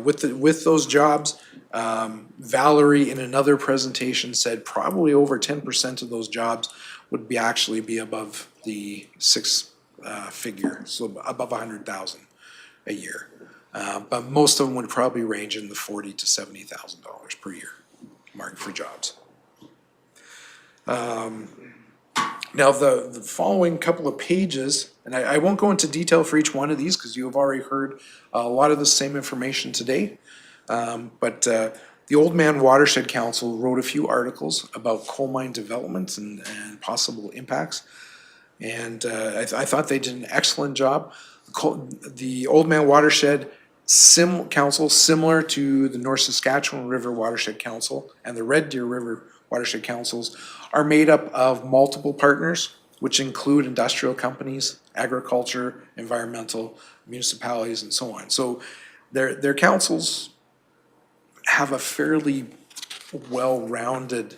R: with those jobs, Valerie in another presentation said probably over 10% of those jobs would actually be above the six figure, so above 100,000 a year. But most of them would probably range in the $40,000 to $70,000 per year mark for jobs. Now, the following couple of pages, and I won't go into detail for each one of these because you have already heard a lot of the same information today. But the Old Man Watershed Council wrote a few articles about coal mine development and possible impacts. And I thought they did an excellent job. The Old Man Watershed Council, similar to the North Saskatchewan River Watershed Council and the Red Deer River Watershed Councils, are made up of multiple partners, which include industrial companies, agriculture, environmental, municipalities, and so on. So their councils have a fairly well-rounded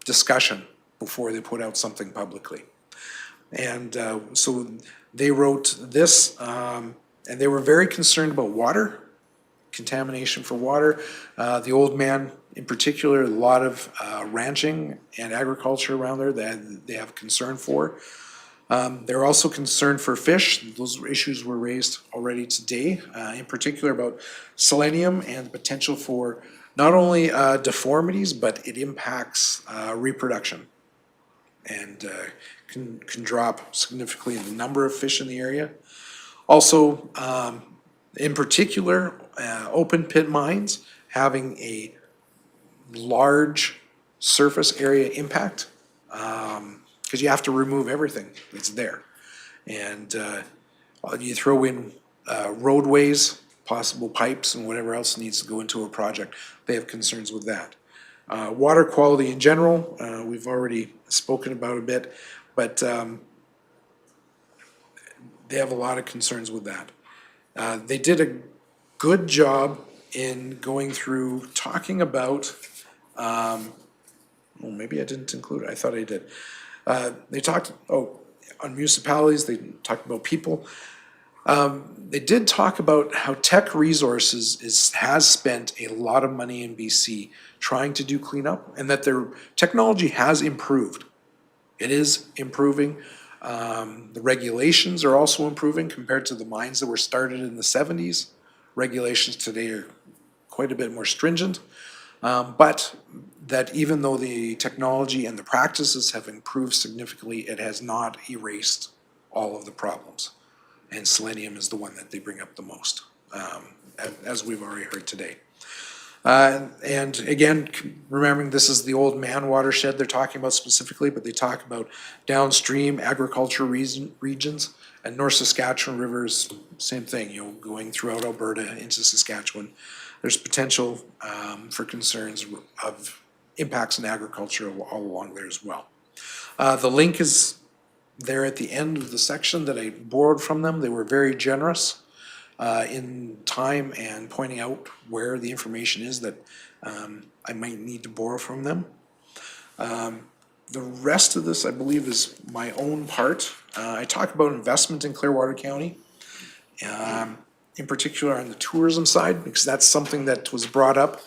R: discussion before they put out something publicly. And so they wrote this, and they were very concerned about water, contamination for water. The Old Man, in particular, a lot of ranching and agriculture around there that they have concern for. They're also concerned for fish. Those issues were raised already today, in particular about selenium and the potential for not only deformities, but it impacts reproduction and can drop significantly in the number of fish in the area. Also, in particular, open pit mines having a large surface area impact, because you have to remove everything that's there. And you throw in roadways, possible pipes, and whatever else needs to go into a project. They have concerns with that. Water quality in general, we've already spoken about a bit, but they have a lot of concerns with that. They did a good job in going through talking about, well, maybe I didn't include it, I thought I did. They talked, on municipalities, they talked about people. They did talk about how Teck Resources has spent a lot of money in BC trying to do cleanup, and that their technology has improved. It is improving. The regulations are also improving compared to the mines that were started in the 70s. Regulations today are quite a bit more stringent, but that even though the technology and the practices have improved significantly, it has not erased all of the problems. And selenium is the one that they bring up the most, as we've already heard today. And again, remembering this is the Old Man Watershed they're talking about specifically, but they talk about downstream agriculture regions, and North Saskatchewan rivers, same thing, going throughout Alberta into Saskatchewan. There's potential for concerns of impacts in agriculture all along there as well. The link is there at the end of the section that I borrowed from them. They were very generous in time and pointing out where the information is that I might need to borrow from them. The rest of this, I believe, is my own part. I talk about investment in Clearwater County, in particular on the tourism side, because that's something that was brought up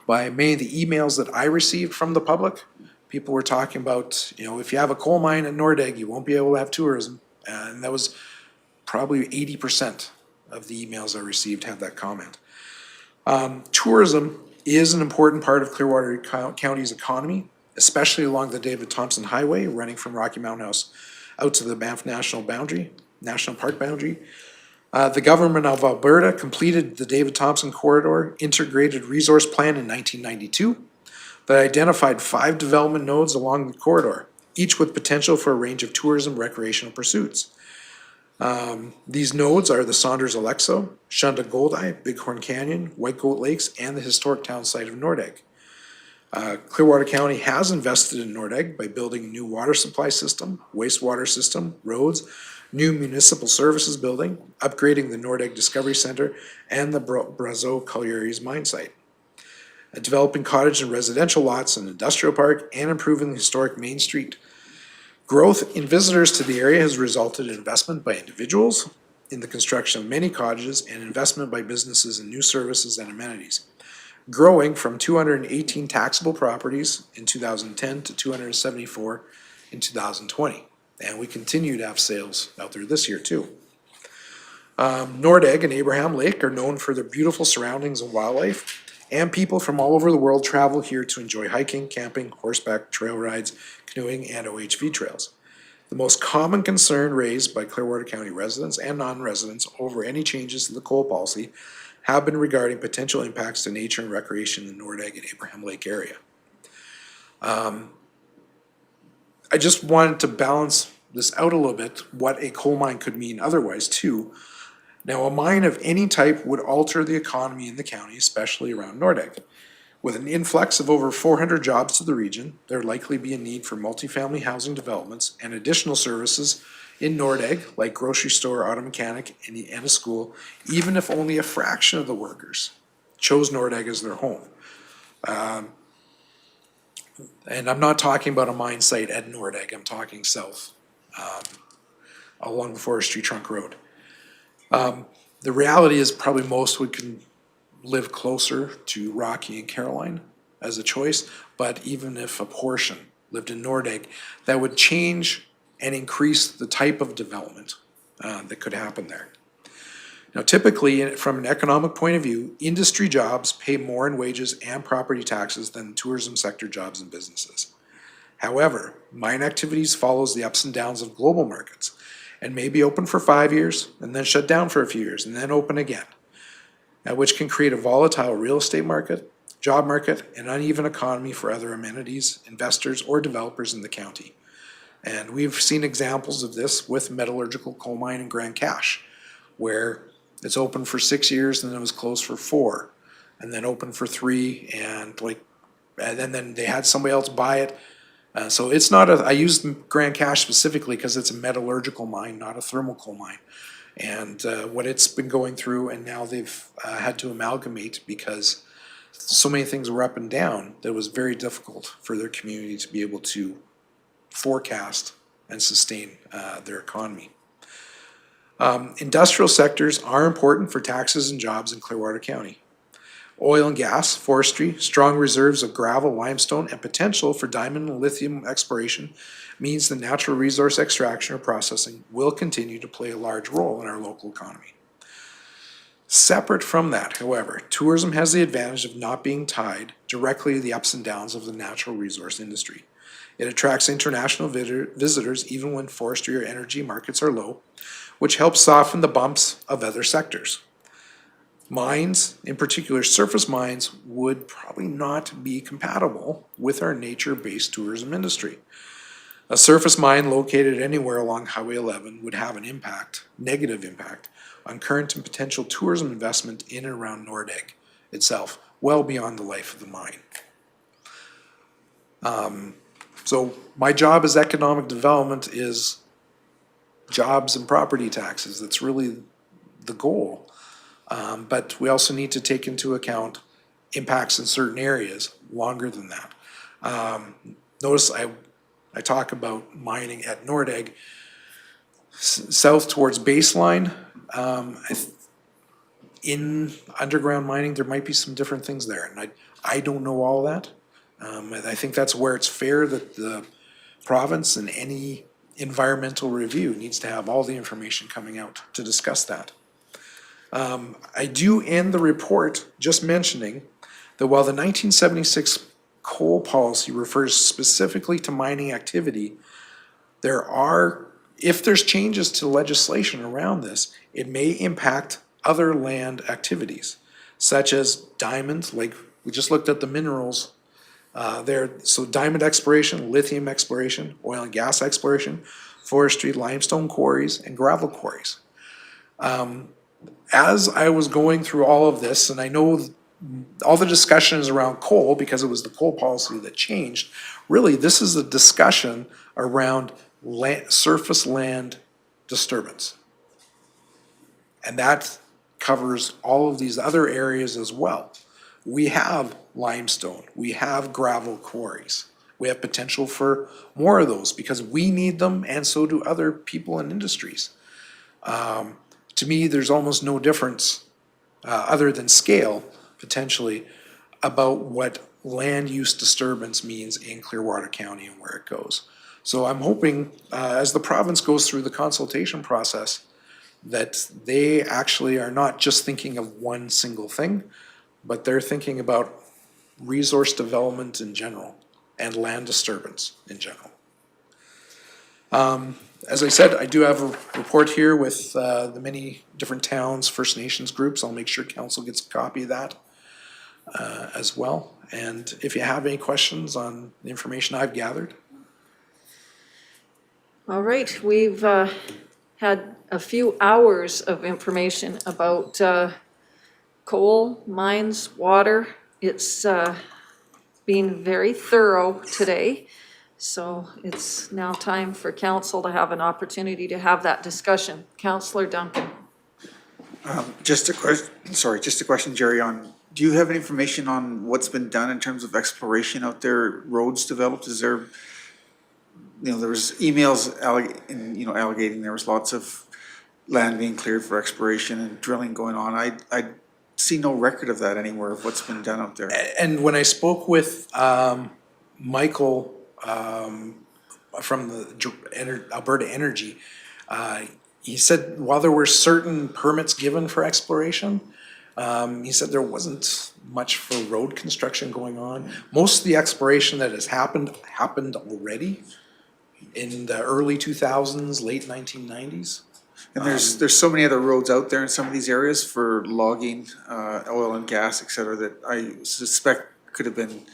R: by many of the emails that I received from the public. People were talking about, if you have a coal mine in Nordegg, you won't be able to have tourism. And that was probably 80% of the emails I received had that comment. Tourism is an important part of Clearwater County's economy, especially along the David Thompson Highway running from Rocky Mountain House out to the Banff National Park boundary. The government of Alberta completed the David Thompson Corridor Integrated Resource Plan in 1992 that identified 5 development nodes along the corridor, each with potential for a range of tourism recreational pursuits. These nodes are the Saunders-Alexo, Shunda Goldeye, Bighorn Canyon, White Goat Lakes, and the historic town site of Nordegg. Clearwater County has invested in Nordegg by building a new water supply system, wastewater system, roads, new municipal services building, upgrading the Nordegg Discovery Center, and the Brazeau Collieries mine site. Developing cottage and residential lots and industrial park, and improving the historic Main Street. Growth in visitors to the area has resulted in investment by individuals in the construction of many cottages and investment by businesses in new services and amenities, growing from 218 taxable properties in 2010 to 274 in 2020. And we continue to have sales out there this year too. Nordegg and Abraham Lake are known for their beautiful surroundings and wildlife, and people from all over the world travel here to enjoy hiking, camping, horseback, trail rides, canoeing, and OHV trails. The most common concern raised by Clearwater County residents and non-residents over any changes to the coal policy have been regarding potential impacts to nature and recreation in the Nordegg and Abraham Lake area. I just wanted to balance this out a little bit, what a coal mine could mean otherwise too. Now, a mine of any type would alter the economy in the county, especially around Nordegg. With an influx of over 400 jobs to the region, there'd likely be a need for multifamily housing developments and additional services in Nordegg, like grocery store, auto mechanic, and a school, even if only a fraction of the workers chose Nordegg as their home. And I'm not talking about a mine site at Nordegg, I'm talking south, along the Forestry Trunk Road. The reality is probably most would live closer to Rocky and Caroline as a choice, but even if a portion lived in Nordegg, that would change and increase the type of development that could happen there. Now, typically, from an economic point of view, industry jobs pay more in wages and property taxes than tourism sector jobs and businesses. However, mine activities follows the ups and downs of global markets and may be open for 5 years and then shut down for a few years and then open again, which can create a volatile real estate market, job market, and uneven economy for other amenities, investors, or developers in the county. And we've seen examples of this with metallurgical coal mine in Grand Cache, where it's open for 6 years and then it was closed for 4, and then open for 3, and then they had somebody else buy it. So it's not I used Grand Cache specifically because it's a metallurgical mine, not a thermal coal mine. And what it's been going through, and now they've had to amalgamate because so many things were up and down that it was very difficult for their community to be able to forecast and sustain their economy. Industrial sectors are important for taxes and jobs in Clearwater County. Oil and gas, forestry, strong reserves of gravel, limestone, and potential for diamond and lithium exploration means the natural resource extraction or processing will continue to play a large role in our local economy. Separate from that, however, tourism has the advantage of not being tied directly to the ups and downs of the natural resource industry. It attracts international visitors even when forestry or energy markets are low, which helps soften the bumps of other sectors. Mines, in particular surface mines, would probably not be compatible with our nature-based tourism industry. A surface mine located anywhere along Highway 11 would have an impact, negative impact, on current and potential tourism investment in and around Nordegg itself, well beyond the life of the mine. So my job as economic development is jobs and property taxes. That's really the goal. But we also need to take into account impacts in certain areas longer than that. Notice I talk about mining at Nordegg. South towards Baseline, in underground mining, there might be some different things there. And I don't know all that. I think that's where it's fair that the province and any environmental review needs to have all the information coming out to discuss that. I do end the report just mentioning that while the 1976 coal policy refers specifically to mining activity, if there's changes to legislation around this, it may impact other land activities, such as diamonds, like we just looked at the minerals there. So diamond exploration, lithium exploration, oil and gas exploration, forestry, limestone quarries, and gravel quarries. As I was going through all of this, and I know all the discussion is around coal because it was the coal policy that changed, really this is a discussion around surface land disturbance. And that covers all of these other areas as well. We have limestone, we have gravel quarries. We have potential for more of those because we need them and so do other people and industries. To me, there's almost no difference other than scale, potentially, about what land use disturbance means in Clearwater County and where it goes. So I'm hoping, as the province goes through the consultation process, that they actually are not just thinking of one single thing, but they're thinking about resource development in general and land disturbance in general. As I said, I do have a report here with the many different towns, First Nations groups. I'll make sure council gets a copy of that as well. And if you have any questions on the information I've gathered.
A: All right, we've had a few hours of information about coal, mines, water. It's been very thorough today. So it's now time for council to have an opportunity to have that discussion. Councillor Duncan.
D: Just a question, Jerry, do you have any information on what's been done in terms of exploration out there, roads developed? Is there, there was emails allocating there was lots of land being cleared for exploration and drilling going on. I see no record of that anywhere of what's been done out there.
R: And when I spoke with Michael from the Alberta Energy, he said while there were certain permits given for exploration, he said there wasn't much for road construction going on. Most of the exploration that has happened already in the early 2000s, late 1990s.
D: And there's so many other roads out there in some of these areas for logging, oil and gas, et cetera, that I suspect could have been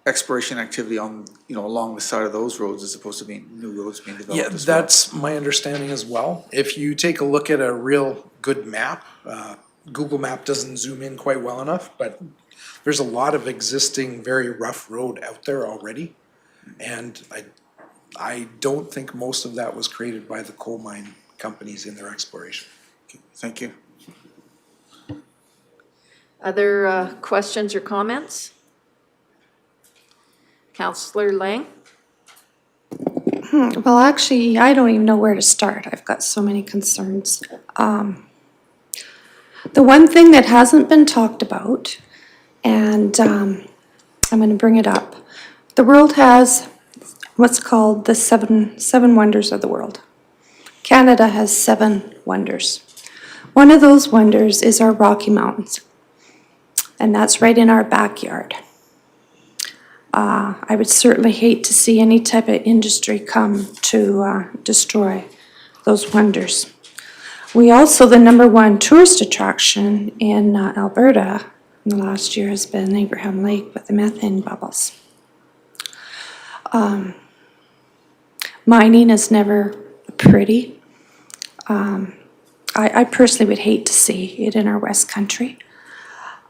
D: exploration activity on, along the side of those roads as opposed to being new roads being developed as well.
R: That's my understanding as well. If you take a look at a real good map, Google Map doesn't zoom in quite well enough, but there's a lot of existing very rough road out there already. And I don't think most of that was created by the coal mine companies in their exploration.
D: Okay, thank you.
A: Other questions or comments? Councillor Lang?
C: Well, actually, I don't even know where to start. I've got so many concerns. The one thing that hasn't been talked about, and I'm going to bring it up. The world has what's called the seven wonders of the world. Canada has 7 wonders. One of those wonders is our Rocky Mountains, and that's right in our backyard. I would certainly hate to see any type of industry come to destroy those wonders. We also, the #1 tourist attraction in Alberta in the last year has been Abraham Lake with the methane bubbles. Mining is never pretty. I personally would hate to see it in our West Country.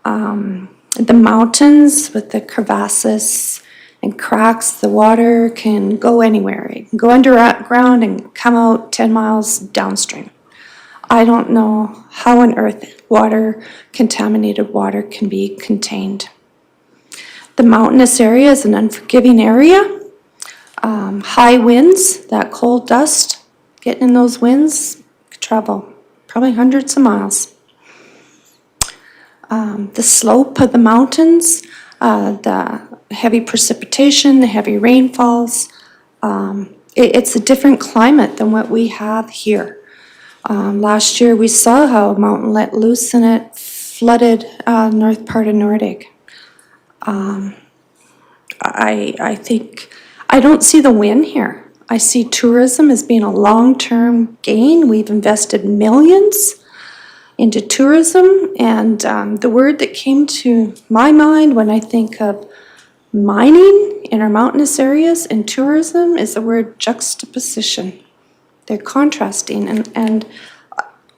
C: The mountains with the crevasses and cracks, the water can go anywhere. It can go underground and come out 10 miles downstream. I don't know how on earth contaminated water can be contained. The mountainous area is an unforgiving area. High winds, that cold dust, getting in those winds, could travel probably hundreds of miles. The slope of the mountains, the heavy precipitation, the heavy rainfalls, it's a different climate than what we have here. Last year we saw how a mountain let loose and it flooded north part of Nordegg. I don't see the win here. I see tourism as being a long-term gain. We've invested millions into tourism, and the word that came to my mind when I think of mining in our mountainous areas and tourism is the word juxtaposition. they're contrasting, and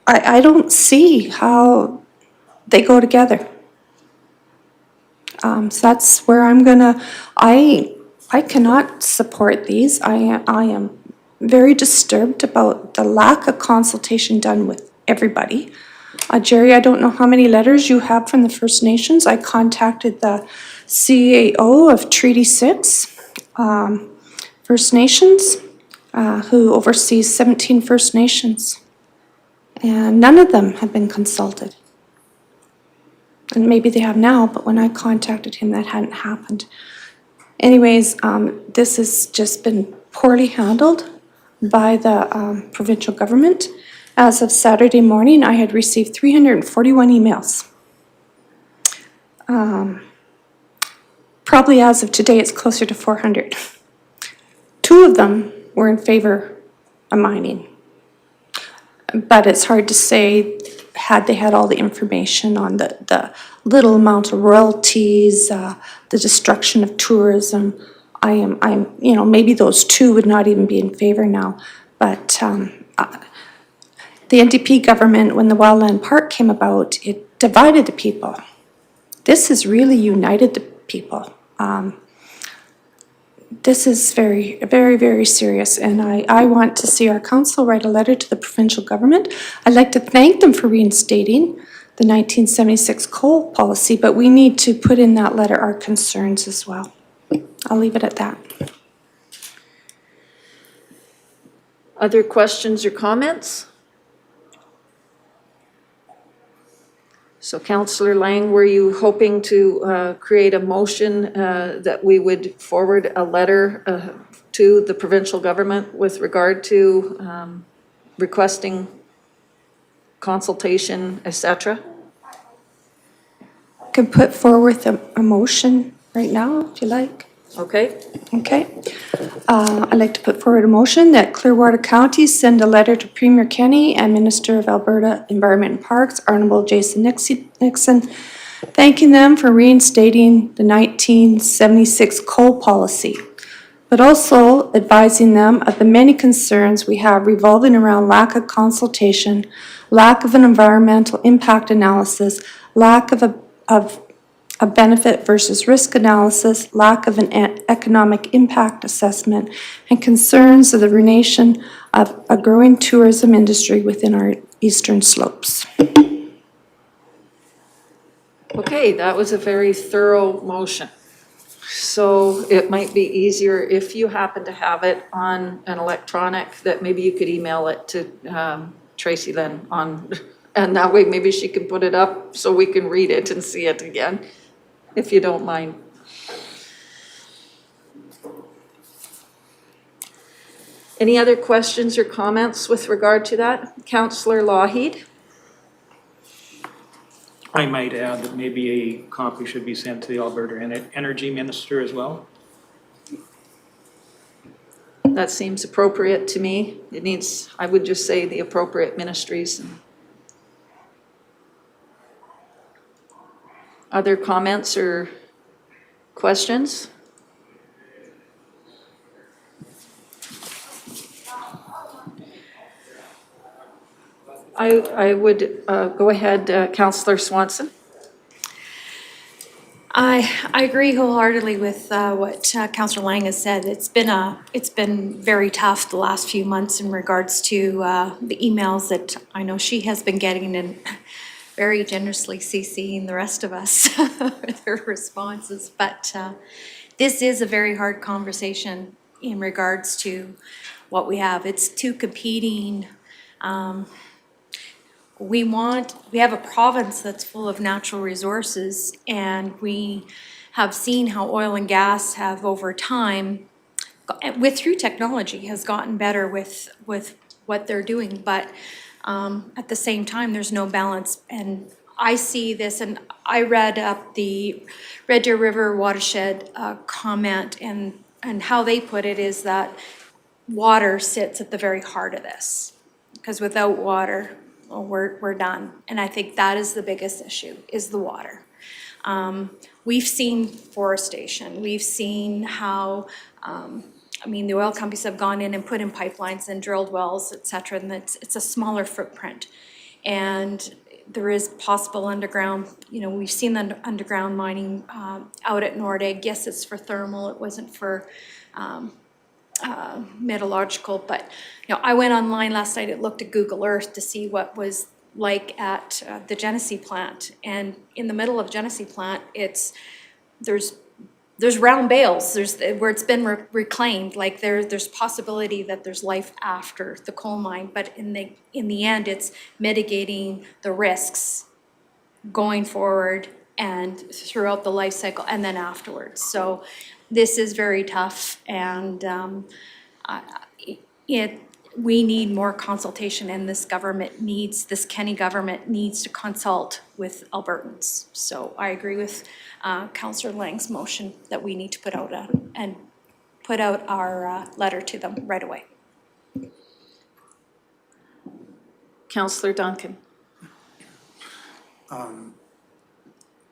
C: I don't see how they go together. So that's where I'm gonna, I cannot support these. I am very disturbed about the lack of consultation done with everybody. Jerry, I don't know how many letters you have from the First Nations. I contacted the CAO of Treaty 6, First Nations, who oversees 17 First Nations. And none of them have been consulted. And maybe they have now, but when I contacted him, that hadn't happened. Anyways, this has just been poorly handled by the provincial government. As of Saturday morning, I had received 341 emails. Probably as of today, it's closer to 400. 2 of them were in favor of mining. But it's hard to say, had they had all the information on the little amount of royalties, the destruction of tourism. I'm, maybe those 2 would not even be in favor now. But the NDP government, when the Wildland Park came about, it divided the people. This has really united the people. This is very, very, very serious, and I want to see our council write a letter to the provincial government. I'd like to thank them for reinstating the 1976 coal policy, but we need to put in that letter our concerns as well. I'll leave it at that.
A: Other questions or comments? So Councillor Lang, were you hoping to create a motion that we would forward a letter to the provincial government with regard to requesting consultation, etc.?
C: I can put forward a motion right now, if you like.
A: Okay.
C: Okay. I'd like to put forward a motion that Clearwater County send a letter to Premier Kenney and Minister of Alberta Environment and Parks, Honorable Jason Nixon, thanking them for reinstating the 1976 coal policy, but also advising them of the many concerns we have revolving around lack of consultation, lack of an environmental impact analysis, lack of a benefit versus risk analysis, lack of an economic impact assessment, and concerns of the ruination of a growing tourism industry within our eastern slopes.
A: Okay, that was a very thorough motion. So it might be easier if you happen to have it on an electronic, that maybe you could email it to Tracy then on, and that way maybe she can put it up so we can read it and see it again, if you don't mind. Any other questions or comments with regard to that? Councillor Lougheed?
E: I might add that maybe a copy should be sent to the Alberta Energy Minister as well.
A: That seems appropriate to me. It needs, I would just say the appropriate ministries. Other comments or questions? I would go ahead, Councillor Swanson.
H: I agree wholeheartedly with what Councillor Lang has said. It's been very tough the last few months in regards to the emails that I know she has been getting, and very generously CCing the rest of us with her responses. But this is a very hard conversation in regards to what we have. It's 2 competing. We have a province that's full of natural resources, and we have seen how oil and gas have over time, through technology, has gotten better with what they're doing. But at the same time, there's no balance. And I see this, and I read up the Red Deer River watershed comment, and how they put it is that water sits at the very heart of this, because without water, well, we're done. And I think that is the biggest issue, is the water. We've seen forestation. We've seen how mean, the oil companies have gone in and put in pipelines and drilled wells, et cetera, and it's a smaller footprint. And there is possible underground, you know, we've seen the underground mining out at Nordegg. Yes, it's for thermal, it wasn't for metallurgical, but, you know, I went online last night, it looked at Google Earth to see what was like at the Genesee plant. And in the middle of Genesee plant, there's round bales, where it's been reclaimed, like there's possibility that there's life after the coal mine, but in the end, it's mitigating the risks going forward and throughout the life cycle and then afterwards. So this is very tough, and we need more consultation, and this Kenny government needs to consult with Albertans. So I agree with Councillor Lang's motion that we need to put out our letter to them right away.
A: Councillor Duncan.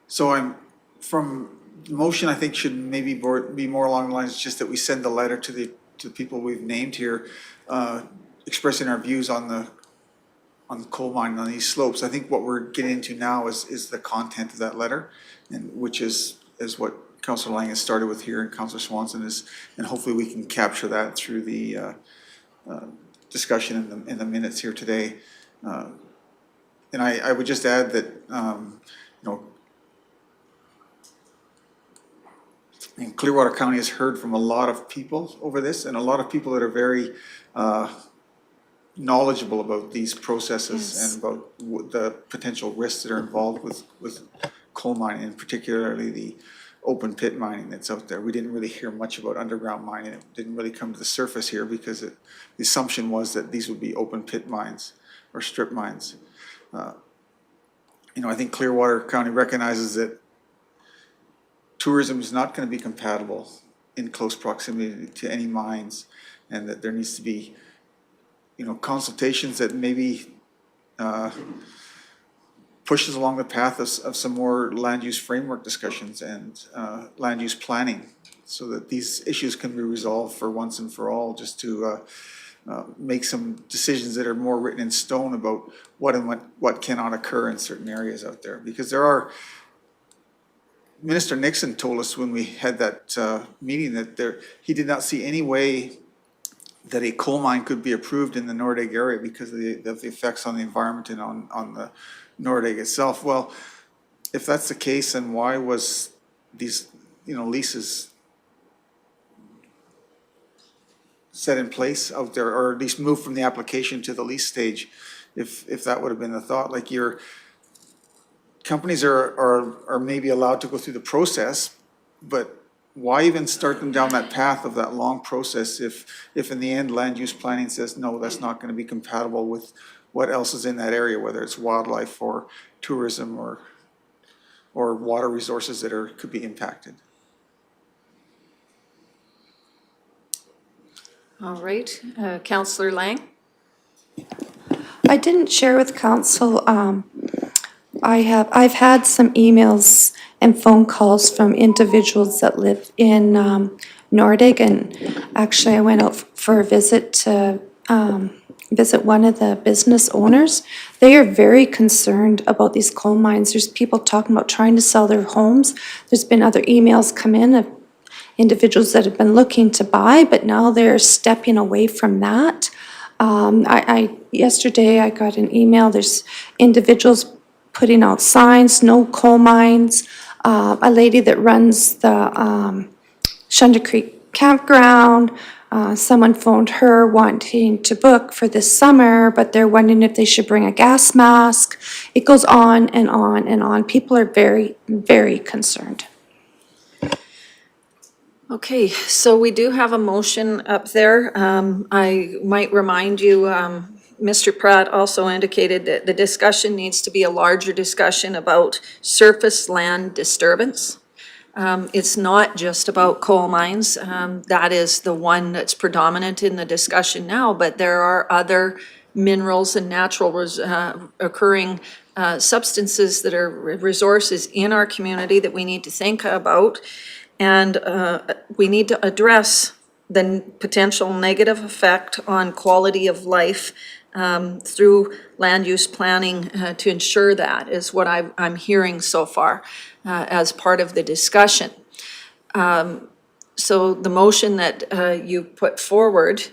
D: So from the motion, I think should maybe be more along the lines just that we send the letter to the people we've named here, expressing our views on the coal mine on these slopes. I think what we're getting into now is the content of that letter, and which is what Councillor Lang has started with here and Councillor Swanson and hopefully we can capture that through the discussion in the minutes here today. And I would just add that and Clearwater County has heard from a lot of people over this, and a lot of people that are very knowledgeable about these processes. Yes. And about the potential risks that are involved with coal mining, and particularly the open pit mining that's out there. We didn't really hear much about underground mining. It didn't really come to the surface here because the assumption was that these would be open pit mines or strip mines. I think Clearwater County recognizes that tourism is not going to be compatible in close proximity to any mines, and that there needs to be, consultations that maybe pushes along the path of some more land use framework discussions and land use planning, so that these issues can be resolved for once and for all, just to make some decisions that are more written in stone about what cannot occur in certain areas out there. Because Minister Nixon told us when we had that meeting that he did not see any way that a coal mine could be approved in the Nordegg area because of the effects on the environment and on the Nordegg itself. Well, if that's the case, then why was these leases set in place out there, or at least moved from the application to the lease stage, if that would have been the thought? Like, your companies are maybe allowed to go through the process, but why even start them down that path of that long process if in the end land use planning says, no, that's not going to be compatible with what else is in that area, whether it's wildlife or tourism or water resources that could be impacted.
A: All right, Councillor Lang.
C: I didn't share with council, I've had some emails and phone calls from individuals that live in Nordegg, and actually I went out for a visit to visit one of the business owners. They are very concerned about these coal mines. There's people talking about trying to sell their homes. There's been other emails come in of individuals that have been looking to buy, but now they're stepping away from that. Yesterday I got an email, there's individuals putting out signs, no coal mines. A lady that runs the Shunda Creek campground, someone phoned her wanting to book for this summer, but they're wondering if they should bring a gas mask. It goes on and on and on. People are very, very concerned.
A: Okay, so we do have a motion up there. I might remind you, Mr. Pratt also indicated that the discussion needs to be a larger discussion about surface land disturbance. It's not just about coal mines. That is the one that's predominant in the discussion now, but there are other minerals and natural occurring substances that are resources in our community that we need to think about. And we need to address the potential negative effect on quality of life through land use planning to ensure that is what I'm hearing so far as part of the discussion. So the motion that you put forward,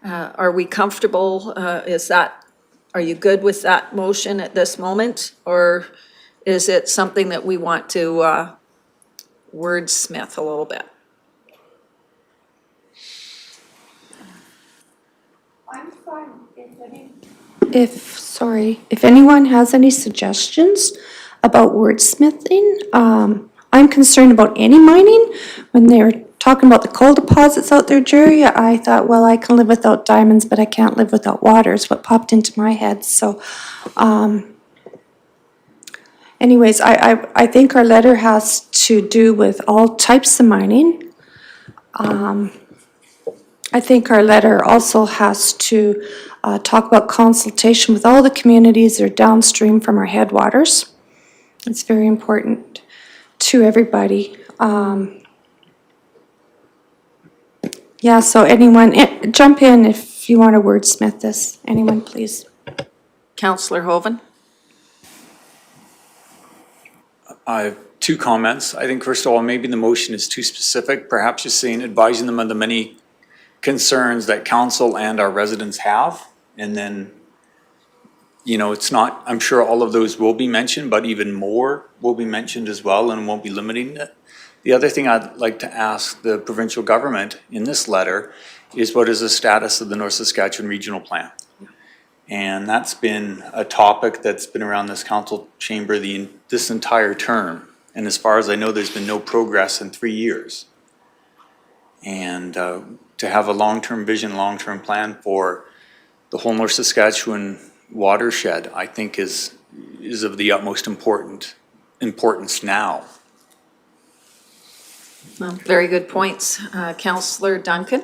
A: are we comfortable, are you good with that motion at this moment? Or is it something that we want to wordsmith a little bit?
C: I'm fine. If anyone has any suggestions about wordsmithing, I'm concerned about any mining. When they're talking about the coal deposits out there, Jerry, I thought, well, I can live without diamonds, but I can't live without water is what popped into my head. So, anyways, I think our letter has to do with all types of mining. I think our letter also has to talk about consultation with all the communities that are downstream from our headwaters. It's very important to everybody. Yeah, so anyone, jump in if you want to wordsmith this. Anyone, please.
A: Councillor Hoven?
G: I have two comments. I think first of all, maybe the motion is too specific. Perhaps just saying, advising them of the many concerns that council and our residents have. And then, you know, it's not, I'm sure all of those will be mentioned, but even more will be mentioned as well and won't be limiting it. The other thing I'd like to ask the provincial government in this letter is what is the status of the North Saskatchewan Regional Plan? And that's been a topic that's been around this council chamber this entire term. And as far as I know, there's been no progress in 3 years. And to have a long-term vision, long-term plan for the whole North Saskatchewan watershed, I think is of the utmost importance now.
A: Well, very good points. Councillor Duncan?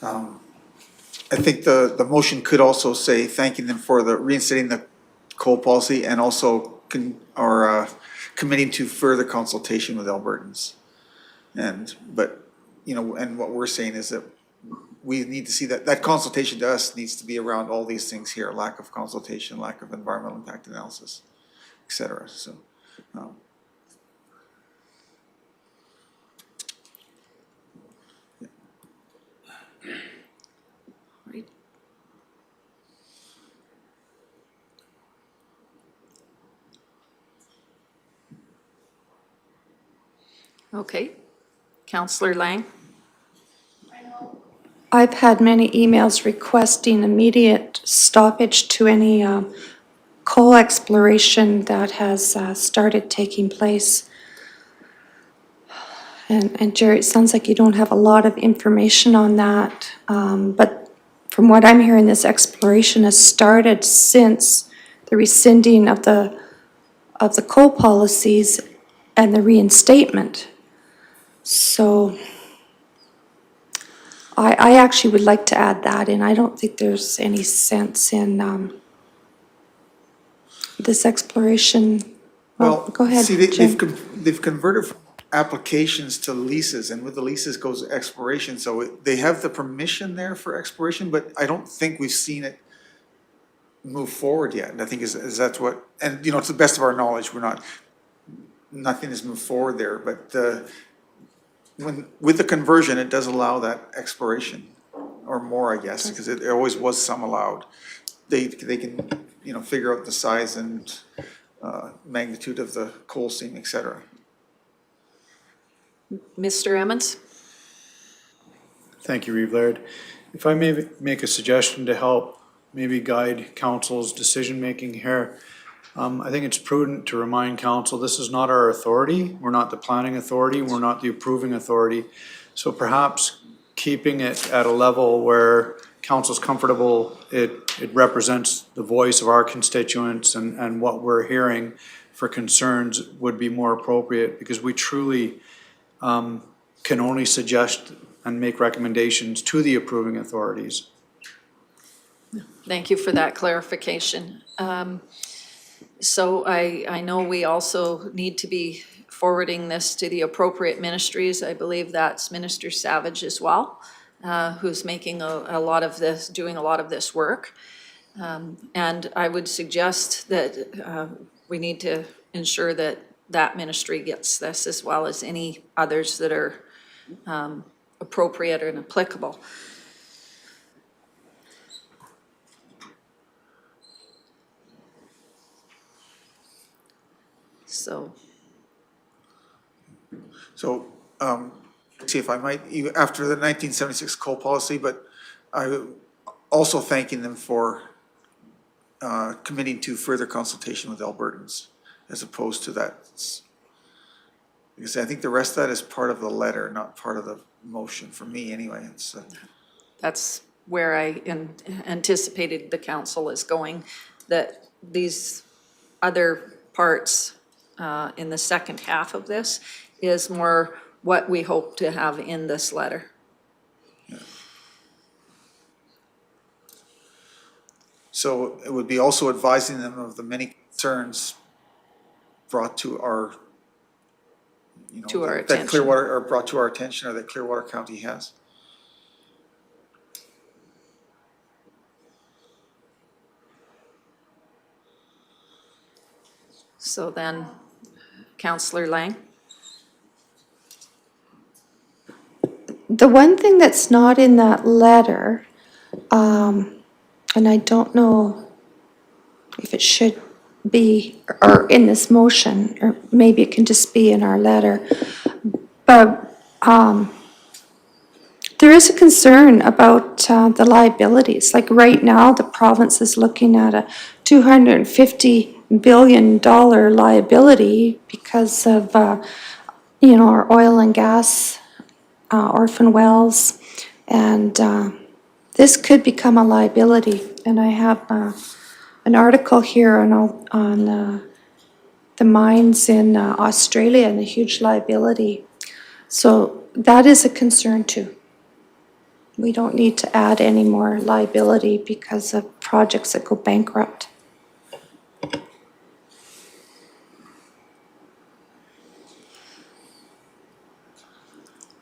D: I think the motion could also say thanking them for the reinstating the coal policy and also committing to further consultation with Albertans. But you know, and what we're saying is that we need to see that consultation to us needs to be around all these things here: lack of consultation, lack of environmental impact analysis, et cetera. So.
A: Okay. Councillor Lang?
C: I've had many emails requesting immediate stoppage to any coal exploration that has started taking place. And Jerry, it sounds like you don't have a lot of information on that, but from what I'm hearing, this exploration has started since the rescinding of the coal policies and the reinstatement. So I actually would like to add that in. I don't think there's any sense in this exploration. Well, go ahead,
D: See,
C: Jim.
D: they've converted from applications to leases, and with the leases goes exploration, so they have the permission there for exploration, but I don't think we've seen it move forward yet. And I think is that's what, and you know, to the best of our knowledge, nothing has moved forward there, but with the conversion, it does allow that exploration, or more, I guess, because there always was some allowed. They can, you know, figure out the size and magnitude of the coal seam, et cetera.
A: Mr. Emmons?
S: Thank you, Reeve Laird. If I may make a suggestion to help maybe guide council's decision-making here, I think it's prudent to remind council this is not our authority. We're not the planning authority. We're not the approving authority. So perhaps keeping it at a level where council's comfortable, it represents the voice of our constituents and what we're hearing for concerns would be more appropriate, because we truly can only suggest and make recommendations to the approving authorities.
A: Thank you for that clarification. So I know we also need to be forwarding this to the appropriate ministries. I believe that's Minister Savage as well, who's making a lot of this, doing a lot of this work. And I would suggest that we need to ensure that that ministry gets this as well as any others that are appropriate and applicable. So.
D: So, see if I might, after the 1976 coal policy, but I also thanking them for committing to further consultation with Albertans as opposed to that. Because I think the rest of that is part of the letter, not part of the motion for me anyway. It's,
A: That's where I anticipated the council is going, that these other parts in the second half of this is more what we hope to have in this letter.
D: So it would be also advising them of the many concerns brought to our, you know,
A: To our
D: that
A: attention.
D: Clearwater, or brought to our attention, or that Clearwater County has.
A: So then, Councillor Lang?
C: The one thing that's not in that letter, and I don't know if it should be, or in this motion, or maybe it can just be in our letter, but there is a concern about the liabilities. Like right now, the province is looking at a $250 billion liability because of, you know, our oil and gas orphan wells, and this could become a liability. And I have an article here on the mines in Australia and the huge liability. So that is a concern too. We don't need to add any more liability because of projects that go bankrupt.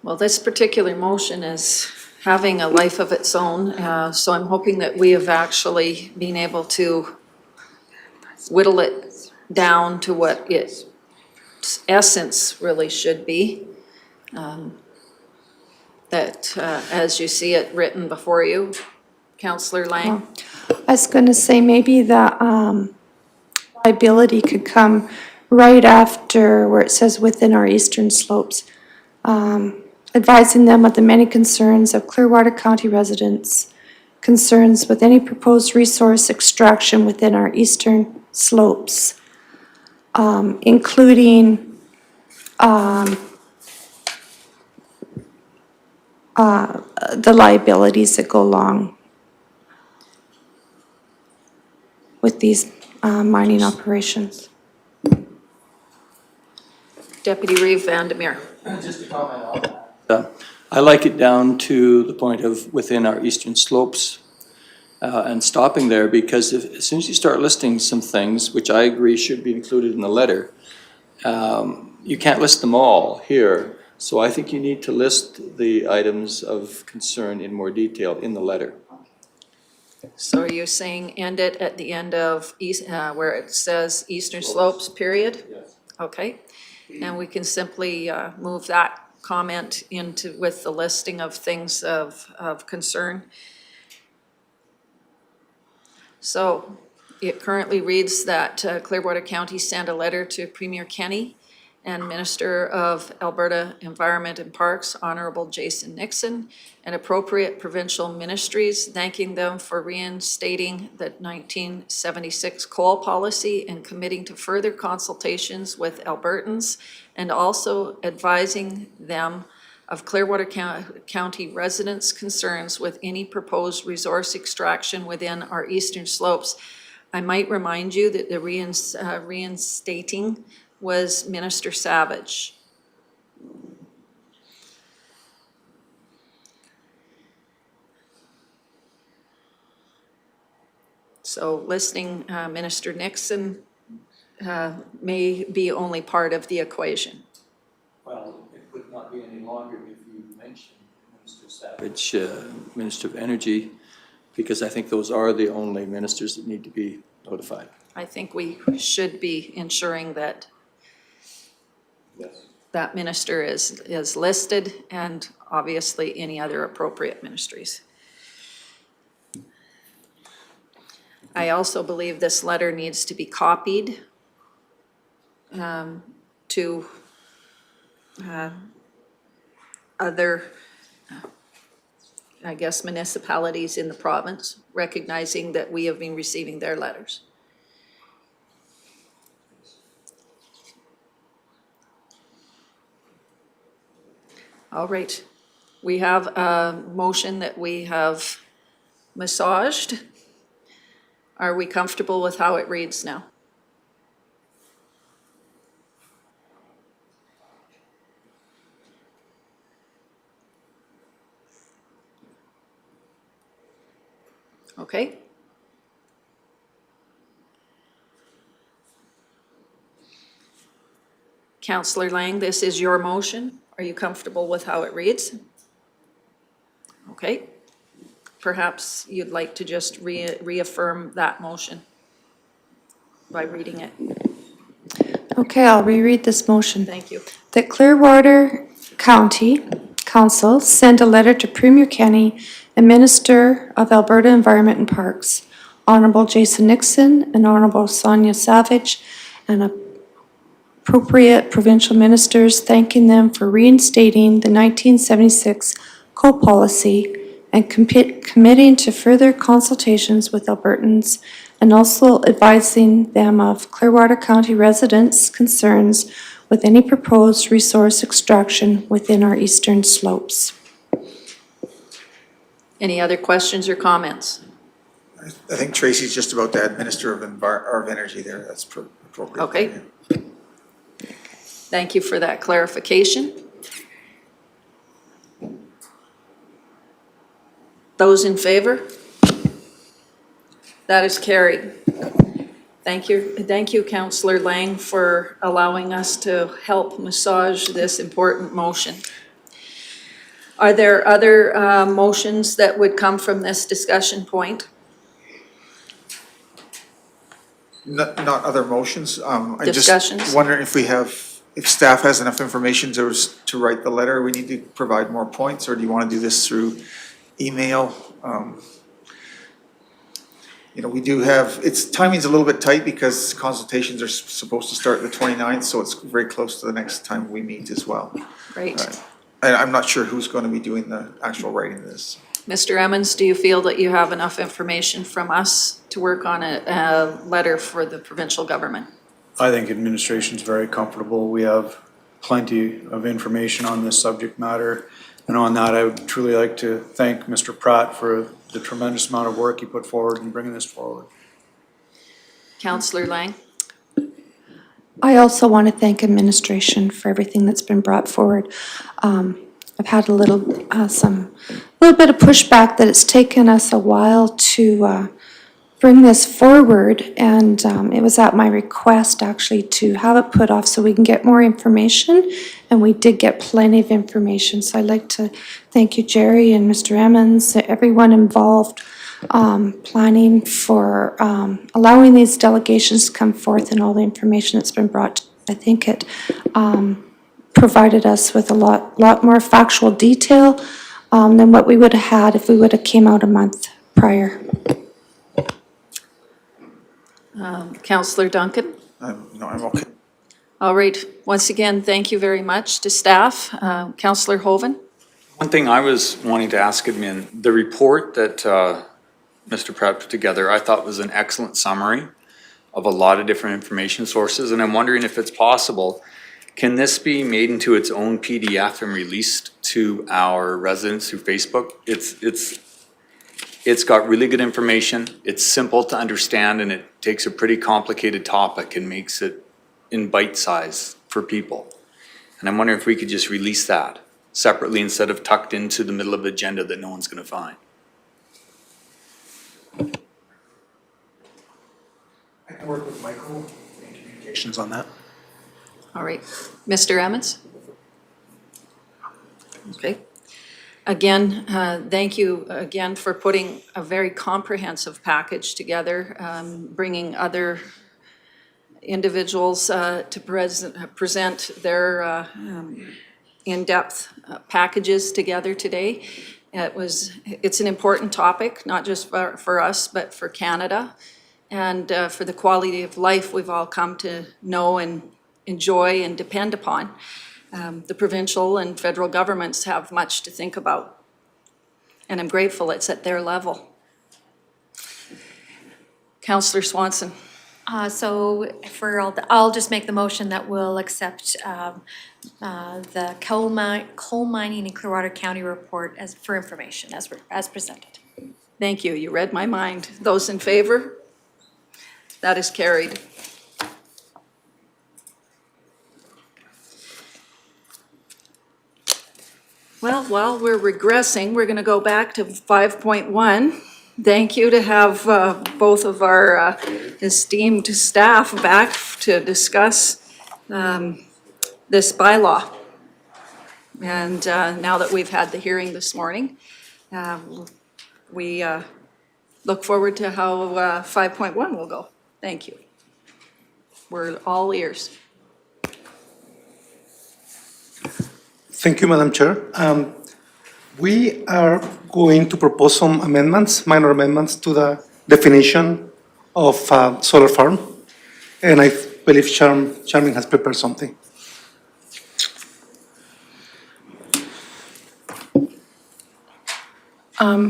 A: Well, this particular motion is having a life of its own, so I'm hoping that we have actually been able to whittle it down to what its essence really should be. That, as you see it written before you, Councillor Lang.
C: I was going to say maybe the liability could come right after where it says within our eastern slopes. Advising them of the many concerns of Clearwater County residents, concerns with any proposed resource extraction within our eastern slopes, including the liabilities that go along with these mining operations.
A: Deputy Reeve Vandermeer.
K: Just a comment on that. I like it down to the point of within our eastern slopes and stopping there, because as soon as you start listing some things, which I agree should be included in the letter, you can't list them all here. So I think you need to list the items of concern in more detail in the letter.
A: So are you saying end it at the end of where it says eastern slopes, period?
K: Yes.
A: Okay, and we can simply move that comment into with the listing of things of concern. So it currently reads that Clearwater County sent a letter to Premier Kenney and Minister of Alberta Environment and Parks, Honorable Jason Nixon, and appropriate provincial ministries, thanking them for reinstating the 1976 coal policy and committing to further consultations with Albertans, and also advising them of Clearwater County residents' concerns with any proposed resource extraction within our eastern slopes. I might remind you that the reinstating was Minister Savage. So listing Minister Nixon may be only part of the equation.
K: Well, it would not be any longer if you mentioned Minister Savage, Minister of Energy, because I think those are the only ministers that need to be notified.
A: I think we should be ensuring that that minister is listed, and obviously any other appropriate ministries. I also believe this letter needs to be copied to other, I guess, municipalities in the province, recognizing that we have been receiving their letters. All right, we have a motion that we have massaged. Are we comfortable with how it reads now? Okay. Councillor Lang, this is your motion. Are you comfortable with how it reads? Okay. Perhaps you'd like to just reaffirm that motion by reading it.
C: Okay, I'll reread this motion.
A: Thank you.
C: That Clearwater County Council send a letter to Premier Kenny and Minister of Alberta Environment and Parks, Honorable Jason Nixon and Honorable Sonia Savage, and appropriate provincial ministers, thanking them for reinstating the 1976 coal policy and committing to further consultations with Albertans, and also advising them of Clearwater County residents' concerns with any proposed resource extraction within our eastern slopes.
A: Any other questions or comments?
D: I think Tracy's just about to add Minister of Energy there. That's appropriate.
A: Okay. Thank you for that clarification. Those in favor? That is carried. Thank you, Councillor Lang, for allowing us to help massage this important motion. Are there other motions that would come from this discussion point?
D: Not other motions. I
A: Discussions?
D: just wondering if staff has enough information to write the letter. We need to provide more points, or do you want to do this through email? We do have, timing's a little bit tight because consultations are supposed to start the 29th, so it's very close to the next time we meet as well.
A: Great.
D: And I'm not sure who's going to be doing the actual writing of this.
A: Mr. Emmons, do you feel that you have enough information from us to work on a letter for the provincial government?
S: I think administration's very comfortable. We have plenty of information on this subject matter. And on that, I would truly like to thank Mr. Pratt for the tremendous amount of work he put forward in bringing this forward.
A: Councillor Lang?
C: I also want to thank administration for everything that's been brought forward. I've had a little bit of pushback that it's taken us a while to bring this forward, and it was at my request actually to have it put off so we can get more information, and we did get plenty of information. So I'd like to thank you, Jerry and Mr. Emmons, everyone involved, planning for allowing these delegations to come forth and all the information that's been brought. I think it provided us with a lot more factual detail than what we would have had if we would have came out a month prior.
A: Councillor Duncan?
D: No, I'm okay.
A: All right. Once again, thank you very much to staff. Councillor Hoven?
G: One thing I was wanting to ask admin, the report that Mr. Pratt put together, I thought was an excellent summary of a lot of different information sources, and I'm wondering if it's possible, can this be made into its own PDF and released to our residents through Facebook? It's got really good information, it's simple to understand, and it takes a pretty complicated topic and makes it in bite size for people. And I'm wondering if we could just release that separately instead of tucked into the middle of the agenda that no one's gonna find.
D: I can work with Michael in communication
R: clarifications on that.
A: All right. Mr. Emmons? Okay. Again, thank you again for putting a very comprehensive package together, bringing other individuals to present their in-depth packages together today. It's an important topic, not just for us, but for Canada, and for the quality of life we've all come to know and enjoy and depend upon. The provincial and federal governments have much to think about, and I'm grateful it's at their level. Councillor Swanson.
H: So I'll just make the motion that we'll accept the coal mining in Clearwater County report for information as presented.
A: Thank you. You read my mind. Those in favor? That is carried. Well, while we're regressing, we're going to go back to 5.1. Thank you to have both of our esteemed staff back to discuss this bylaw. And now that we've had the hearing this morning, we look forward to how 5.1 will go. Thank you. We're all ears.
L: Thank you, Madam Chair. We are going to propose some amendments, minor amendments to the definition of solar farm. And I believe Charmin has prepared something.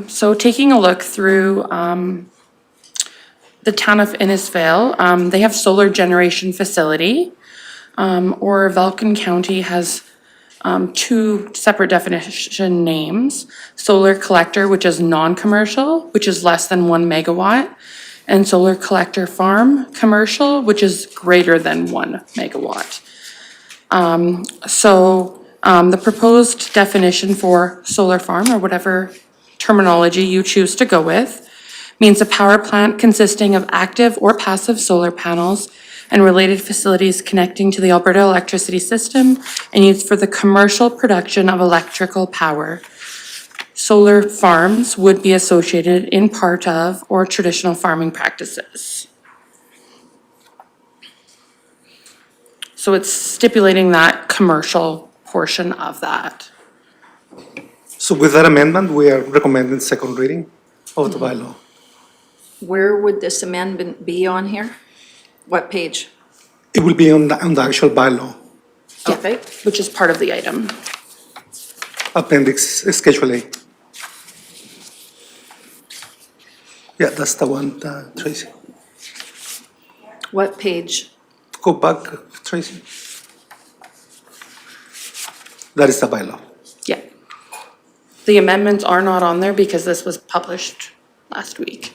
B: So taking a look through the town of Innisfail, they have solar generation facility, or Vulcan County has two separate definition names: solar collector, which is non-commercial, which is less than 1 megawatt, and solar collector farm commercial, which is greater than 1 megawatt. The proposed definition for solar farm, or whatever terminology you choose to go with, means a power plant consisting of active or passive solar panels and related facilities connecting to the Alberta electricity system and used for the commercial production of electrical power. Solar farms would be associated in part of or traditional farming practices. So it's stipulating that commercial portion of that.
L: So with that amendment, we are recommending second reading of the bylaw.
A: Where would this amendment be on here? What page?
L: It will be on the actual bylaw,
A: Okay.
B: Which is part of the item.
L: appendix Schedule A. Yeah, that's the one, Tracy.
A: What page?
L: Go back, Tracy. That is the bylaw.
B: Yeah. The amendments are not on there because this was published last week.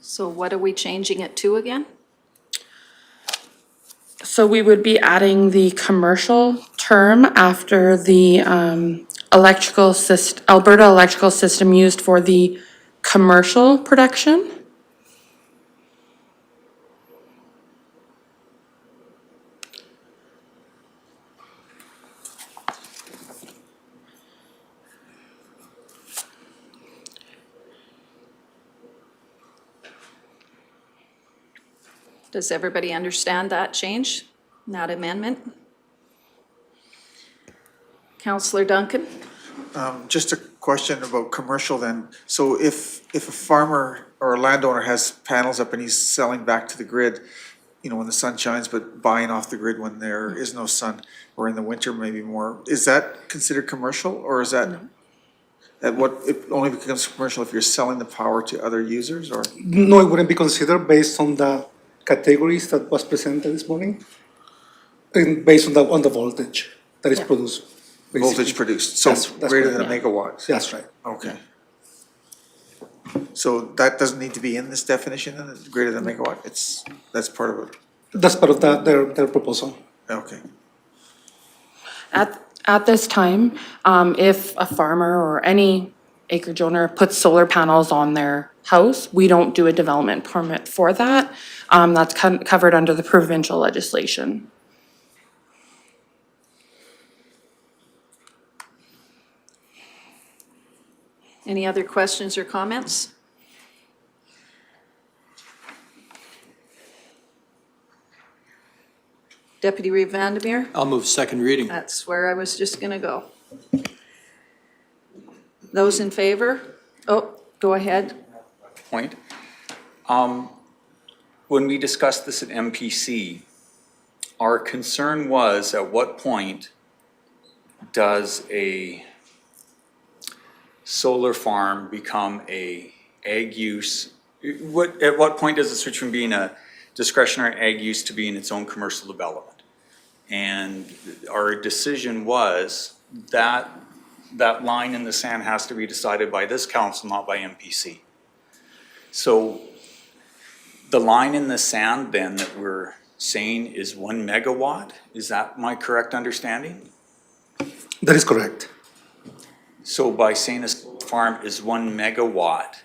A: So what are we changing it to again?
B: So we would be adding the commercial term after the Alberta electrical system used for the commercial production.
A: Does everybody understand that change, that amendment? Councillor Duncan?
D: Just a question about commercial then. So if a farmer or a landowner has panels up and he's selling back to the grid, you know, when the sun shines, but buying off the grid when there is no sun, or in the winter maybe more, is that considered commercial, or is that? It only becomes commercial if you're selling the power to other users, or?
L: No, it wouldn't be considered based on the categories that was presented this morning, and based on the voltage that is produced. Basically.
D: Voltage produced, so
L: That's
D: greater
L: correct.
D: than a megawatt?
L: That's right.
D: Okay. So that doesn't need to be in this definition, then, it's greater than megawatt, that's part of it?
L: That's part of their proposal.
D: Okay.
B: At this time, if a farmer or any acreage owner puts solar panels on their house, we don't do a development permit for that. That's covered under the provincial legislation.
A: Any other questions or comments? Deputy Reeve Vandermeer?
K: I'll move second reading.
A: That's where I was just gonna go. Those in favor? Oh, go ahead.
G: Point. When we discussed this at MPC, our concern was at what point does a solar farm become a ag use? At what point does it switch from being a discretionary ag use to being its own commercial development? And our decision was that that line in the sand has to be decided by this council, not by MPC. So the line in the sand then that we're saying is 1 megawatt, is that my correct understanding?
L: That is correct.
G: So by saying a farm is 1 megawatt,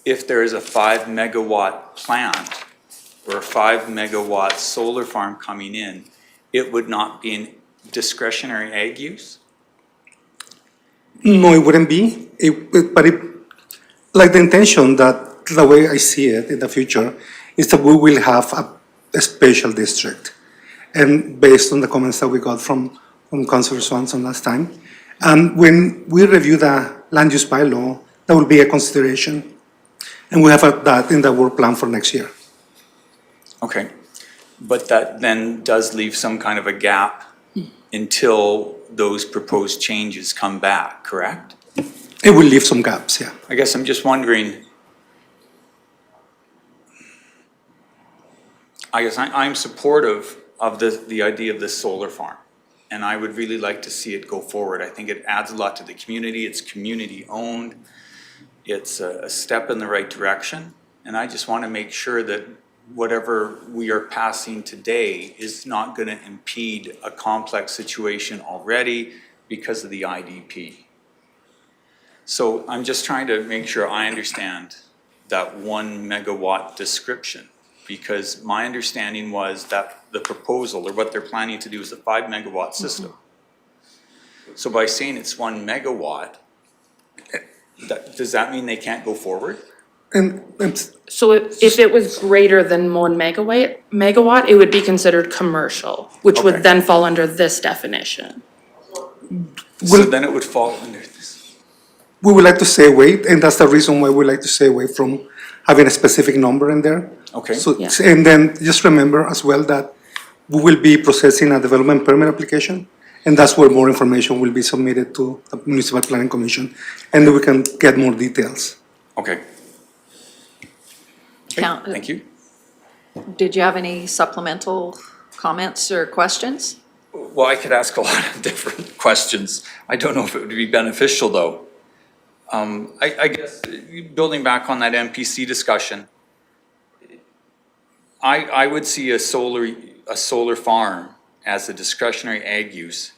G: if there is a 5 megawatt plant or a 5 megawatt solar farm coming in, it would not be in discretionary ag use?
L: No, it wouldn't be. Like the intention that the way I see it in the future is that we will have a special district. And based on the comments that we got from Councillor Swanson last time, and when we review the land use bylaw, that will be a consideration. And we have that in the work plan for next year.
G: Okay, but that then does leave some kind of a gap until those proposed changes come back, correct?
L: It will leave some gaps, yeah.
G: I guess I'm just wondering, I guess I'm supportive of the idea of this solar farm, and I would really like to see it go forward. I think it adds a lot to the community, it's community owned, it's a step in the right direction, and I just want to make sure that whatever we are passing today is not going to impede a complex situation already because of the IDP. So I'm just trying to make sure I understand that 1 megawatt description, because my understanding was that the proposal or what they're planning to do is a 5 megawatt system. So by saying it's 1 megawatt, does that mean they can't go forward?
B: So if it was greater than 1 megawatt, it would be considered commercial, which would then fall under this definition.
G: So then it would fall under this.
L: We would like to stay away, and that's the reason why we like to stay away from having a specific number in there.
G: Okay.
L: So, and then just remember as well that we will be processing a development permit application, and that's where more information will be submitted to the Municipal Planning Commission, and then we can get more details.
G: Okay. Thank you.
A: Did you have any supplemental comments or questions?
G: Well, I could ask a lot of different questions. I don't know if it would be beneficial, though. I guess, building back on that MPC discussion, I would see a solar farm as a discretionary ag use.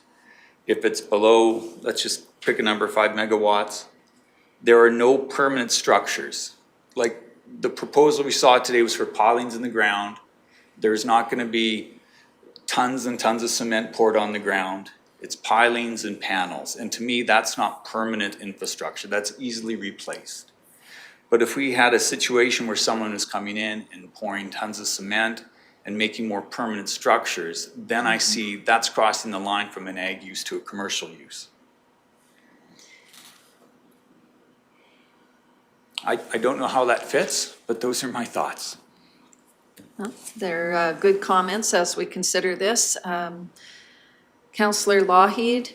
G: If it's below, let's just pick a number, 5 megawatts, there are no permanent structures. Like the proposal we saw today was for pilings in the ground. There's not going to be tons and tons of cement poured on the ground. It's pilings and panels. And to me, that's not permanent infrastructure. That's easily replaced. But if we had a situation where someone is coming in and pouring tons of cement and making more permanent structures, then I see that's crossing the line from an ag use to a commercial use. I don't know how that fits, but those are my thoughts.
A: Well, they're good comments as we consider this. Councillor Lougheed?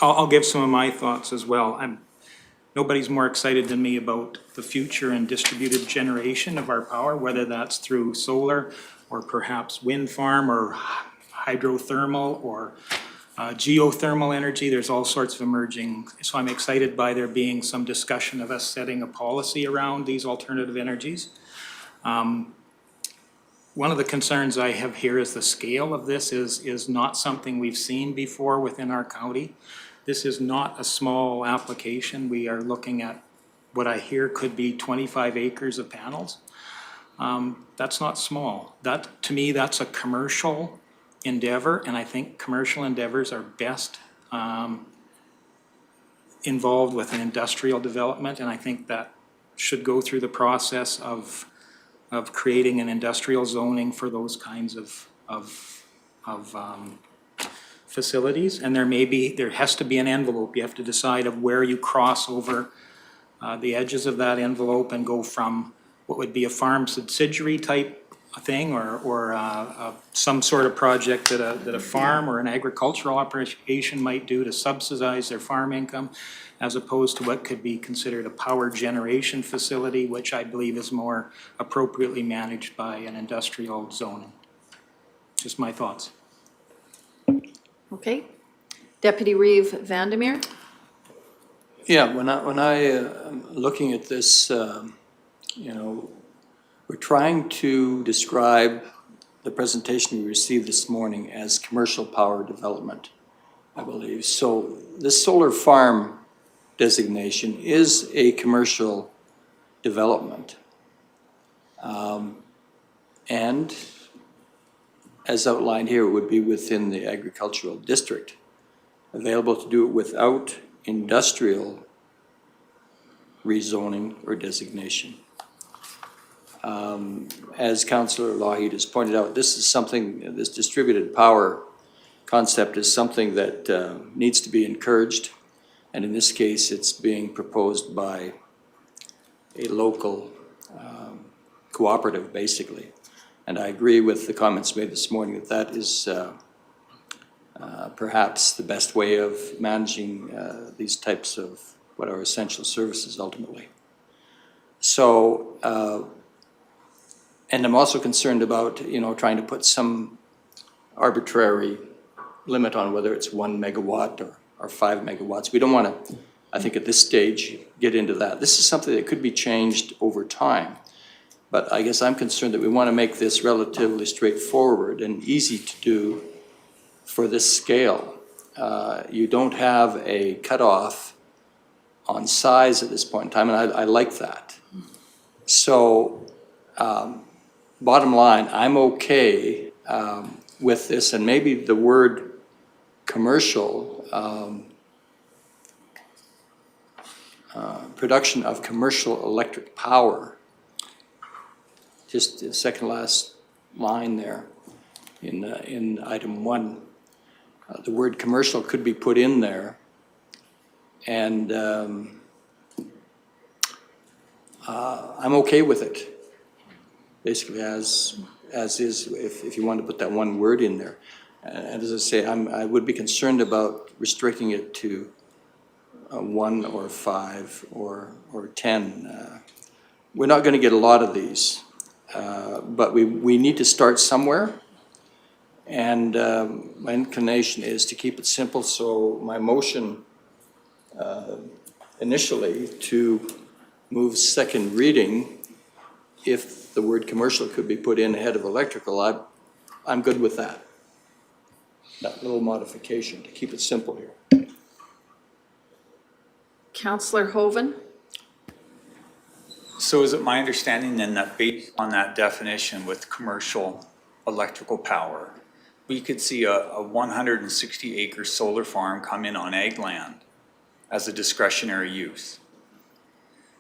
E: I'll give some of my thoughts as well. Nobody's more excited than me about the future and distributed generation of our power, whether that's through solar or perhaps wind farm or hydrothermal or geothermal energy. There's all sorts of emerging. So I'm excited by there being some discussion of us setting a policy around these alternative energies. One of the concerns I have here is the scale of this is not something we've seen before within our county. this is not a small application. We are looking at what I hear could be 25 acres of panels. That's not small. That, to me, that's a commercial endeavor, and I think commercial endeavors are best involved with an industrial development, and I think that should go through the process of creating an industrial zoning for those kinds of facilities. And there has to be an envelope. You have to decide of where you cross over the edges of that envelope and go from what would be a farm subsidiary type thing or some sort of project that a farm or an agricultural operation might do to subsidize their farm income, as opposed to what could be considered a power generation facility, which I believe is more appropriately managed by an industrial zoning. Just my thoughts.
A: Okay. Deputy Reeve Vandermeer?
K: Yeah, when I am looking at this, you know, we're trying to describe the presentation we received this morning as commercial power development, I believe. So this solar farm designation is a commercial development. And as outlined here, it would be within the agricultural district, available to do it without industrial rezoning or designation. As Councillor Lougheed has pointed out, this is something, this distributed power concept is something that needs to be encouraged. And in this case, it's being proposed by a local cooperative, basically. And I agree with the comments made this morning that that is perhaps the best way of managing these types of what are essential services ultimately. So, and I'm also concerned about, you know, trying to put some arbitrary limit on whether it's 1 megawatt or 5 megawatts. We don't want to, I think at this stage, get into that. This is something that could be changed over time. But I guess I'm concerned that we want to make this relatively straightforward and easy to do for this scale. You don't have a cutoff on size at this point in time, and I like that. So, bottom line, I'm okay with this, and maybe the word commercial, production of commercial electric power, just the second last line there in item 1. The word commercial could be put in there, and I'm okay with it, basically as is, if you want to put that one word in there. And as I say, I would be concerned about restricting it to 1 or 5 or 10. We're not going to get a lot of these, but we need to start somewhere. And my inclination is to keep it simple, so my motion initially to move second reading, if the word commercial could be put in ahead of electrical, I'm good with that. That little modification to keep it simple here.
A: Councillor Hoven?
G: So is it my understanding then that based on that definition with commercial electrical power, we could see a 160 acre solar farm come in on ag land as a discretionary use?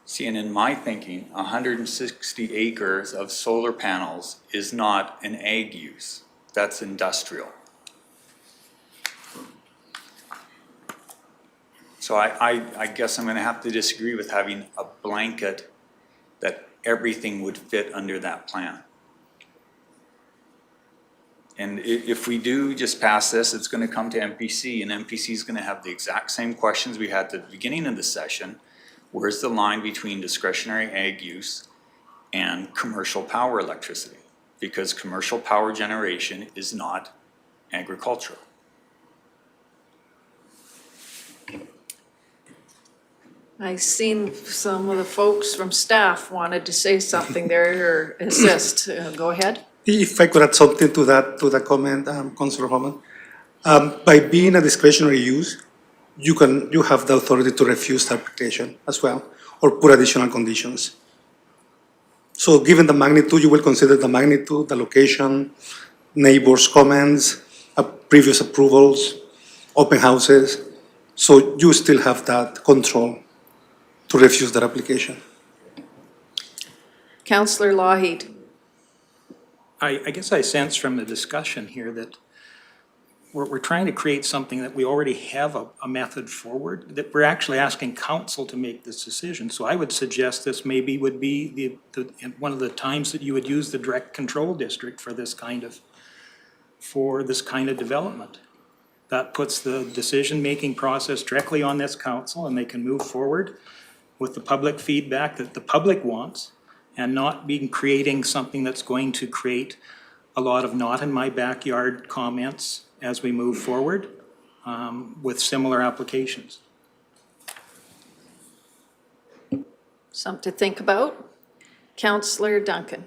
G: See, and in my thinking, 160 acres of solar panels is not an ag use, that's industrial. So I guess I'm gonna have to disagree with having a blanket that everything would fit under that plan. And if we do just pass this, it's gonna come to MPC, and MPC is gonna have the exact same questions we had at the beginning of the session. Where's the line between discretionary ag use and commercial power electricity? Because commercial power generation is not agricultural.
A: I seen some of the folks from staff wanted to say something there or assist. Go ahead.
L: If I could add something to that comment, Councillor Homan. By being a discretionary use, you have the authority to refuse the application as well, or put additional conditions. So given the magnitude, you will consider the magnitude, the location, neighbors' comments, previous approvals, open houses. So you still have that control to refuse that application.
A: Councillor Lougheed.
E: I guess I sense from the discussion here that we're trying to create something that we already have a method forward, that we're actually asking council to make this decision. So I would suggest this maybe would be one of the times that you would use the direct control district for this kind of development. That puts the decision-making process directly on this council, and they can move forward with the public feedback that the public wants, and not be creating something that's going to create a lot of not in my backyard comments as we move forward with similar applications.
A: Something to think about. Councillor Duncan.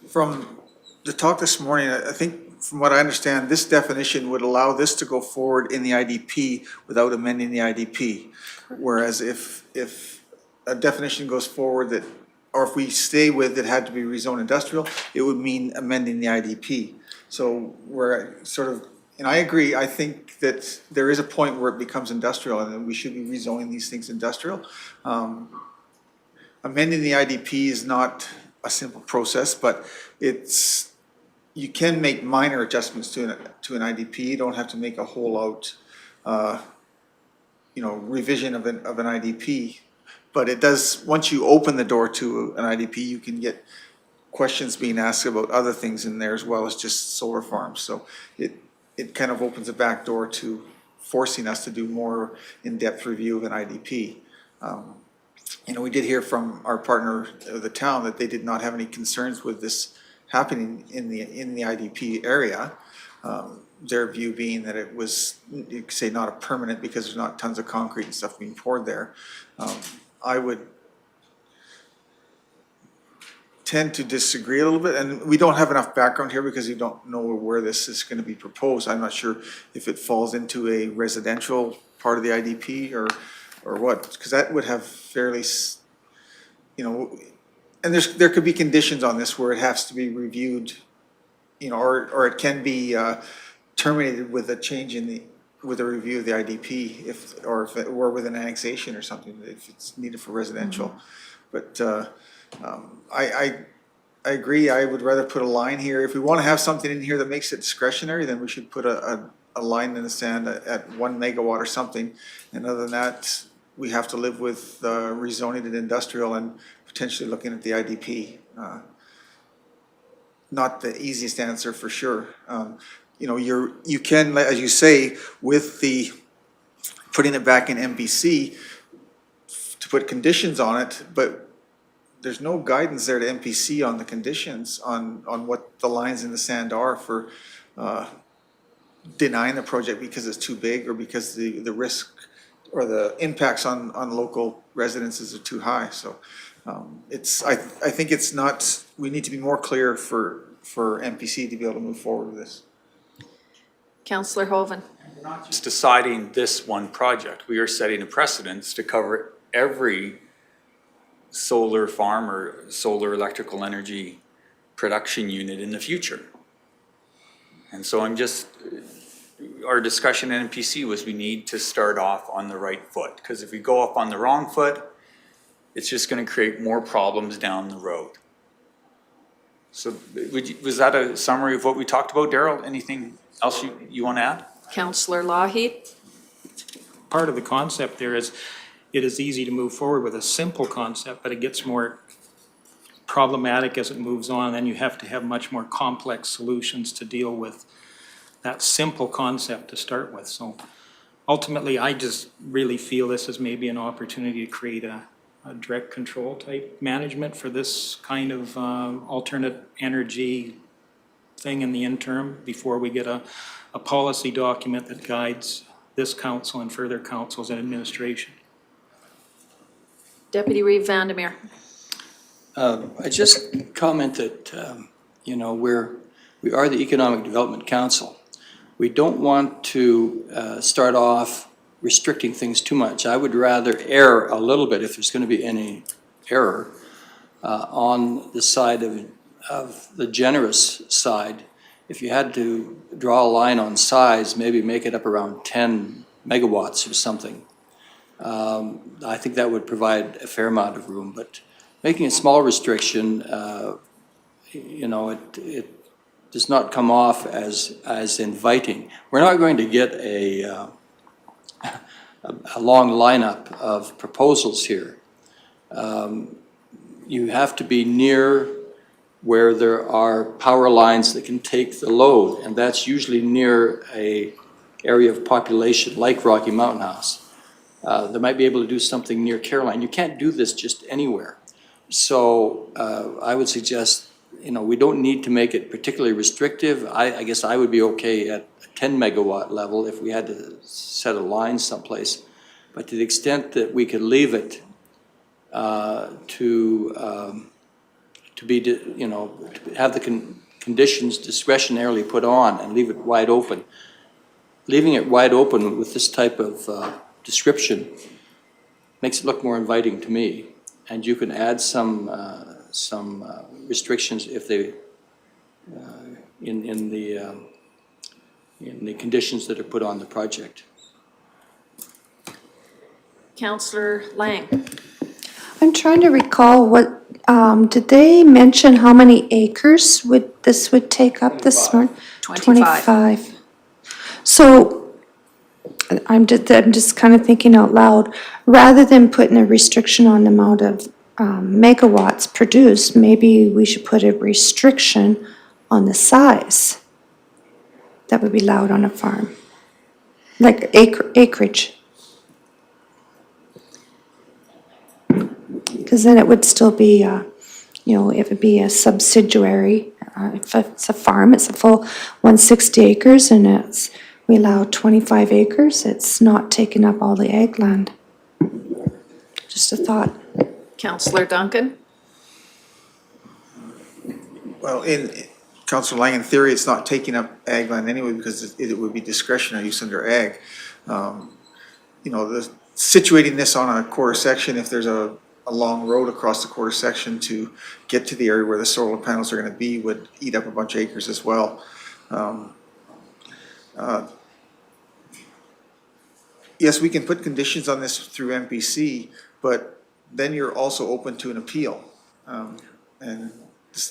D: From the talk this morning, I think from what I understand, this definition would allow this to go forward in the IDP without amending the IDP. Whereas if a definition goes forward that, or if we stay with it had to be rezoned industrial, it would mean amending the IDP. So we're sort of, and I agree, I think that there is a point where it becomes industrial and then we should be rezoning these things industrial. Amending the IDP is not a simple process, but you can make minor adjustments to an IDP. You don't have to make a whole out, revision of an IDP. But it does, once you open the door to an IDP, you can get questions being asked about other things in there as well as just solar farms. So it kind of opens a back door to forcing us to do more in-depth review of an IDP. We did hear from our partner of the town that they did not have any concerns with this happening in the IDP area. Their view being that it was, you could say, not a permanent because there's not tons of concrete and stuff being poured there. I would tend to disagree a little bit, and we don't have enough background here because we don't know where this is going to be proposed. I'm not sure if it falls into a residential part of the IDP or what, because that would have fairly, and there could be conditions on this where it has to be reviewed, or it can be terminated with a change with a review of the IDP, or with an annexation or something, if it's needed for residential. But I agree, I would rather put a line here. If we want to have something in here that makes it discretionary, then we should put a line in the sand at 1 megawatt or something. And other than that, we have to live with rezoning it industrial and potentially looking at the IDP. Not the easiest answer for sure. You can, as you say, with the putting it back in MPC to put conditions on it, but there's no guidance there to MPC on the conditions on what the lines in the sand are for denying the project because it's too big or because the risk or the impacts on local residences are too high. So I think it's not, we need to be more clear for MPC to be able to move forward with this.
A: Councillor Hoven.
G: We're not just deciding this one project. We are setting a precedence to cover every solar farm or solar electrical energy production unit in the future. And so our discussion at NPC was we need to start off on the right foot, because if we go up on the wrong foot, it's just going to create more problems down the road. So was that a summary of what we talked about, Daryl? Anything else you want to add?
A: Councillor Lougheed.
E: Part of the concept there is it is easy to move forward with a simple concept, but it gets more problematic as it moves on. And then you have to have much more complex solutions to deal with that simple concept to start with. So ultimately, I just really feel this is maybe an opportunity to create a direct control type management for this kind of alternate energy thing in the interim before we get a policy document that guides this council and further councils and administration.
A: Deputy Reeve Vandermeer.
K: I just comment that, we are the Economic Development Council. we don't want to start off restricting things too much. I would rather err a little bit, if there's going to be any error, on the side of the generous side. If you had to draw a line on size, maybe make it up around 10 megawatts or something. I think that would provide a fair amount of room, but making a small restriction, you know, it does not come off as inviting. We're not going to get a long lineup of proposals here. You have to be near where there are power lines that can take the load, and that's usually near a area of population like Rocky Mountain House. They might be able to do something near Caroline. You can't do this just anywhere. So I would suggest, you know, we don't need to make it particularly restrictive. I guess I would be okay at a 10 megawatt level if we had to set a line someplace. But to the extent that we could leave it to be, you know, to have the conditions discretionarily put on and leave it wide open. Leaving it wide open with this type of description makes it look more inviting to me. And you can add some restrictions if they, in the conditions that are put on the project.
A: Councillor Lang.
C: I'm trying to recall what, did they mention how many acres this would take up this morning? 25. So I'm just kind of thinking out loud, rather than putting a restriction on the amount of megawatts produced, maybe we should put a restriction on the size that would be allowed on a farm, like acreage. Because then it would still be, you know, it would be a subsidiary. If it's a farm, it's a full 160 acres, and we allow 25 acres. It's not taking up all the ag land. Just a thought.
A: Councillor Duncan.
D: Well, Councillor Lang, in theory, it's not taking up ag land anyway because it would be discretionary use under ag. You know, situating this on a quarter section, if there's a long road across the quarter section to get to the area where the solar panels are going to be, would eat up a bunch of acres as well. Yes, we can put conditions on this through MPC, but then you're also open to an appeal. And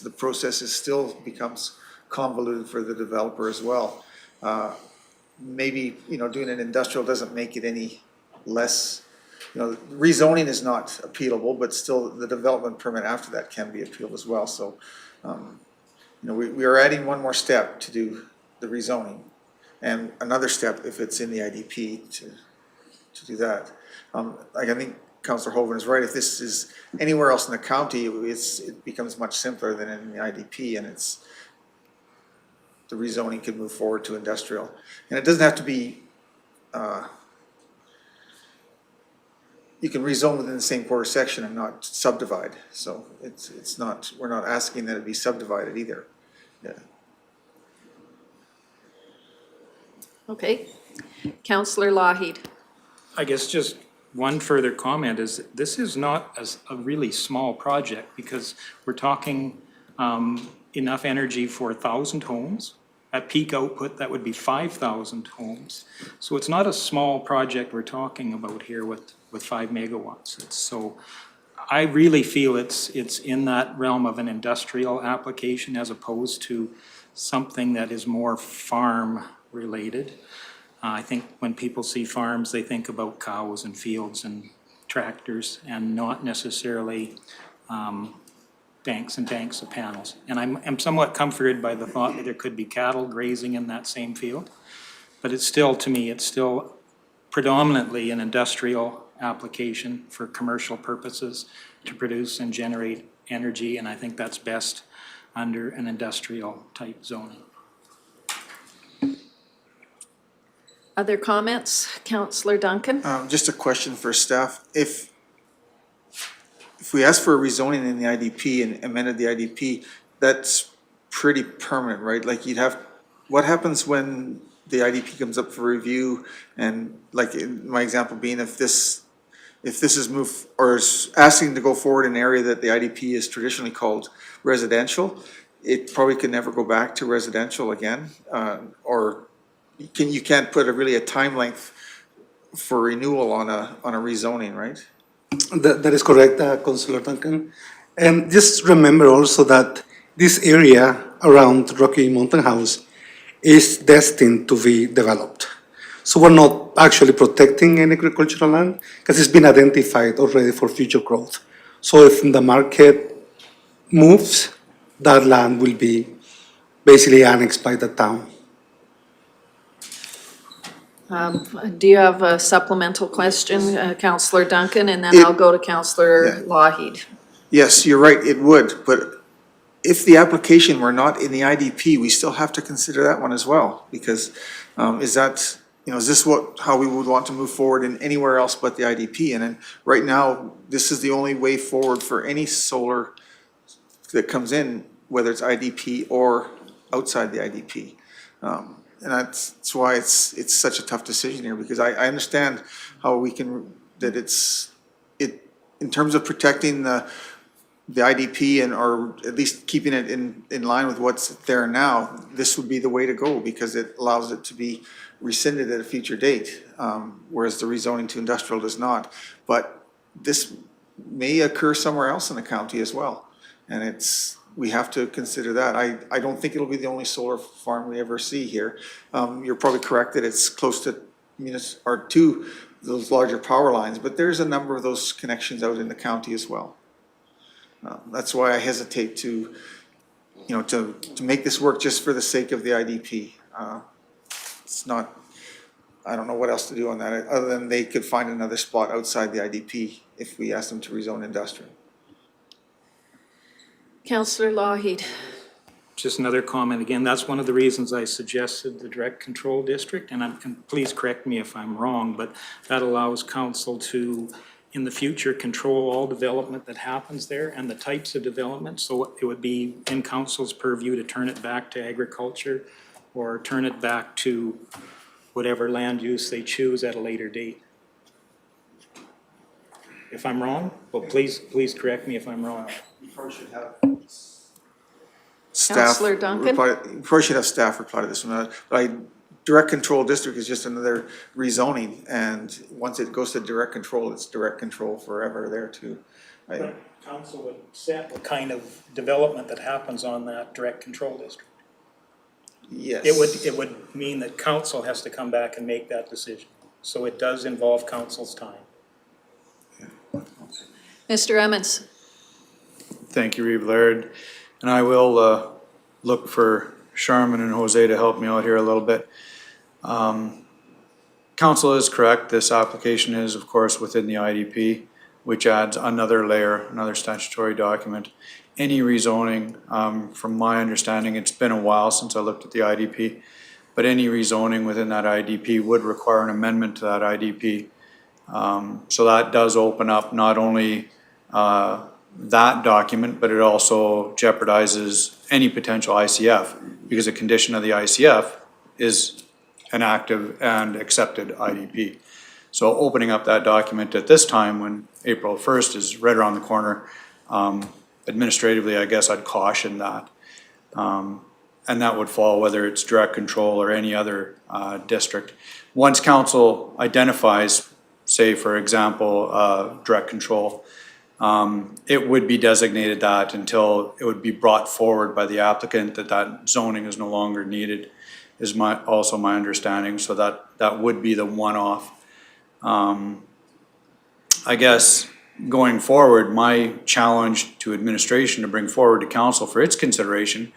D: the process still becomes convoluted for the developer as well. Maybe, you know, doing an industrial doesn't make it any less, you know, rezoning is not appealable, but still the development permit after that can be appealed as well. So, you know, we are adding one more step to do the rezoning, and another step if it's in the IDP to do that. Like I think Councillor Hoven is right. If this is anywhere else in the county, it becomes much simpler than in the IDP, and the rezoning could move forward to industrial. And it doesn't have to be, you can rezone within the same quarter section and not subdivide. So it's not, we're not asking that it be subdivided either. Yeah.
A: Okay. Councillor Lougheed.
E: I guess just one further comment is this is not a really small project because we're talking enough energy for 1,000 homes. At peak output, that would be 5,000 homes. So it's not a small project we're talking about here with 5 megawatts. So I really feel it's in that realm of an industrial application as opposed to something that is more farm related. I think when people see farms, they think about cows and fields and tractors and not necessarily banks and banks of panels. And I'm somewhat comforted by the thought that there could be cattle grazing in that same field. But it's still, to me, it's still predominantly an industrial application for commercial purposes to produce and generate energy. And I think that's best under an industrial type zoning.
A: Other comments? Councillor Duncan?
D: Just a question for staff. If we ask for a rezoning in the IDP and amended the IDP, that's pretty permanent, right? Like you'd have, what happens when the IDP comes up for review, and like in my example being, if this is moved, or is asking to go forward in an area that the IDP is traditionally called residential, it probably could never go back to residential again, or you can't put really a time length for renewal on a rezoning, right?
L: That is correct, Councillor Duncan. And just remember also that this area around Rocky Mountain House is destined to be developed. So we're not actually protecting any agricultural land because it's been identified already for future growth. So if the market moves, that land will be basically annexed by the town.
A: Do you have a supplemental question, Councillor Duncan? And then I'll go to Councillor Lougheed.
D: Yes, you're right, it would, but if the application were not in the IDP, we still have to consider that one as well, because is that, is this how we would want to move forward in anywhere else but the IDP? And then right now, this is the only way forward for any solar that comes in, whether it's IDP or outside the IDP. And that's why it's such a tough decision here, because I understand how we can, that in terms of protecting the IDP or at least keeping it in line with what's there now, this would be the way to go, because it allows it to be rescinded at a future date, whereas the rezoning to industrial does not. But this may occur somewhere else in the county as well, and we have to consider that. I don't think it'll be the only solar farm we ever see here. You're probably correct that it's close to to those larger power lines, but there's a number of those connections out in the county as well. That's why I hesitate to make this work just for the sake of the IDP. It's not, I don't know what else to do on that, other than they could find another spot outside the IDP if we ask them to rezone industrial.
A: Councillor Lougheed.
E: Just another comment. Again, that's one of the reasons I suggested the direct control district, and please correct me if I'm wrong, but that allows council to, in the future, control all development that happens there and the types of development. So it would be in council's purview to turn it back to agriculture or turn it back to whatever land use they choose at a later date. If I'm wrong, well, please correct me if I'm wrong.
D: You probably should have
A: Councillor Duncan?
D: You probably should have staff reply to this one. Direct control district is just another rezoning, and once it goes to direct control, it's direct control forever there too.
E: But council would set what kind of development that happens on that direct control district.
D: Yes.
E: It would mean that council has to come back and make that decision. So it does involve council's time.
A: Mr. Emmons.
S: Thank you, Reeve Laird. And I will look for Charmin and Jose to help me out here a little bit. Council is correct. This application is, of course, within the IDP, which adds another layer, another statutory document. Any rezoning, from my understanding, it's been a while since I looked at the IDP, but any rezoning within that IDP would require an amendment to that IDP. So that does open up not only that document, but it also jeopardizes any potential ICF, because a condition of the ICF is an active and accepted IDP. So opening up that document at this time, when April 1st is right around the corner, administratively, I guess I'd caution that. And that would fall whether it's direct control or any other district. Once council identifies, say for example, direct control, it would be designated that until it would be brought forward by the applicant that zoning is no longer needed, is also my understanding. So that would be the one-off. I guess going forward, my challenge to administration to bring forward to council for its consideration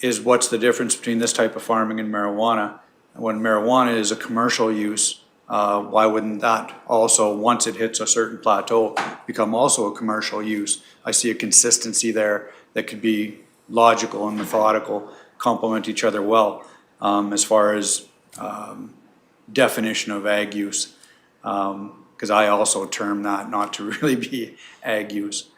S: is what's the difference between this type of farming and marijuana. When marijuana is a commercial use, why wouldn't that also, once it hits a certain plateau, become also a commercial use? I see a consistency there that could be logical and methodical, complement each other well, as far as definition of ag use. Because I also term that not to really be ag use.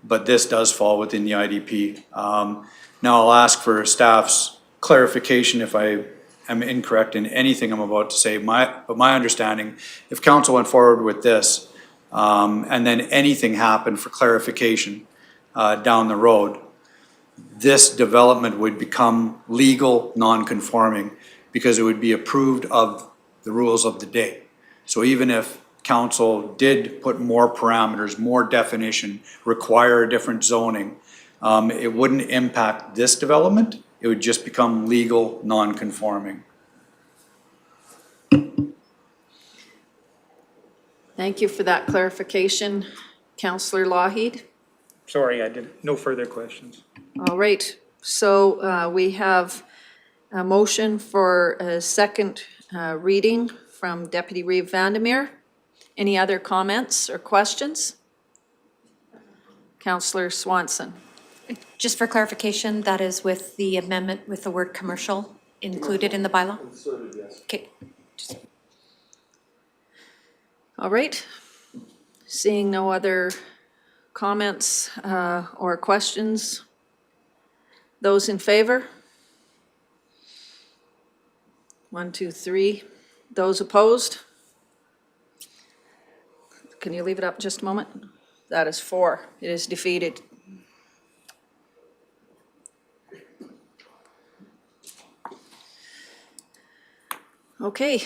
S: But this does fall within the IDP. Now I'll ask for staff's clarification if I am incorrect in anything I'm about to say. But my understanding, if council went forward with this, and then anything happened for clarification down the road, this development would become legal non-conforming because it would be approved of the rules of the day. So even if council did put more parameters, more definition, require a different zoning, it wouldn't impact this development. It would just become legal non-conforming.
A: Thank you for that clarification, Councillor Lougheed.
E: Sorry, I didn't, no further questions.
A: All right, so we have a motion for a second reading from Deputy Reeve Vandermeer. Any other comments or questions? Councillor Swanson.
H: Just for clarification, that is with the amendment with the word commercial included in the bylaw? Okay.
A: All right, seeing no other comments or questions, those in favor? 1, 2, 3. Those opposed? Can you leave it up just a moment? That is 4. It is defeated. Okay.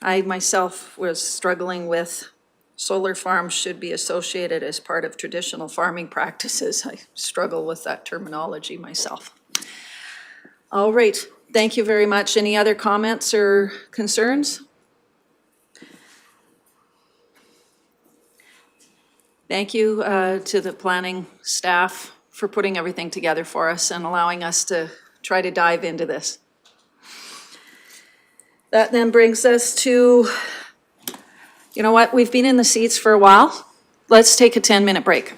A: I myself was struggling with solar farms should be associated as part of traditional farming practices. I struggle with that terminology myself. All right, thank you very much. Any other comments or concerns? Thank you to the planning staff for putting everything together for us and allowing us to try to dive into this. That then brings us to, you know what, we've been in the seats for a while. Let's take a 10-minute break.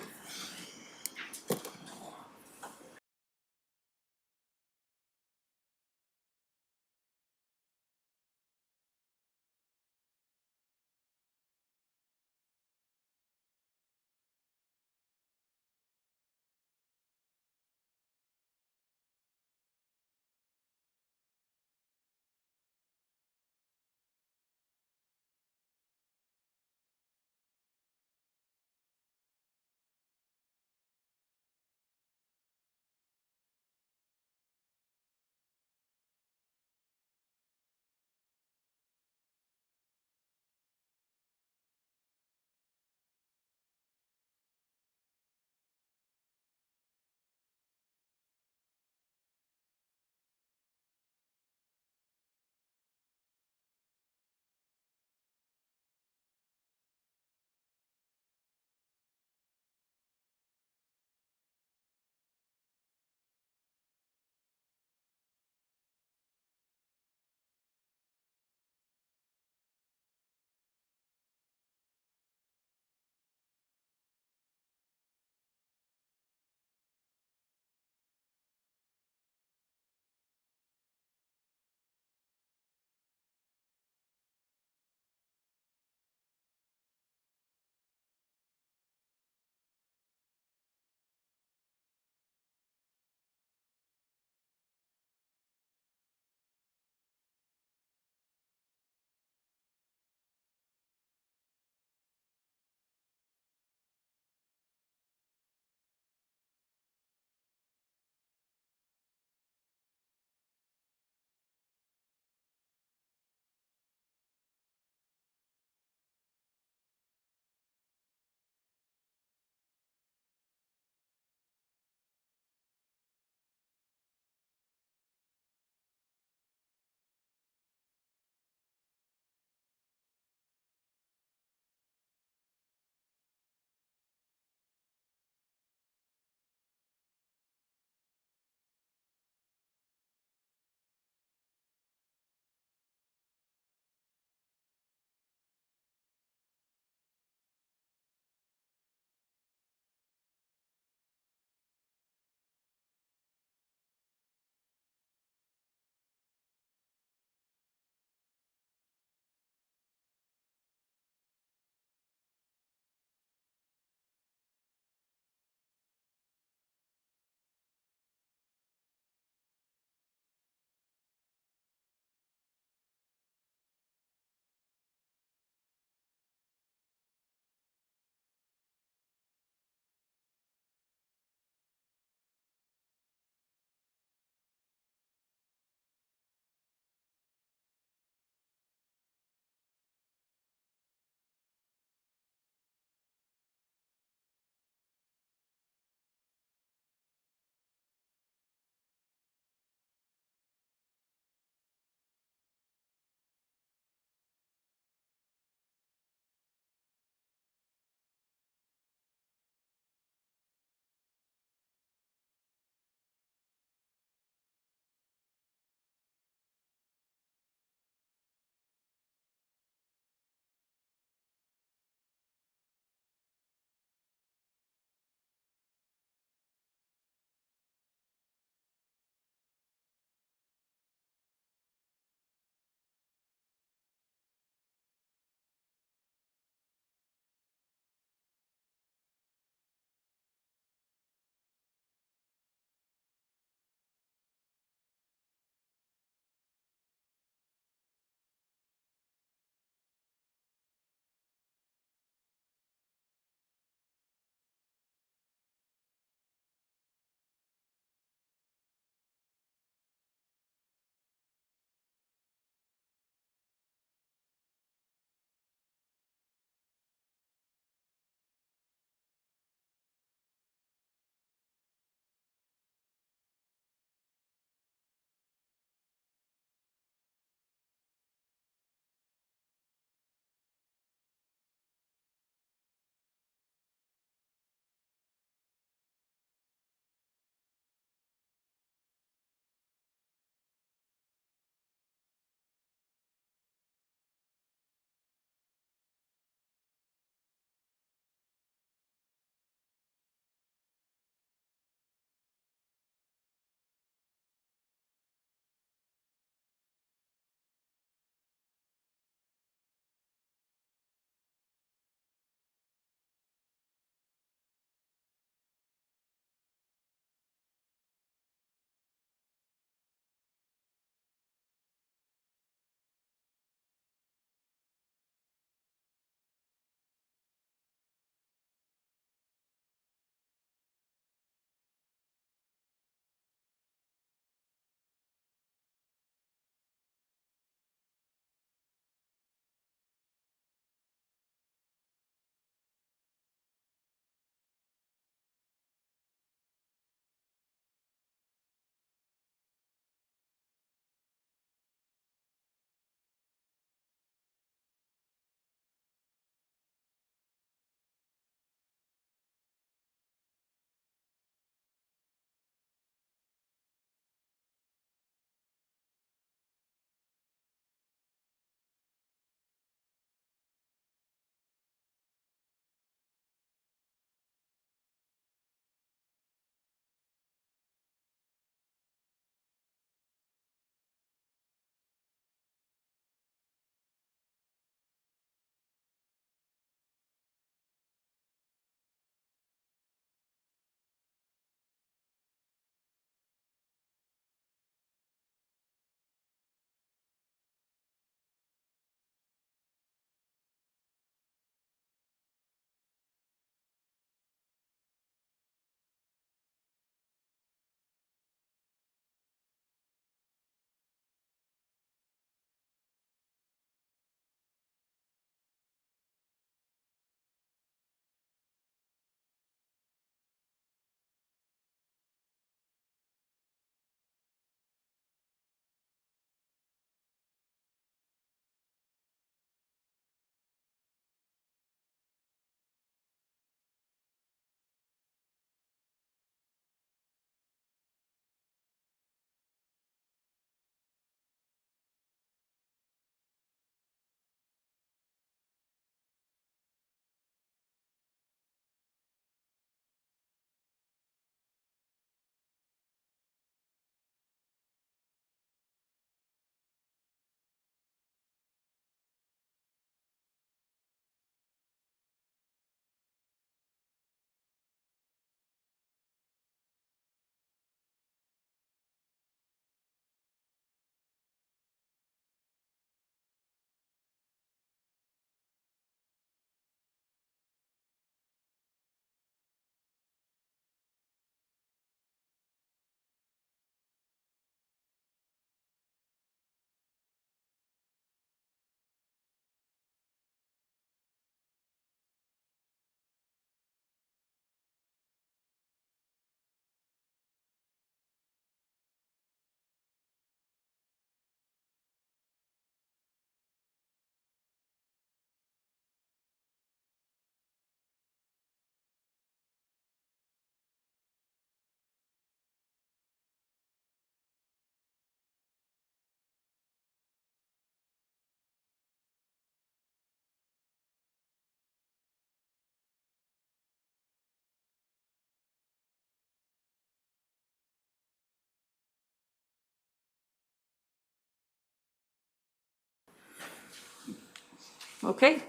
A: Okay.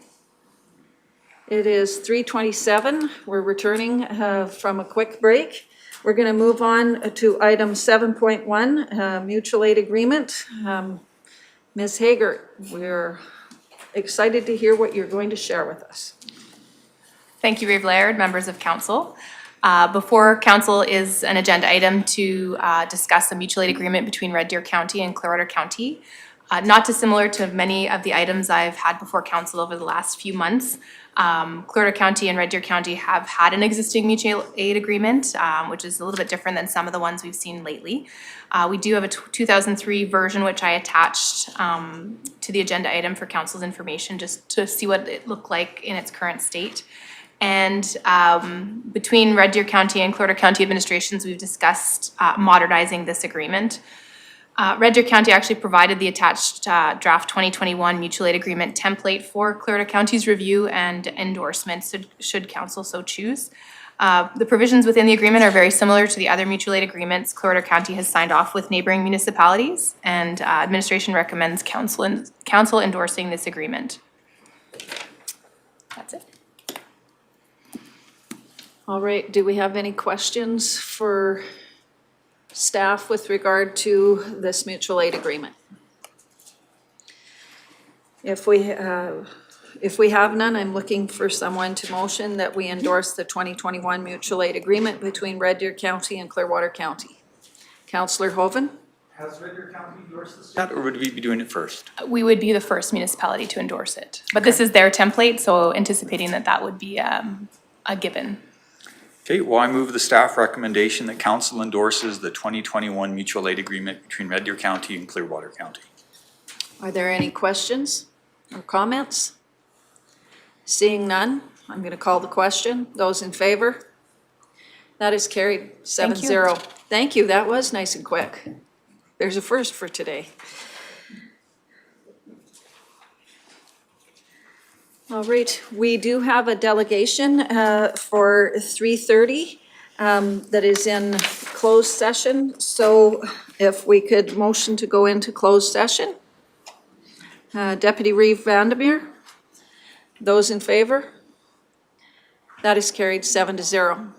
A: It is 3:27. We're returning from a quick break. We're going to move on to item 7.1, mutual aid agreement. Ms. Hager, we're excited to hear what you're going to share with us.
T: Thank you, Reeve Laird, members of council. Before council is an agenda item to discuss a mutual aid agreement between Red Deer County and Clearwater County. Not dissimilar to many of the items I've had before council over the last few months. Clearwater County and Red Deer County have had an existing mutual aid agreement, which is a little bit different than some of the ones we've seen lately. We do have a 2003 version, which I attached to the agenda item for council's information, just to see what it looked like in its current state. And between Red Deer County and Clearwater County administrations, we've discussed modernizing this agreement. Red Deer County actually provided the attached draft 2021 mutual aid agreement template for Clearwater County's review and endorsement, should council so choose. The provisions within the agreement are very similar to the other mutual aid agreements Clearwater County has signed off with neighboring municipalities, and administration recommends council endorsing this agreement. That's it.
A: All right, do we have any questions for staff with regard to this mutual aid agreement? If we have none, I'm looking for someone to motion that we endorse the 2021 mutual aid agreement between Red Deer County and Clearwater County. Councillor Hoven?
G: Has Red Deer County endorsed this yet, or would we be doing it first?
T: We would be the first municipality to endorse it, but this is their template, so anticipating that that would be a given.
G: Okay, well, I move the staff recommendation that council endorses the 2021 mutual aid agreement between Red Deer County and Clearwater County.
A: Are there any questions or comments? Seeing none, I'm going to call the question. Those in favor? That is carried 7-0. Thank you, that was nice and quick. There's a first for today. All right, we do have a delegation for 3:30 that is in closed session. So if we could motion to go into closed session. Deputy Reeve Vandermeer, those in favor? That is carried 7-0.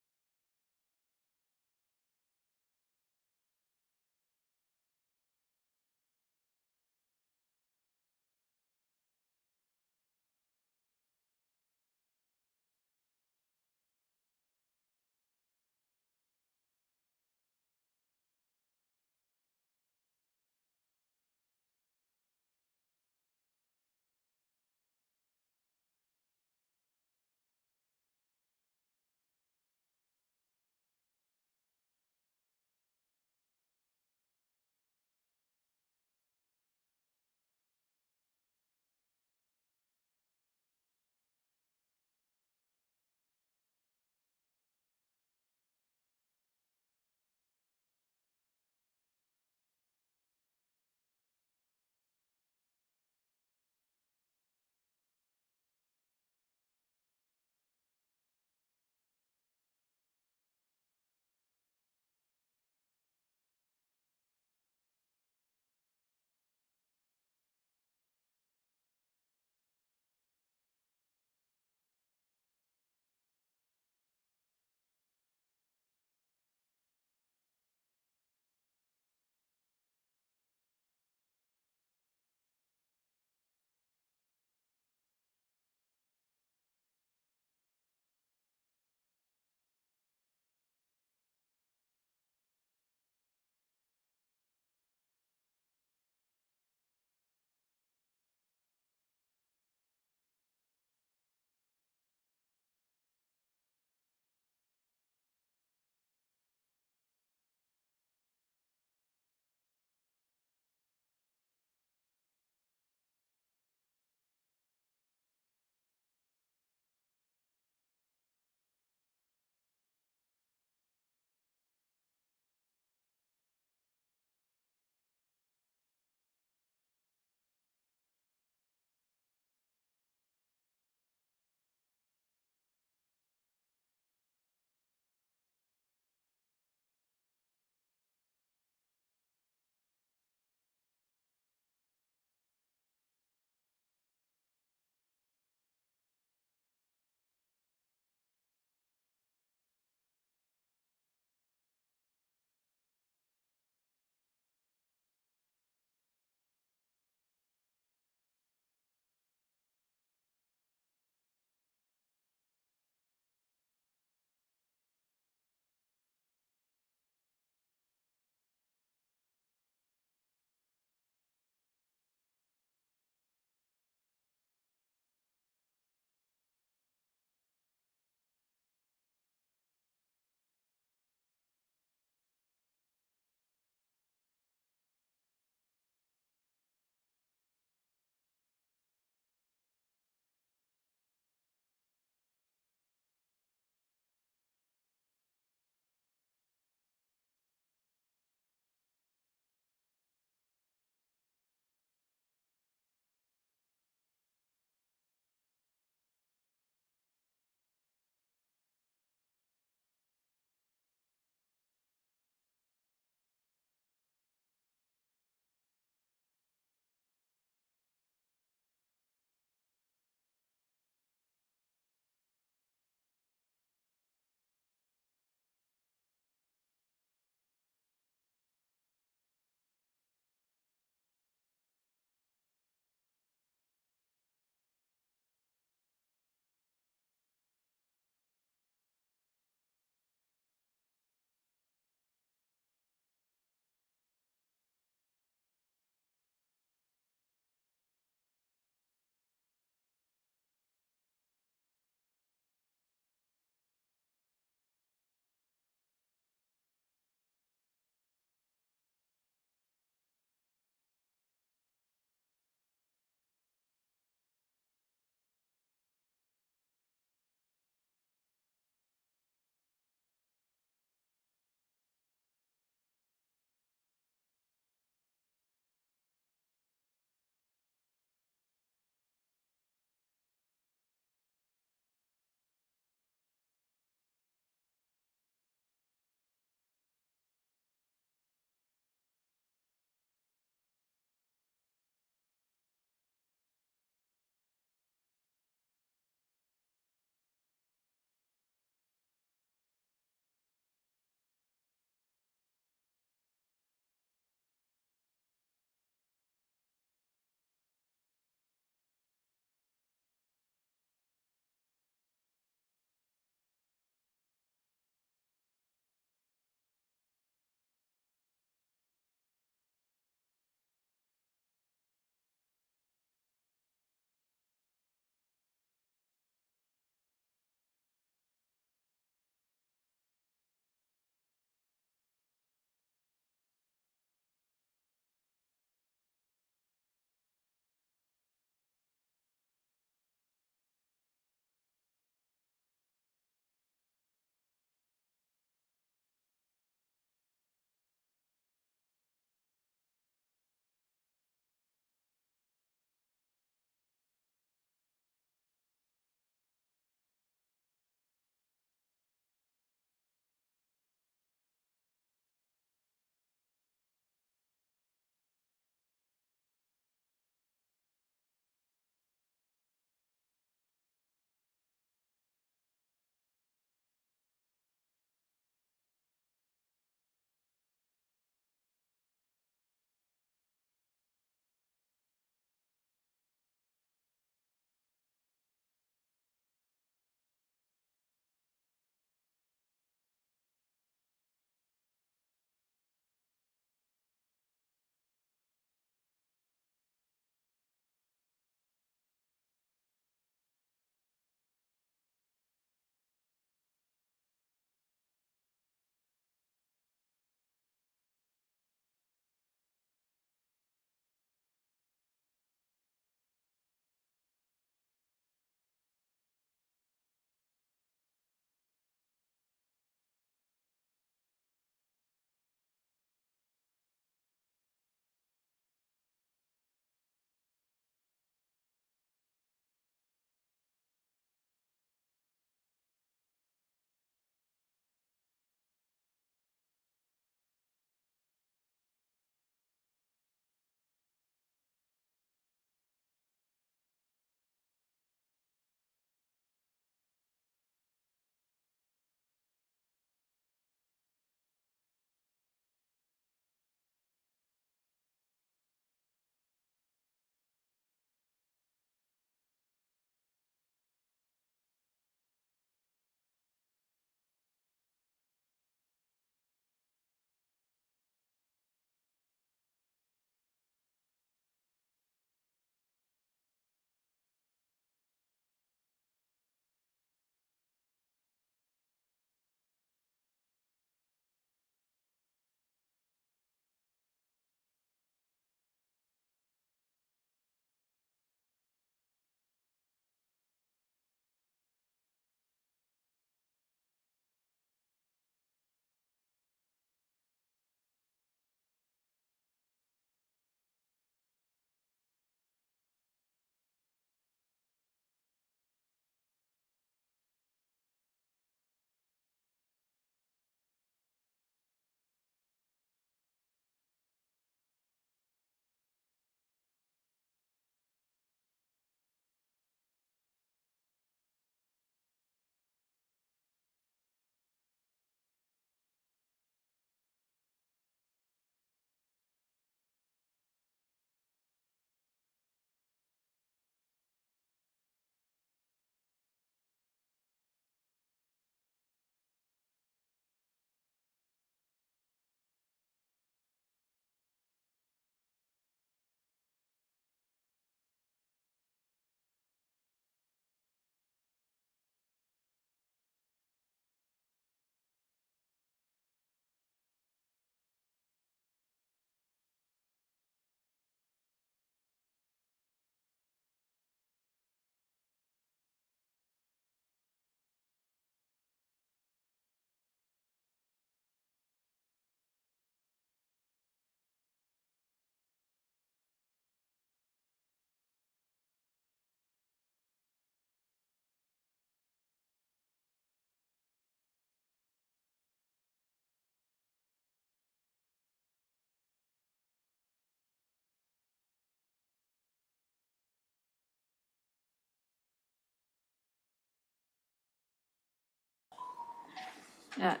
A: at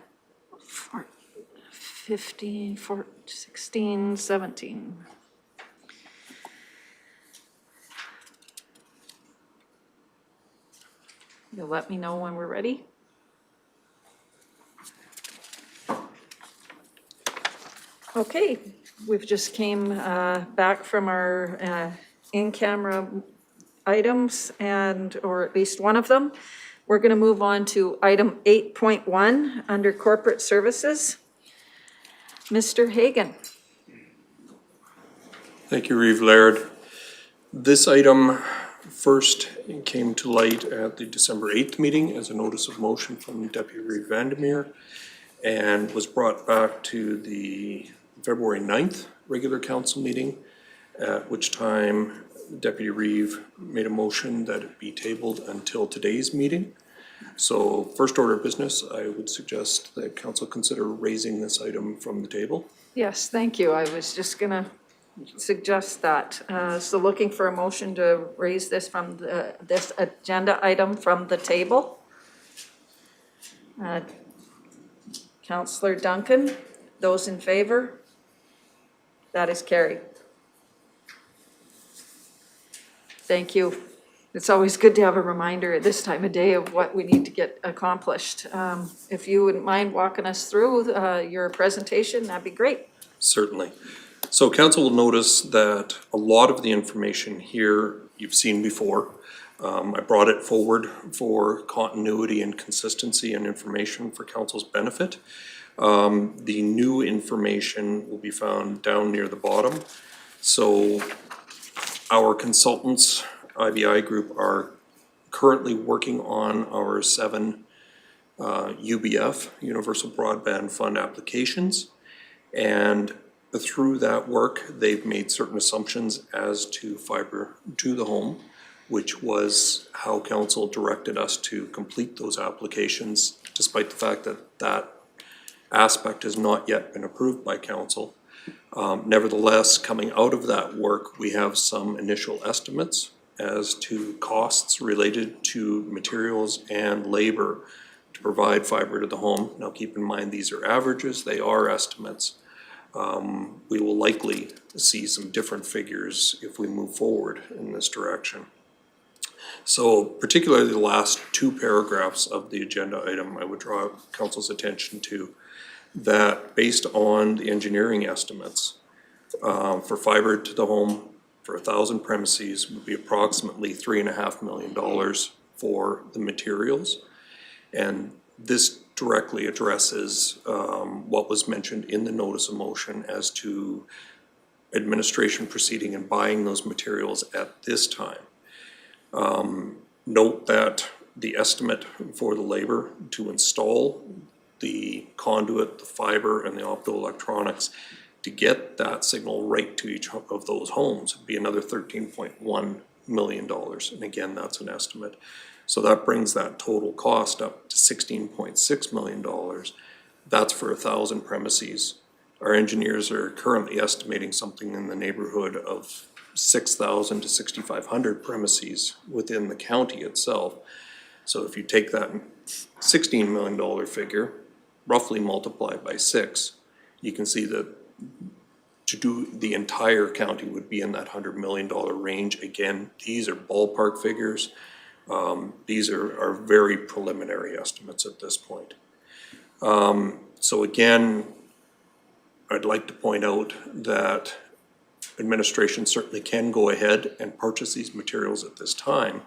A: 15, 16, 17. You'll let me know when we're ready? Okay, we've just came back from our in-camera items or at least one of them. We're going to move on to item 8.1 under corporate services. Mr. Hagan.
U: Thank you, Reeve Laird. This item first came to light at the December 8th meeting as a notice of motion from Deputy Reeve Vandermeer and was brought back to the February 9th regular council meeting, at which time Deputy Reeve made a motion that it be tabled until today's meeting. So first order of business, I would suggest that council consider raising this item from the table.
A: Yes, thank you. I was just going to suggest that. So looking for a motion to raise this from this agenda item from the table. Councillor Duncan, those in favor? That is carried. Thank you. It's always good to have a reminder at this time of day of what we need to get accomplished. If you wouldn't mind walking us through your presentation, that'd be great.
U: Certainly. So council will notice that a lot of the information here you've seen before. I brought it forward for continuity and consistency and information for council's benefit. The new information will be found down near the bottom. So our consultants, IBI group, are currently working on our 7 UBF, Universal Broadband Fund applications. And through that work, they've made certain assumptions as to fiber to the home, which was how council directed us to complete those applications, despite the fact that that aspect has not yet been approved by council. Nevertheless, coming out of that work, we have some initial estimates as to costs related to materials and labor to provide fiber to the home. Now keep in mind, these are averages, they are estimates. We will likely see some different figures if we move forward in this direction. So particularly the last 2 paragraphs of the agenda item, I would draw council's attention to that based on the engineering estimates for fiber to the home for 1,000 premises would be approximately $3.5 million for the materials. And this directly addresses what was mentioned in the notice of motion as to administration proceeding and buying those materials at this time. Note that the estimate for the labor to install the conduit, the fiber, and the optoelectronics to get that signal right to each of those homes would be another $13.1 million. And again, that's an estimate. So that brings that total cost up to $16.6 million. That's for 1,000 premises. Our engineers are currently estimating something in the neighborhood of 6,000 to 6,500 premises within the county itself. So if you take that $16 million figure, roughly multiply by 6, you can see that to do the entire county would be in that $100 million range. Again, these are ballpark figures. These are very preliminary estimates at this point. So again, I'd like to point out that administration certainly can go ahead and purchase these materials at this time,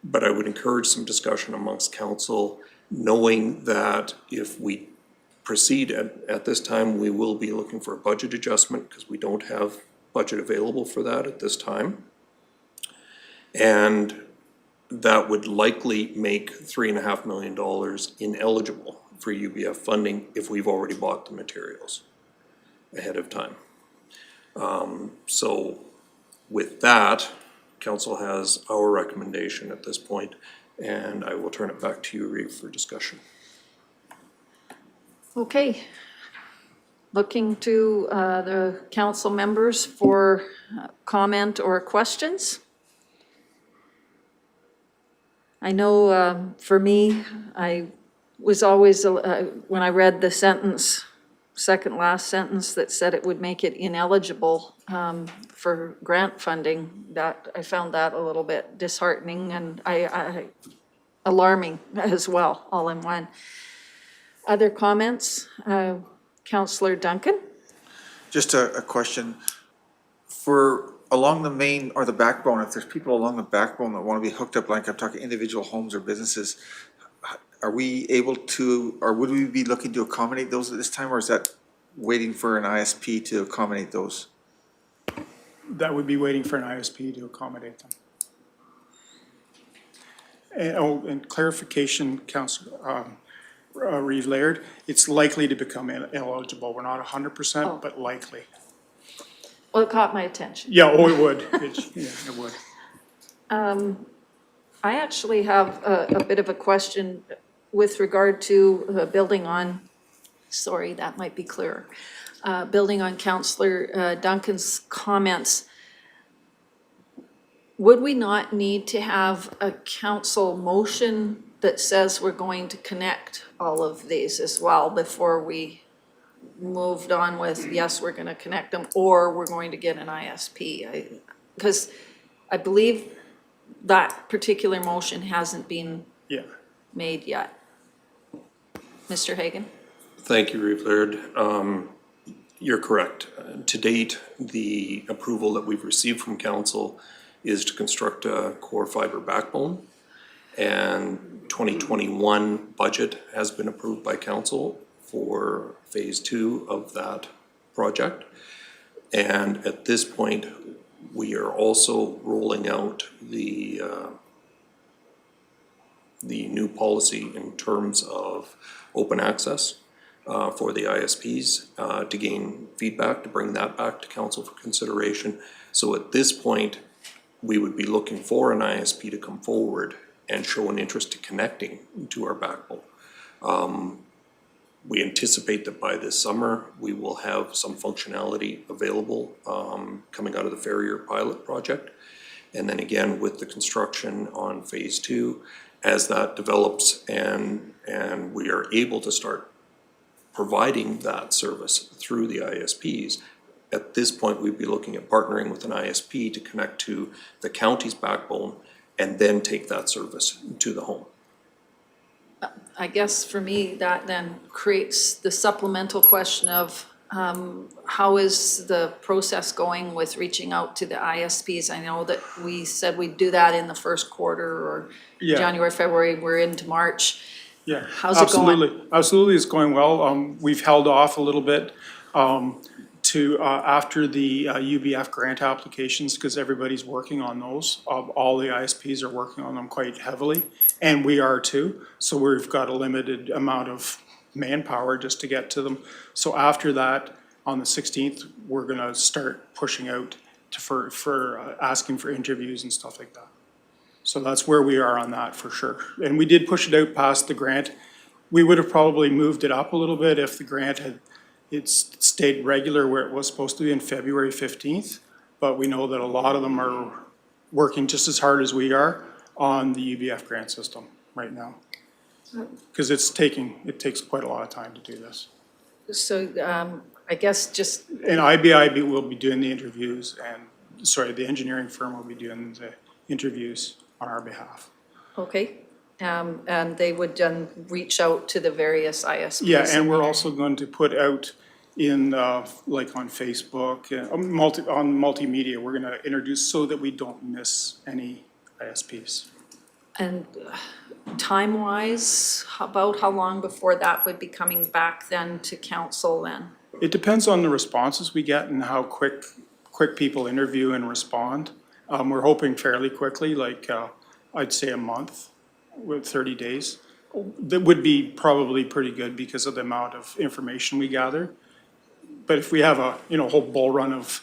U: but I would encourage some discussion amongst council, knowing that if we proceed at this time, we will be looking for a budget adjustment because we don't have budget available for that at this time. And that would likely make $3.5 million ineligible for UBF funding if we've already bought the materials ahead of time. So with that, council has our recommendation at this point, and I will turn it back to you, Reeve, for discussion.
A: Okay. Looking to the council members for comment or questions. I know for me, I was always, when I read the sentence, second last sentence that said it would make it ineligible for grant funding, that I found that a little bit disheartening and alarming as well, all in one. Other comments? Councillor Duncan?
D: Just a question. For along the main or the backbone, if there's people along the backbone that want to be hooked up, like I'm talking individual homes or businesses, are we able to, or would we be looking to accommodate those at this time, or is that waiting for an ISP to accommodate those?
J: That would be waiting for an ISP to accommodate them. And clarification, Councillor Reeve-Laird, it's likely to become ineligible. We're not 100%, but likely.
A: Well, it caught my attention.
J: Yeah, oh, it would. It would.
A: I actually have a bit of a question with regard to building on, sorry, that might be clearer. Building on Councillor Duncan's comments, would we not need to have a council motion that says we're going to connect all of these as well before we moved on with, yes, we're going to connect them, or we're going to get an ISP? Because I believe that particular motion hasn't been made yet. Mr. Hagan?
U: Thank you, Reeve-Laird. You're correct. To date, the approval that we've received from council is to construct a core fiber backbone. And 2021 budget has been approved by council for phase 2 of that project. And at this point, we are also rolling out the new policy in terms of open access for the ISPs to gain feedback, to bring that back to council for consideration. So at this point, we would be looking for an ISP to come forward and show an interest in connecting to our backbone. We anticipate that by this summer, we will have some functionality available coming out of the Farrier pilot project. And then again, with the construction on phase 2, as that develops and we are able to start providing that service through the ISPs, at this point, we'd be looking at partnering with an ISP to connect to the county's backbone and then take that service to the home.
A: I guess for me, that then creates the supplemental question of how is the process going with reaching out to the ISPs? I know that we said we'd do that in the first quarter or January, February, we're into March.
J: Yeah,
A: how's it going?
J: Absolutely, it's going well. We've held off a little bit to after the UBF grant applications because everybody's working on those. All the ISPs are working on them quite heavily, and we are too. So we've got a limited amount of manpower just to get to them. So after that, on the 16th, we're going to start pushing out to for asking for interviews and stuff like that. So that's where we are on that for sure. And we did push it out past the grant. We would have probably moved it up a little bit if the grant had stayed regular where it was supposed to be in February 15th. But we know that a lot of them are working just as hard as we are on the UBF grant system right now. Because it takes quite a lot of time to do this.
A: So I guess just.
J: And IBI will be doing the interviews and, sorry, the engineering firm will be doing the interviews on our behalf.
A: Okay, and they would then reach out to the various ISPs.
J: Yeah, and we're also going to put out in, like on Facebook, on multimedia, we're gonna introduce so that we don't miss any ISPs.
A: And time-wise, about how long before that would be coming back then to council then?
J: It depends on the responses we get and how quick people interview and respond. We're hoping fairly quickly, like I'd say a month with 30 days. That would be probably pretty good because of the amount of information we gather. But if we have a whole bull run of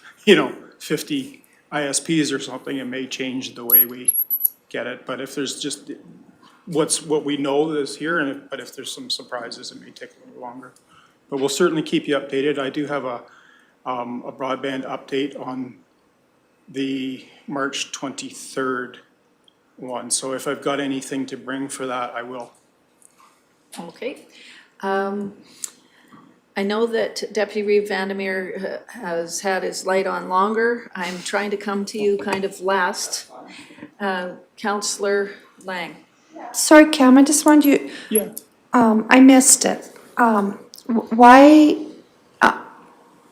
J: 50 ISPs or something, it may change the way we get it. But if there's just what we know is here, but if there's some surprises, it may take a little longer. But we'll certainly keep you updated. I do have a broadband update on the March 23rd one. So if I've got anything to bring for that, I will.
A: Okay. I know that Deputy Reeve Vandermeer has had his light on longer. I'm trying to come to you kind of last. Councillor Lang.
C: Sorry, Cam, I just wanted you,
J: Yeah.
C: I missed it. Why,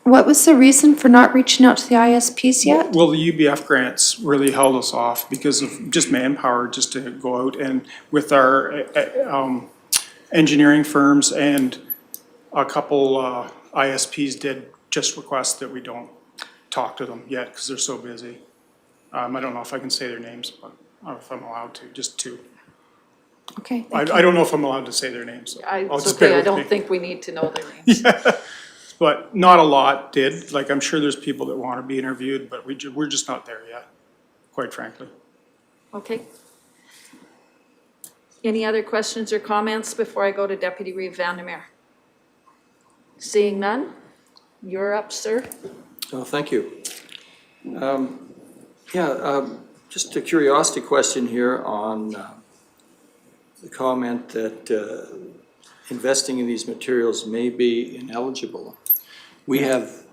C: what was the reason for not reaching out to the ISPs yet?
J: Well, the UBF grants really held us off because of just manpower, just to go out and with our engineering firms, and a couple ISPs did just request that we don't talk to them yet because they're so busy. I don't know if I can say their names, but if I'm allowed to, just two.
C: Okay,
J: I don't know if I'm allowed to say their names. So I'll
A: It's
J: just bear
A: okay, I
J: with
A: don't
J: me.
A: think we need to know their names.
J: But not a lot did. Like, I'm sure there's people that want to be interviewed, but we're just not there yet, quite frankly.
A: Okay. Any other questions or comments before I go to Deputy Reeve Vandermeer? Seeing none, you're up, sir.
K: Oh, thank you. Just a curiosity question here on the comment that investing in these materials may be ineligible. We have,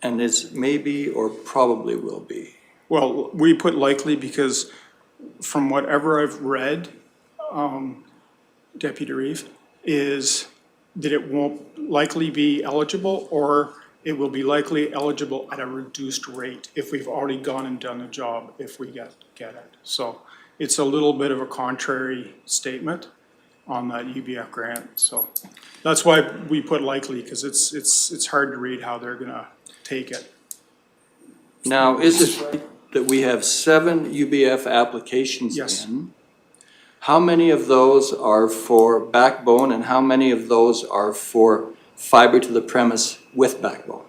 K: and it's maybe or probably will be.
J: Well, we put likely because from whatever I've read, Deputy Reeve, is that it won't likely be eligible, or it will be likely eligible at a reduced rate if we've already gone and done the job, if we get it. So it's a little bit of a contrary statement on that UBF grant. So that's why we put likely, because it's hard to read how they're gonna take it.
K: Now, is it right that we have 7 UBF applications
J: Yes.
K: in? How many of those are for backbone and how many of those are for fiber to the premise with backbone?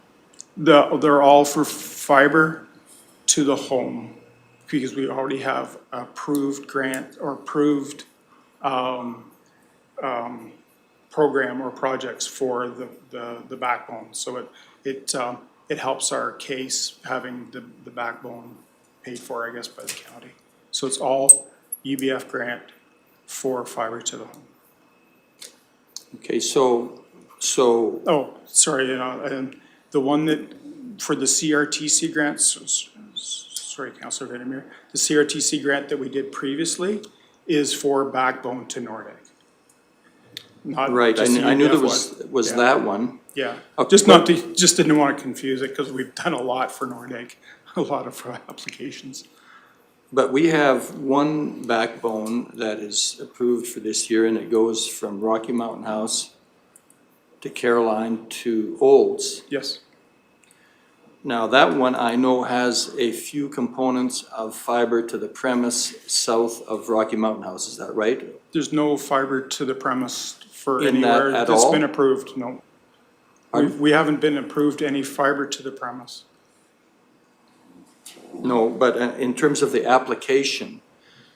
J: They're all for fiber to the home, because we already have approved grant or approved program or projects for the backbone. So it helps our case having the backbone paid for, I guess, by the county. So it's all UBF grant for fiber to the home.
K: Okay, so.
J: Oh, sorry, and the one that, for the CRTC grants, sorry, Councillor Vandermeer, the CRTC grant that we did previously is for backbone to Nordegg. Not
K: Right,
J: just the
K: I knew there
J: UBF
K: was
J: Yeah.
K: that one.
J: Yeah,
K: Okay.
J: just didn't want to confuse it, because we've done a lot for Nordegg, a lot of applications.
K: But we have one backbone that is approved for this year, and it goes from Rocky Mountain House to Caroline to Olds.
J: Yes.
K: Now, that one I know has a few components of fiber to the premise south of Rocky Mountain House, is that right?
J: There's no fiber to the premise for
K: In that
J: anywhere
K: at
J: that's
K: all?
J: been approved, no. We haven't been approved any fiber to the premise.
K: No, but in terms of the application,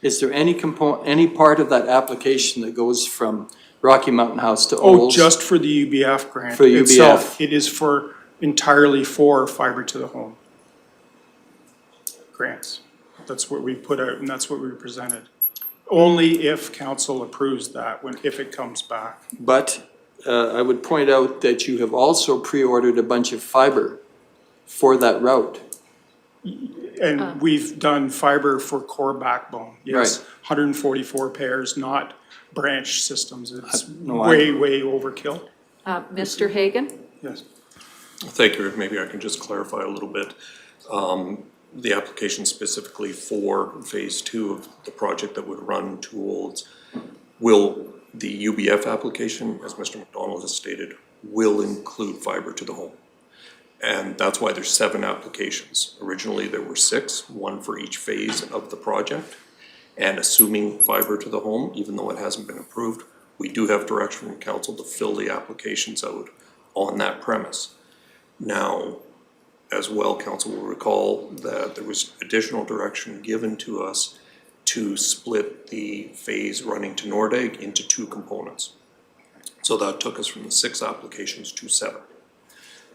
K: is there any any part of that application that goes from Rocky Mountain House to
J: Oh,
K: Olds?
J: just for the UBF grant
K: For UBF.
J: itself. It is entirely for fiber to the home grants. That's what we put out, and that's what we presented. Only if council approves that, if it comes back.
K: But I would point out that you have also pre-ordered a bunch of fiber for that route.
J: And we've done fiber for core backbone, yes.
K: Right.
J: 144 pairs, not branch systems. It's
K: no,
J: way overkill.
A: Mr. Hagan?
J: Yes.
U: Thank you. Maybe I can just clarify a little bit. The application specifically for phase 2 of the project that would run to Olds, will the UBF application, as Mr. McDonald has stated, will include fiber to the home. And that's why there's 7 applications. Originally, there were 6, 1 for each phase of the project. And assuming fiber to the home, even though it hasn't been approved, we do have direction from council to fill the applications out on that premise. Now, as well, council will recall that there was additional direction given to us to split the phase running to Nordegg into 2 components. So that took us from the 6 applications to 7.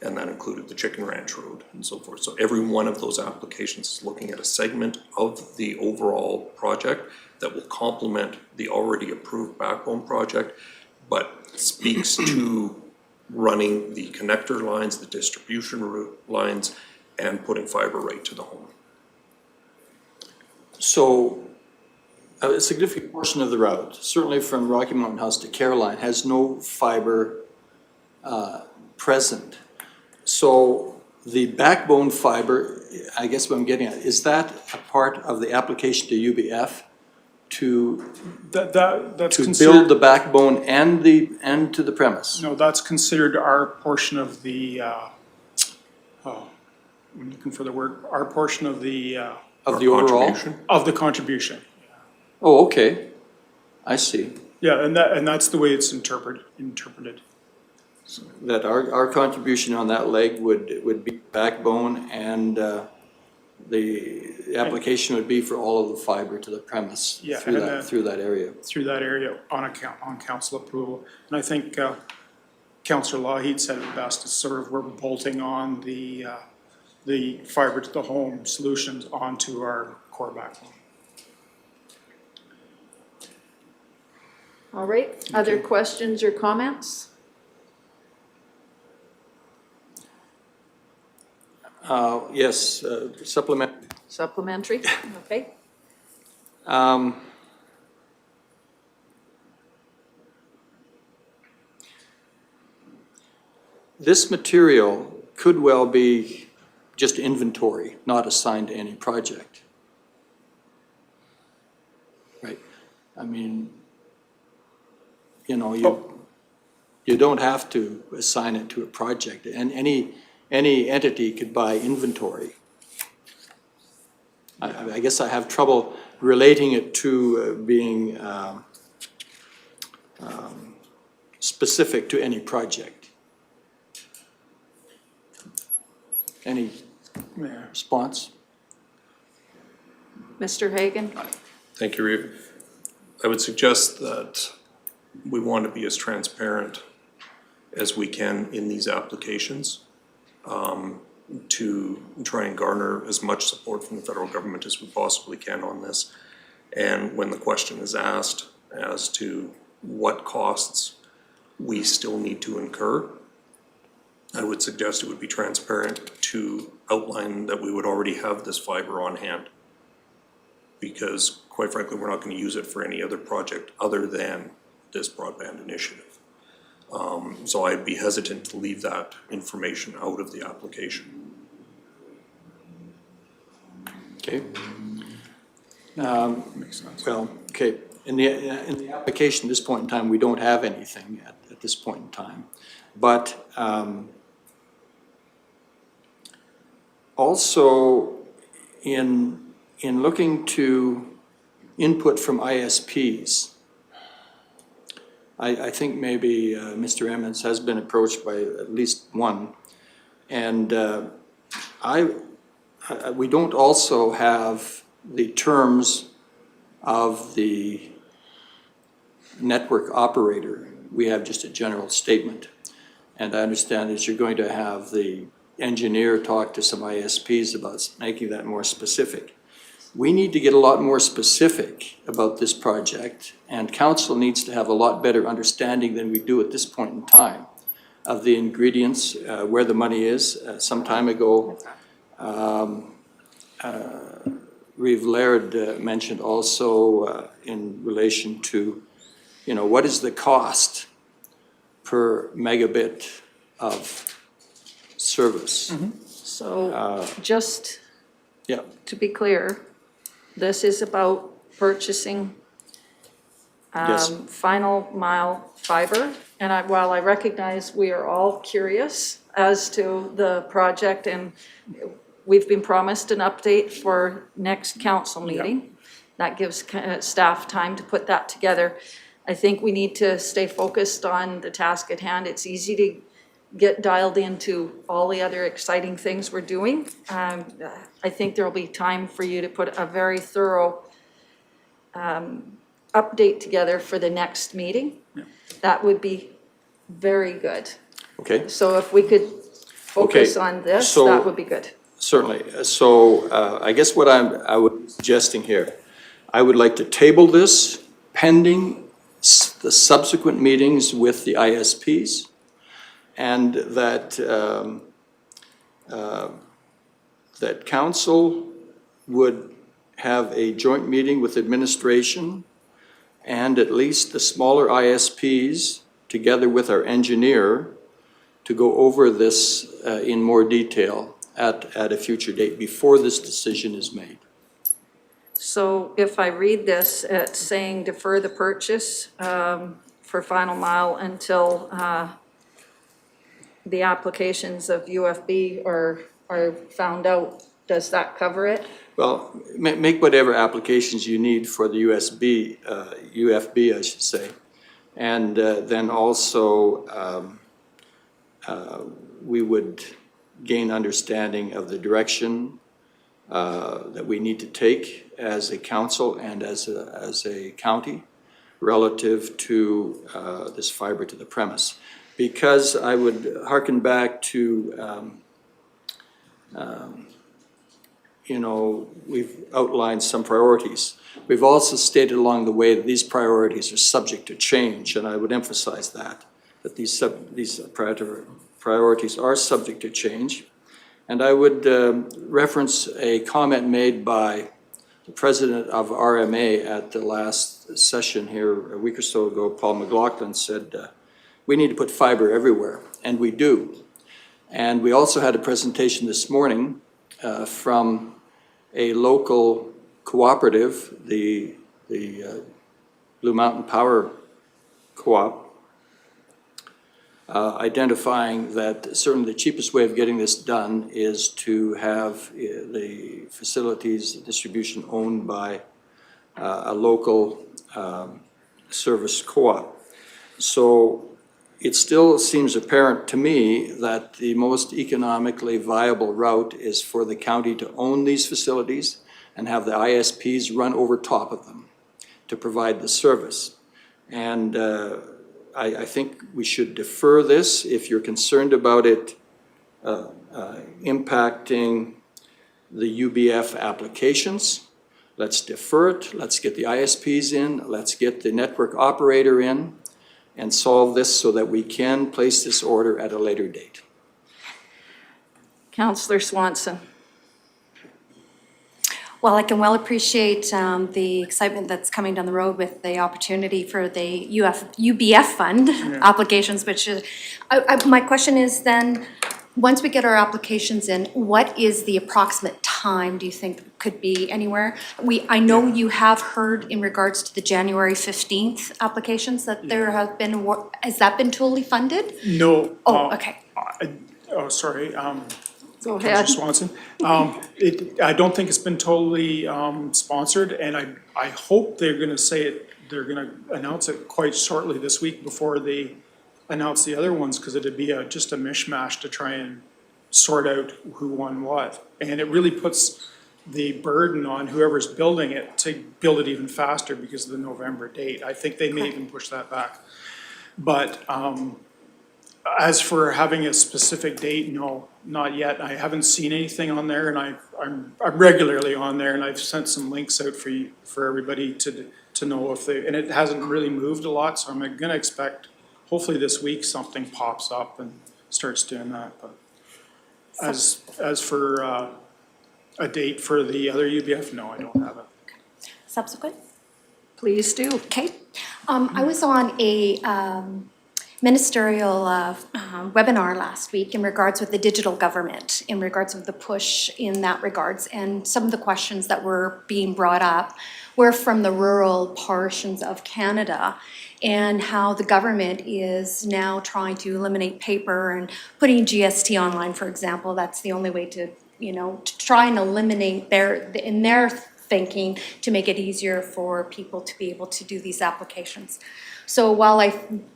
U: And that included the Chicken Ranch Road and so forth. So every one of those applications is looking at a segment of the overall project that will complement the already approved backbone project but speaks to running the connector lines, the distribution route lines, and putting fiber right to the home.
K: So a significant portion of the route, certainly from Rocky Mountain House to Caroline, has no fiber present. So the backbone fiber, I guess what I'm getting at, is that a part of the application to UBF to
J: That's
K: to
J: considered.
K: build the backbone and to the premise?
J: No, that's considered our portion of the, I'm looking for the word, our portion of the.
K: Of the overall?
J: Of the contribution.
K: Oh, okay. I see.
J: Yeah, and that's the way it's interpreted.
K: That our contribution on that leg would be backbone, and the application would be for all of the fiber to the premise
J: Yeah,
K: through that area.
J: Through that area on council approval. And I think Councillor Lougheed said it best, it's sort of we're bolting on the fiber to the home solutions onto our core backbone.
A: All right, other questions or comments?
K: Yes, supplement.
A: Supplementary, okay.
K: This material could well be just inventory, not assigned to any project. Right? I mean, you know, you don't have to assign it to a project, and any entity could buy inventory. I guess I have trouble relating it to being specific to any project. Any response?
A: Mr. Hagan?
U: Thank you, Reeve. I would suggest that we want to be as transparent as we can in these applications to try and garner as much support from the federal government as we possibly can on this. And when the question is asked as to what costs we still need to incur, I would suggest it would be transparent to outline that we would already have this fiber on hand. Because quite frankly, we're not going to use it for any other project other than this broadband initiative. So I'd be hesitant to leave that information out of the application.
K: Okay. Makes sense. Well, okay, in the application at this point in time, we don't have anything at this point in time. But also in looking to input from ISPs, I think maybe Mr. Emmons has been approached by at least one. And we don't also have the terms of the network operator. We have just a general statement. And I understand that you're going to have the engineer talk to some ISPs about making that more specific. We need to get a lot more specific about this project, and council needs to have a lot better understanding than we do at this point in time of the ingredients, where the money is. Some time ago, Reeve Laird mentioned also in relation to, you know, what is the cost per megabit of service?
A: So just
K: yeah.
A: to be clear, this is about purchasing
K: Yes.
A: final mile fiber. And while I recognize we are all curious as to the project, and we've been promised an update for next council meeting. That gives staff time to put that together. I think we need to stay focused on the task at hand. It's easy to get dialed into all the other exciting things we're doing. I think there'll be time for you to put a very thorough update together for the next meeting. That would be very good.
K: Okay.
A: So if we could focus
K: Okay,
A: on this,
K: so-
A: that would be good.
K: Certainly. So I guess what I was suggesting here, I would like to table this pending the subsequent meetings with the ISPs, and that, that council would have a joint meeting with administration and at least the smaller ISPs, together with our engineer, to go over this in more detail at a future date before this decision is made.
A: So if I read this, it's saying defer the purchase for Final Mile until the applications of UFB are found out. Does that cover it?
K: Well, make whatever applications you need for the UFB, I should say. And then also, we would gain understanding of the direction that we need to take as a council and as a county relative to this fiber to the premise. Because I would hearken back to, you know, we've outlined some priorities. We've also stated along the way that these priorities are subject to change, and I would emphasize that these priorities are subject to change. And I would reference a comment made by the president of RMA at the last session here a week or so ago. Paul McLaughlin said, we need to put fiber everywhere, and we do. And we also had a presentation this morning from a local cooperative, the Blue Mountain Power Co-op, identifying that certainly the cheapest way of getting this done is to have the facilities distribution owned by a local service co-op. So it still seems apparent to me that the most economically viable route is for the county to own these facilities and have the ISPs run over top of them to provide the service. And I think we should defer this if you're concerned about it impacting the UBF applications. Let's defer it. Let's get the ISPs in. Let's get the network operator in and solve this so that we can place this order at a later date.
A: Councillor Swanson.
H: Well, I can well appreciate the excitement that's coming down the road with the opportunity for the UBF fund applications, which is, my question is then, once we get our applications in, what is the approximate time do you think could be anywhere? I know you have heard in regards to the January 15th applications that there have been, has that been totally funded?
J: No.
H: Oh, okay.
J: Oh, sorry.
A: Go ahead.
J: Swanson. I don't think it's been totally sponsored, and I hope they're going to say it, they're going to announce it quite shortly this week before they announce the other ones, because it'd be just a mishmash to try and sort out who won what. And it really puts the burden on whoever's building it to build it even faster because of the November date. I think they may even push that back. But as for having a specific date, no, not yet. I haven't seen anything on there, and I'm regularly on there, and I've sent some links out for everybody to know if they, and it hasn't really moved a lot, so I'm gonna expect hopefully this week something pops up and starts doing that. But as for a date for the other UBF, no, I don't have it.
H: Subsequent?
A: Please do.
H: Okay. I was on a ministerial webinar last week in regards with the digital government, in regards of the push in that regards, and some of the questions that were being brought up were from the rural portions of Canada and how the government is now trying to eliminate paper and putting GST online, for example. That's the only way to, to try and eliminate in their thinking to make it easier for people to be able to do these applications. So while I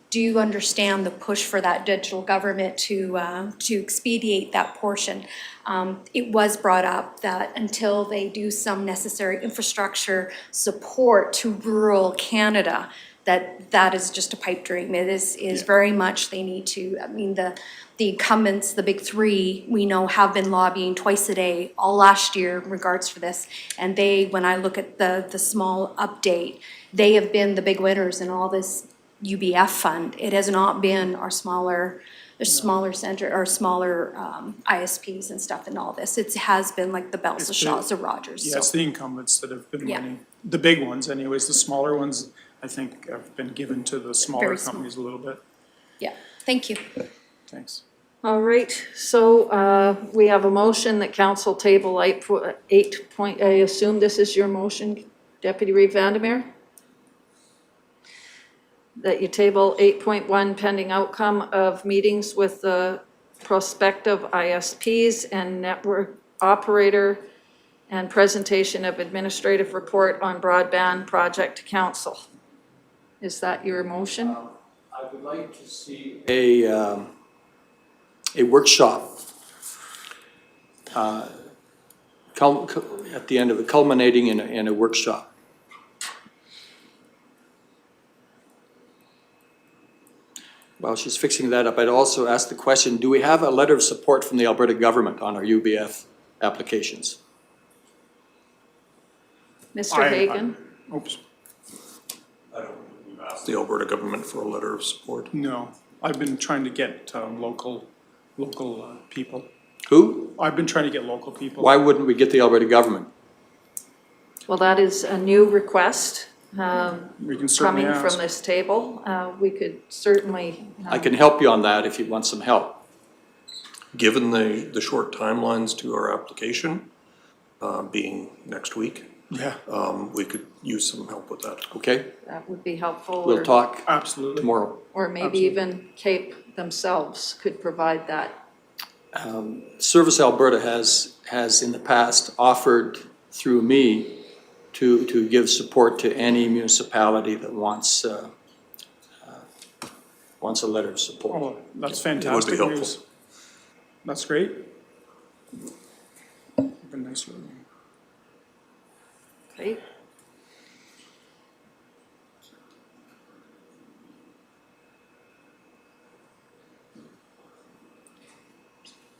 H: do understand the push for that digital government to expedite that portion, it was brought up that until they do some necessary infrastructure support to rural Canada that is just a pipe dream. It is very much, they need to, I mean, the incumbents, the big three, we know have been lobbying twice a day, all last year in regards for this. And they, when I look at the small update, they have been the big winners in all this UBF fund. It has not been our smaller center, or smaller ISPs and stuff in all this. It has been like the Bells, the Shaws, the Rogers.
J: Yeah, it's the incumbents that have been
H: Yeah.
J: winning. The big ones anyways, the smaller ones, I think, have been given to the smaller
H: Very small.
J: companies a little bit.
H: Yeah, thank you.
J: Thanks.
A: All right, so we have a motion that council table 8 point, I assume this is your motion, Deputy Reeve Vandermeer? That you table 8.1 pending outcome of meetings with the prospective ISPs and network operator and presentation of administrative report on broadband project to council. Is that your motion?
K: I would like to see a workshop at the end of it, culminating in a workshop. While she's fixing that up, I'd also ask the question, do we have a letter of support from the Alberta government on our UBF applications?
A: Mr. Hagan?
J: Oops.
U: I don't think we've asked the Alberta government for a letter of support.
J: No, I've been trying to get local people.
K: Who?
J: I've been trying to get local people.
K: Why wouldn't we get the Alberta government?
A: Well, that is a new request
J: We can certainly
A: coming
J: ask.
A: from this table. We could certainly.
K: I can help you on that if you want some help.
U: Given the short timelines to our application, being next week,
J: Yeah,
K: Um,
U: we could use some help with that.
K: Okay?
A: That would be helpful.
K: We'll
A: or-
K: talk
J: absolutely.
K: tomorrow.
A: Or maybe even Cape themselves could provide that.
K: Service Alberta has in the past offered through me to give support to any municipality that wants a letter of support.
J: Oh, that's fantastic
U: helpful.
J: news. That's great. Been nice with you.
A: Okay.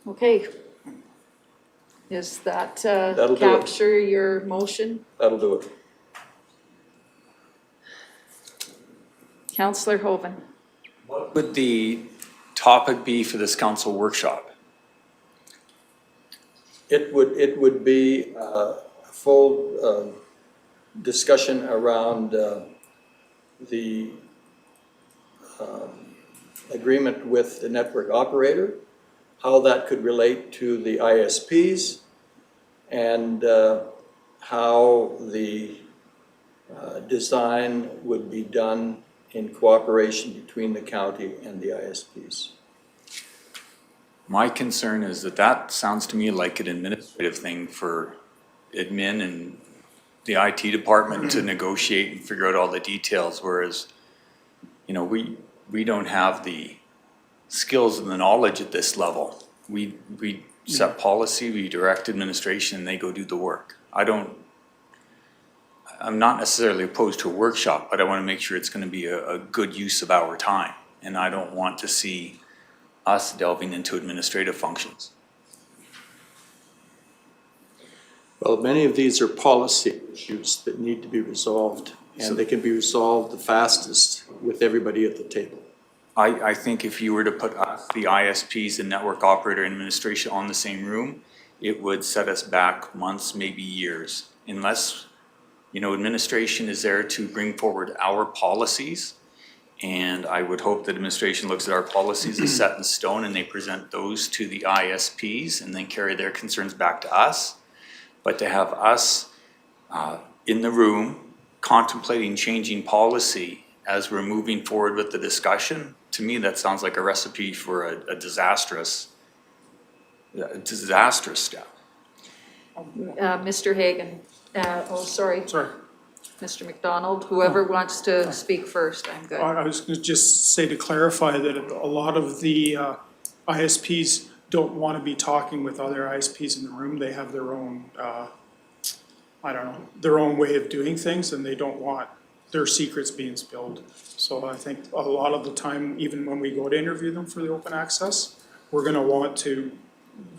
A: Okay. Is that
K: That'll do it.
A: capture your motion?
K: That'll do it.
A: Councillor Hoven?
G: What would the topic be for this council workshop?
K: It would be a full discussion around the agreement with the network operator, how that could relate to the ISPs, and how the design would be done in cooperation between the county and the ISPs.
G: My concern is that sounds to me like an administrative thing for admin and the IT department to negotiate and figure out all the details, whereas, you know, we don't have the skills and the knowledge at this level. We set policy, we direct administration, and they go do the work. I'm not necessarily opposed to a workshop, but I want to make sure it's going to be a good use of our time. And I don't want to see us delving into administrative functions.
K: Well, many of these are policy issues that need to be resolved, and they can be resolved the fastest with everybody at the table.
G: I think if you were to put us, the ISPs and network operator administration on the same room, it would set us back months, maybe years, unless, you know, administration is there to bring forward our policies. And I would hope that administration looks at our policies as set in stone and they present those to the ISPs and then carry their concerns back to us. But to have us in the room contemplating changing policy as we're moving forward with the discussion, to me, that sounds like a recipe for a disastrous step.
A: Mr. Hagan, sorry.
J: Sorry.
A: Mr. McDonald, whoever wants to speak first, I'm good.
J: I was going to just say to clarify that a lot of the ISPs don't want to be talking with other ISPs in the room. They have their own, their own way of doing things, and they don't want their secrets being spilled. So I think a lot of the time, even when we go to interview them for the open access, we're gonna want to,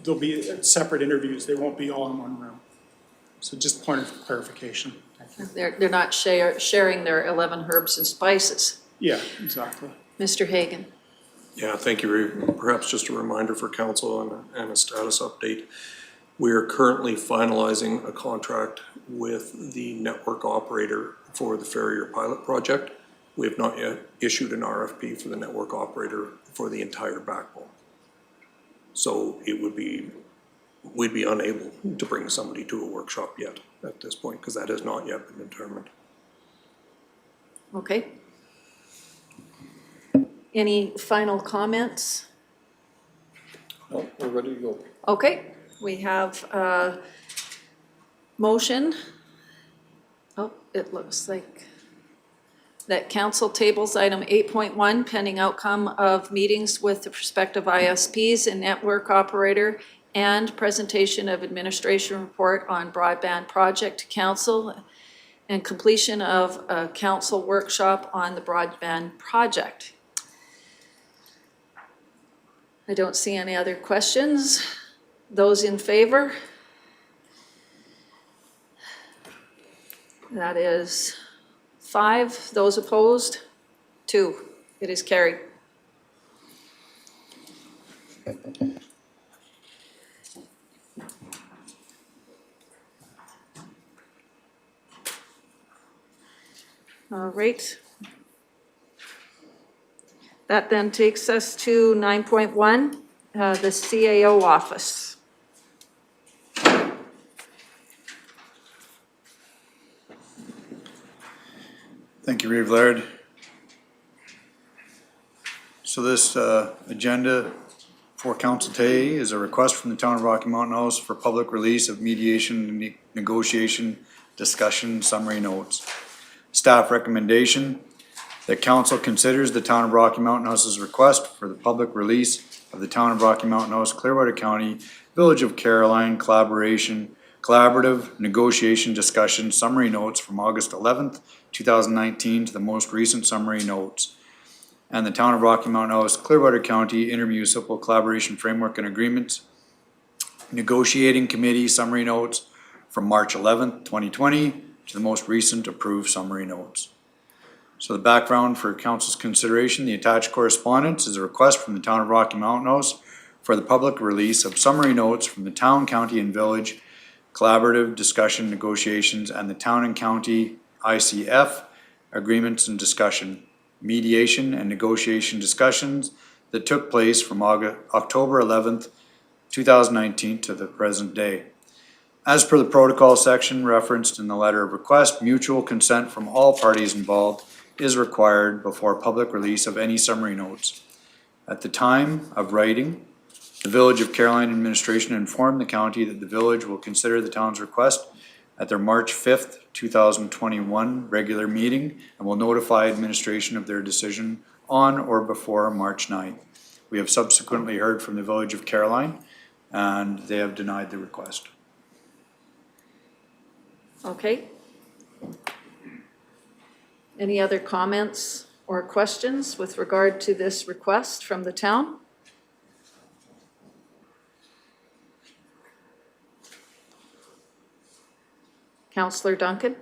J: there'll be separate interviews, they won't be all in one room. So just point of clarification.
A: They're not sharing their 11 herbs and spices.
J: Yeah, exactly.
A: Mr. Hagan.
U: Yeah, thank you. Perhaps just a reminder for council and a status update. We are currently finalizing a contract with the network operator for the Farrier pilot project. We have not yet issued an RFP for the network operator for the entire backbone. So we'd be unable to bring somebody to a workshop yet at this point, because that has not yet been determined.
A: Okay. Any final comments?
K: No, we're ready to go.
A: Okay, we have a motion. Oh, it looks like that council tables item 8.1 pending outcome of meetings with the prospective ISPs and network operator and presentation of administration report on broadband project to council and completion of a council workshop on the broadband project. I don't see any other questions. Those in favor? That is 5. Those opposed? 2. It is carried. All right. That then takes us to 9.1, the CAO office.
S: Thank you, Reeve Laird. So this agenda for council today is a request from the town of Rocky Mountain House for public release of mediation and negotiation discussion summary notes. Staff recommendation that council considers the town of Rocky Mountain House's request for the public release of the town of Rocky Mountain House, Clearwater County, Village of Caroline collaborative negotiation discussion summary notes from August 11th, 2019 to the most recent summary notes. And the town of Rocky Mountain House, Clearwater County Intermunicipal Collaboration Framework and Agreements Negotiating Committee summary notes from March 11th, 2020 to the most recent approved summary notes. So the background for council's consideration, the attached correspondence is a request from the town of Rocky Mountain House for the public release of summary notes from the town, county, and village collaborative discussion negotiations and the town and county ICF agreements and discussion, mediation and negotiation discussions that took place from October 11th, 2019 to the present day. As per the protocol section referenced in the letter of request, mutual consent from all parties involved is required before public release of any summary notes. At the time of writing, the Village of Caroline administration informed the county that the village will consider the town's request at their March 5th, 2021 regular meeting and will notify administration of their decision on or before March 9th. We have subsequently heard from the Village of Caroline and they have denied the request.
A: Okay. Any other comments or questions with regard to this request from the town? Councillor Duncan?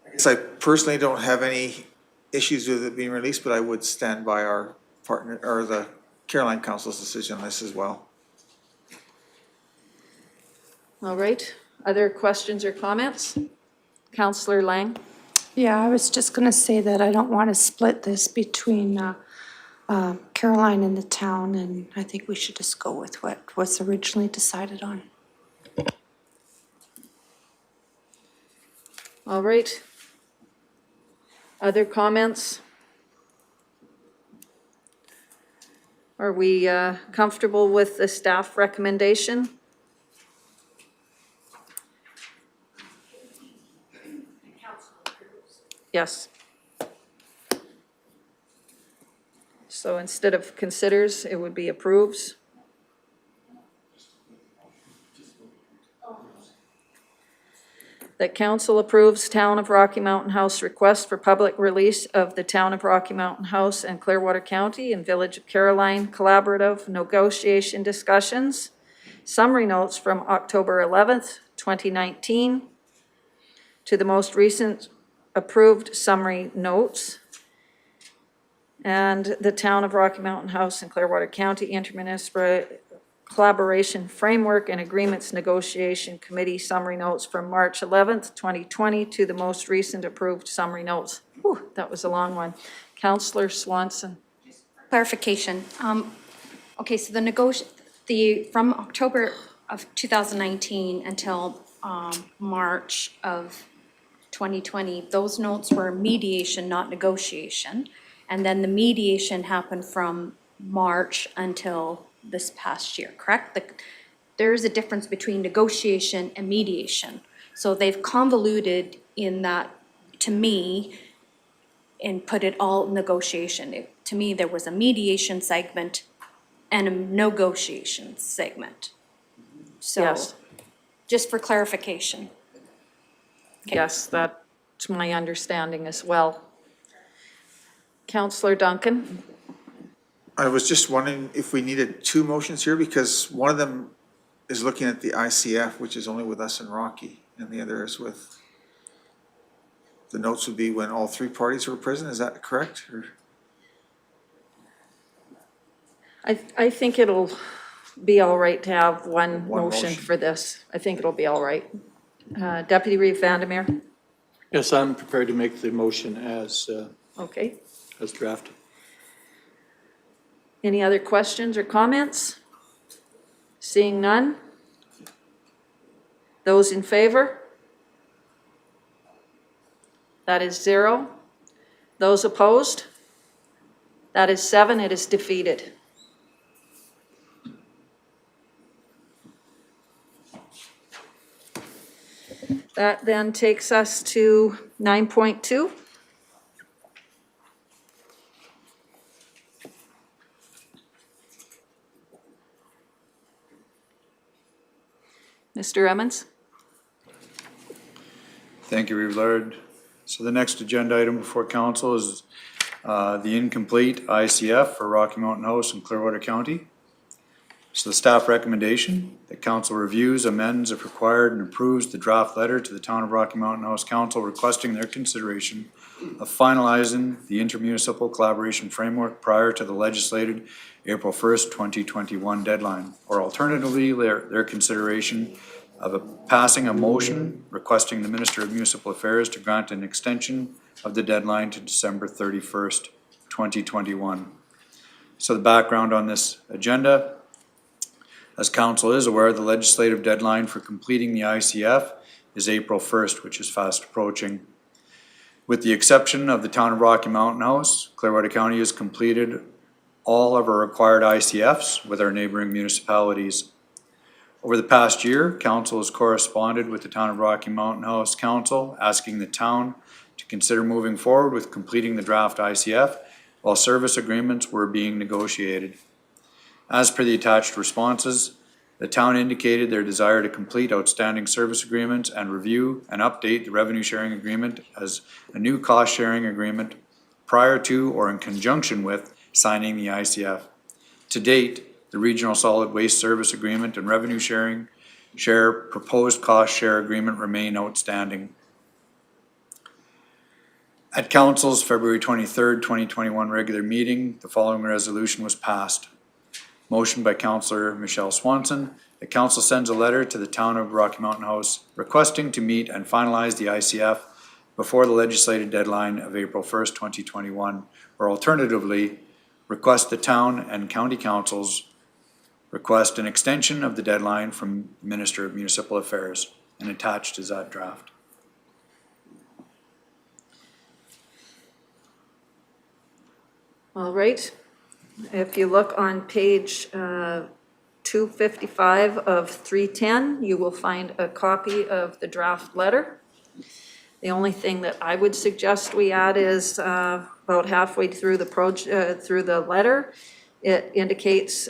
D: I guess I personally don't have any issues with it being released, but I would stand by our partner, or the Caroline Council's decision on this as well.
A: All right. Other questions or comments? Councillor Lang?
C: Yeah, I was just gonna say that I don't want to split this between Caroline and the town, and I think we should just go with what was originally decided on.
A: All right. Other comments? Are we comfortable with the staff recommendation? Yes. So instead of considers, it would be approves. that council approves Town of Rocky Mountain House request for public release of the Town of Rocky Mountain House and Clearwater County and Village of Caroline collaborative negotiation discussions. Summary notes from October 11th, 2019 to the most recent approved summary notes. And the Town of Rocky Mountain House and Clearwater County Intermunicipal Collaboration Framework and Agreements Negotiation Committee summary notes from March 11th, 2020 to the most recent approved summary notes. Whew, that was a long one. Councillor Swanson.
H: Clarification. Okay, so from October of 2019 until March of 2020, those notes were mediation, not negotiation. And then the mediation happened from March until this past year, correct? There's a difference between negotiation and mediation. So they've convoluted in that, to me, and put it all negotiation. To me, there was a mediation segment and a negotiation segment. So,
A: Yes.
H: just for clarification. Okay.
A: Yes, that's my understanding as well. Councillor Duncan.
D: I was just wondering if we needed two motions here, because one of them is looking at the ICF, which is only with us and Rocky, and the other is with, the notes would be when all three parties were present, is that correct? Or?
A: I think it'll be all right to have one
D: One
A: motion
D: motion.
A: for this. I think it'll be all right. Deputy Reeve Vandermeer.
K: Yes, I'm prepared to make the motion as
A: Okay.
K: drafted.
A: Any other questions or comments? Seeing none? Those in favor? That is 0. Those opposed? That is 7. It is defeated. That then takes us to 9.2. Mr. Emmons?
S: Thank you, Reeve Laird. So the next agenda item before council is the incomplete ICF for Rocky Mountain House in Clearwater County. So the staff recommendation that council reviews, amends if required, and approves the draft letter to the Town of Rocky Mountain House Council requesting their consideration of finalizing the intermunicipal collaboration framework prior to the legislated April 1st, 2021 deadline, or alternatively, their consideration of passing a motion requesting the Minister of Municipal Affairs to grant an extension of the deadline to December 31st, 2021. So the background on this agenda: as council is aware, the legislative deadline for completing the ICF is April 1st, which is fast approaching. With the exception of the Town of Rocky Mountain House, Clearwater County has completed all of our required ICFs with our neighboring municipalities. Over the past year, council has corresponded with the Town of Rocky Mountain House Council, asking the town to consider moving forward with completing the draft ICF while service agreements were being negotiated. As per the attached responses, the town indicated their desire to complete outstanding service agreements and review and update the revenue sharing agreement as a new cost sharing agreement prior to or in conjunction with signing the ICF. To date, the Regional Solid Waste Service Agreement and Revenue Share Proposed Cost Share Agreement remain outstanding. At Council's February 23rd, 2021 regular meeting, the following resolution was passed. Motion by Councillor Michelle Swanson, that Council sends a letter to the Town of Rocky Mountain House requesting to meet and finalize the ICF before the legislated deadline of April 1st, 2021, or alternatively, request the town and county councils request an extension of the deadline from the Minister of Municipal Affairs, and attached is that draft.
A: All right. If you look on page 255 of 310, you will find a copy of the draft letter. The only thing that I would suggest we add is about halfway through the letter, it indicates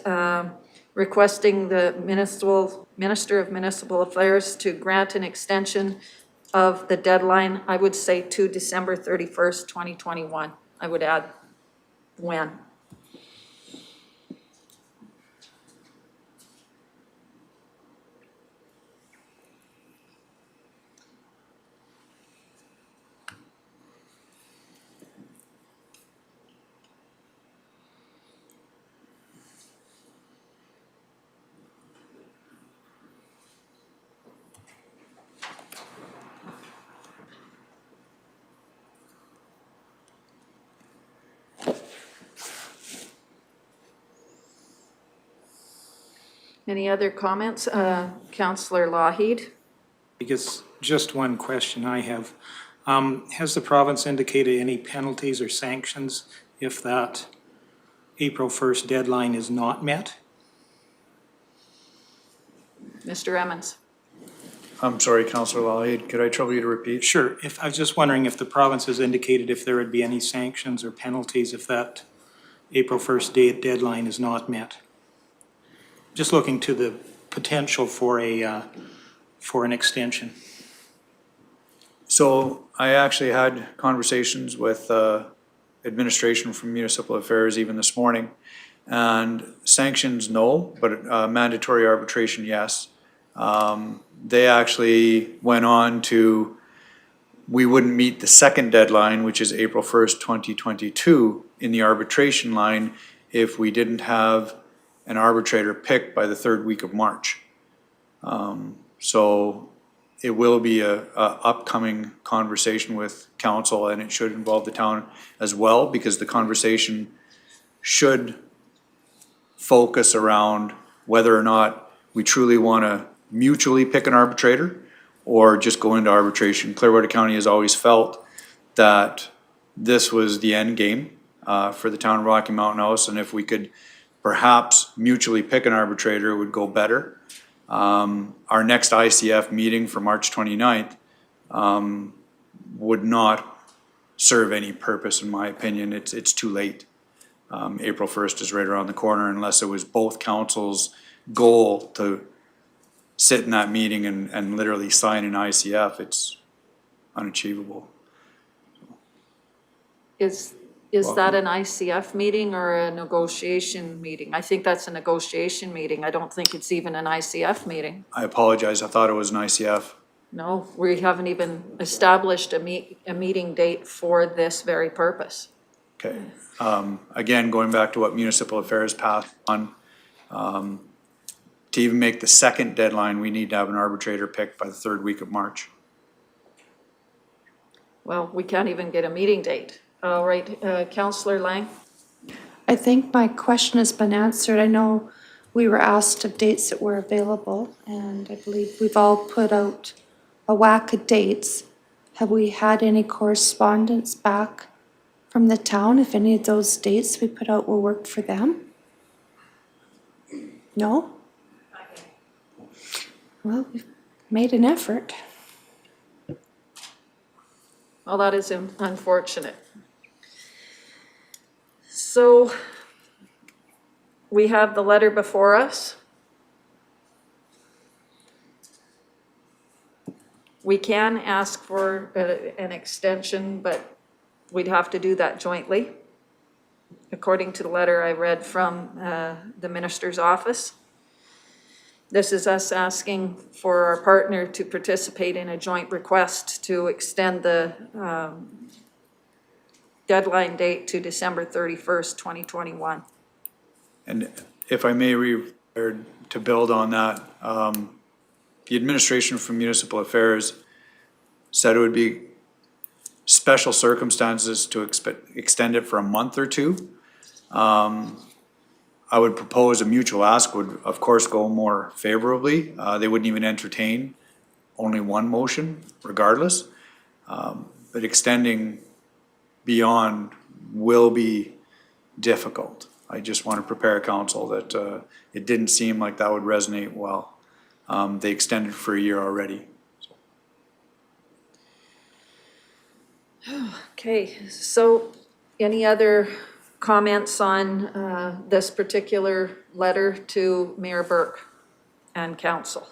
A: requesting the Minister of Municipal Affairs to grant an extension of the deadline, I would say to December 31st, 2021. I would add when. Any other comments? Councillor Lougheed?
E: I guess just one question I have. Has the province indicated any penalties or sanctions if that April 1st deadline is not met?
A: Mr. Emmons?
S: I'm sorry, Councillor Lougheed, could I trouble you to repeat?
E: Sure. I was just wondering if the province has indicated if there would be any sanctions or penalties if that April 1st deadline is not met. Just looking to the potential for an extension.
S: So I actually had conversations with administration from Municipal Affairs even this morning. And sanctions, no, but mandatory arbitration, yes. They actually went on to, we wouldn't meet the second deadline, which is April 1st, 2022, in the arbitration line if we didn't have an arbitrator picked by the third week of March. So it will be a upcoming conversation with council, and it should involve the town as well, because the conversation should focus around whether or not we truly want to mutually pick an arbitrator or just go into arbitration. Clearwater County has always felt that this was the end game for the town of Rocky Mountain House, and if we could perhaps mutually pick an arbitrator, it would go better. Our next ICF meeting for March 29th would not serve any purpose, in my opinion. It's too late. April 1st is right around the corner, unless it was both councils' goal to sit in that meeting and literally sign an ICF. It's unachievable.
A: Is that an ICF meeting or a negotiation meeting? I think that's a negotiation meeting. I don't think it's even an ICF meeting.
S: I apologize. I thought it was an ICF.
A: No, we haven't even established a meeting date for this very purpose.
S: Okay. Again, going back to what Municipal Affairs passed on, to even make the second deadline, we need to have an arbitrator picked by the third week of March.
A: Well, we can't even get a meeting date. All right, Councillor Lang?
C: I think my question has been answered. I know we were asked of dates that were available, and I believe we've all put out a whack of dates. Have we had any correspondence back from the town if any of those dates we put out will work for them? No? Well, we've made an effort.
A: Well, that is unfortunate. So we have the letter before us. We can ask for an extension, but we'd have to do that jointly, according to the letter I read from the minister's office. This is us asking for our partner to participate in a joint request to extend the deadline date to December 31st, 2021.
S: And if I may, to build on that, the administration from Municipal Affairs said it would be special circumstances to extend it for a month or two. I would propose a mutual ask would, of course, go more favorably. They wouldn't even entertain only one motion regardless. But extending beyond will be difficult. I just want to prepare council that it didn't seem like that would resonate well. They extended for a year already.
A: Okay, so any other comments on this particular letter to Mayor Burke and council?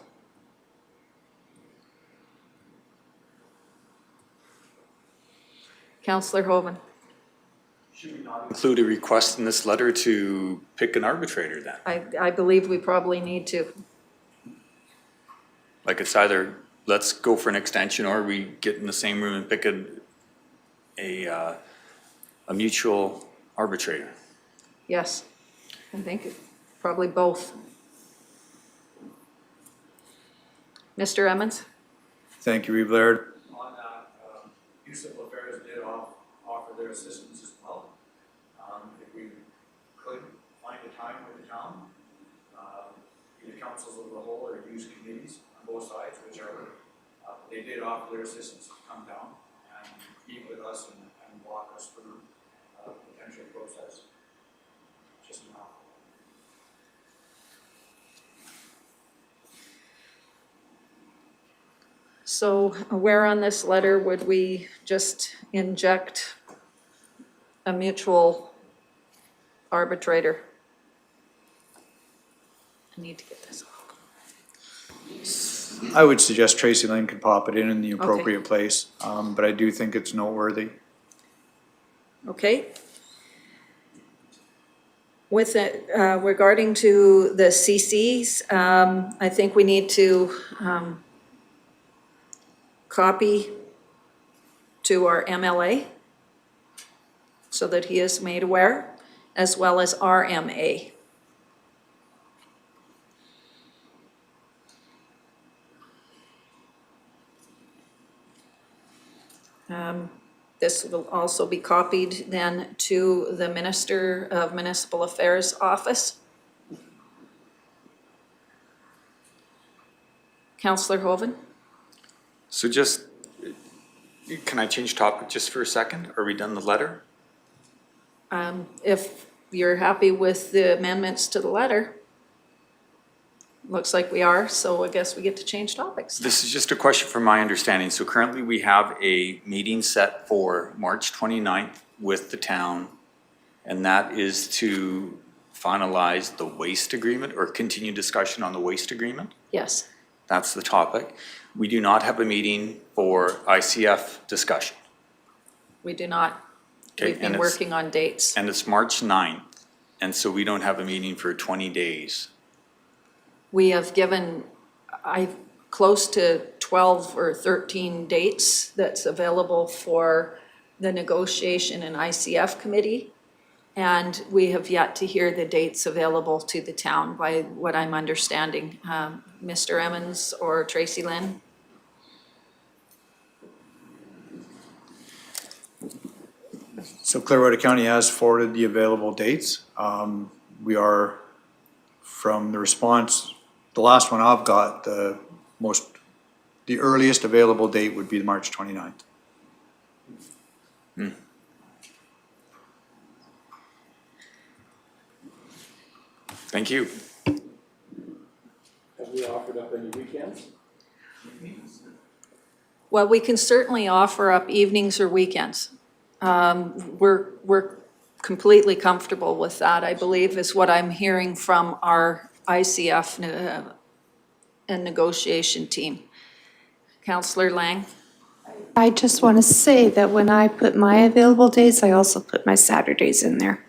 A: Councillor Hoven.
G: Include a request in this letter to pick an arbitrator then?
A: I believe we probably need to.
G: Like it's either let's go for an extension or we get in the same room and pick a mutual arbitrator.
A: Yes, I think probably both. Mr. Emmons?
S: Thank you, Reeve Laird. On that, Municipal Affairs did offer their assistance as well. If we could find a time with the town, either councils of the whole or use committees on both sides, whichever, they did offer their assistance to come down and meet with us and walk us through the potential process. Just now.
A: So where on this letter would we just inject a mutual arbitrator? I need to get this off.
S: I would suggest Tracy Lynn could pop it in the appropriate place, but I do think it's noteworthy.
A: Okay. With it, regarding to the CCs, I think we need to copy to our MLA so that he is made aware, as well as our MA. This will also be copied then to the Minister of Municipal Affairs office. Councillor Hoven?
G: So just, can I change topic just for a second? Are we done the letter?
A: If you're happy with the amendments to the letter, looks like we are, so I guess we get to change topics.
G: This is just a question from my understanding. So currently we have a meeting set for March 29th with the town, and that is to finalize the waste agreement or continue discussion on the waste agreement.
A: Yes.
G: That's the topic. We do not have a meeting for ICF discussion.
A: We do not.
G: Okay,
A: We've been working on dates.
G: And it's March 9th, and so we don't have a meeting for 20 days.
A: We have given, close to 12 or 13 dates that's available for the negotiation and ICF committee. And we have yet to hear the dates available to the town by what I'm understanding. Mr. Emmons or Tracy Lynn?
S: So Clearwater County has forwarded the available dates. We are, from the response, the last one I've got, the earliest available date would be March 29th.
G: Thank you.
I: Have we offered up any weekends?
A: Well, we can certainly offer up evenings or weekends. We're completely comfortable with that, I believe, is what I'm hearing from our ICF and negotiation team. Councillor Lang?
C: I just want to say that when I put my available days, I also put my Saturdays in there.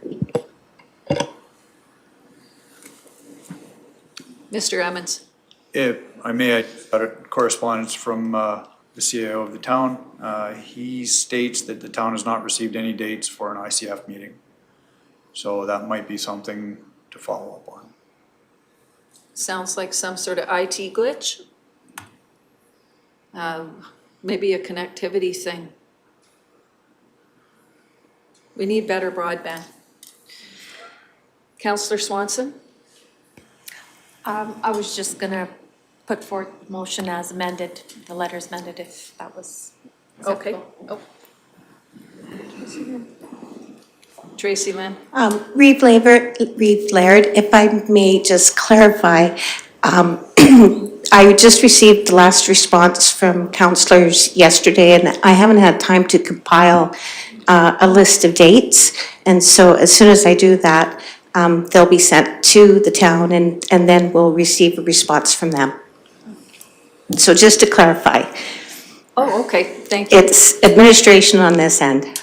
A: Mr. Emmons?
S: If I may, I got a correspondence from the CAO of the town. He states that the town has not received any dates for an ICF meeting. So that might be something to follow up on.
A: Sounds like some sort of IT glitch. Maybe a connectivity thing. We need better broadband. Councillor Swanson?
H: I was just gonna put forth motion as amended, the letters amended, if that was
A: Okay.
H: acceptable.
A: Tracy Lynn?
F: Reeve Laird, if I may just clarify, I just received the last response from councillors yesterday, and I haven't had time to compile a list of dates. And so as soon as I do that, they'll be sent to the town, and then we'll receive a response from them. So just to clarify.
A: Oh, okay, thank you.
F: It's administration on this end.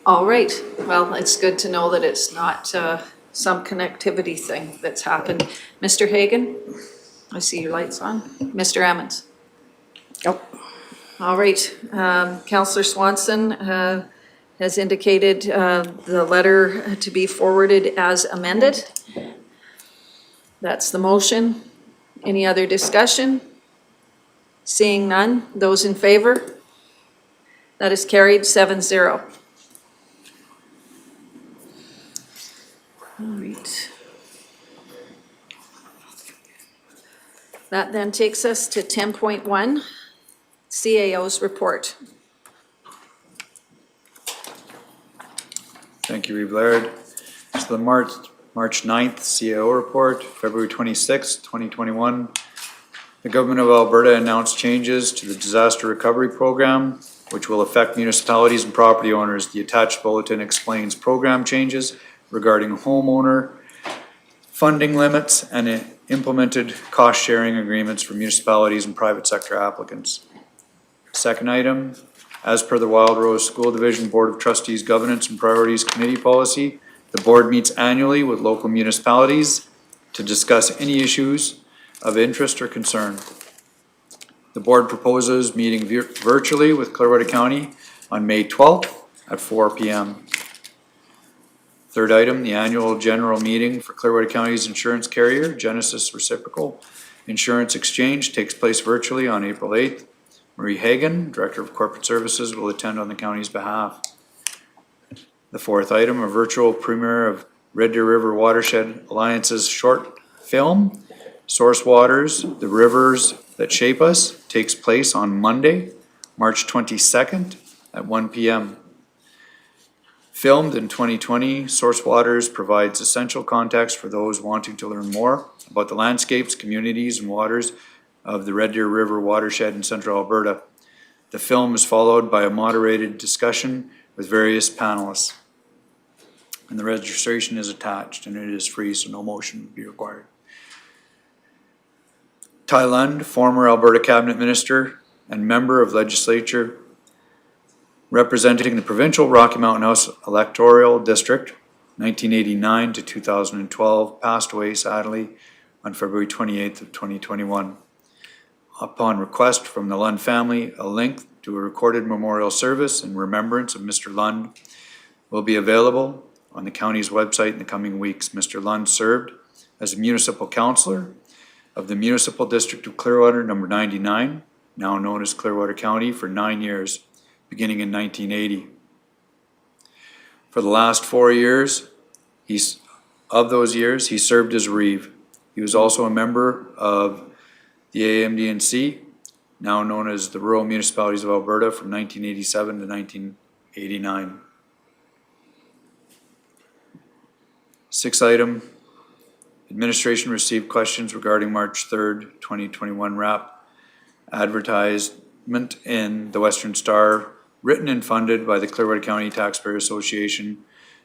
A: All right, well, it's good to know that it's not some connectivity thing that's happened. Mr. Hagan, I see your lights on. Mr. Emmons?
F: Nope.
A: All right, Councillor Swanson has indicated the letter to be forwarded as amended. That's the motion. Any other discussion? Seeing none, those in favor? That is carried 7-0. All right. That then takes us to 10.1, CAO's report.
S: Thank you, Reeve Laird. So the March 9th CAO report, February 26th, 2021. The Government of Alberta announced changes to the Disaster Recovery Program, which will affect municipalities and property owners. The attached bulletin explains program changes regarding homeowner funding limits and implemented cost-sharing agreements for municipalities and private sector applicants. Second item, as per the Wild Rose School Division Board of Trustees Governance and Priorities Committee policy, the board meets annually with local municipalities to discuss any issues of interest or concern. The board proposes meeting virtually with Clearwater County on May 12th at 4 p.m. Third item, the annual general meeting for Clearwater County's insurance carrier, Genesis Reciprocal Insurance Exchange, takes place virtually on April 8th. Marie Hagan, Director of Corporate Services, will attend on the county's behalf. The fourth item, a virtual premiere of Red Deer River Watershed Alliance's short film, Source Waters, The Rivers That Shape Us, takes place on Monday, March 22nd at 1 p.m. Filmed in 2020, Source Waters provides essential context for those wanting to learn more about the landscapes, communities, and waters of the Red Deer River watershed in central Alberta. The film is followed by a moderated discussion with various panelists. And the registration is attached and it is free, so no motion will be required. Ty Lund, former Alberta Cabinet Minister and member of Legislature representing the Provincial Rocky Mountain House Electoral District, 1989 to 2012, passed away sadly on February 28th of 2021. Upon request from the Lund family, a link to a recorded memorial service in remembrance of Mr. Lund will be available on the county's website in the coming weeks. Mr. Lund served as a municipal councillor of the Municipal District of Clearwater, number 99, now known as Clearwater County, for 9 years, beginning in 1980. For the last 4 years, he served as Reeve. He was also a member of the AMDNC, now known as the Rural Municipalities of Alberta, from 1987 to 1989. Sixth item, administration received questions regarding March 3rd, 2021 RAP advertisement in the Western Star, written and funded by the Clearwater County Taxpayer Association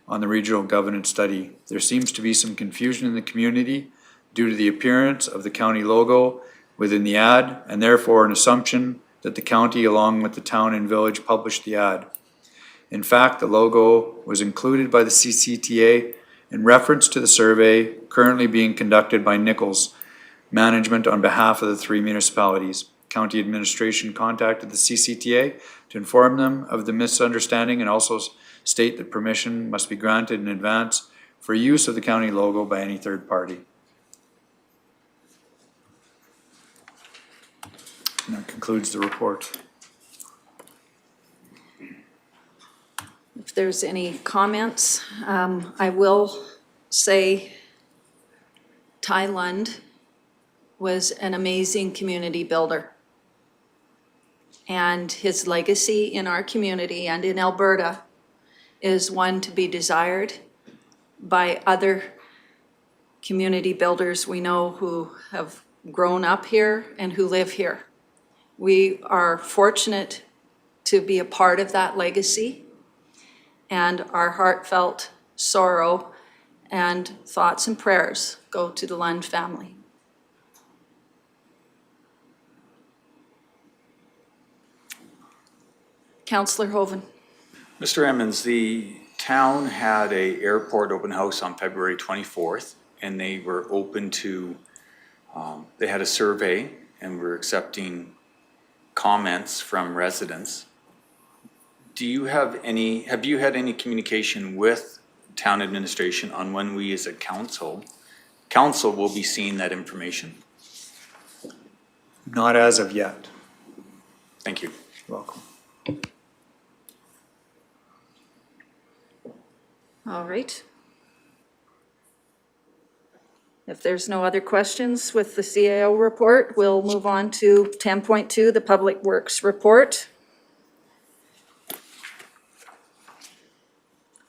S: on the regional governance study. There seems to be some confusion in the community due to the appearance of the county logo within the ad, and therefore an assumption that the county along with the town and village published the ad. In fact, the logo was included by the CCTA in reference to the survey currently being conducted by Nichols Management on behalf of the 3 municipalities. County administration contacted the CCTA to inform them of the misunderstanding and also state that permission must be granted in advance for use of the county logo by any third party. And that concludes the report.
A: If there's any comments, I will say Ty Lund was an amazing community builder. And his legacy in our community and in Alberta is one to be desired by other community builders we know who have grown up here and who live here. We are fortunate to be a part of that legacy, and our heartfelt sorrow and thoughts and prayers go to the Lund family. Councillor Hoven.
G: Mr. Emmons, the town had a airport open house on February 24th, and they were open to, they had a survey and were accepting comments from residents. Do you have you had any communication with town administration on when we as a council will be seeing that information?
S: Not as of yet.
G: Thank you.
S: You're welcome.
A: All right. If there's no other questions with the CAO report, we'll move on to 10.2, the Public Works report.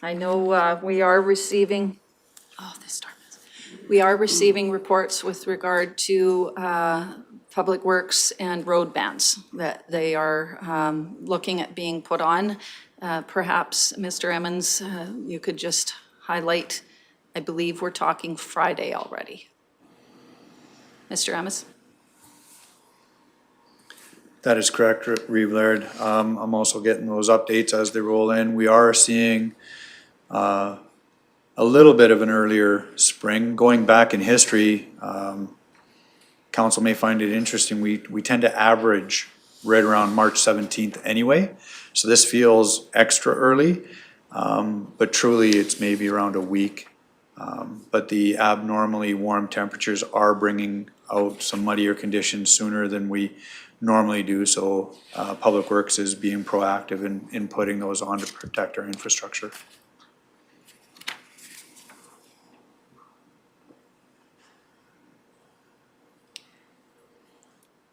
A: I know we are receiving reports with regard to Public Works and road bans that they are looking at being put on. Perhaps, Mr. Emmons, you could just highlight, I believe we're talking Friday already. Mr. Emmons?
S: That is correct, Reeve Laird. I'm also getting those updates as they roll in. We are seeing a little bit of an earlier spring. Going back in history, council may find it interesting, we tend to average right around March 17th anyway. So this feels extra early, but truly it's maybe around a week. But the abnormally warm temperatures are bringing out some muddier conditions sooner than we normally do. So Public Works is being proactive in putting those on to protect our infrastructure.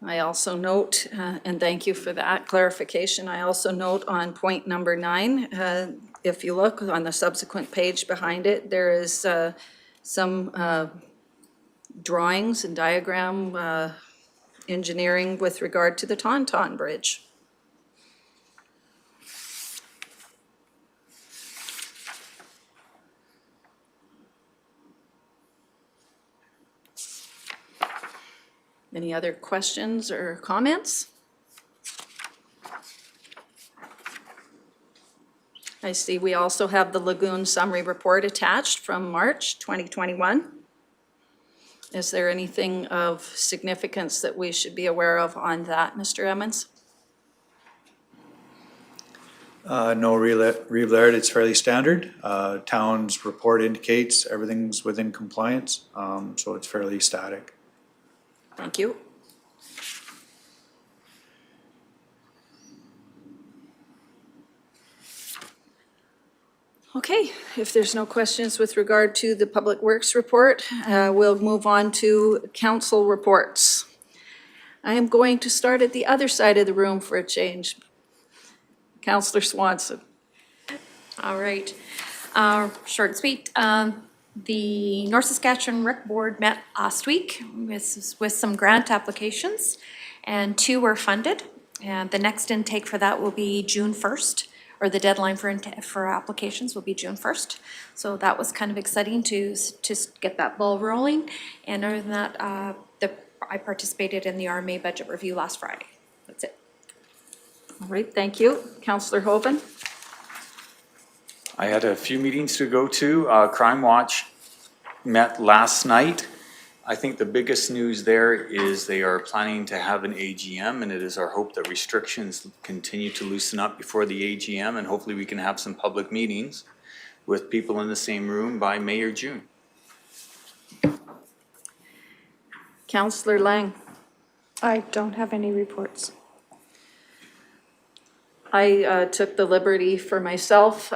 A: I also note, and thank you for that clarification, I also note on point number 9, if you look on the subsequent page behind it, there is some drawings and diagram engineering with regard to the Tauntaun Bridge. Any other questions or comments? I see we also have the Lagoon Summary Report attached from March 2021. Is there anything of significance that we should be aware of on that, Mr. Emmons?
S: No, Reeve Laird, it's fairly standard. Town's report indicates everything's within compliance, so it's fairly static.
A: Thank you. Okay, if there's no questions with regard to the Public Works report, we'll move on to council reports. I am going to start at the other side of the room for a change. Councillor Swanson.
H: All right, short and sweet. The North Saskatchewan Rec Board met last week with some grant applications, and 2 were funded. And the next intake for that will be June 1st, or the deadline for applications will be June 1st. So that was kind of exciting to get that ball rolling. And other than that, I participated in the RMA budget review last Friday. That's it.
A: All right, thank you. Councillor Hoban.
G: I had a few meetings to go to. Crime Watch met last night. I think the biggest news there is they are planning to have an AGM, and it is our hope that restrictions continue to loosen up before the AGM, and hopefully we can have some public meetings with people in the same room by May or June.
A: Councillor Lang.
C: I don't have any reports.
A: I took the liberty for myself,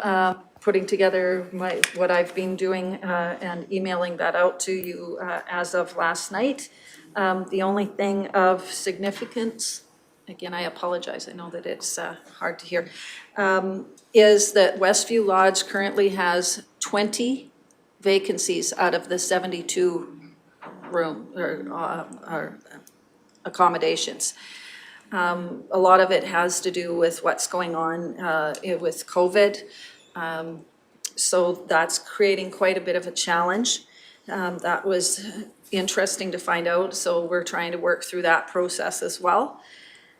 A: putting together what I've been doing and emailing that out to you as of last night. The only thing of significance, again, I apologize, I know that it's hard to hear, is that Westview Lodge currently has 20 vacancies out of the 72 room or accommodations. A lot of it has to do with what's going on with COVID. So that's creating quite a bit of a challenge. That was interesting to find out, so we're trying to work through that process as well.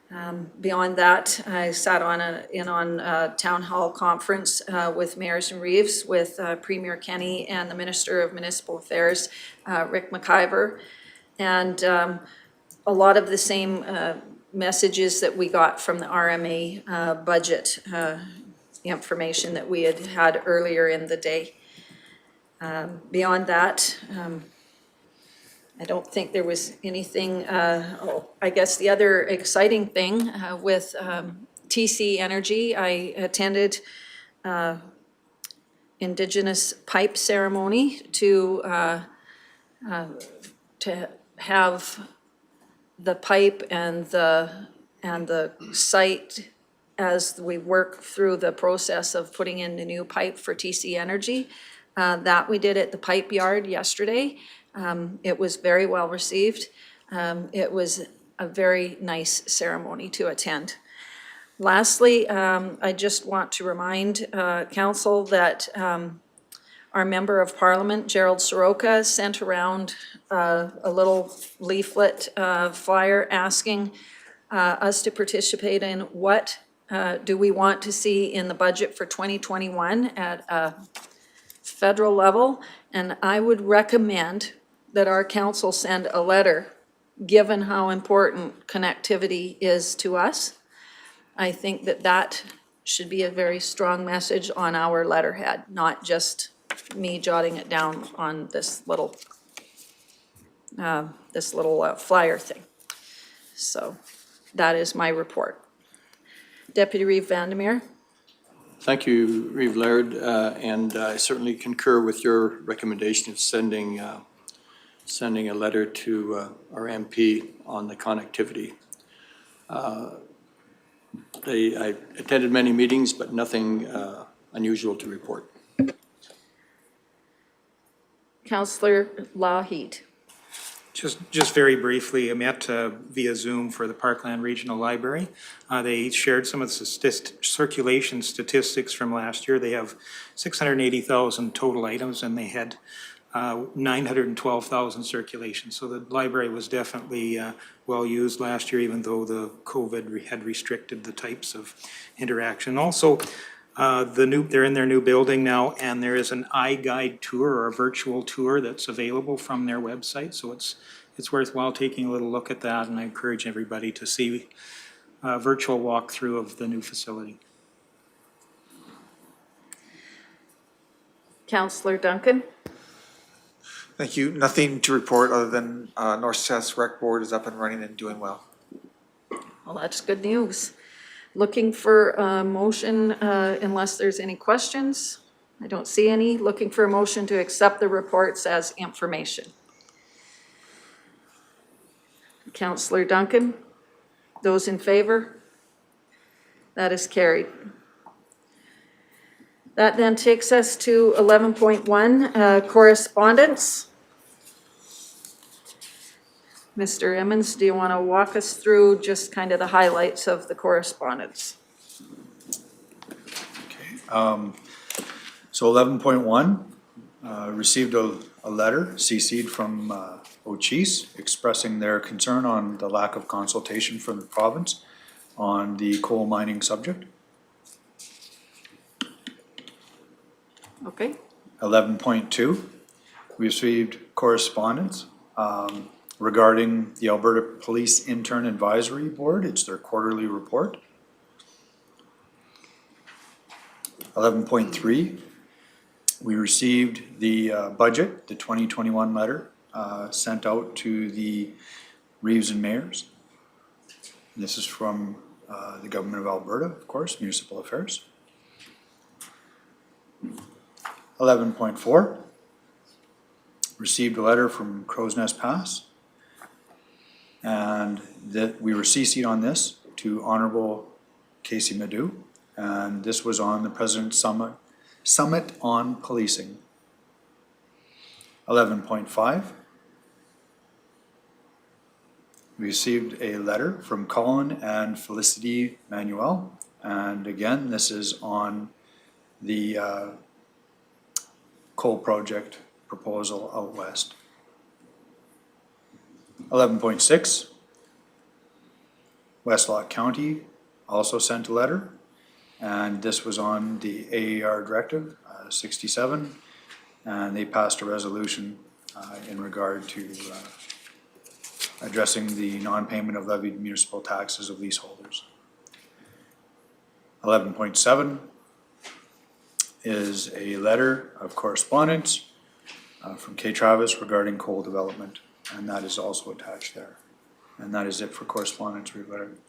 A: Beyond that, I sat on a town hall conference with mayors and reeves with Premier Kenny and the Minister of Municipal Affairs, Rick McIver. And a lot of the same messages that we got from the RMA budget information that we had earlier in the day. Beyond that, I don't think there was anything, I guess the other exciting thing with TC Energy, I attended Indigenous pipe ceremony to have the pipe and the site as we work through the process of putting in the new pipe for TC Energy. That we did at the pipe yard yesterday. It was very well received. It was a very nice ceremony to attend. Lastly, I just want to remind council that our Member of Parliament, Gerald Soroka, sent around a little leaflet flyer asking us to participate in what do we want to see in the budget for 2021 at a federal level. And I would recommend that our council send a letter, given how important connectivity is to us. I think that that should be a very strong message on our letterhead, not just me jotting it down on this little flyer thing. So that is my report. Deputy Reeve Vandermeer.
K: Thank you, Reeve Laird, and I certainly concur with your recommendation of sending a letter to our MP on the connectivity. I attended many meetings, but nothing unusual to report.
A: Councillor Lougheed.
E: Just very briefly, I met via Zoom for the Parkland Regional Library. They shared some of the circulation statistics from last year. They have 680,000 total items and they had 912,000 circulations. So the library was definitely well used last year, even though the COVID had restricted the types of interaction. Also, they're in their new building now, and there is an iGuide tour or a virtual tour that's available from their website. So it's worthwhile taking a little look at that, and I encourage everybody to see a virtual walkthrough of the new facility.
A: Councillor Duncan.
D: Thank you. Nothing to report other than North South Rec Board is up and running and doing well.
A: Well, that's good news. Looking for a motion, unless there's any questions. I don't see any. Looking for a motion to accept the reports as information. Councillor Duncan, those in favor? That is carried. That then takes us to 11.1, correspondence. Mr. Emmons, do you want to walk us through just kind of the highlights of the correspondence?
S: So 11.1, received a letter CC'd from Ochis expressing their concern on the lack of consultation from the province on the coal mining subject.
A: Okay.
S: 11.2, we received correspondence regarding the Alberta Police Intern Advisory Board. It's their quarterly report. 11.3, we received the budget, the 2021 letter sent out to the reeves and mayors. This is from the Government of Alberta, of course, Municipal Affairs. 11.4, received a letter from Crow's Nest Pass, and that we were CC'd on this to Honorable Casey Madu, and this was on the President's Summit on Policing. 11.5, we received a letter from Colin and Felicity Manuel, and again, this is on the coal project proposal out west. 11.6, Westlock County also sent a letter, and this was on the AER Directive 67, and they passed a resolution in regard to addressing the non-payment of levied municipal taxes of leaseholders. 11.7 is a letter of correspondence from Kay Travis regarding coal development, and that is also attached there. And that is it for correspondence we've learned.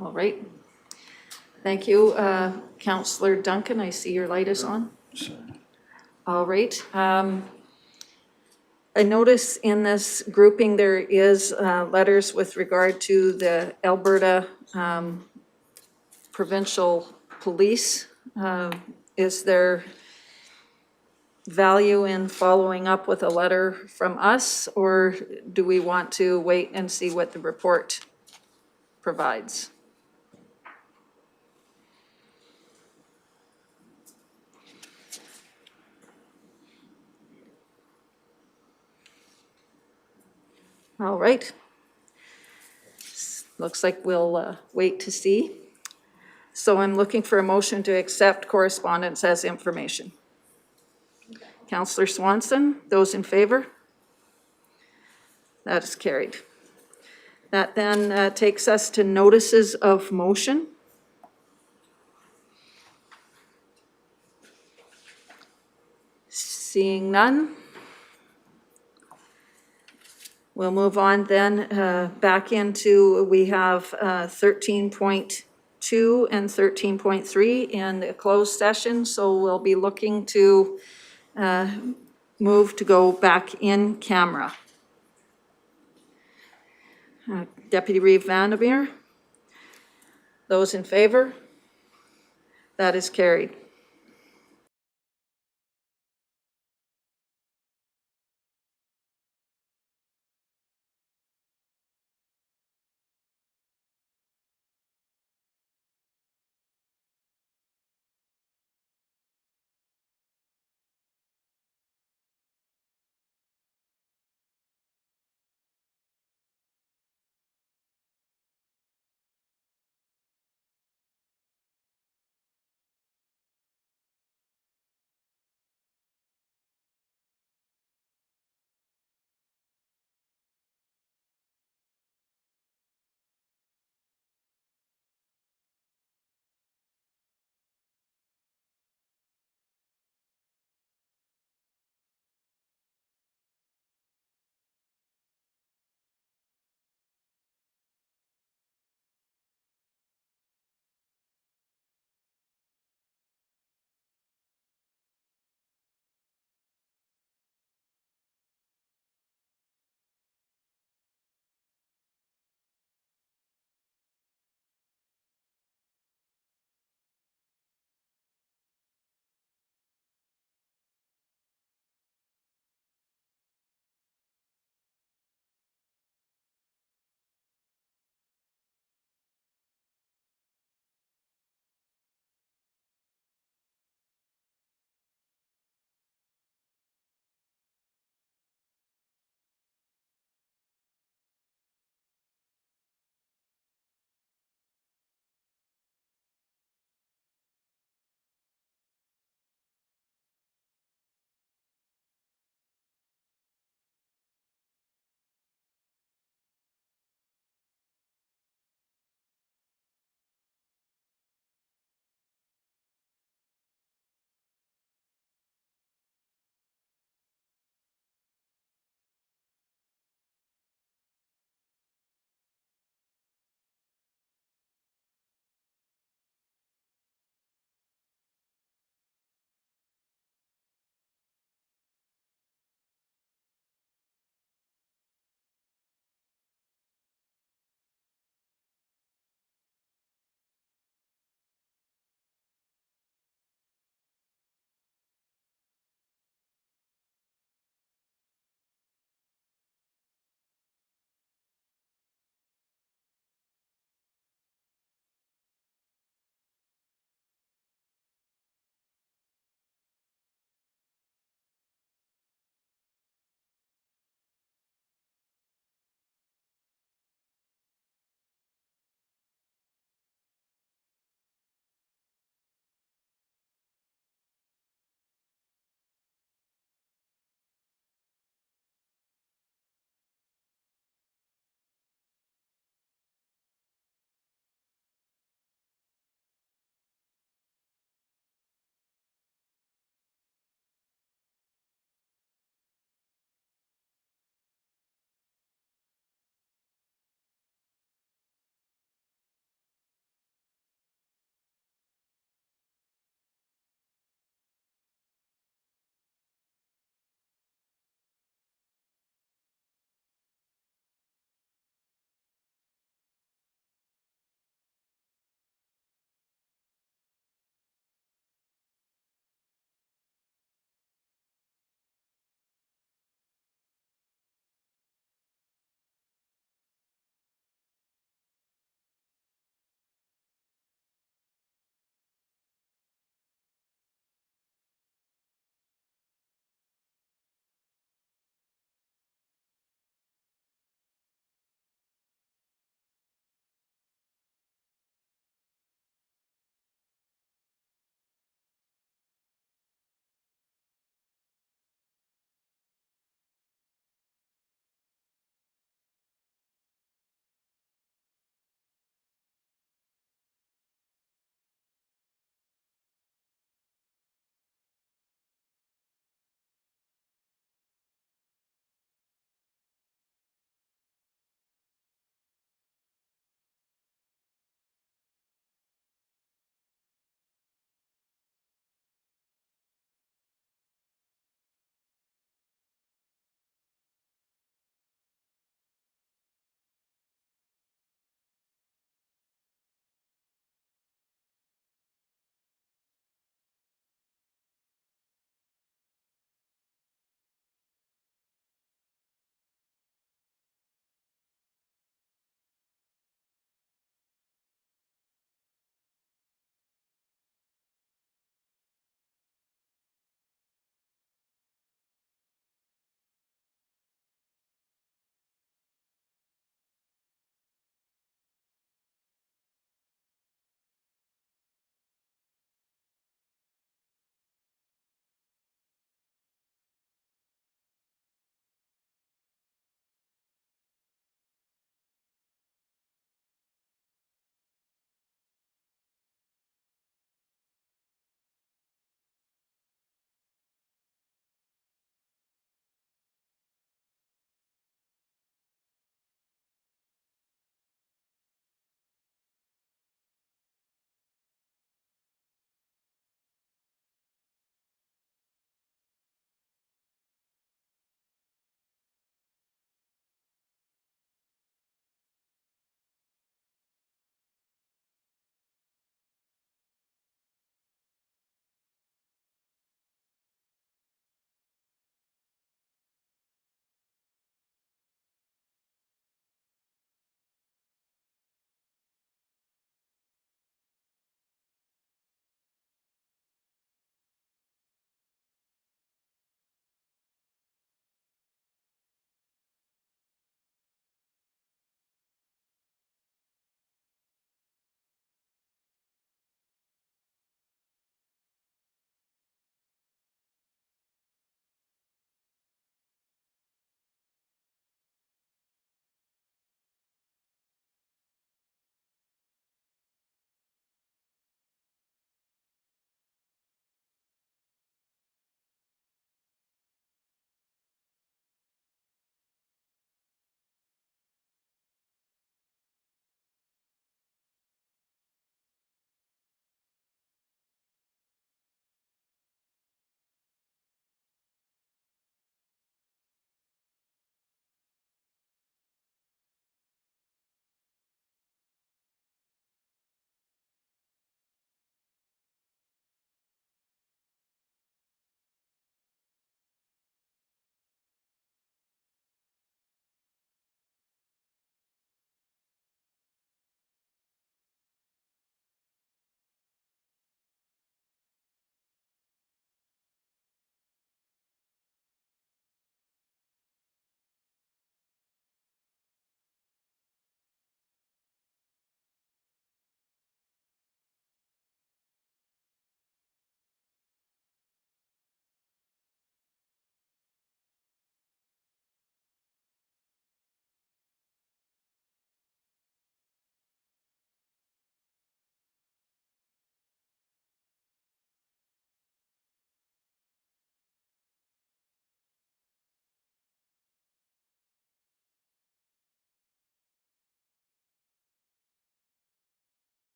A: All right. Thank you, Councillor Duncan. I see your light is on. All right. I notice in this grouping there is letters with regard to the Alberta Provincial Police. Is there value in following up with a letter from us, or do we want to wait and see what the report provides? All right. Looks like we'll wait to see. So I'm looking for a motion to accept correspondence as information. Councillor Swanson, those in favor? That is carried. That then takes us to notices of motion. Seeing none, we'll move on then back into, we have 13.2 and 13.3 in the closed session, so we'll be looking to move to go back in camera. Deputy Reeve Vandermeer, those in favor? That is carried.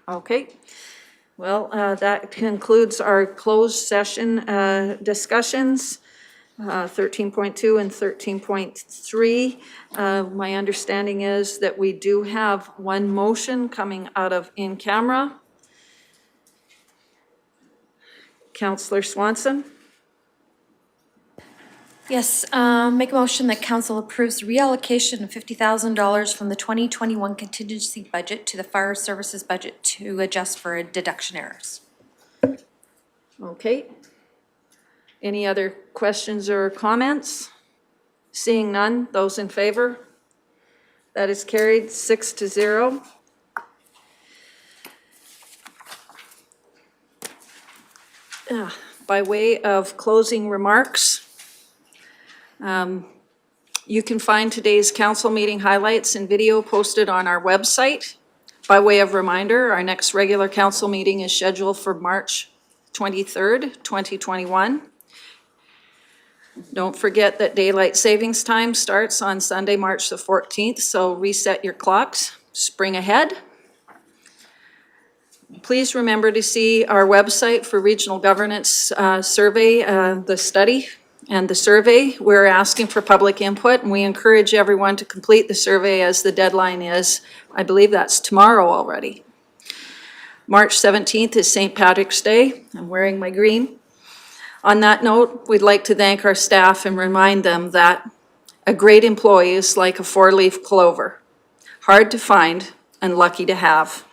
A: Okay. Well, that concludes our closed session discussions, 13.2 and 13.3. My understanding is that we do have one motion coming out of in camera. Councillor Swanson?
H: Yes, make a motion that council approves reallocation of $50,000 from the 2021 contingency budget to the fire services budget to adjust for deduction errors.
A: Okay. Any other questions or comments? Seeing none, those in favor? That is carried 6-0. By way of closing remarks, you can find today's council meeting highlights and video posted on our website. By way of reminder, our next regular council meeting is scheduled for March 23rd, 2021. Don't forget that daylight savings time starts on Sunday, March the 14th, so reset your clocks, spring ahead. Please remember to see our website for regional governance survey, the study and the survey. We're asking for public input, and we encourage everyone to complete the survey as the deadline is, I believe that's tomorrow already. March 17th is St. Patrick's Day. I'm wearing my green. On that note, we'd like to thank our staff and remind them that a great employee is like a four-leaf clover, hard to find and lucky to have.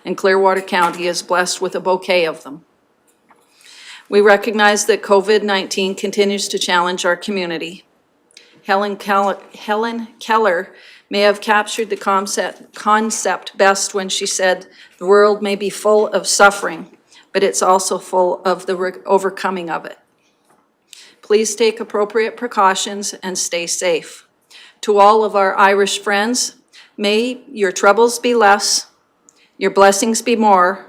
A: And Clearwater County is blessed with a bouquet of them. We recognize that COVID-19 continues to challenge our community. Helen Keller may have captured the concept best when she said, "The world may be full of suffering, but it's also full of the overcoming of it." Please take appropriate precautions and stay safe. To all of our Irish friends, may your troubles be less, your blessings be more,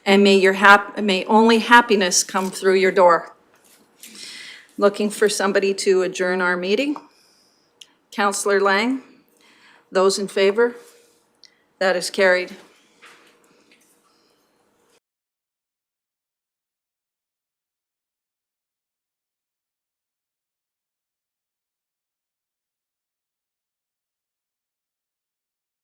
A: and may only happiness come through your door. Looking for somebody to adjourn our meeting. Councillor Lang, those in favor? That is carried.